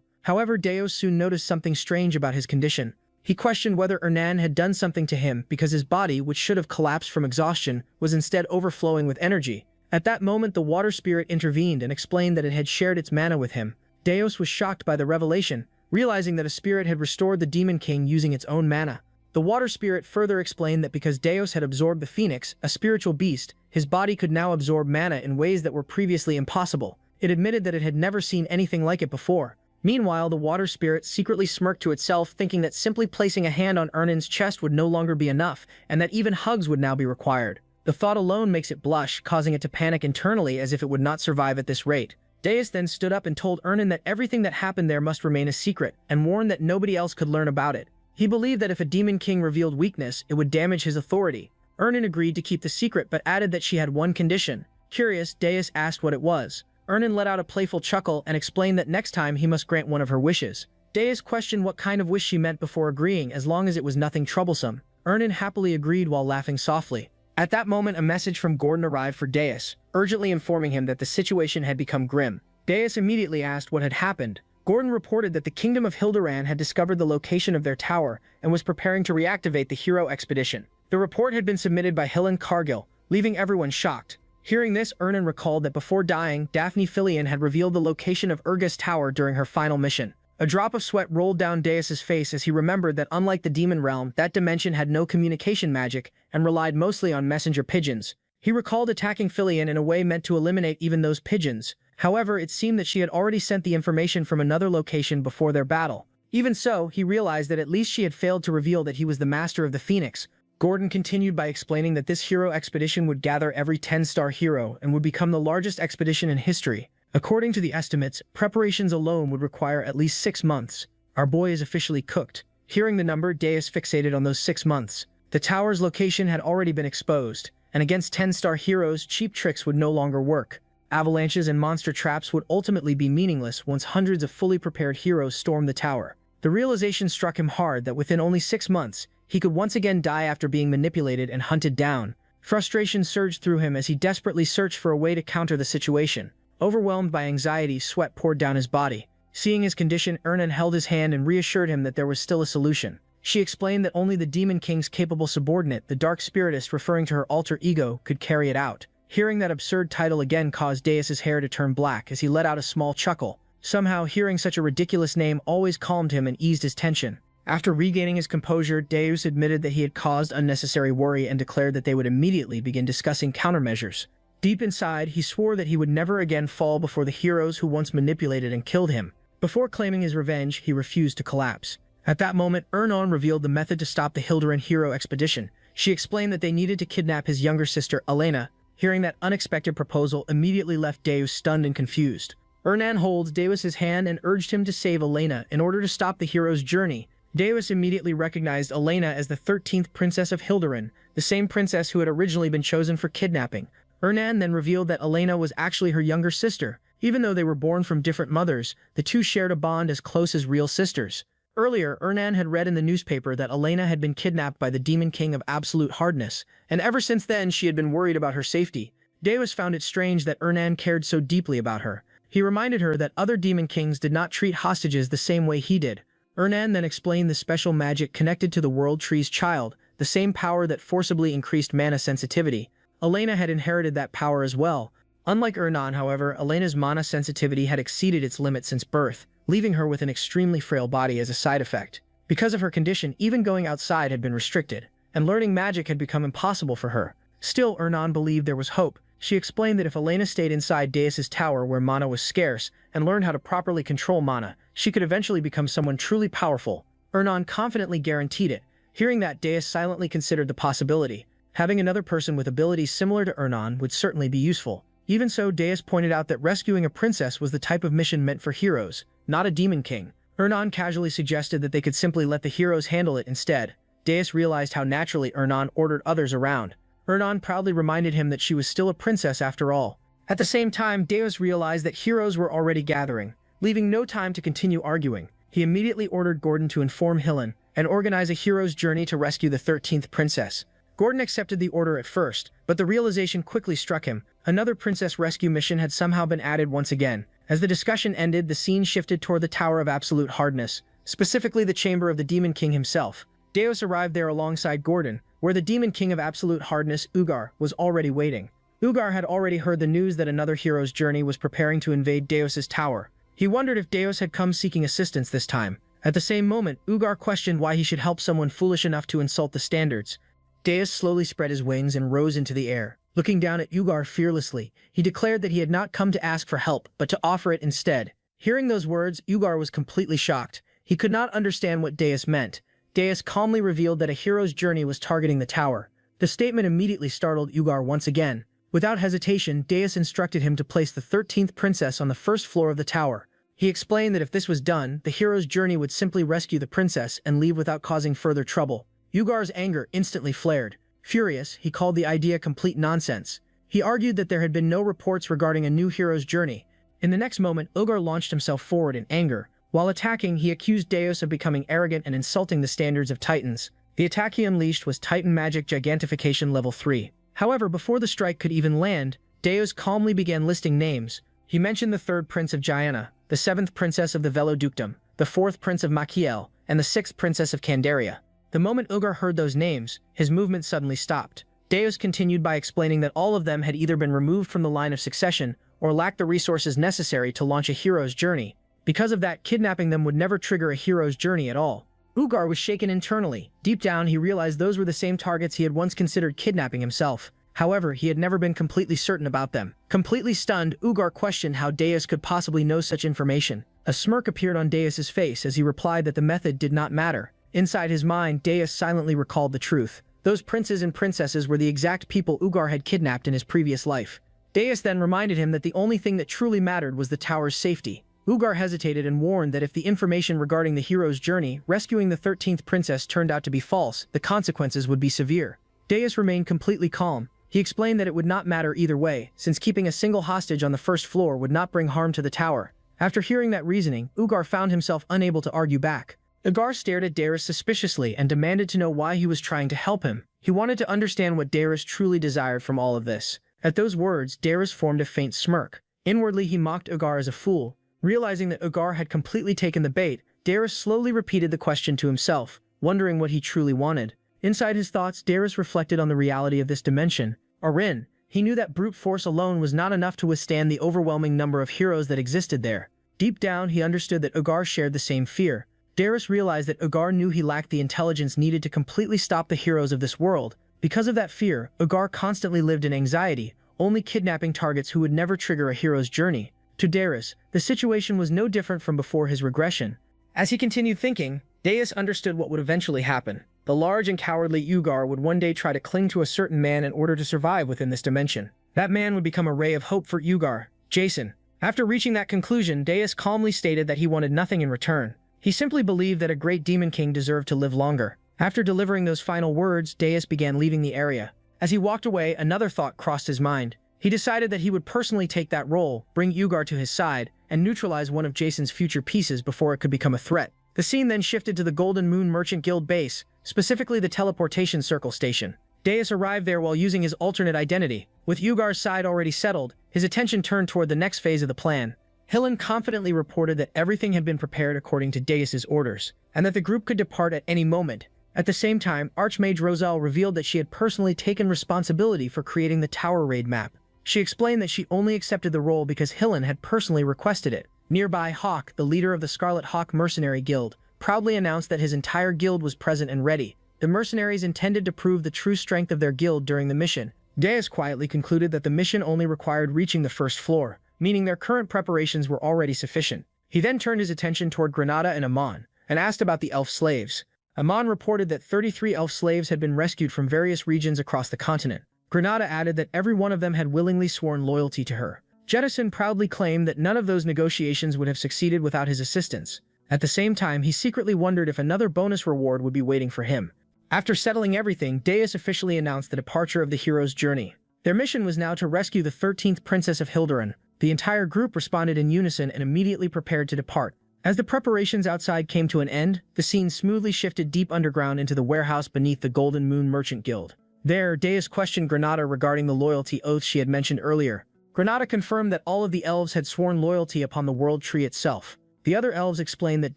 However, Daios soon noticed something strange about his condition. He questioned whether Ernan had done something to him because his body, which should have collapsed from exhaustion, was instead overflowing with energy. At that moment, the water spirit intervened and explained that it had shared its mana with him. Deus was shocked by the revelation, realizing that a spirit had restored the Demon King using its own mana. The water spirit further explained that because Deus had absorbed the phoenix, a spiritual beast, his body could now absorb mana in ways that were previously impossible. It admitted that it had never seen anything like it before. Meanwhile, the water spirit secretly smirked to itself, thinking that simply placing a hand on Ernan's chest would no longer be enough, and that even hugs would now be required. The thought alone makes it blush, causing it to panic internally as if it would not survive at this rate. Deus then stood up and told Ernan that everything that happened there must remain a secret, and warned that nobody else could learn about it. He believed that if a Demon King revealed weakness, it would damage his authority. Ernan agreed to keep the secret but added that she had one condition. Curious, Deus asked what it was. Ernan let out a playful chuckle and explained that next time he must grant one of her wishes. Deus questioned what kind of wish she meant before agreeing, as long as it was nothing troublesome. Ernan happily agreed while laughing softly. At that moment, a message from Gordon arrived for Deus, urgently informing him that the situation had become grim. Deus immediately asked what had happened. Gordon reported that the Kingdom of Hilderan had discovered the location of their tower and was preparing to reactivate the hero expedition. The report had been submitted by Hillen Cargill, leaving everyone shocked. Hearing this, Ernan recalled that before dying, Daphne Filion had revealed the location of Urga's tower during her final mission. A drop of sweat rolled down Deus's face as he remembered that unlike the demon realm, that dimension had no communication magic and relied mostly on messenger pigeons. He recalled attacking Filion in a way meant to eliminate even those pigeons. However, it seemed that she had already sent the information from another location before their battle. Even so, he realized that at least she had failed to reveal that he was the master of the Phoenix. Gordon continued by explaining that this hero expedition would gather every 10-star hero and would become the largest expedition in history. According to the estimates, preparations alone would require at least 6 months. Our boy is officially cooked. Hearing the number, Deus fixated on those 6 months. The tower's location had already been exposed, and against 10-star heroes, cheap tricks would no longer work. Avalanches and monster traps would ultimately be meaningless once hundreds of fully prepared heroes stormed the tower. The realization struck him hard that within only 6 months, he could once again die after being manipulated and hunted down. Frustration surged through him as he desperately searched for a way to counter the situation. Overwhelmed by anxiety, sweat poured down his body. Seeing his condition, Ernan held his hand and reassured him that there was still a solution. She explained that only the Demon King's capable subordinate, the Dark Spiritist referring to her alter ego, could carry it out. Hearing that absurd title again caused Deus's hair to turn black as he let out a small chuckle. Somehow, hearing such a ridiculous name always calmed him and eased his tension. After regaining his composure, Deus admitted that he had caused unnecessary worry and declared that they would immediately begin discussing countermeasures. Deep inside, he swore that he would never again fall before the heroes who once manipulated and killed him. Before claiming his revenge, he refused to collapse. At that moment, Ernan revealed the method to stop the Hilderan hero expedition. She explained that they needed to kidnap his younger sister, Elena. Hearing that unexpected proposal immediately left Deus stunned and confused. Ernan holds Deus's hand and urged him to save Elena in order to stop the hero's journey. Deus immediately recognized Elena as the 13th princess of Hilderan, the same princess who had originally been chosen for kidnapping. Ernan then revealed that Elena was actually her younger sister. Even though they were born from different mothers, the two shared a bond as close as real sisters. Earlier, Ernan had read in the newspaper that Elena had been kidnapped by the Demon King of Absolute Hardness, and ever since then she had been worried about her safety. Deus found it strange that Ernan cared so deeply about her. He reminded her that other Demon Kings did not treat hostages the same way he did. Ernan then explained the special magic connected to the World Tree's child, the same power that forcibly increased mana sensitivity. Elena had inherited that power as well. Unlike Ernan, however, Elena's mana sensitivity had exceeded its limit since birth, leaving her with an extremely frail body as a side effect. Because of her condition, even going outside had been restricted, and learning magic had become impossible for her. Still, Ernan believed there was hope. She explained that if Elena stayed inside Deus's tower where mana was scarce and learned how to properly control mana, she could eventually become someone truly powerful. Ernan confidently guaranteed it. Hearing that, Deus silently considered the possibility. Having another person with abilities similar to Ernan would certainly be useful. Even so, Deus pointed out that rescuing a princess was the type of mission meant for heroes, not a demon king. Ernan casually suggested that they could simply let the heroes handle it instead. Deus realized how naturally Ernan ordered others around. Ernan proudly reminded him that she was still a princess after all. At the same time, Deus realized that heroes were already gathering. Leaving no time to continue arguing, he immediately ordered Gordon to inform Hillen and organize a hero's journey to rescue the 13th princess. Gordon accepted the order at first, but the realization quickly struck him. Another princess rescue mission had somehow been added once again. As the discussion ended, the scene shifted toward the Tower of Absolute Hardness, specifically the chamber of the Demon King himself. Deus arrived there alongside Gordon, where the Demon King of Absolute Hardness, Ugar, was already waiting. Ugar had already heard the news that another hero's journey was preparing to invade Deus's tower. He wondered if Deus had come seeking assistance this time. At the same moment, Ugar questioned why he should help someone foolish enough to insult the standards. Deus slowly spread his wings and rose into the air. Looking down at Ugar fearlessly, he declared that he had not come to ask for help, but to offer it instead. Hearing those words, Ugar was completely shocked. He could not understand what Deus meant. Deus calmly revealed that a hero's journey was targeting the tower. The statement immediately startled Ugar once again. Without hesitation, Deus instructed him to place the 13th princess on the first floor of the tower. He explained that if this was done, the hero's journey would simply rescue the princess and leave without causing further trouble. Ugar's anger instantly flared. Furious, he called the idea complete nonsense. He argued that there had been no reports regarding a new hero's journey. In the next moment, Ugar launched himself forward in anger. While attacking, he accused Deus of becoming arrogant and insulting the standards of Titans. The attack he unleashed was Titan Magic Gigantification Level 3. However, before the strike could even land, Deus calmly began listing names. He mentioned the 3rd Prince of Guyana, the 7th Princess of the Veloductum, the 4th Prince of Machiel, and the 6th Princess of Candaria. The moment Ugar heard those names, his movement suddenly stopped. Deus continued by explaining that all of them had either been removed from the line of succession or lacked the resources necessary to launch a hero's journey. Because of that, kidnapping them would never trigger a hero's journey at all. Ugar was shaken internally. Deep down, he realized those were the same targets he had once considered kidnapping himself. However, he had never been completely certain about them. Completely stunned, Ugar questioned how Deus could possibly know such information. A smirk appeared on Deus's face as he replied that the method did not matter. Inside his mind, Deus silently recalled the truth. Those princes and princesses were the exact people Ugar had kidnapped in his previous life. Deus then reminded him that the only thing that truly mattered was the tower's safety. Ugar hesitated and warned that if the information regarding the hero's journey, rescuing the 13th princess, turned out to be false, the consequences would be severe. Deus remained completely calm. He explained that it would not matter either way, since keeping a single hostage on the first floor would not bring harm to the tower. After hearing that reasoning, Ugar found himself unable to argue back. Ugar stared at Darius suspiciously and demanded to know why he was trying to help him. He wanted to understand what Darius truly desired from all of this. At those words, Darius formed a faint smirk. Inwardly, he mocked Ugar as a fool. Realizing that Ugar had completely taken the bait, Darius slowly repeated the question to himself, wondering what he truly wanted. Inside his thoughts, Darius reflected on the reality of this dimension. Arin. He knew that brute force alone was not enough to withstand the overwhelming number of heroes that existed there. Deep down, he understood that Ugar shared the same fear. Darius realized that Ugar knew he lacked the intelligence needed to completely stop the heroes of this world. Because of that fear, Ugar constantly lived in anxiety, only kidnapping targets who would never trigger a hero's journey. To Darius, the situation was no different from before his regression. As he continued thinking, Deus understood what would eventually happen. The large and cowardly Ugar would one day try to cling to a certain man in order to survive within this dimension. That man would become a ray of hope for Ugar, Jason. After reaching that conclusion, Deus calmly stated that he wanted nothing in return. He simply believed that a great demon king deserved to live longer. After delivering those final words, Deus began leaving the area. As he walked away, another thought crossed his mind. He decided that he would personally take that role, bring Ugar to his side, and neutralize one of Jason's future pieces before it could become a threat. The scene then shifted to the Golden Moon Merchant Guild base, specifically the teleportation circle station. Deus arrived there while using his alternate identity. With Ugar's side already settled, his attention turned toward the next phase of the plan. Hillen confidently reported that everything had been prepared according to Deus's orders, and that the group could depart at any moment. At the same time, Archmage Roselle revealed that she had personally taken responsibility for creating the tower raid map. She explained that she only accepted the role because Hillen had personally requested it. Nearby, Hawk, the leader of the Scarlet Hawk Mercenary Guild, proudly announced that his entire guild was present and ready. The mercenaries intended to prove the true strength of their guild during the mission. Deus quietly concluded that the mission only required reaching the first floor, meaning their current preparations were already sufficient. He then turned his attention toward Granada and Amon, and asked about the elf slaves. Amon reported that 33 elf slaves had been rescued from various regions across the continent. Granada added that every one of them had willingly sworn loyalty to her. Jettison proudly claimed that none of those negotiations would have succeeded without his assistance. At the same time, he secretly wondered if another bonus reward would be waiting for him. After settling everything, Deus officially announced the departure of the hero's journey. Their mission was now to rescue the 13th Princess of Hilderan. The entire group responded in unison and immediately prepared to depart. As the preparations outside came to an end, the scene smoothly shifted deep underground into the warehouse beneath the Golden Moon Merchant Guild. There, Deus questioned Granada regarding the loyalty oath she had mentioned earlier. Granada confirmed that all of the elves had sworn loyalty upon the world tree itself. The other elves explained that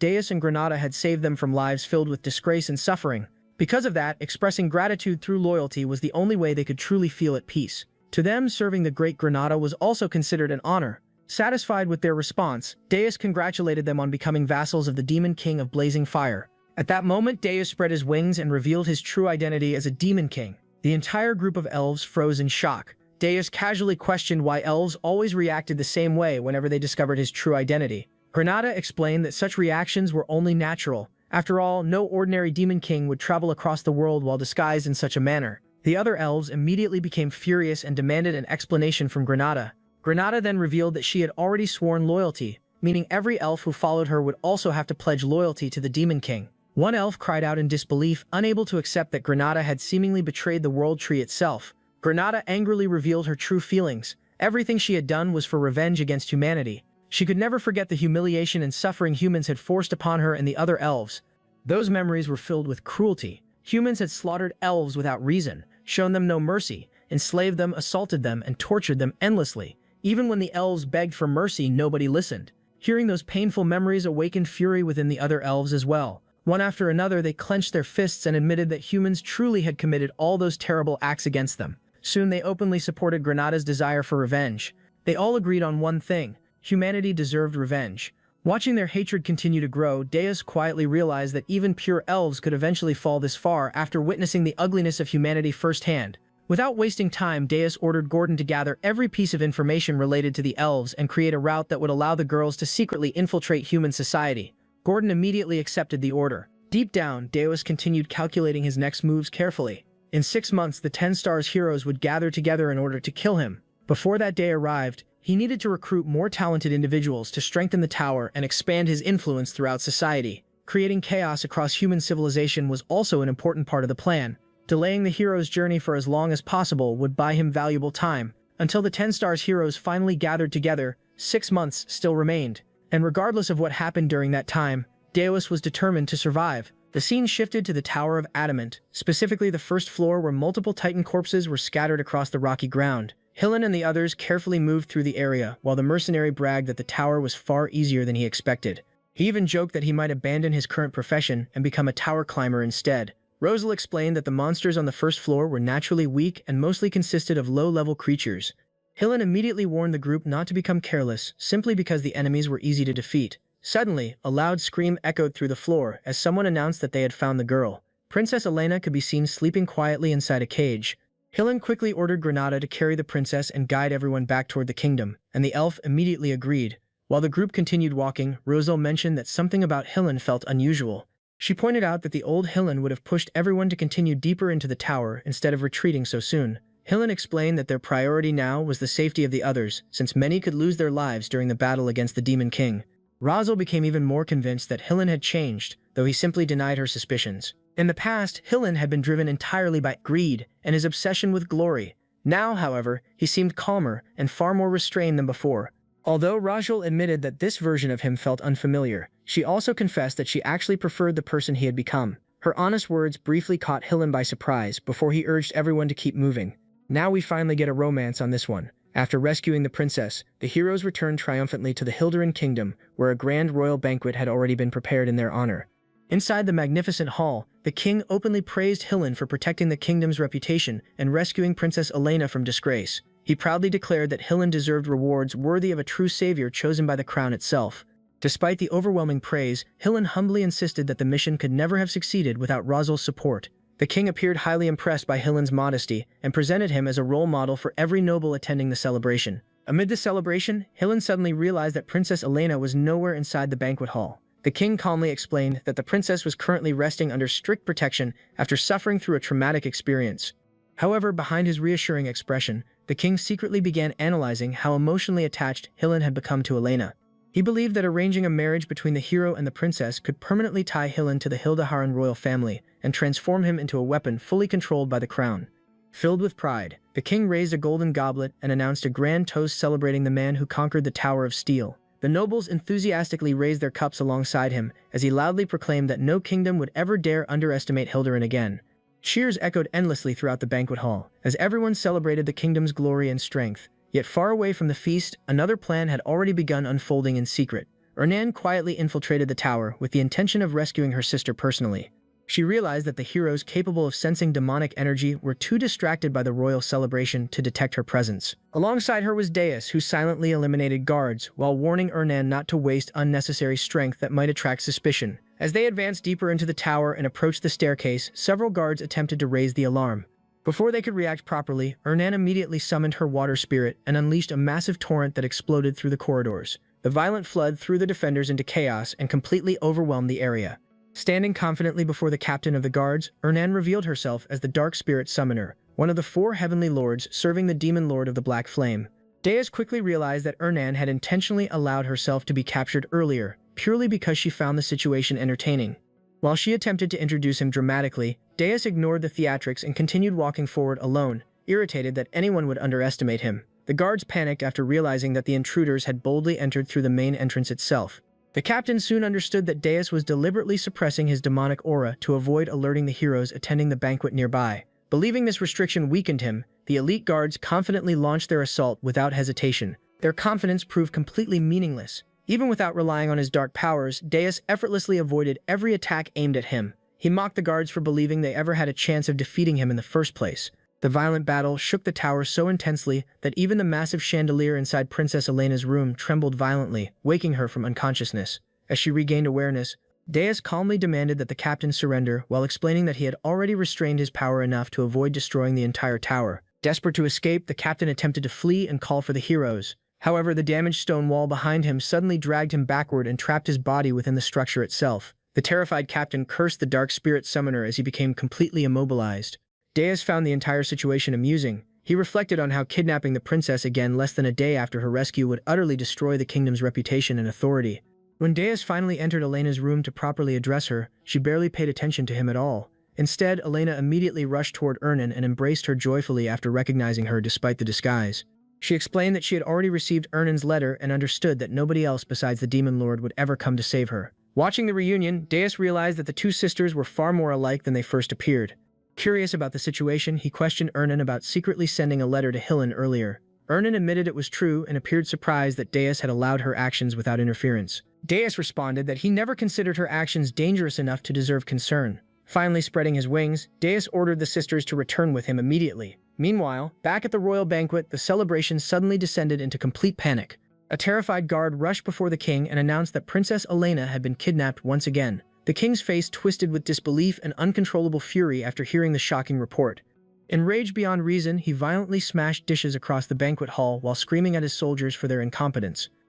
Deus and Granada had saved them from lives filled with disgrace and suffering. Because of that, expressing gratitude through loyalty was the only way they could truly feel at peace. To them, serving the Great Granada was also considered an honor. Satisfied with their response, Deus congratulated them on becoming vassals of the Demon King of Blazing Fire. At that moment, Deus spread his wings and revealed his true identity as a Demon King. The entire group of elves froze in shock. Deus casually questioned why elves always reacted the same way whenever they discovered his true identity. Granada explained that such reactions were only natural. After all, no ordinary Demon King would travel across the world while disguised in such a manner. The other elves immediately became furious and demanded an explanation from Granada. Granada then revealed that she had already sworn loyalty, meaning every elf who followed her would also have to pledge loyalty to the Demon King. One elf cried out in disbelief, unable to accept that Granada had seemingly betrayed the World Tree itself. Granada angrily revealed her true feelings. Everything she had done was for revenge against humanity. She could never forget the humiliation and suffering humans had forced upon her and the other elves. Those memories were filled with cruelty. Humans had slaughtered elves without reason, shown them no mercy, enslaved them, assaulted them, and tortured them endlessly. Even when the elves begged for mercy, nobody listened. Hearing those painful memories awakened fury within the other elves as well. One after another, they clenched their fists and admitted that humans truly had committed all those terrible acts against them. Soon they openly supported Granada's desire for revenge. They all agreed on one thing: humanity deserved revenge. Watching their hatred continue to grow, Deus quietly realized that even pure elves could eventually fall this far after witnessing the ugliness of humanity firsthand. Without wasting time, Deus ordered Gordon to gather every piece of information related to the elves and create a route that would allow the girls to secretly infiltrate human society. Gordon immediately accepted the order. Deep down, Deus continued calculating his next moves carefully. In 6 months, the 10 Stars heroes would gather together in order to kill him. Before that day arrived, he needed to recruit more talented individuals to strengthen the tower and expand his influence throughout society. Creating chaos across human civilization was also an important part of the plan. Delaying the hero's journey for as long as possible would buy him valuable time. Until the 10 Stars heroes finally gathered together, 6 months still remained. And regardless of what happened during that time, Deus was determined to survive. The scene shifted to the Tower of Adamant, specifically the first floor where multiple Titan corpses were scattered across the rocky ground. Hillen and the others carefully moved through the area, while the mercenary bragged that the tower was far easier than he expected. He even joked that he might abandon his current profession and become a tower climber instead. Rosal explained that the monsters on the first floor were naturally weak and mostly consisted of low-level creatures. Hillen immediately warned the group not to become careless, simply because the enemies were easy to defeat. Suddenly, a loud scream echoed through the floor as someone announced that they had found the girl. Princess Elena could be seen sleeping quietly inside a cage. Hillen quickly ordered Granada to carry the princess and guide everyone back toward the kingdom, and the elf immediately agreed. While the group continued walking, Rosal mentioned that something about Hillen felt unusual. She pointed out that the old Hillen would have pushed everyone to continue deeper into the tower instead of retreating so soon. Hillen explained that their priority now was the safety of the others, since many could lose their lives during the battle against the Demon King. Rosal became even more convinced that Hillen had changed, though he simply denied her suspicions. In the past, Hillen had been driven entirely by greed and his obsession with glory. Now, however, he seemed calmer and far more restrained than before. Although Rajal admitted that this version of him felt unfamiliar, she also confessed that she actually preferred the person he had become. Her honest words briefly caught Hillen by surprise before he urged everyone to keep moving. Now we finally get a romance on this one. After rescuing the princess, the heroes returned triumphantly to the Hilderin kingdom, where a grand royal banquet had already been prepared in their honor. Inside the magnificent hall, the king openly praised Hillen for protecting the kingdom's reputation and rescuing Princess Elena from disgrace. He proudly declared that Hillen deserved rewards worthy of a true savior chosen by the crown itself. Despite the overwhelming praise, Hillen humbly insisted that the mission could never have succeeded without Rosal's support. The king appeared highly impressed by Hillen's modesty and presented him as a role model for every noble attending the celebration. Amid the celebration, Hillen suddenly realized that Princess Elena was nowhere inside the banquet hall. The king calmly explained that the princess was currently resting under strict protection after suffering through a traumatic experience. However, behind his reassuring expression, the king secretly began analyzing how emotionally attached Hillen had become to Elena. He believed that arranging a marriage between the hero and the princess could permanently tie Hillen to the Hildeharan royal family and transform him into a weapon fully controlled by the crown. Filled with pride, the king raised a golden goblet and announced a grand toast celebrating the man who conquered the Tower of Steel. The nobles enthusiastically raised their cups alongside him as he loudly proclaimed that no kingdom would ever dare underestimate Hilderin again. Cheers echoed endlessly throughout the banquet hall as everyone celebrated the kingdom's glory and strength. Yet far away from the feast, another plan had already begun unfolding in secret. Ernan quietly infiltrated the tower with the intention of rescuing her sister personally. She realized that the heroes capable of sensing demonic energy were too distracted by the royal celebration to detect her presence. Alongside her was Dais, who silently eliminated guards while warning Ernan not to waste unnecessary strength that might attract suspicion. As they advanced deeper into the tower and approached the staircase, several guards attempted to raise the alarm. Before they could react properly, Ernan immediately summoned her water spirit and unleashed a massive torrent that exploded through the corridors. The violent flood threw the defenders into chaos and completely overwhelmed the area. Standing confidently before the captain of the guards, Ernan revealed herself as the Dark Spirit Summoner, one of the 4 heavenly lords serving the demon lord of the Black Flame. Dais quickly realized that Ernan had intentionally allowed herself to be captured earlier, purely because she found the situation entertaining. While she attempted to introduce him dramatically, Dais ignored the theatrics and continued walking forward alone, irritated that anyone would underestimate him. The guards panicked after realizing that the intruders had boldly entered through the main entrance itself. The captain soon understood that Dais was deliberately suppressing his demonic aura to avoid alerting the heroes attending the banquet nearby. Believing this restriction weakened him, the elite guards confidently launched their assault without hesitation. Their confidence proved completely meaningless. Even without relying on his dark powers, Dais effortlessly avoided every attack aimed at him. He mocked the guards for believing they ever had a chance of defeating him in the first place. The violent battle shook the tower so intensely that even the massive chandelier inside Princess Elena's room trembled violently, waking her from unconsciousness. As she regained awareness, Dais calmly demanded that the captain surrender while explaining that he had already restrained his power enough to avoid destroying the entire tower. Desperate to escape, the captain attempted to flee and call for the heroes. However, the damaged stone wall behind him suddenly dragged him backward and trapped his body within the structure itself. The terrified captain cursed the Dark Spirit Summoner as he became completely immobilized. Dais found the entire situation amusing. He reflected on how kidnapping the princess again less than a day after her rescue would utterly destroy the kingdom's reputation and authority. When Dais finally entered Elena's room to properly address her, she barely paid attention to him at all. Instead, Elena immediately rushed toward Ernan and embraced her joyfully after recognizing her despite the disguise. She explained that she had already received Ernan's letter and understood that nobody else besides the Demon Lord would ever come to save her. Watching the reunion, Dais realized that the 2 sisters were far more alike than they first appeared. Curious about the situation, he questioned Ernan about secretly sending a letter to Hillen earlier. Ernan admitted it was true and appeared surprised that Dais had allowed her actions without interference. Dais responded that he never considered her actions dangerous enough to deserve concern. Finally spreading his wings, Dais ordered the sisters to return with him immediately. Meanwhile, back at the royal banquet, the celebration suddenly descended into complete panic. A terrified guard rushed before the king and announced that Princess Elena had been kidnapped once again. The king's face twisted with disbelief and uncontrollable fury after hearing the shocking report. Enraged beyond reason, he violently smashed dishes across the banquet hall while screaming at his soldiers for their incompetence.